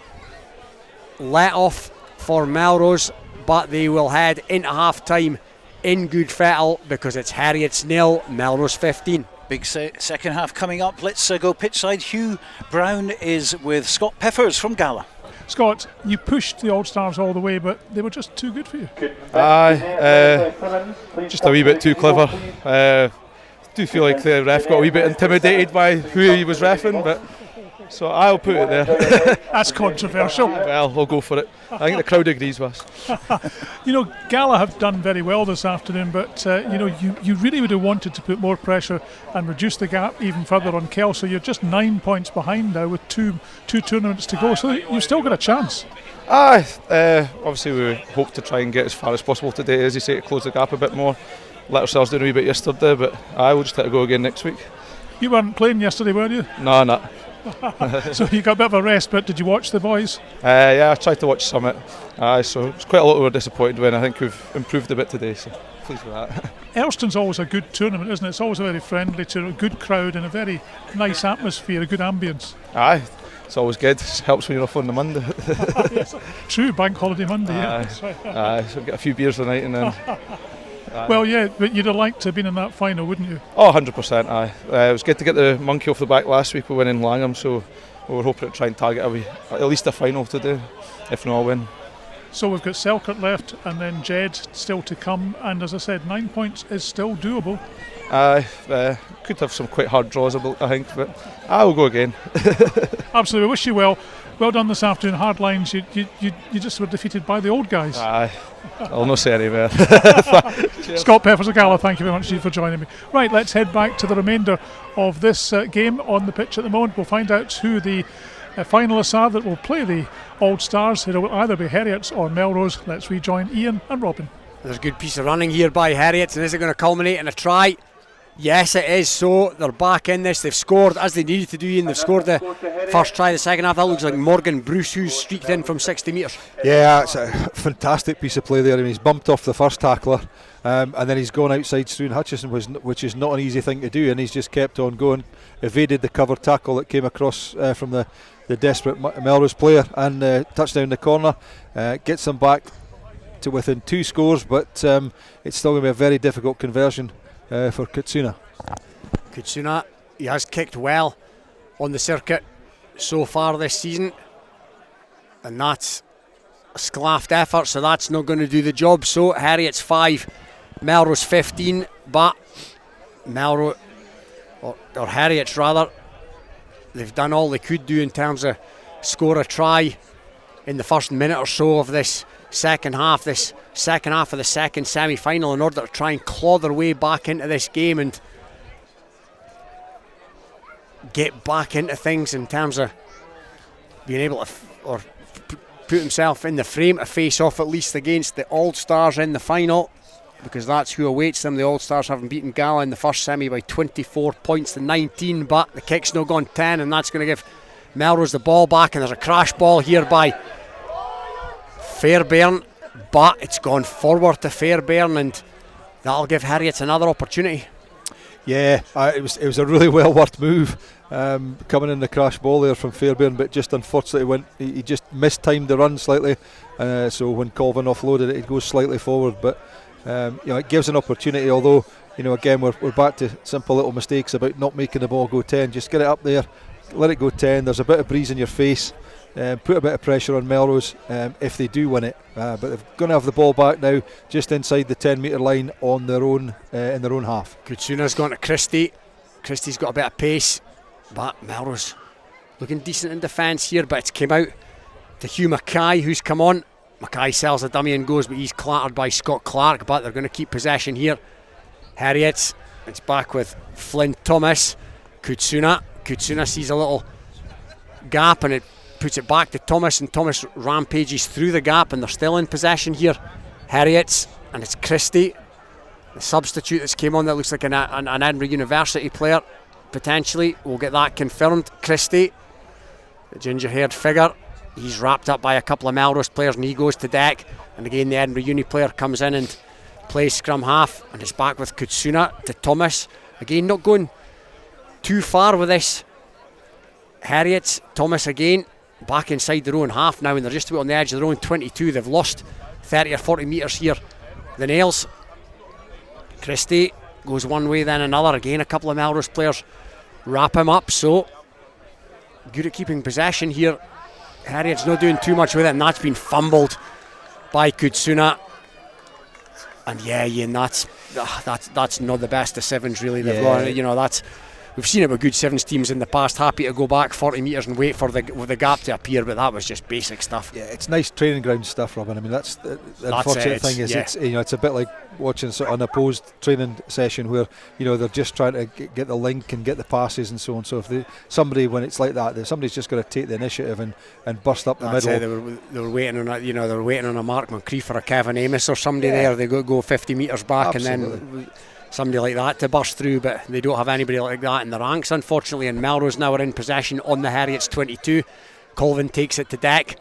let-off for Melrose, but they will head into half-time in good fettle, because it's Heriots 0, Melrose 15. Big second half coming up. Let's go pitchside. Hugh Brown is with Scott Peffers from Gala. Scott, you pushed the All Stars all the way, but they were just too good for you. Just a wee bit too clever. Do feel like the ref got a wee bit intimidated by who he was reffing, but so I'll put it there. That's controversial. Well, we'll go for it. I think the crowd agrees with us. Gala have done very well this afternoon, but you really would have wanted to put more pressure and reduce the gap even further on Kelso. You're just 9 points behind now with two tournaments to go, so you've still got a chance. Obviously we hope to try and get as far as possible today, as you say, to close the gap a bit more. Let ourselves down a wee bit yesterday, but we'll just have to go again next week. You weren't playing yesterday, were you? No, not. So you got a bit of a rest, but did you watch the boys? Yeah, I tried to watch some of it. So it's quite a lot we were disappointed when. I think we've improved a bit today, so pleased with that. Earlston's always a good tournament, isn't it? It's always a very friendly tournament, a good crowd and a very nice atmosphere, a good ambience. Aye, it's always good. It helps when you're off on the Monday. Yes, true, bank holiday Monday. Aye, so get a few beers tonight and then... Well, yeah, but you'd have liked to have been in that final, wouldn't you? Oh, 100%, aye. It was good to get the monkey off the back last week. We went in Langham, so we were hoping to try and target at least a final today, if not a win. So we've got Selkirk left, and then Jed still to come, and as I said, 9 points is still doable. Could have some quite hard draws, I think, but I will go again. Absolutely, wish you well. Well done this afternoon. Hard lines. You just were defeated by the old guys. Aye, I'll not say any more. Scott Peppers-Agala, thank you very much for joining me. Right, let's head back to the remainder of this game on the pitch at the moment. We'll find out who the finalists are that will play the Old Stars. It will either be Heriots or Melrose. Let's rejoin Ian and Robin. There's a good piece of running here by Heriots, and is it going to culminate in a try? Yes, it is. So they're back in this. They've scored as they needed to do, and they've scored the first try, the second half. That looks like Morgan Bruce, who's streaked in from 60 metres. Yeah, it's a fantastic piece of play there. I mean, he's bumped off the first tackler, and then he's gone outside Struan Hutchison, which is not an easy thing to do, and he's just kept on going, evaded the cover tackle that came across from the desperate Melrose player, and touched down the corner, gets them back to within 2 scores, but it's still going to be a very difficult conversion for Kutsuna. Kutsuna, he has kicked well on the circuit so far this season, and that's a sclaffed effort, so that's not going to do the job. So Heriots 5, Melrose 15, but Melrose, or Heriots rather, they've done all they could do in terms of score a try in the first minute or so of this second half of the second semi-final, in order to try and claw their way back into this game and get back into things in terms of being able to put himself in the frame to face off at least against the All Stars in the final, because that's who awaits them. The All Stars having beaten Gala in the first semi by 24 points to 19, but the kick's now gone 10, and that's going to give Melrose the ball back, and there's a crash ball here by Fairbairn, but it's gone forward to Fairbairn, and that'll give Heriots another opportunity. Yeah, it was a really well worked move, coming in the crash ball there from Fairbairn, but just unfortunately he just mistimed the run slightly, so when Colvin offloaded it goes slightly forward, but it gives an opportunity, although again we're back to simple little mistakes about not making the ball go 10. Just get it up there, let it go 10, there's a bit of breeze in your face, put a bit of pressure on Melrose if they do win it, but they're going to have the ball back now just inside the 10 metre line on their own in their own half. Kutsuna's gone to Christie. Christie's got a bit of pace, but Melrose looking decent in defence here, but it's came out to Hugh Mackay, who's come on. Mackay sells a dummy and goes, but he's clattered by Scott Clark, but they're going to keep possession here. Heriots, it's back with Flynn Thomas. Kutsuna sees a little gap and it puts it back to Thomas, and Thomas rampages through the gap, and they're still in possession here. Heriots, and it's Christie, the substitute that's came on, that looks like an Edinburgh University player potentially. We'll get that confirmed. Christie, the ginger-haired figure, he's wrapped up by a couple of Melrose players, and he goes to deck, and again the Edinburgh Uni player comes in and plays scrum half, and it's back with Kutsuna to Thomas. Again, not going too far with this. Heriots, Thomas again, back inside their own half now, and they're just about on the edge of their own 22. They've lost 30 or 40 metres here. The Nails. Christie goes one way then another. Again, a couple of Melrose players wrap him up, so good at keeping possession here. Heriots not doing too much with it, and that's been fumbled by Kutsuna. And Ian, that's not the best of sevens really. They've got, we've seen it with good sevens teams in the past, happy to go back 40 metres and wait for the gap to appear, but that was just basic stuff. Yeah, it's nice training ground stuff, Robin. I mean, that's the unfortunate thing is it's a bit like watching sort of an opposed training session where they're just trying to get the link and get the passes and so on. So if somebody, when it's like that, somebody's just got to take the initiative and burst up the middle. They were waiting on they were waiting on a Mark Moncrief or a Kevin Amos or somebody there. They go 50 metres back. Absolutely. And then somebody like that to burst through, but they don't have anybody like that in the ranks, unfortunately. And Melrose now are in possession on the Heriots 22. Colvin takes it to deck.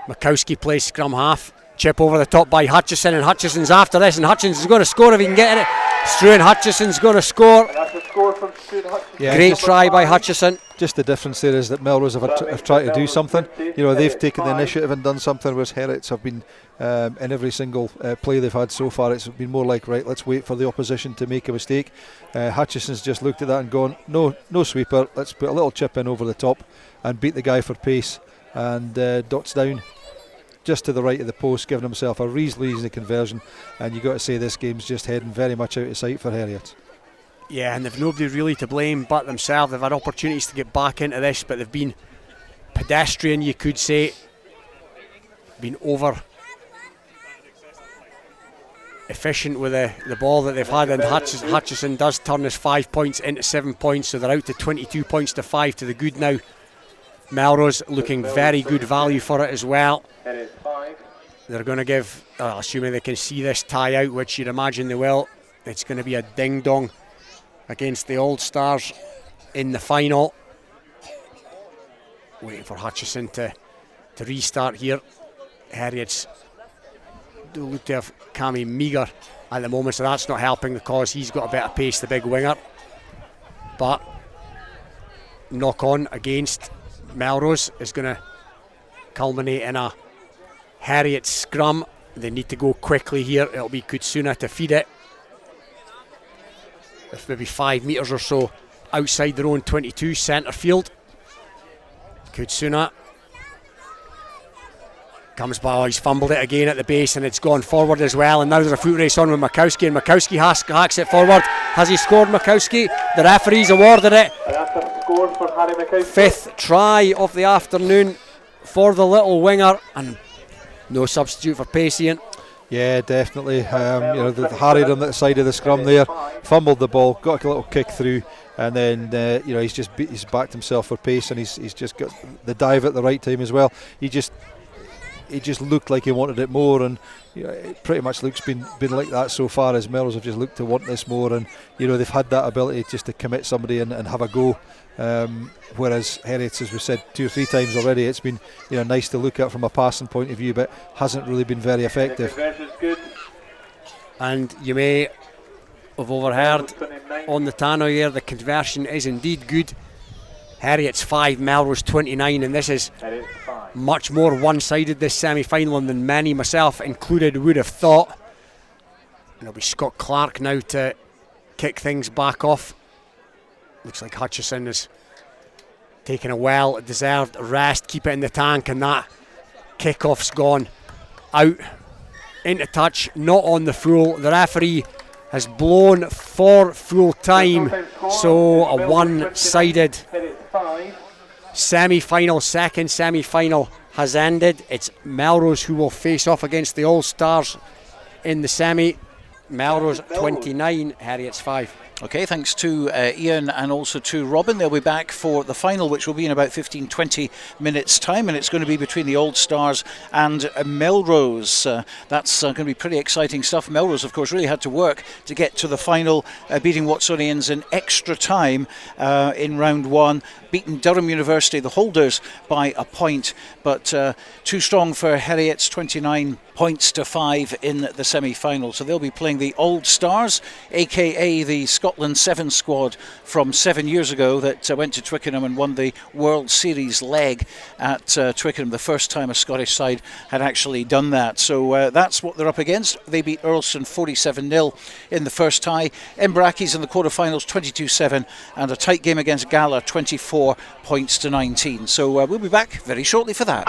Makowski plays scrum half. Chip over the top by Hutchison, and Hutchison's after this, and Hutchison's going to score if he can get it. Struan Hutchison's going to score. That's a score from Struan Hutchison. Yeah, great try by Hutchison. Just the difference there is that Melrose have tried to do something. They've taken the initiative and done something, whereas Heriots have been in every single play they've had so far. It's been more like, right, let's wait for the opposition to make a mistake. Hutchison's just looked at that and gone, no sweeper. Let's put a little chip in over the top and beat the guy for pace, and dots down just to the right of the post, giving himself a reasonably easy conversion. And you've got to say this game's just heading very much out of sight for Heriots. Yeah, and they've nobody really to blame but themselves. They've had opportunities to get back into this, but they've been pedestrian, you could say. Been over efficient with the ball that they've had, and Hutchison does turn his 5 points into 7 points, so they're out to 22 points to 5 to the good now. Melrose looking very good value for it as well. They're going to give, assuming they can see this tie out, which you'd imagine they will, it's going to be a ding-dong against the Old Stars in the final. Waiting for Hutchison to restart here. Heriots do look to have Cammy meagre at the moment, so that's not helping the cause. He's got a bit of pace, the big winger. But knock on against Melrose is going to culminate in a Herriot scrum. They need to go quickly here. It'll be Kutsuna to feed it. With maybe 5 metres or so outside their own 22, centre field. Kutsuna comes by, he's fumbled it again at the base, and it's gone forward as well, and now there's a foot race on with Makowski, and Makowski hacks it forward. Has he scored, Makowski? The referee's awarded it. Fifth try of the afternoon for the little winger, and no substitute for Pacient. Yeah, definitely. They harried on that side of the scrum there, fumbled the ball, got a little kick through, and then he's backed himself for pace, and he's just got the dive at the right time as well. He just looked like he wanted it more, and it pretty much looks been like that so far, as Melrose have just looked to want this more, and they've had that ability just to commit somebody and have a go. Whereas Heriots, as we've said 2 or 3 times already, it's been nice to look at from a passing point of view, but hasn't really been very effective. And you may have overheard on the Tano here, the conversion is indeed good. Heriots 5, Melrose 29, and this is much more one-sided, this semi-final, than many, myself included, would have thought. And it'll be Scott Clark now to kick things back off. Looks like Hutchison is taking a well-deserved rest, keep it in the tank, and that kick-off's gone out into touch, not on the full. The referee has blown for full time, so a one-sided semi-final, second semi-final has ended. It's Melrose who will face off against the All Stars in the semi. Melrose 29, Heriots 5. Okay, thanks to Ian and also to Robin. They'll be back for the final, which will be in about 15-20 minutes time, and it's going to be between the Old Stars and Melrose. That's going to be pretty exciting stuff. Melrose, of course, really had to work to get to the final, beating Watsonians in extra time in round 1, beaten Durham University, the holders, by a point, but too strong for Heriots, 29 points to 5 in the semi-final. So they'll be playing the Old Stars, aka the Scotland 7 squad from 7 years ago that went to Twickenham and won the World Series leg at Twickenham, the first time a Scottish side had actually done that. So that's what they're up against. They beat Earlston 47-0 in the first tie. Embrackie's in the quarterfinals 22-7, and a tight game against Gala 24 points to 19. So we'll be back very shortly for that.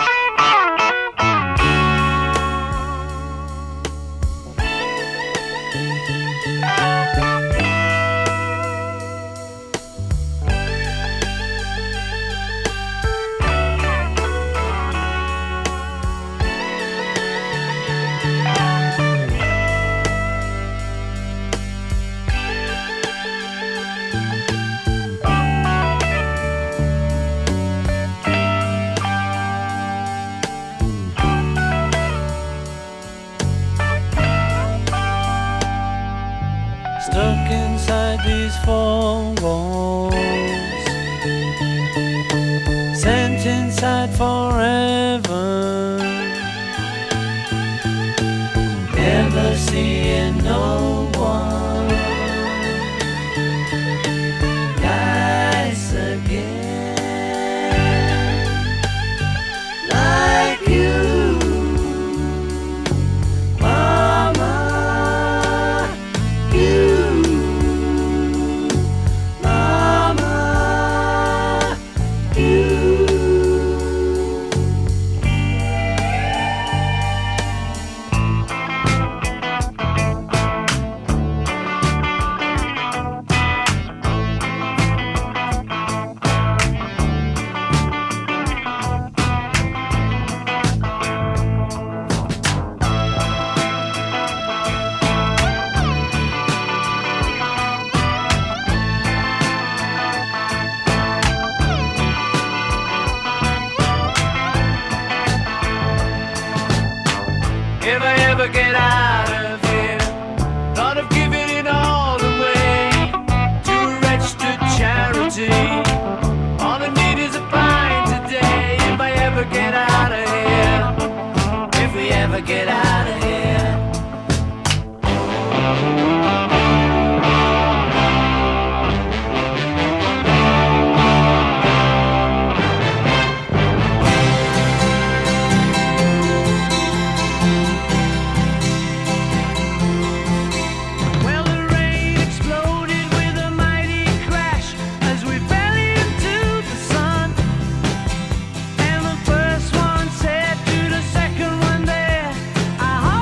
Stuck inside these 4 walls, sent inside forever, never seeing no one nice again, like you. if I ever get out of here. Thought of giving it all away to a registered charity. All I need is a pint today if I ever get out of here. If we ever get out of here. I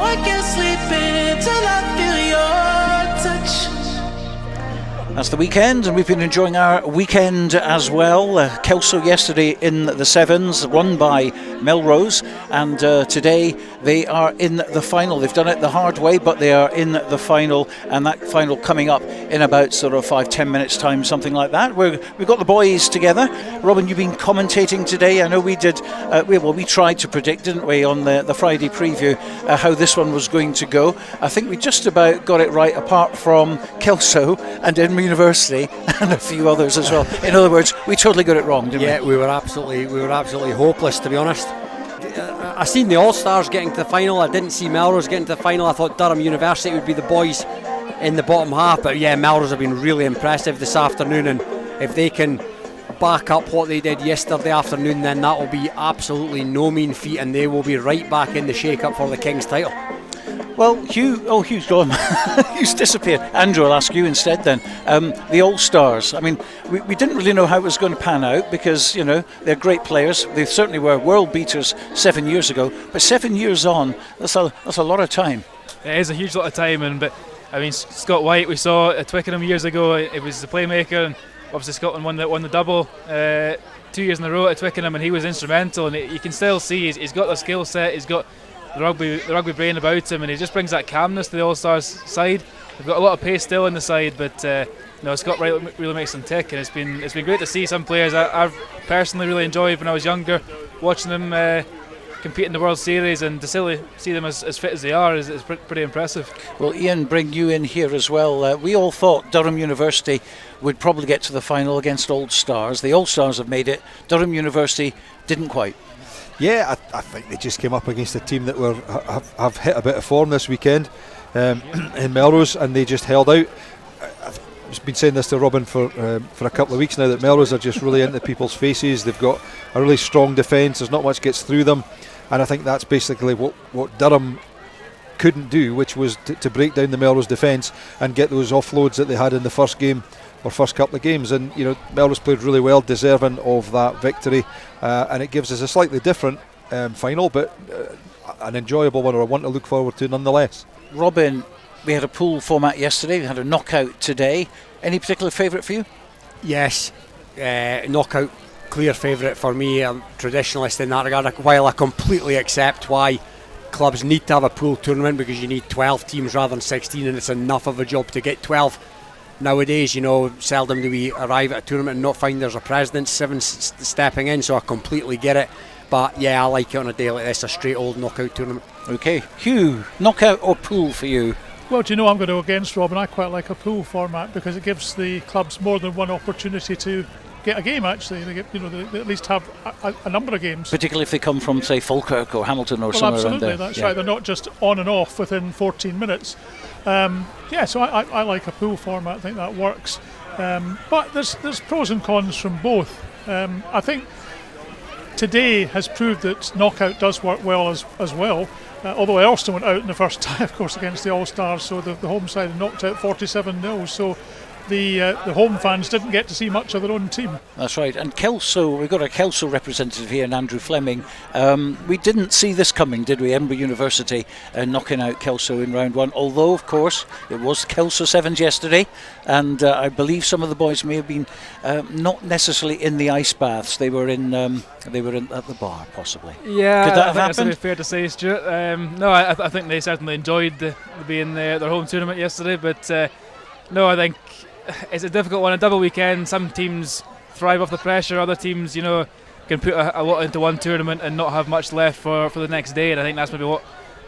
I can't sleep until I feel your touch. That's the weekend, and we've been enjoying our weekend as well. Kelso yesterday in the sevens, won by Melrose, and today they are in the final. They've done it the hard way, but they are in the final, and that final coming up in about sort of 5-10 minutes time, something like that. We've got the boys together. Robin, you've been commentating today. I know we did, we tried to predict, didn't we, on the Friday preview, how this one was going to go. I think we just about got it right, apart from Kelso and Edinburgh University and a few others as well. In other words, we totally got it wrong, didn't we? Yeah, we were absolutely hopeless, to be honest. I seen the All-Stars getting to the final. I didn't see Melrose getting to the final. I thought Durham University would be the boys in the bottom half, but yeah, Melrose have been really impressive this afternoon, and if they can back up what they did yesterday afternoon, then that will be absolutely no mean feat, and they will be right back in the shake-up for the King's title. Well, Hugh's gone. Hugh's disappeared. Andrew, I'll ask you instead then. The All-Stars, I mean, we didn't really know how it was going to pan out because, you know, they're great players. They certainly were world beaters 7 years ago, but 7 years on, that's a lot of time. It is a huge lot of time, but I mean, Scott White, we saw at Twickenham years ago, it was the playmaker, and obviously Scotland won the double 2 years in a row at Twickenham, and he was instrumental, and you can still see he's got the skill set, he's got the rugby brain about him, and he just brings that calmness to the All-Stars side. They've got a lot of pace still in the side, but Scott really makes them tick, and it's been great to see some players I've personally really enjoyed when I was younger, watching them compete in the World Series, and to see them as fit as they are is pretty impressive. Well, Ian, bring you in here as well. We all thought Durham University would probably get to the final against Old Stars. The Old Stars have made it. Durham University didn't quite. Yeah, I think they just came up against a team that have hit a bit of form this weekend in Melrose, and they just held out. I've been saying this to Robin for a couple of weeks now, that Melrose are just really into people's faces. They've got a really strong defence. There's not much gets through them, and I think that's basically what Durham couldn't do, which was to break down the Melrose defence and get those offloads that they had in the first game or first couple of games. And you know, Melrose played really well, deserving of that victory, and it gives us a slightly different final, but an enjoyable one, or one to look forward to nonetheless. Robin, we had a pool format yesterday, we had a knockout today. Any particular favourite for you? Yes, knockout, clear favourite for me. I'm traditionalist in that regard, while I completely accept why clubs need to have a pool tournament, because you need 12 teams rather than 16, and it's enough of a job to get 12. Nowadays, you know, seldom do we arrive at a tournament and not find there's a president, 7 stepping in, so I completely get it. But yeah, I like it on a day like this, a straight old knockout tournament. Okay, Hugh, knockout or pool for you? Well, do you know, I'm going to go against Robin. I quite like a pool format because it gives the clubs more than one opportunity to get a game. Actually, they at least have a number of games. Particularly if they come from, say, Falkirk or Hamilton or somewhere around there. Absolutely, that's right. They're not just on and off within 14 minutes. So I like a pool format. I think that works. But there's pros and cons from both. I think today has proved that knockout does work well as well. Although Earlston went out in the first tie, of course, against the All-Stars, so the home side knocked out 47-0. So the home fans didn't get to see much of their own team. That's right. And Kelso, we've got a Kelso representative here, Andrew Fleming. We didn't see this coming, did we? Edinburgh University knocking out Kelso in round one. Although, of course, it was Kelso Sevens yesterday, and I believe some of the boys may have been not necessarily in the ice baths. They were in at the bar, possibly. Yeah, could that have that's happened? fair to say, Stuart. No, I think they certainly enjoyed being their home tournament yesterday, but no, I think it's a difficult one. A double weekend. Some teams thrive off the pressure. Other teams, can put a lot into one tournament and not have much left for the next day. And I think that's maybe what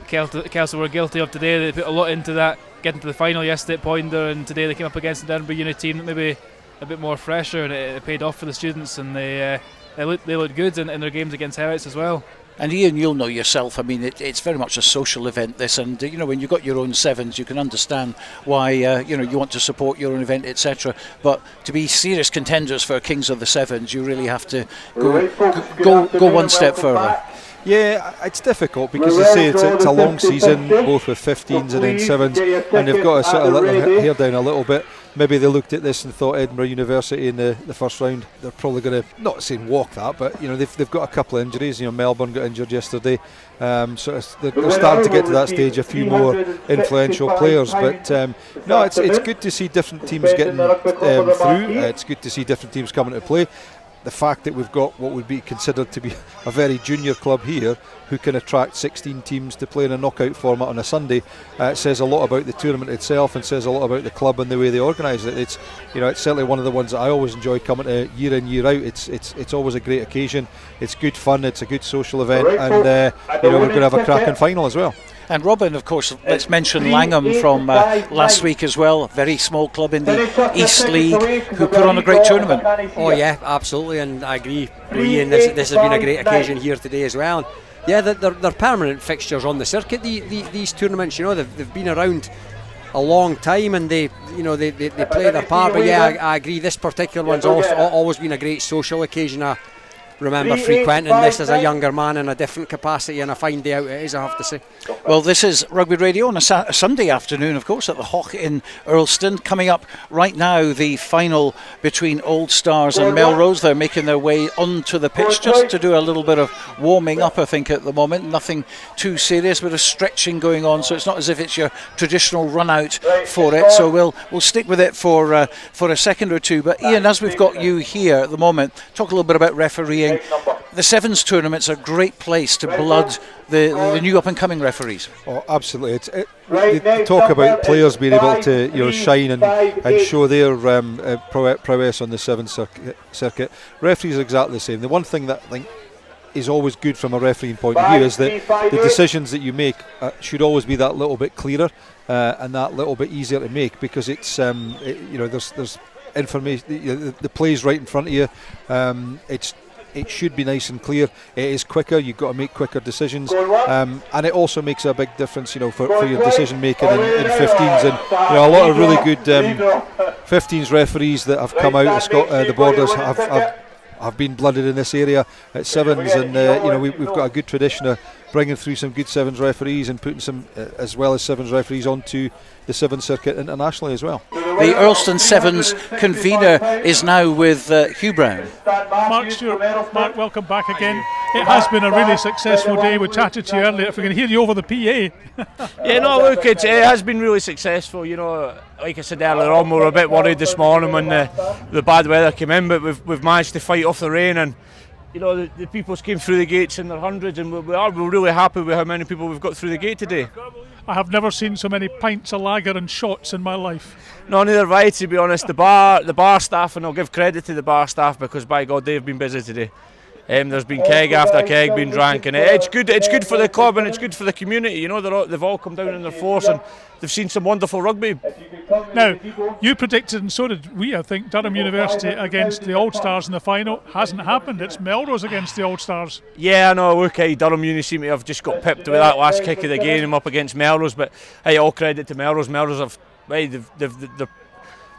Kelso were guilty of today. They put a lot into that, getting to the final yesterday at Poynter, and today they came up against an Edinburgh Uni team that maybe a bit more fresher, and it paid off for the students. And they looked good in their games against Herets as well. And Ian, you'll know yourself, I mean, it's very much a social event, this, and when you've got your own sevens, you can understand why you want to support your own event, etc. But to be serious contenders for Kings of the Sevens, you really have to go one step further. Yeah, it's difficult because they say it's a long season, both with 15s and then 7s, and they've got to sort of let their hair down a little bit. maybe they looked at this and thought Edinburgh University in the first round, they're probably going to, not saying walk that, but they've got a couple of injuries. Melbourne got injured yesterday, so they're starting to get to that stage. A few more influential players, but no, it's good to see different teams getting through. It's good to see different teams coming to play. The fact that we've got what would be considered to be a very junior club here who can attract 16 teams to play in a knockout format on a Sunday says a lot about the tournament itself and says a lot about the club and the way they organise it. It's certainly one of the ones that I always enjoy coming to year in, year out. It's always a great occasion. It's good fun. It's a good social event, and we're going to have a cracking final as well. And Robin, of course, let's mention Langham from last week as well. A very small club in the East League who put on a great tournament. Oh yeah, absolutely, and I agree with Ian. This has been a great occasion here today as well. Yeah, they're permanent fixtures on the circuit. These tournaments, they've been around a long time, and they play their part. But yeah, I agree. This particular one's always been a great social occasion. I remember frequenting this as a younger man in a different capacity, and a fine day out it is, I have to say. Well, this is Rugby Radio on a Sunday afternoon, of course, at the Hawk in Earlston. Coming up right now, the final between Old Stars and Melrose. They're making their way onto the pitch just to do a little bit of warming up, I think, at the moment. Nothing too serious, but a stretching going on, so it's not as if it's your traditional run out for it. So we'll stick with it for a second or two. But Ian, as we've got you here at the moment, talk a little bit about refereeing. The Sevens tournament's a great place to blood the new up-and-coming referees. Oh, absolutely. They talk about players being able to shine and show their prowess on the Sevens circuit. Referees are exactly the same. The one thing that I think is always good from a refereeing point of view is that the decisions that you make should always be that little bit clearer and that little bit easier to make, because it's there's information, the play's right in front of you. It should be nice and clear. It is quicker. You've got to make quicker decisions, and it also makes a big difference, for your decision making in 15s. And a lot of really good 15s referees that have come out of the Borders have been blooded in this area at Sevens, and we've got a good tradition of bringing through some good Sevens referees and putting some as well as Sevens referees onto the Sevens circuit internationally as well. The Earlston Sevens convener is now with Hugh Brown. Mark Stewart, Mark, welcome back again. It has been a really successful day. We chatted to you earlier. If we can hear you over the PA. Yeah, no, look, it has been really successful. Like I said earlier on, we were a bit worried this morning when the bad weather came in, but we've managed to fight off the rain, and the people came through the gates in their hundreds, and we're really happy with how many people we've got through the gate today. I have never seen so many pints of lager and shots in my life. No, neither have I, to be honest. The bar staff, and I'll give credit to the bar staff, because by God, they've been busy today. There's been keg after keg being drank, and it's good for the club, and it's good for the community. They've all come down in their force, and they've seen some wonderful rugby. Now, you predicted, and so did we, I think, Durham University against the Old Stars in the final. Hasn't happened. It's Melrose against the Old Stars. Yeah, I know. Look, Durham Uni seem to have just got pipped with that last kick of the game up against Melrose, but all credit to Melrose. Melrose have they've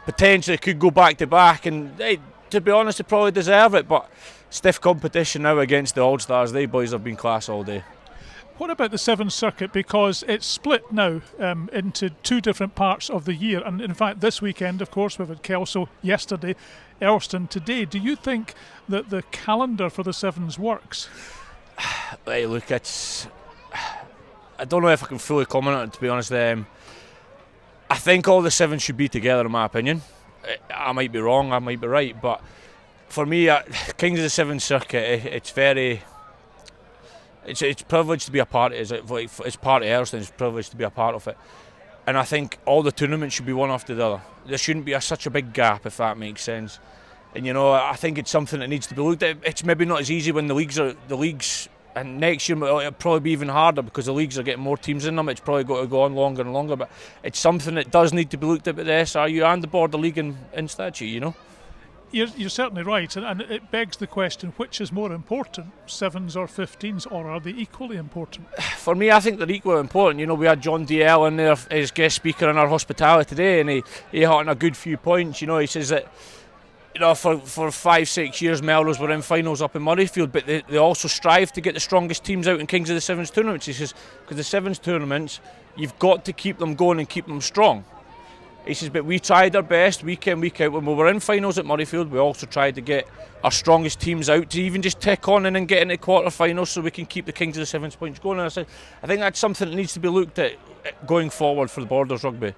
potentially could go back to back, and to be honest, they probably deserve it, but stiff competition now against the Old Stars. They boys have been class all day. What about the Sevens circuit? Because it's split now into two different parts of the year, and in fact this weekend, of course, we've had Kelso yesterday, Earlston today. Do you think that the calendar for the Sevens works? Hey, look, I don't know if I can fully comment on it, to be honest. I think all the Sevens should be together, in my opinion. I might be wrong, I might be right, but for me, Kings of the Sevens circuit, it's privileged to be a part of it. It's part of Earlston, it's privileged to be a part of it. And I think all the tournaments should be one after the other. There shouldn't be such a big gap, if that makes sense. And I think it's something that needs to be looked at. It's maybe not as easy when the leagues, and next year it'll probably be even harder because the leagues are getting more teams in them. It's probably got to go on longer and longer, but it's something that does need to be looked at by the SRU and the Border League in statute, You're certainly right, and it begs the question, which is more important, Sevens or 15s, or are they equally important? For me, I think they're equally important. We had John DL in there as guest speaker in our hospitality today, and he hit on a good few points. He says that for 5-6 years Melrose were in finals up in Murrayfield, but they also strive to get the strongest teams out in Kings of the Sevens tournaments. He says, because the Sevens tournaments, you've got to keep them going and keep them strong. He says, but we tried our best week in, week out. When we were in finals at Murrayfield, we also tried to get our strongest teams out to even just tick on and then get into quarter-finals so we can keep the Kings of the Sevens points going. And I said, I think that's something that needs to be looked at going forward for the Borders Rugby.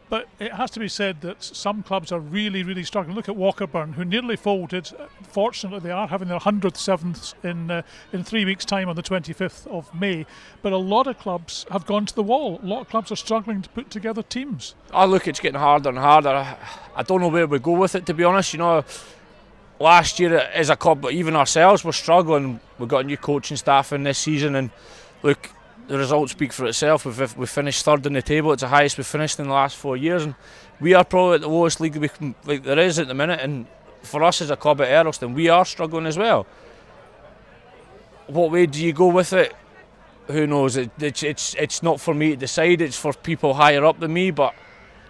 But it has to be said that some clubs are really, really struggling. Look at Walkerburn, who nearly folded. Fortunately, they are having their 100th seventh in 3 weeks' time on the 25th of May. But a lot of clubs have gone to the wall. A lot of clubs are struggling to put together teams. I look, it's getting harder and harder. I don't know where we go with it, to be honest. You know, last year as a club, even ourselves, were struggling. We've got a new coaching staff in this season, and look, the results speak for itself. We've finished third in the table. It's the highest we've finished in the last 4 years, and we are probably at the lowest league there is at the minute. And for us as a club at Earlston, we are struggling as well. What way do you go with it? Who knows? It's not for me to decide. It's for people higher up than me. But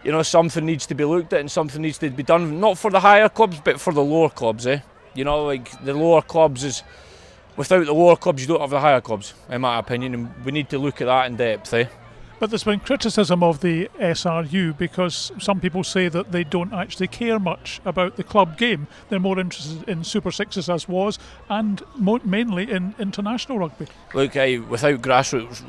you know, something needs to be looked at and something needs to be done. Not for the higher clubs, but for the lower clubs. You know, like the lower clubs is. Without the lower clubs, you don't have the higher clubs, in my opinion, and we need to look at that in depth. But there's been criticism of the SRU because some people say that they don't actually care much about the club game. They're more interested in Super Sixes as was, and mainly in international rugby. Look, without grassroots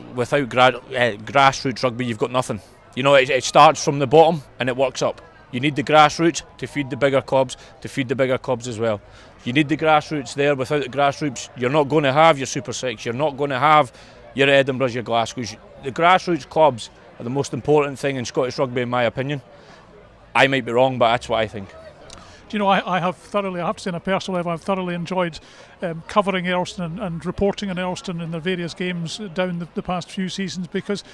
rugby, you've got nothing. You know, it starts from the bottom and it works up. You need the grassroots to feed the bigger clubs, to feed the bigger clubs as well. You need the grassroots there. Without the grassroots, you're not going to have your Super Six. You're not going to have your Edinburghs, your Glasgows. The grassroots clubs are the most important thing in Scottish rugby, in my opinion. I might be wrong, but that's what I think. Do you know, I have to say on a personal level, I've thoroughly enjoyed covering Earlston and reporting on Earlston in their various games down the past few seasons, because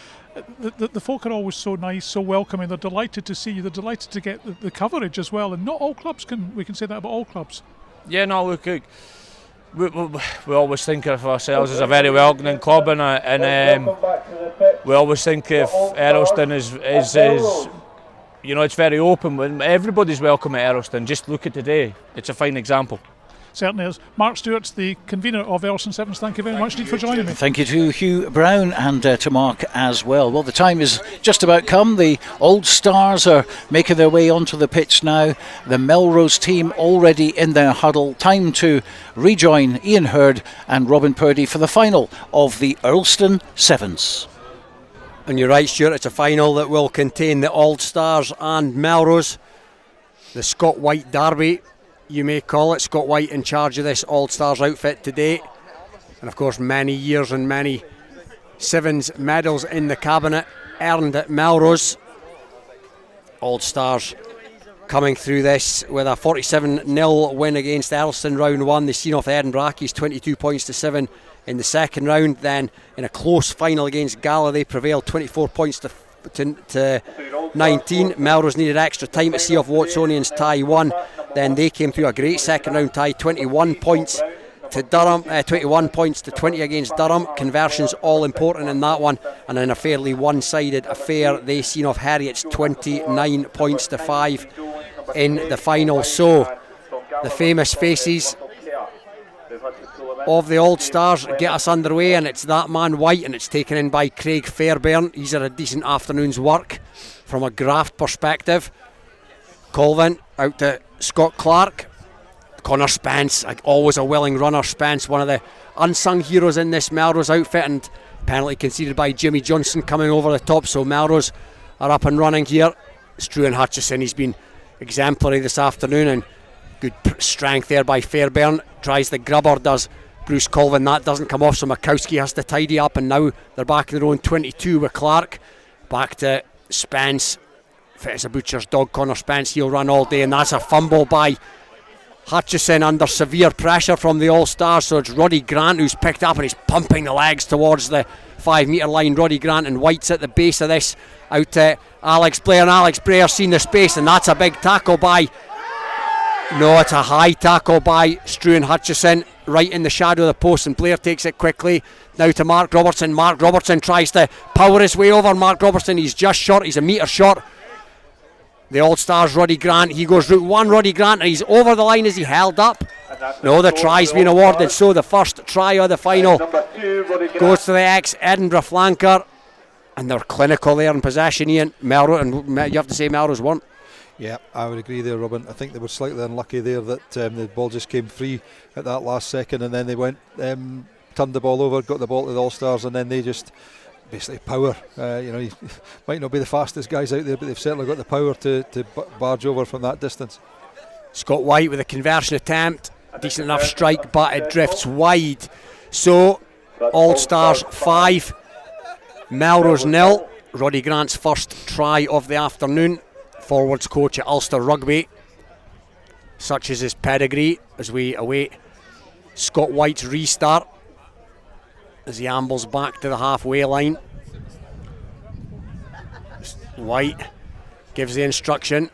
the folk are always so nice, so welcoming. They're delighted to see you. They're delighted to get the coverage as well. And not all clubs we can say that about all clubs. Yeah, no, look, we always think of ourselves as a very welcoming club, and we always think of Earlston as you know, it's very open. Everybody's welcome at Earlston. Just look at today; it's a fine example. Certainly is. Mark Stewart's the convener of Earlston Sevens. Thank you very much indeed for joining me. Thank you to Hugh Brown and to Mark as well. Well, the time is just about come. The Old Stars are making their way onto the pitch now. The Melrose team already in their huddle. Time to rejoin Ian Hurd and Robin Purdy for the final of the Earlston Sevens. And you're right, Stuart, it's a final that will contain the Old Stars and Melrose. The Scott White derby, you may call it. Scott White in charge of this All Stars outfit today, and of course many years and many Sevens medals in the cabinet earned at Melrose. All Stars coming through this with a 47-0 win against Earlston round one. They seen off the Edinburgh Accies 22 points to 7 in the second round. Then in a close final against Gala, they prevailed 24 points to 19. Melrose needed extra time to see off Watsonians tie 1. Then they came through a great second round tie, 21 points to Durham, 21 points to 20 against Durham. Conversions all important in that one, and in a fairly one-sided affair, they seen off Heriots 29 points to 5 in the final. So the famous faces of the Old Stars get us underway, and it's that man White, and it's taken in by Craig Fairbairn. He's had a decent afternoon's work from a graft perspective. Colvin out to Scott Clark. Connor Spence, always a willing runner. Spence, one of the unsung heroes in this Melrose outfit, and penalty conceded by Jimmy Johnson coming over the top. So Melrose are up and running here. Struan Hutchison, he's been exemplary this afternoon, and good strength there by Fairbairn. Tries the grubber, does Bruce Colvin. That doesn't come off, so Makowski has to tidy up, and now they're back in their own 22 with Clark. Back to Spence. Fit as a butcher's dog, Connor Spence. He'll run all day, and that's a fumble by Hutchison under severe pressure from the All Stars. So it's Roddy Grant who's picked up, and he's pumping the legs towards the 5 metre line. Roddy Grant, and White's at the base of this. Out to Alex Blair, and Alex Blair seen the space, and that's a big tackle by... No, it's a high tackle by Struan Hutchison right in the shadow of the post, and Blair takes it quickly. Now to Mark Robertson. Mark Robertson tries to power his way over. Mark Robertson, he's just short, he's a metre short. The All Stars, Roddy Grant, he goes route one, Roddy Grant, and he's over the line. Is he held up? No, the try's been awarded, so the first try of the final goes to the ex-Edinburgh flanker. and they're clinical there in possession, Ian. Melrose, and you have to say Melrose weren't. Yeah, I would agree there, Robin. I think they were slightly unlucky there that the ball just came free at that last second, and then they went, turned the ball over, got the ball to the All-Stars, and then they just basically power. You might not be the fastest guys out there, but they've certainly got the power to barge over from that distance. Scott White with a conversion attempt, decent enough strike, but it drifts wide. So All-Stars 5, Melrose 0. Roddy Grant's first try of the afternoon. Forwards coach at Ulster Rugby. Such is his pedigree as we await Scott White's restart as he ambles back to the halfway line. White gives the instruction,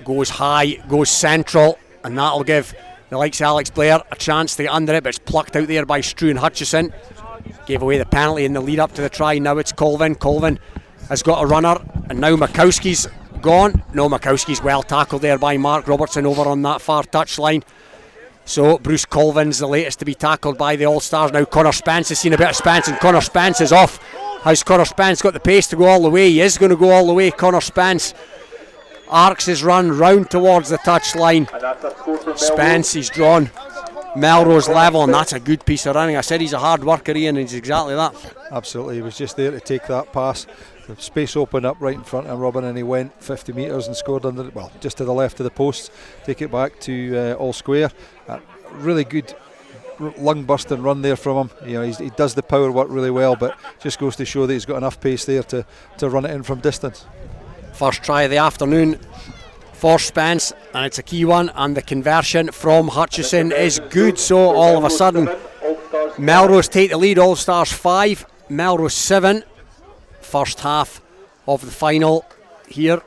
goes high, goes central, and that'll give the likes of Alex Blair a chance to get under it, but it's plucked out there by Struan Hutchison. Gave away the penalty in the lead up to the try. Now it's Colvin. Colvin has got a runner, and now Makowski's gone. No, Makowski's well tackled there by Mark Robertson over on that far touchline. So Bruce Colvin's the latest to be tackled by the All-Stars. Now Connor Spence has seen a bit of Spence, and Connor Spence is off. How's Connor Spence got the pace to go all the way? He is going to go all the way. Connor Spence arcs his run round towards the touchline. Spence, he's drawn Melrose level, and that's a good piece of running. I said he's a hard worker, Ian, and he's exactly that. Absolutely, he was just there to take that pass. The space opened up right in front of Robin, and he went 50 metres and scored under, well, just to the left of the posts. Take it back to all square. Really good lung busting run there from him. He does the power work really well, but just goes to show that he's got enough pace there to run it in from distance. First try of the afternoon for Spence, and it's a key one, and the conversion from Hutchison is good. So all of a sudden Melrose take the lead. All-Stars 5, Melrose 7. First half of the final here.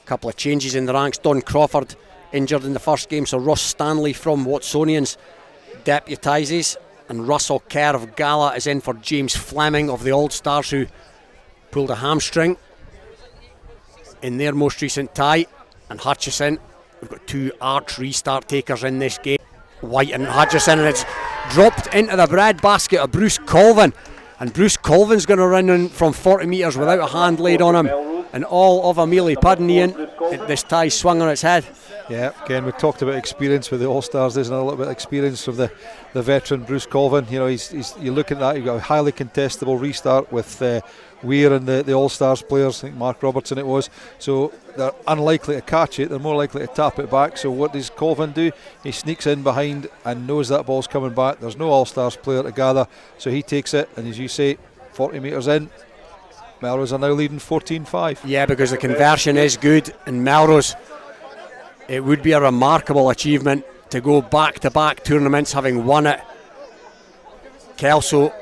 Couple of changes in the ranks. Don Crawford injured in the first game, so Ross Stanley from Watsonians deputises, and Russell Kerr of Gala is in for James Fleming of the All-Stars, who pulled a hamstring in their most recent tie. And Hutchison, we've got two arch restart takers in this game, White and Hutchison, and it's dropped into the breadbasket of Bruce Colvin, and Bruce Colvin's going to run in from 40 metres without a hand laid on him, and all of Amelie Puddin. This tie swung on its head. Yeah, again, we talked about experience with the All-Stars. There's a little bit of experience from the veteran Bruce Colvin. You look at that, you've got a highly contestable restart with Weir and the All-Stars players. I think Mark Robertson it was. So they're unlikely to catch it. They're more likely to tap it back. So what does Colvin do? He sneaks in behind and knows that ball's coming back. There's no All-Stars player to gather. So he takes it, and as you say, 40 metres in, Melrose are now leading 14-5. Yeah, because the conversion is good, and Melrose, it would be a remarkable achievement to go back-to-back tournaments having won it. Kelso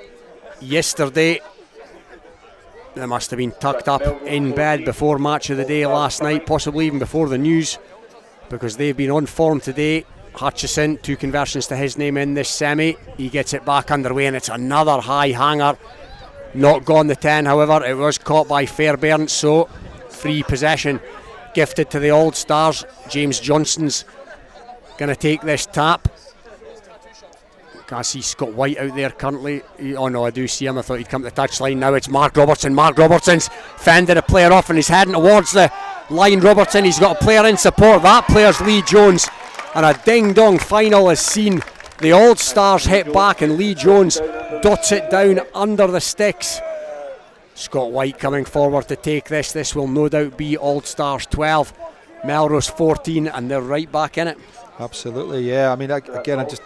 yesterday, they must have been tucked up in bed before match of the day last night, possibly even before the news, because they've been on form today. Hutchison, 2 conversions to his name in this semi. He gets it back underway, and it's another high hanger. Not gone the 10, however. It was caught by Fairbairn, so free possession gifted to the All-Stars. James Johnston's going to take this tap. Can't see Scott White out there currently. Oh no, I do see him. I thought he'd come to the touchline. Now it's Mark Robertson. Mark Robertson's fended a player off, and he's heading towards the line. Robertson, he's got a player in support. That player's Lee Jones, and a ding-dong final is seen. The All-Stars hit back, and Lee Jones dots it down under the sticks. Scott White coming forward to take this. This will no doubt be All-Stars 12, Melrose 14, and they're right back in it. Absolutely, yeah. I mean, again, I just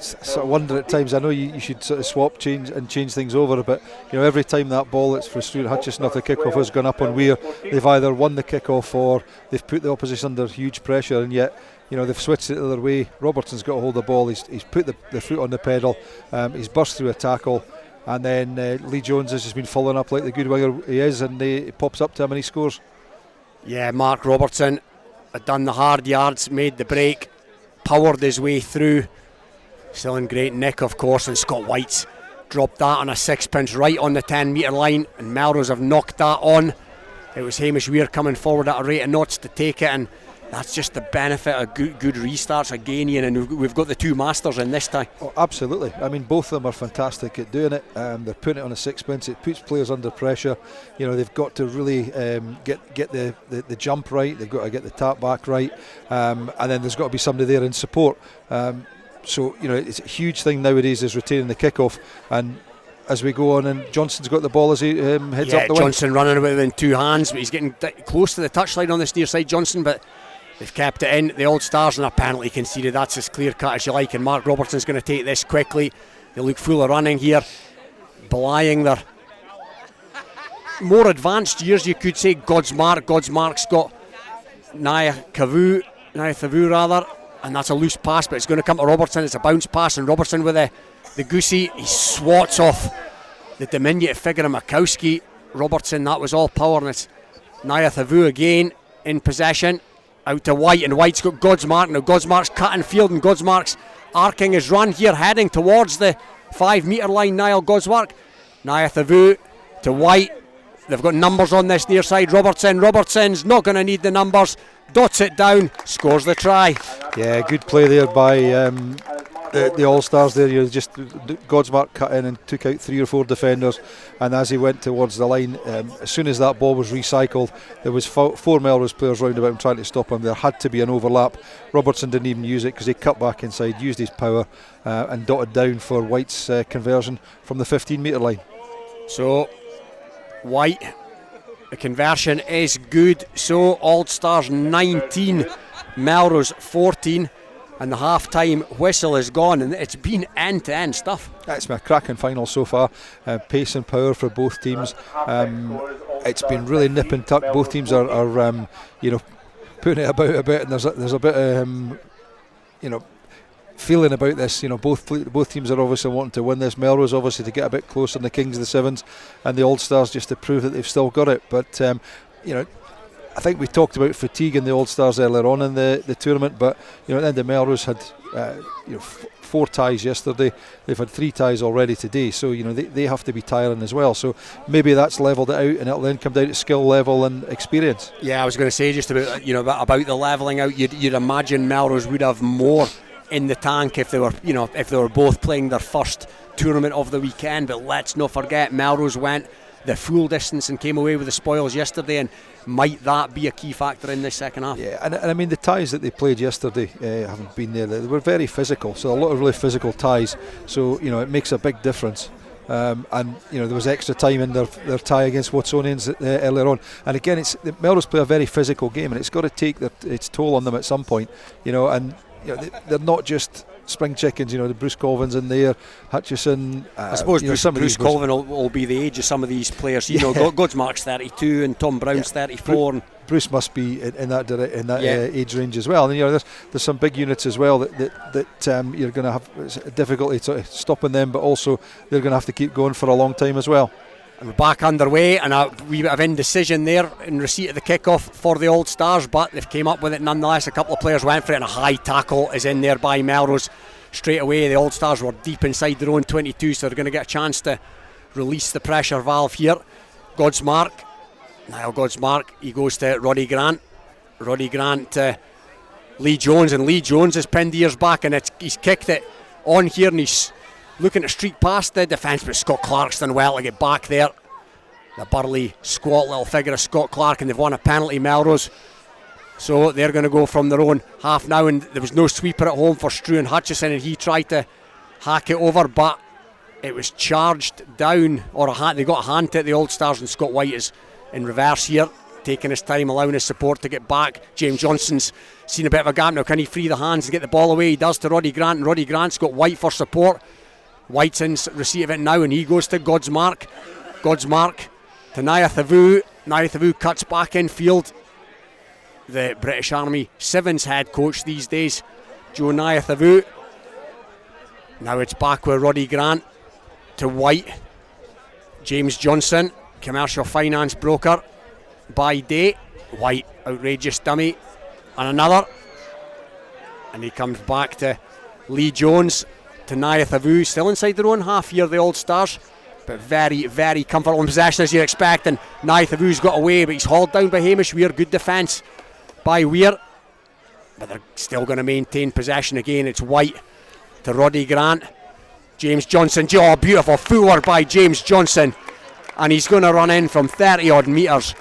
sort of wonder at times. I know you should sort of swap, change things over, but every time that ball that's for Struan Hutchison off the kickoff has gone up on Weir, they've either won the kickoff or they've put the opposition under huge pressure, and yet they've switched it the other way. Robertson's got a hold of the ball. He's put the foot on the pedal. He's burst through a tackle, and then Lee Jones has just been following up like the good winger he is, and he pops up to him and he scores. Yeah, Mark Robertson had done the hard yards, made the break, powered his way through. Still in great nick, of course, and Scott White's dropped that on a sixpence right on the 10 metre line, and Melrose have knocked that on. It was Hamish Weir coming forward at a rate of knots to take it, and that's just the benefit of good restarts again, Ian, and we've got the two masters in this time. Oh, absolutely. I mean, both of them are fantastic at doing it. They're putting it on a sixpence. It puts players under pressure. You know, they've got to really get the jump right. They've got to get the tap back right, and then there's got to be somebody there in support. So you know, it's a huge thing nowadays is retaining the kickoff. And as we go on, and Johnson's got the ball as he heads up the wing. Johnson running with it in two hands, but he's getting close to the touchline on this near side, Johnson, but they've kept it in. The Old Stars, and a penalty conceded. That's as clear cut as you like, and Mark Robertson's going to take this quickly. They look full of running here, belying their more advanced years, you could say. Godsmark's got Naya Thavu rather, and that's a loose pass, but it's going to come to Robertson. It's a bounce pass, and Robertson with the goosey, he swats off the diminutive figure of Makowski. Robertson, that was all power, and it's Naya Thavu again in possession, out to White, and White's got Godsmark. Now Godsmark's cutting field, and Godsmark's arcing his run here, heading towards the 5 metre line. Niall Godsmark, Naya Thavu to White. They've got numbers on this near side. Robertson's not going to need the numbers, dots it down, scores the try. Yeah, good play there by the All-Stars there. You just Godsmark cut in and took out 3 or 4 defenders, and as he went towards the line, as soon as that ball was recycled, there was 4 Melrose players round about him trying to stop him. There had to be an overlap. Robertson didn't even use it because he cut back inside, used his power, and dotted down for White's conversion from the 15 metre line. So White, the conversion is good. So All Stars 19, Melrose 14, and the half-time whistle is gone, and it's been end-to-end stuff. It's been a cracking final so far. Pace and power for both teams. It's been really nip and tuck. Both teams are putting it about a bit, and there's a bit of feeling about this. Both teams are obviously wanting to win this. Melrose obviously to get a bit closer than the Kings of the Sevens, and the Old Stars just to prove that they've still got it. But I think we talked about fatigue in the Old Stars earlier on in the tournament, but at the end of Melrose had 4 ties yesterday. They've had 3 ties already today, so they have to be tiring as well. So maybe that's levelled it out, and it'll then come down to skill level and experience. Yeah, I was going to say just about the levelling out. You'd imagine Melrose would have more in the tank if they were both playing their first tournament of the weekend. But let's not forget, Melrose went the full distance and came away with the spoils yesterday, and might that be a key factor in this second half? Yeah, and I mean the ties that they played yesterday haven't been there. They were very physical, so a lot of really physical ties, so it makes a big difference. And there was extra time in their tie against Watsonians earlier on, and again Melrose play a very physical game, and it's got to take its toll on them at some point, and they're not just spring chickens. The Bruce Colvin's in there, Hutchison. I suppose Bruce Colvin will be the age of some of these players. Godsmark's 32 and Tom Brown's 34. And Bruce must be in that age range as well. And there's some big units as well that you're going to have difficulty stopping them, but also they're going to have to keep going for a long time as well. And we're back underway, and a wee bit of indecision there in receipt of the kickoff for the Old Stars, but they've came up with it nonetheless. A couple of players went for it, and a high tackle is in there by Melrose. Straight away, the Old Stars were deep inside their own 22, so they're going to get a chance to release the pressure valve here. Godsmark, he goes to Roddy Grant to Lee Jones, and Lee Jones has pinned ears back, and he's kicked it on here, and he's looking to streak past the defence, but Scott Clark's done well to get back there. The burly, squat little figure of Scott Clark, and they've won a penalty, Melrose. So they're going to go from their own half now, and there was no sweeper at home for Struan Hutchison, and he tried to hack it over, but it was charged down, or they got a hand to it, the Old Stars, and Scott White is in reverse here, taking his time, allowing his support to get back. James Johnson's seen a bit of a gap now. Can he free the hands and get the ball away? He does to Roddy Grant, and Roddy Grant's got White for support. White's in receipt of it now, and he goes to Godsmark to Naya Thavu. Naya Thavu cuts back in field. The British Army Sevens head coach these days, Joe Naya Thavu. Now it's back with Roddy Grant to White. James Johnson, commercial finance broker by day. White, outrageous dummy, and another, and he comes back to Lee Jones to Naya Thavu, still inside their own half here, the Old Stars, but very, very comfortable in possession as you'd expect, and Naya Thavu's got away, but he's hauled down by Hamish Weir. Good defence by Weir. but they're still going to maintain possession again. It's White to Roddy Grant. James Johnson, beautiful footwork by James Johnson, and he's going to run in from 30 odd metres,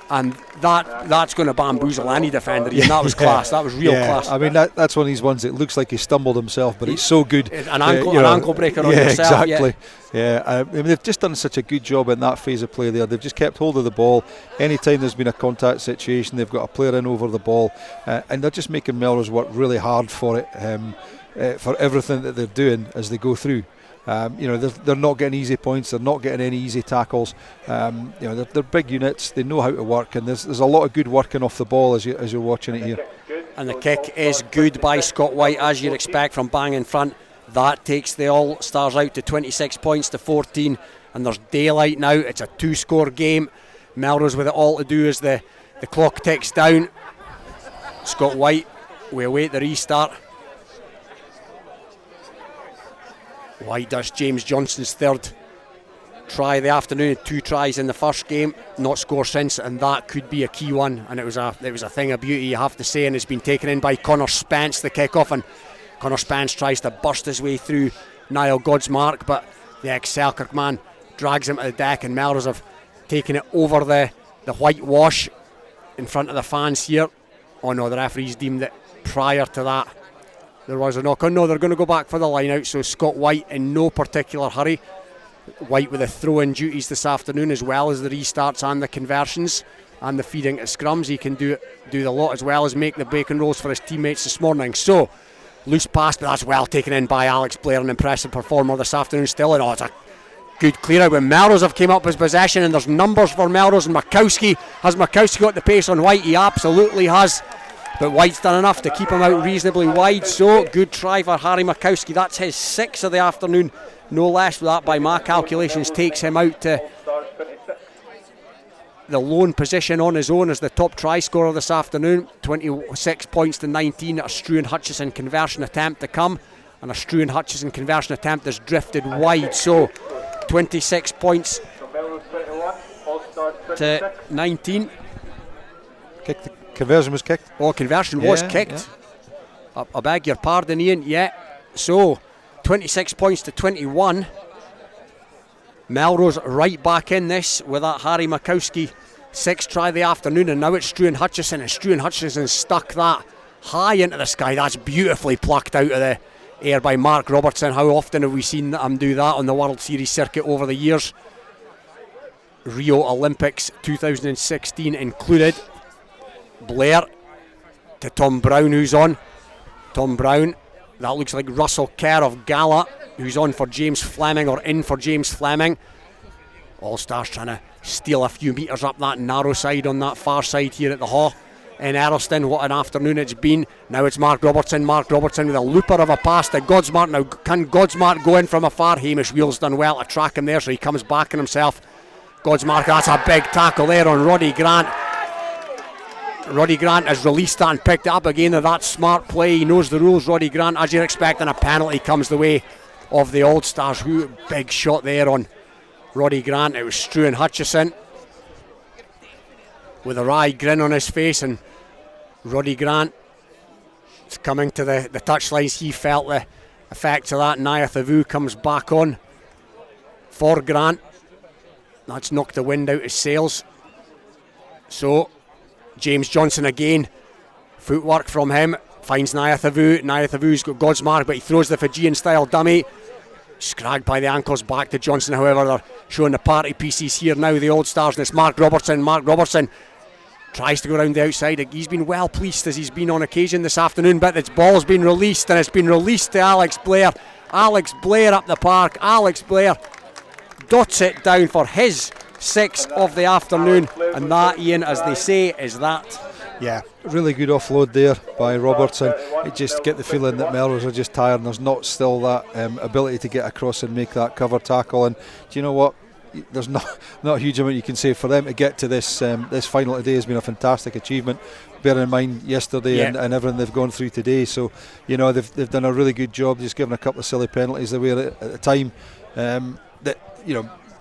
and that's going to bamboozle any defender. And that was class. That was real class. I mean, that's one of these ones that looks like he stumbled himself, but it's so good. An ankle breaker on yourself. Exactly. Yeah, I mean, they've just done such a good job in that phase of play there. They've just kept hold of the ball. Anytime there's been a contact situation, they've got a player in over the ball, and they're just making Melrose work really hard for it, for everything that they're doing as they go through. They're not getting easy points. They're not getting any easy tackles. They're big units. They know how to work, and there's a lot of good working off the ball as you're watching it here. And the kick is good by Scott White, as you'd expect from bang in front. That takes the All-Stars out to 26 points to 14, and there's daylight now. It's a 2-score game. Melrose with it all to do as the clock ticks down. Scott White, we await the restart. White does James Johnson's third try of the afternoon, 2 tries in the first game, not scored since, and that could be a key one. And it was a thing of beauty, you have to say, and it's been taken in by Connor Spence, the kick-off, and Connor Spence tries to burst his way through Niall Godsmark, but the ex-Selkirk man drags him to the deck, and Melrose have taken it over the whitewash in front of the fans here. Oh no, the referees deemed it prior to that. There was a knock on. No, they're going to go back for the line out, so Scott White in no particular hurry. White with the throw-in duties this afternoon, as well as the restarts and the conversions and the feeding to scrums. He can do the lot, as well as make the bacon rolls for his teammates this morning. So, loose pass, but that's well taken in by Alex Blair, an impressive performer this afternoon still. And it's a good clear out when Melrose have came up with possession, and there's numbers for Melrose. And Makowski, has Makowski got the pace on White? He absolutely has. But White's done enough to keep him out reasonably wide. So, good try for Harry Makowski. That's his 6th of the afternoon. No less. That, by my calculations, takes him out to the lone position on his own as the top try scorer this afternoon. 26 points to 19. A Struan Hutchison conversion attempt to come, and a Struan Hutchison conversion attempt has drifted wide. So 26 points to 19. The conversion was kicked. Oh, conversion was kicked. Yeah. I beg your pardon, Ian. Yeah. So 26 points to 21. Melrose right back in this with that Harry Makowski 6th try of the afternoon, and now it's Struan Hutchison, and Struan Hutchison stuck that high into the sky. That's beautifully plucked out of the air by Mark Robertson. How often have we seen him do that on the World Series circuit over the years? Rio Olympics 2016 included. Blair to Tom Brown, who's on. Tom Brown, that looks like Russell Kerr of Gala, who's on for James Fleming, or in for James Fleming. All Stars trying to steal a few metres up that narrow side on that far side here at the Haw in Earlston. What an afternoon it's been. Now it's Mark Robertson with a looper of a pass to Godsmark. Now can Godsmark go in from afar? Hamish Wheel's done well to track him there, so he comes back on himself. Godsmark, that's a big tackle there on Roddy Grant. Roddy Grant has released that and picked it up again. That's smart play. He knows the rules, Roddy Grant, as you're expecting. A penalty comes the way of the Old Stars. Who big shot there on Roddy Grant. It was Struan Hutchison with a wry grin on his face, and Roddy Grant is coming to the touchlines. He felt the effects of that. Naya Thavu comes back on for Grant. That's knocked the wind out his sails. So James Johnson again, footwork from him, finds Naya Thavu. Naya Thavu's got Godsmark, but he throws the Fijian style dummy. Scragged by the ankles back to Johnson. However, they're showing the party pieces here now, the Old Stars, and it's Mark Robertson. Mark Robertson tries to go around the outside. He's been well pleased as he's been on occasion this afternoon, but this ball's been released, and it's been released to Alex Blair. Alex Blair up the park. Alex Blair dots it down for his 6th of the afternoon, and that, Ian, as they say, is that. Yeah, really good offload there by Robertson. It just get the feeling that Melrose are just tired, and there's not still that ability to get across and make that cover tackle. And do you know what? There's not a huge amount you can say for them to get to this final today. Has been a fantastic achievement, bearing in mind yesterday and everything they've gone through today. So they've done a really good job, just giving a couple of silly penalties away at the time.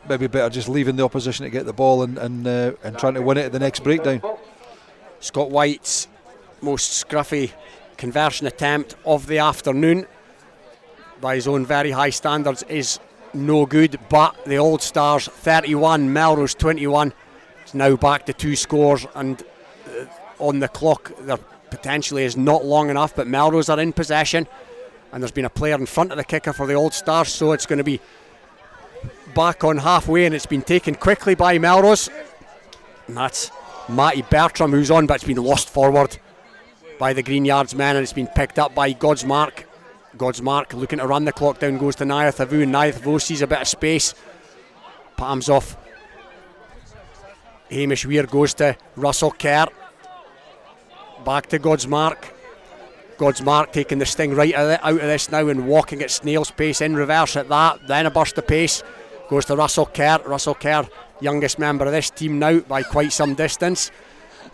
Maybe better just leaving the opposition to get the ball and trying to win it at the next breakdown. Scott White's most scruffy conversion attempt of the afternoon by his own very high standards is no good, but the Old Stars 31, Melrose 21. It's now back to 2 scores, and on the clock there potentially is not long enough, but Melrose are in possession, and there's been a player in front of the kicker for the Old Stars, so it's going to be back on halfway, and it's been taken quickly by Melrose, and that's Matty Bertram who's on, but it's been lost forward by the Green Yards men, and it's been picked up by Godsmark. Godsmark looking to run the clock down, goes to Nayath Avu, and Nayath Avu sees a bit of space, palms off. Hamish Weir goes to Russell Kerr, back to Godsmark. Godsmark taking the sting right out of this now and walking at snail's pace in reverse at that, then a burst of pace, goes to Russell Kerr. Russell Kerr, youngest member of this team now by quite some distance.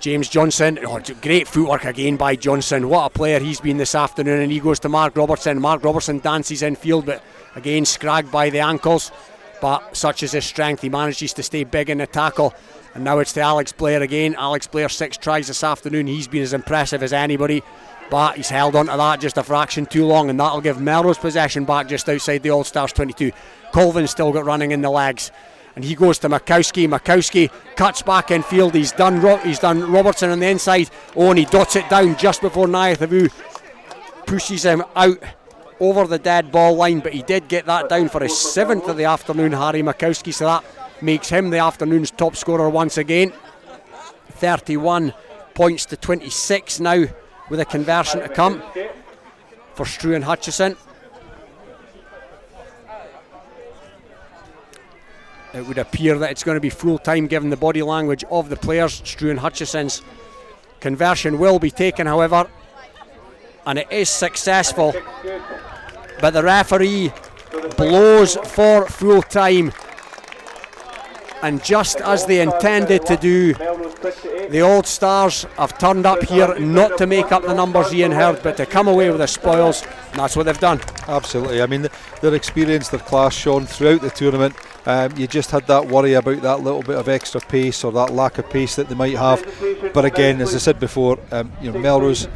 James Johnson, great footwork again by Johnson. What a player he's been this afternoon, and he goes to Mark Robertson. Mark Robertson dances infield, but again scragged by the ankles. But such is his strength, he manages to stay big in the tackle. And now it's to Alex Blair again. Alex Blair 6 tries this afternoon. He's been as impressive as anybody, but he's held on to that just a fraction too long, and that'll give Melrose possession back just outside the All Stars 22. Colvin's still got running in the legs, and he goes to Makowski. Makowski cuts back in field. He's done Robertson on the inside. Oh, and he dots it down just before Nayath Avu pushes him out over the dead ball line, but he did get that down for his 7th of the afternoon, Harry Makowski, so that makes him the afternoon's top scorer once again. 31 points to 26 now, with a conversion to come for Struan Hutchison. It would appear that it's going to be full time given the body language of the players. Struan Hutchison's conversion will be taken, however, and it is successful, but the referee blows for full time, and just as they intended to do, the Old Stars have turned up here not to make up the numbers, Ian Hurd, but to come away with the spoils, and that's what they've done. Absolutely. I mean, their experience, their class shone throughout the tournament. You just had that worry about that little bit of extra pace or that lack of pace that they might have. But again, as I said before, Melrose,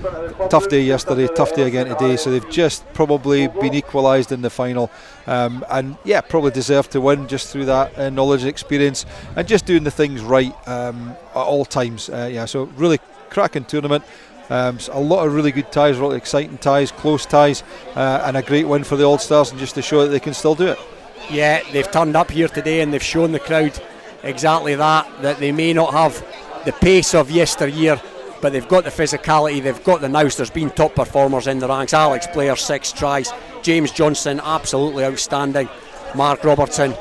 tough day yesterday, tough day again today, so they've just probably been equalised in the final, and yeah, probably deserved to win just through that knowledge and experience and just doing the things right at all times. So really cracking tournament. A lot of really good ties, really exciting ties, close ties, and a great win for the All Stars, and just to show that they can still do it. Yeah, they've turned up here today and they've shown the crowd exactly that they may not have the pace of yesteryear, but they've got the physicality, they've got the nous. There's been top performers in the ranks. Alex Blair 6 tries, James Johnson absolutely outstanding, Mark Robertson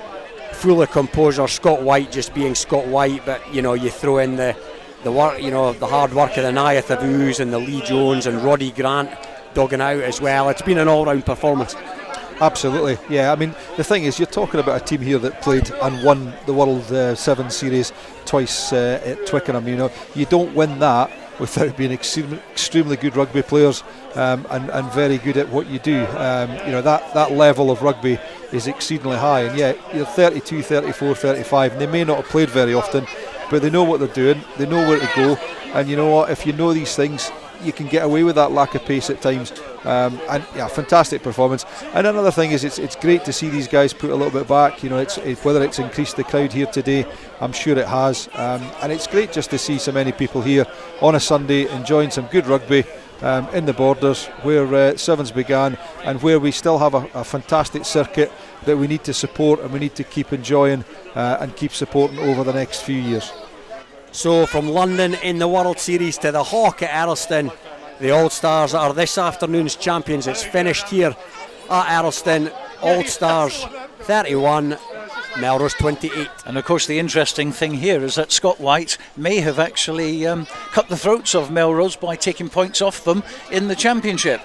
full of composure, Scott White just being Scott White, but you throw in the work, the hard work of the Nayath Avus and the Lee Jones and Roddy Grant dogging out as well. It's been an all-round performance. Absolutely, yeah. I mean, the thing is, you're talking about a team here that played and won the World 7 Series twice at Twickenham. You don't win that without being extremely good rugby players and very good at what you do. That level of rugby is exceedingly high, and yeah, you're 32, 34, 35, and they may not have played very often, but they know what they're doing, they know where to go, and you know what, if you know these things, you can get away with that lack of pace at times, and yeah, fantastic performance. And another thing is, it's great to see these guys put a little bit back. Whether it's increased the crowd here today, I'm sure it has, and it's great just to see so many people here on a Sunday enjoying some good rugby in the Borders, where Sevens began, and where we still have a fantastic circuit that we need to support and we need to keep enjoying and keep supporting over the next few years. So from London in the World Series to the Hawk at Earlston, the All Stars are this afternoon's champions. It's finished here at Earlston. All Stars 31, Melrose 28. And of course the interesting thing here is that Scott White may have actually cut the throats of Melrose by taking points off them in the championship,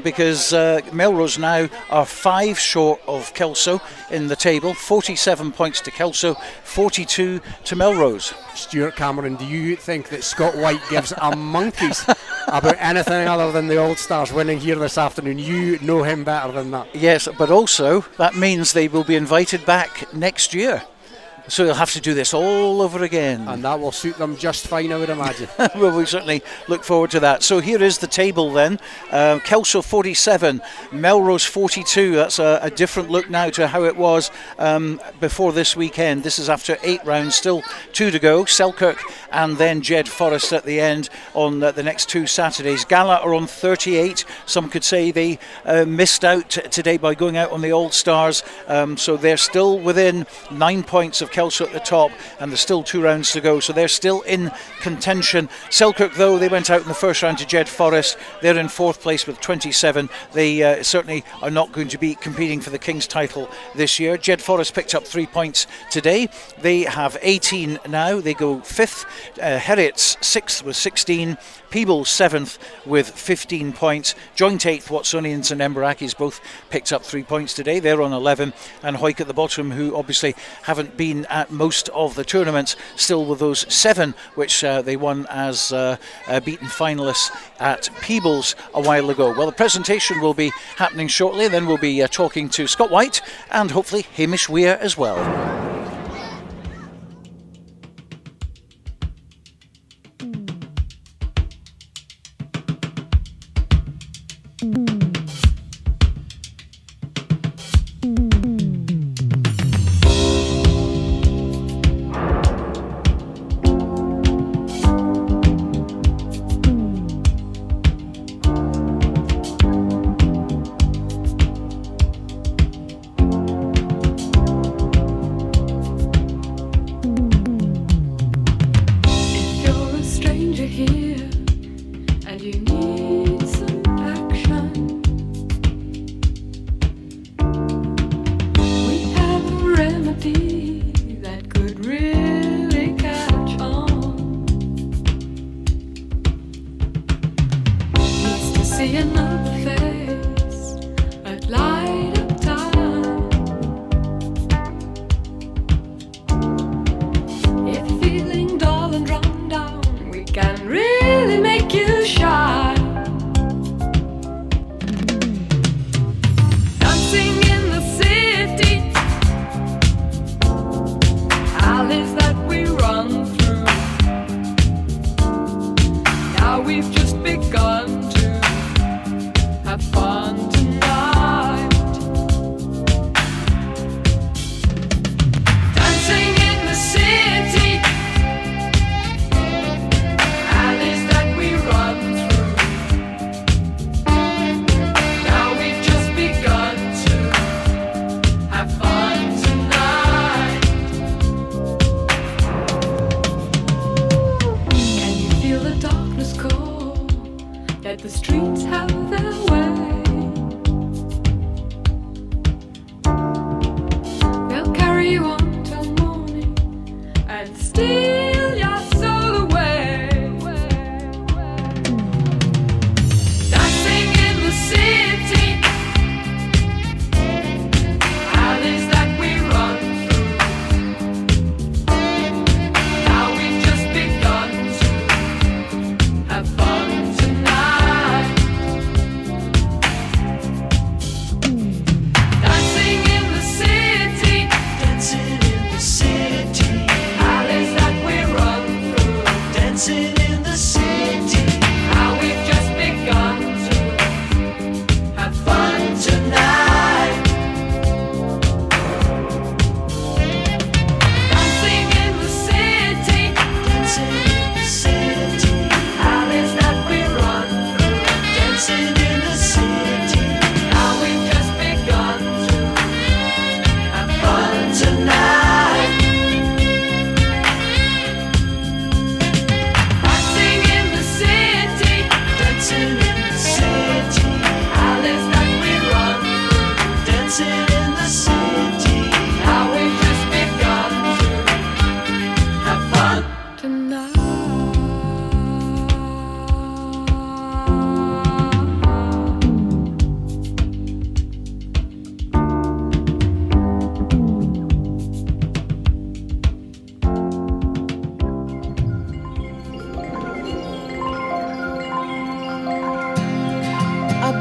because Melrose now are 5 short of Kelso in the table, 47 points to Kelso, 42 to Melrose. Stuart Cameron, do you think that Scott White gives a monkeys about anything other than the All Stars winning here this afternoon? You know him better than that. Yes, but also that means they will be invited back next year. So you'll have to do this all over again. And that will suit them just fine, I would imagine. Well, we certainly look forward to that. So here is the table then. Kelso 47, Melrose 42. That's a different look now to how it was before this weekend. This is after 8 rounds, still 2 to go. Selkirk and then Jed Forest at the end on the next 2 Saturdays. Gala are on 38. Some could say they missed out today by going out on the All-Stars. So they're still within 9 points of Kelso at the top, and there's still 2 rounds to go, so they're still in contention. Selkirk, though, they went out in the first round to Jed Forest. They're in 4th place with 27. They certainly are not going to be competing for the King's title this year. Jed Forest picked up 3 points today. They have 18 now. They go 5th. Heriots 6th with 16. Peebles 7th with 15 points. Joint 8th, Watsonians and Emberakis both picked up 3 points today. They're on 11. And Hawick at the bottom, who obviously haven't been at most of the tournaments, still with those 7 which they won as beaten finalists at Peebles a while ago. Well, the presentation will be happening shortly. Then we'll be talking to Scott White and hopefully Hamish Weir as well.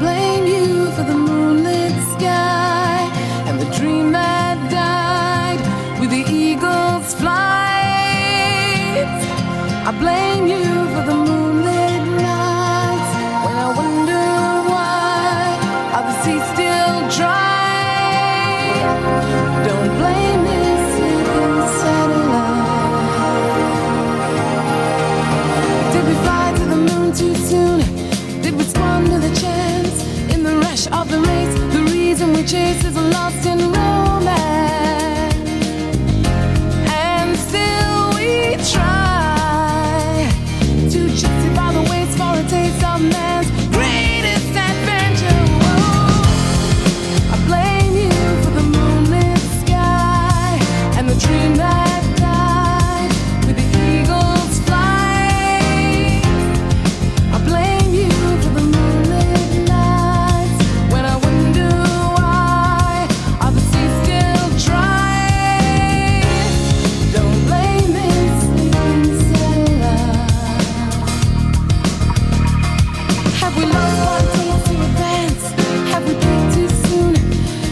blame you for the moonlit sky and the dream that died with the eagle eagle's flight. I blame you for the moonlit nights when I wonder why are the seas still dry. Don't blame this little satellite. Did we fly to the moon too soon? Did we squander the chance in the rush of the race? The reason we chase is lost in romance, and still we try to justify the waste for a taste of man's greatest adventure. Whoa. I blame you for the moonlit sky and the dream that died with the eagle's flight. I blame you for the moonlit nights when I wonder why are the seas still dry. Don't blame this sleeping satellite. Have we lost what it takes to advance? Have we peaked too soon?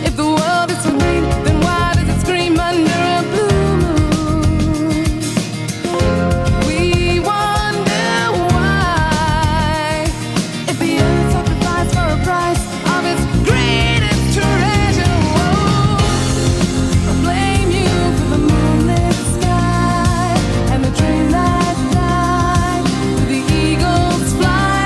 If the world is so green, then why does it scream under a blue moon? We wonder why, if the earth sacrificed for a price of its greatest treasure. Whoa. I blame you for the moonlit sky and the dream that died with the eagle's flight.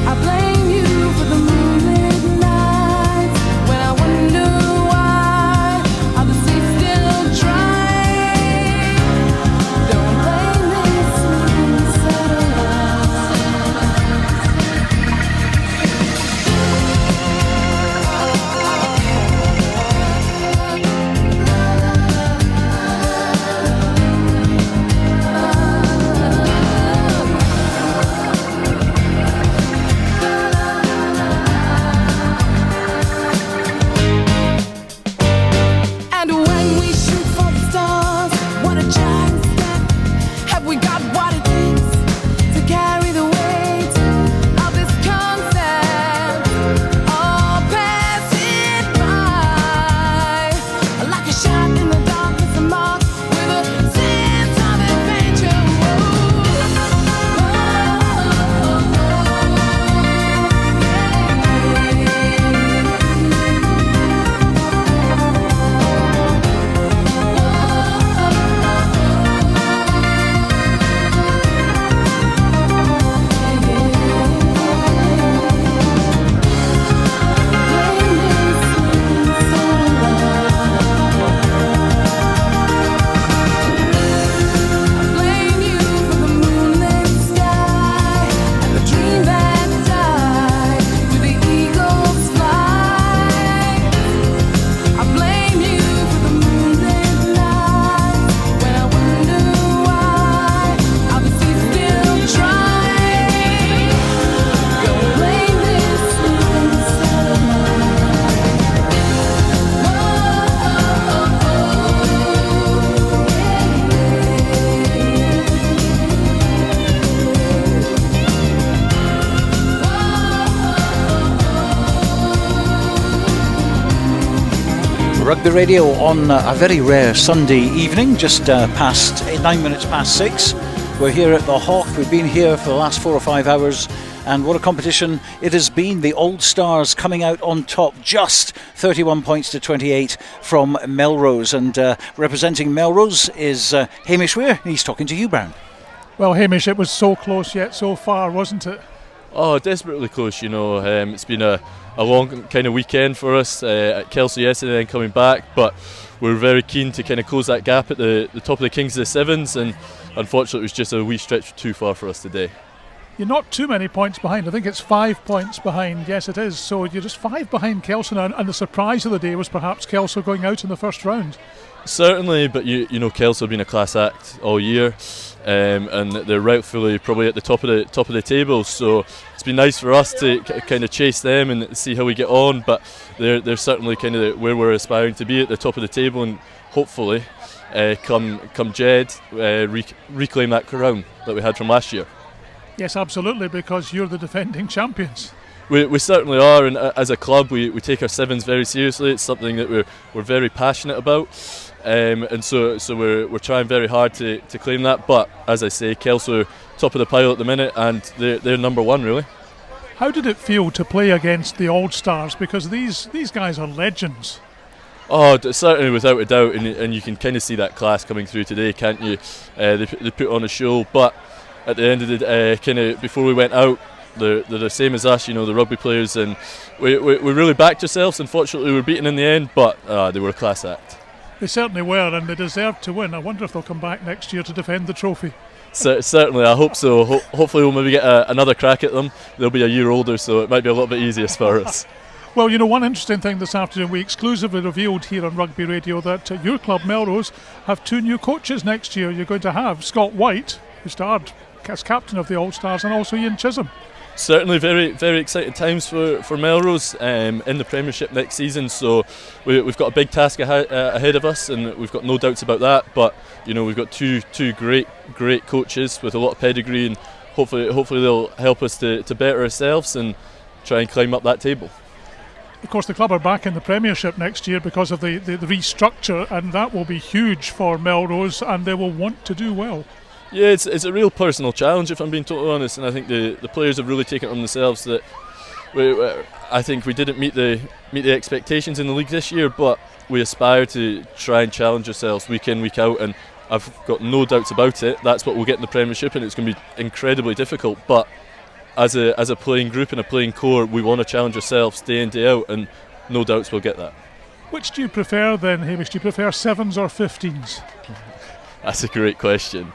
I blame you for the moonlit nights when I wonder why are the seas still dry. Don't blame this sleeping And when we shoot for the stars, what a giant step. Have we got what it takes to carry the weight of this concept? Or pass it by like a shot in the darkness, a mark with a sense of adventure. Blame you for the moonlit sky and the dream that died with the eagle's flight. I blame you for the moonlit nights when I wonder why are the seas still dry. Don't blame this sleeping Rugby Radio on a very rare Sunday evening, just past 9 minutes past 6. We're here at the Hawk. We've been here for the last 4 or 5 hours, and what a competition it has been. The Old Stars coming out on top, just 31 points to 28 from Melrose, and representing Melrose is Hamish Weir. He's talking to you, Brown. Well, Hamish, it was so close yet so far, wasn't it? Oh, desperately close, you know. It's been a long kind of weekend for us at Kelsey yesterday and coming back, but we're very keen to kind of close that gap at the top of the Kings of the Sevens, and unfortunately it was just a wee stretch too far for us today. You're not too many points behind. I think it's 5 points behind. Yes, it is. So you're just 5 behind Kelso now, and the surprise of the day was perhaps Kelso going out in the first round. Certainly, but you know Kelso have been a class act all year, and they're rightfully probably at the top of the table. So it's been nice for us to kind of chase them and see how we get on. But they're certainly kind of where we're aspiring to be, at the top of the table, and hopefully come Jed reclaim that crown that we had from last year. Yes, absolutely, because you're the defending champions. We certainly are, and as a club we take our sevens very seriously. It's something that we're very passionate about, and so we're trying very hard to claim that. But as I say, Kelso top of the pile at the minute, and they're number one really. How did it feel to play against the Old Stars? Because these guys are legends. Oh, certainly, without a doubt, and you can kind of see that class coming through today, can't you? They put on a show, but at the end of the day, kind of before we went out, they're the same as us, the rugby players, and we really backed ourselves. Unfortunately, we were beaten in the end, but they were a class act. They certainly were, and they deserved to win. I wonder if they'll come back next year to defend the trophy. Certainly, I hope so. Hopefully we'll maybe get another crack at them. They'll be a year older, so it might be a little bit easier for us. Well, one interesting thing this afternoon, we exclusively revealed here on Rugby Radio that your club, Melrose, have 2 new coaches next year. You're going to have Scott White, who starred as captain of the All Stars, and also Ian Chisholm. Certainly very, very exciting times for Melrose in the Premiership next season, so we've got a big task ahead of us, and we've got no doubts about that. But we've got two great coaches with a lot of pedigree, and hopefully they'll help us to better ourselves and try and climb up that table. Of course, the club are back in the Premiership next year because of the restructure, and that will be huge for Melrose, and they will want to do well. Yeah, it's a real personal challenge, if I'm being totally honest, and I think the players have really taken it on themselves that I think we didn't meet the expectations in the league this year, but we aspire to try and challenge ourselves week in, week out, and I've got no doubts about it. That's what we'll get in the Premiership, and it's going to be incredibly difficult, but as a playing group and a playing core, we want to challenge ourselves day in, day out, and no doubts we'll get that. Which do you prefer then, Hamish? Do you prefer 7s or 15s? That's a great question.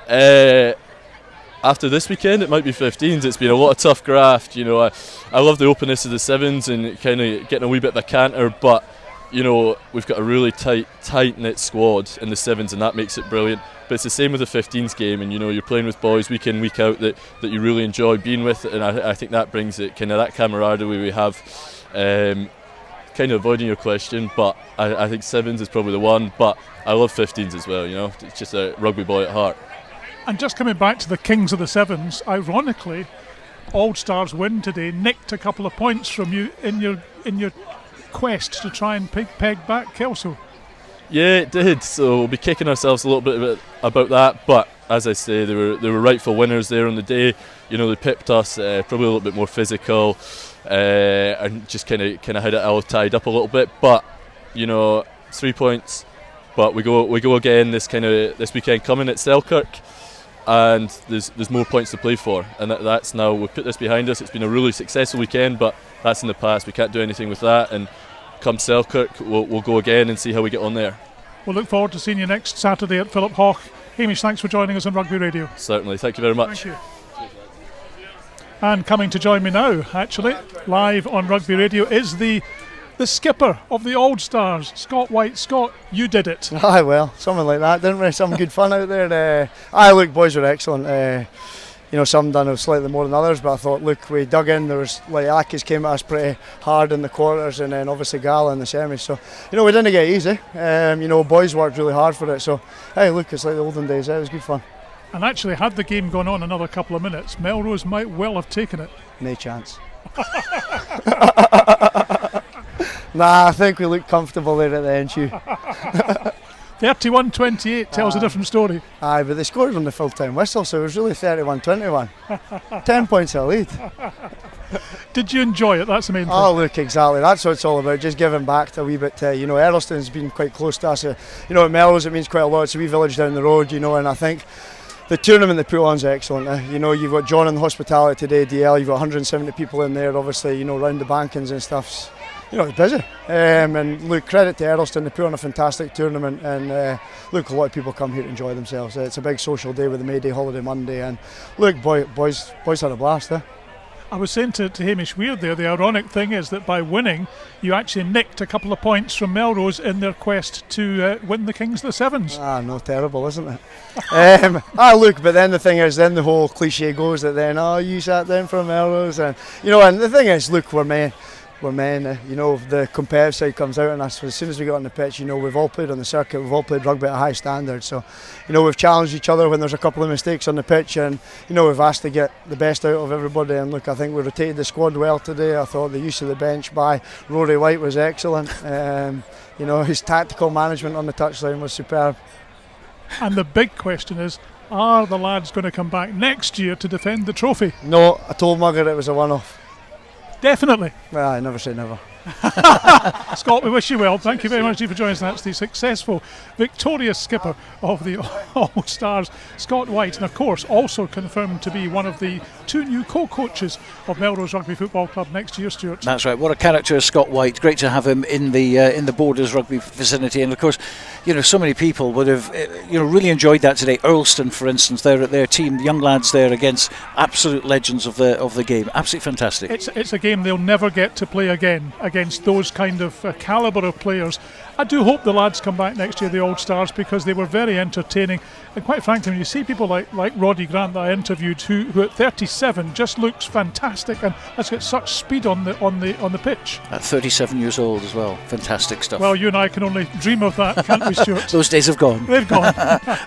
After this weekend, it might be 15s. It's been a lot of tough graft. I love the openness of the 7s and kind of getting a wee bit of a canter, but we've got a really tight-knit squad in the 7s, and that makes it brilliant. But it's the same with the 15s game, and you're playing with boys week in, week out that you really enjoy being with, and I think that brings it, kind of that camaraderie we have. Kind of avoiding your question, but I think 7s is probably the one, but I love 15s as well. It's just a rugby boy at heart. And just coming back to the Kings of the 7s, ironically, All Stars win today nicked a couple of points from you in your quest to try and peg back Kelso. Yeah, it did. So we'll be kicking ourselves a little bit about that, but as I say, they were rightful winners there on the day. They pipped us, probably a little bit more physical, and just kind of had it all tied up a little bit. But 3 points. But we go again this weekend coming at Selkirk, and there's more points to play for, and that's now we've put this behind us. It's been a really successful weekend, but that's in the past. We can't do anything with that, and come Selkirk, we'll go again and see how we get on there. We'll look forward to seeing you next Saturday at Philip Hawke. Hamish, thanks for joining us on Rugby Radio. Certainly, thank you very much. Thank you. And coming to join me now, actually, live on Rugby Radio, is the skipper of the Old Stars, Scott White. Scott, you did it. Aye, well, something like that, didn't we? Some good fun out there. Look, boys were excellent. Some done it slightly more than others, but I thought, look, we dug in. There was Akis came at us pretty hard in the quarters, and then obviously Gala in the semis. So, we didn't get easy. Boys worked really hard for it. So, hey, look, it's like the olden days. It was good fun. And actually, had the game gone on another couple of minutes, Melrose might well have taken it. No chance. Nah, I think we looked comfortable there at the end, Hugh. 31-28 tells a different story. Aye, but they scored on the full-time whistle, so it was really 31-21. 10 points of lead. Did you enjoy it? That's the main thing. Oh, look, exactly. That's what it's all about, just giving back to a wee bit. Earlston's been quite close to us. At Melrose, it means quite a lot. It's a wee village down the road, and I think the tournament they put on is excellent. You've got John in the hospitality today, DL, you've got 170 people in there, obviously, round the bankings and stuff. It's busy. And look, credit to Earlston, they put on a fantastic tournament, and look, a lot of people come here to enjoy themselves. It's a big social day with the May Day holiday Monday, and look, boys had a blast. I was saying to Hamish Weir there, the ironic thing is that by winning, you actually nicked a couple of points from Melrose in their quest to win the Kings of the Sevens. No, terrible, isn't it? Look, but then the thing is, then the whole cliche goes that then, you sat down for Melrose, and and the thing is, look, we're men. we're men. You know, the competitive side comes out in us. As soon as we get on the pitch, you know, we've all played on the circuit, we've all played rugby at a high standard. So, you know, we've challenged each other when there's a couple of mistakes on the pitch, and you know, we've asked to get the best out of everybody. And look, I think we rotated the squad well today. I thought the use of the bench by Rory White was excellent. You know, his tactical management on the touchline was superb. And the big question is, are the lads going to come back next year to defend the trophy? No, I told Mugger it was a one-off. Definitely. Well, I never say never. Scott, we wish you well. Thank you very much for joining us. That's the successful, victorious skipper of the All Stars, Scott White, and of course also confirmed to be one of the 2 new co-coaches of Melrose Rugby Football Club next year, Stuart. That's right. What a character is Scott White. Great to have him in the Borders Rugby vicinity, and of course, you know, so many people would have really enjoyed that today. Earlston, for instance, their team, young lads there against absolute legends of the game. Absolutely fantastic. It's a game they'll never get to play again against those kind of calibre of players. I do hope the lads come back next year, the All Stars, because they were very entertaining. And quite frankly, when you see people like Roddy Grant that I interviewed, who at 37 just looks fantastic and has got such speed on the pitch. At 37 years old as well, fantastic stuff. Well, you and I can only dream of that, can't we, Stuart? Those days have gone. They've gone.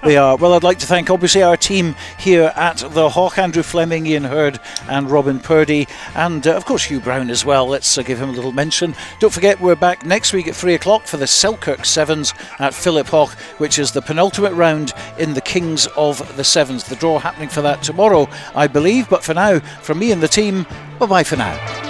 They are. Well, I'd like to thank obviously our team here at the Hawk, Andrew Fleming, Ian Hurd and Robin Purdy, and of course Hugh Brown as well. Let's give him a little mention. Don't forget, we're back next week at 3 o'clock for the Selkirk Sevens at Philip Hawk, which is the penultimate round in the Kings of the Sevens. The draw happening for that tomorrow, I believe. But for now, from me and the team, bye-bye for now.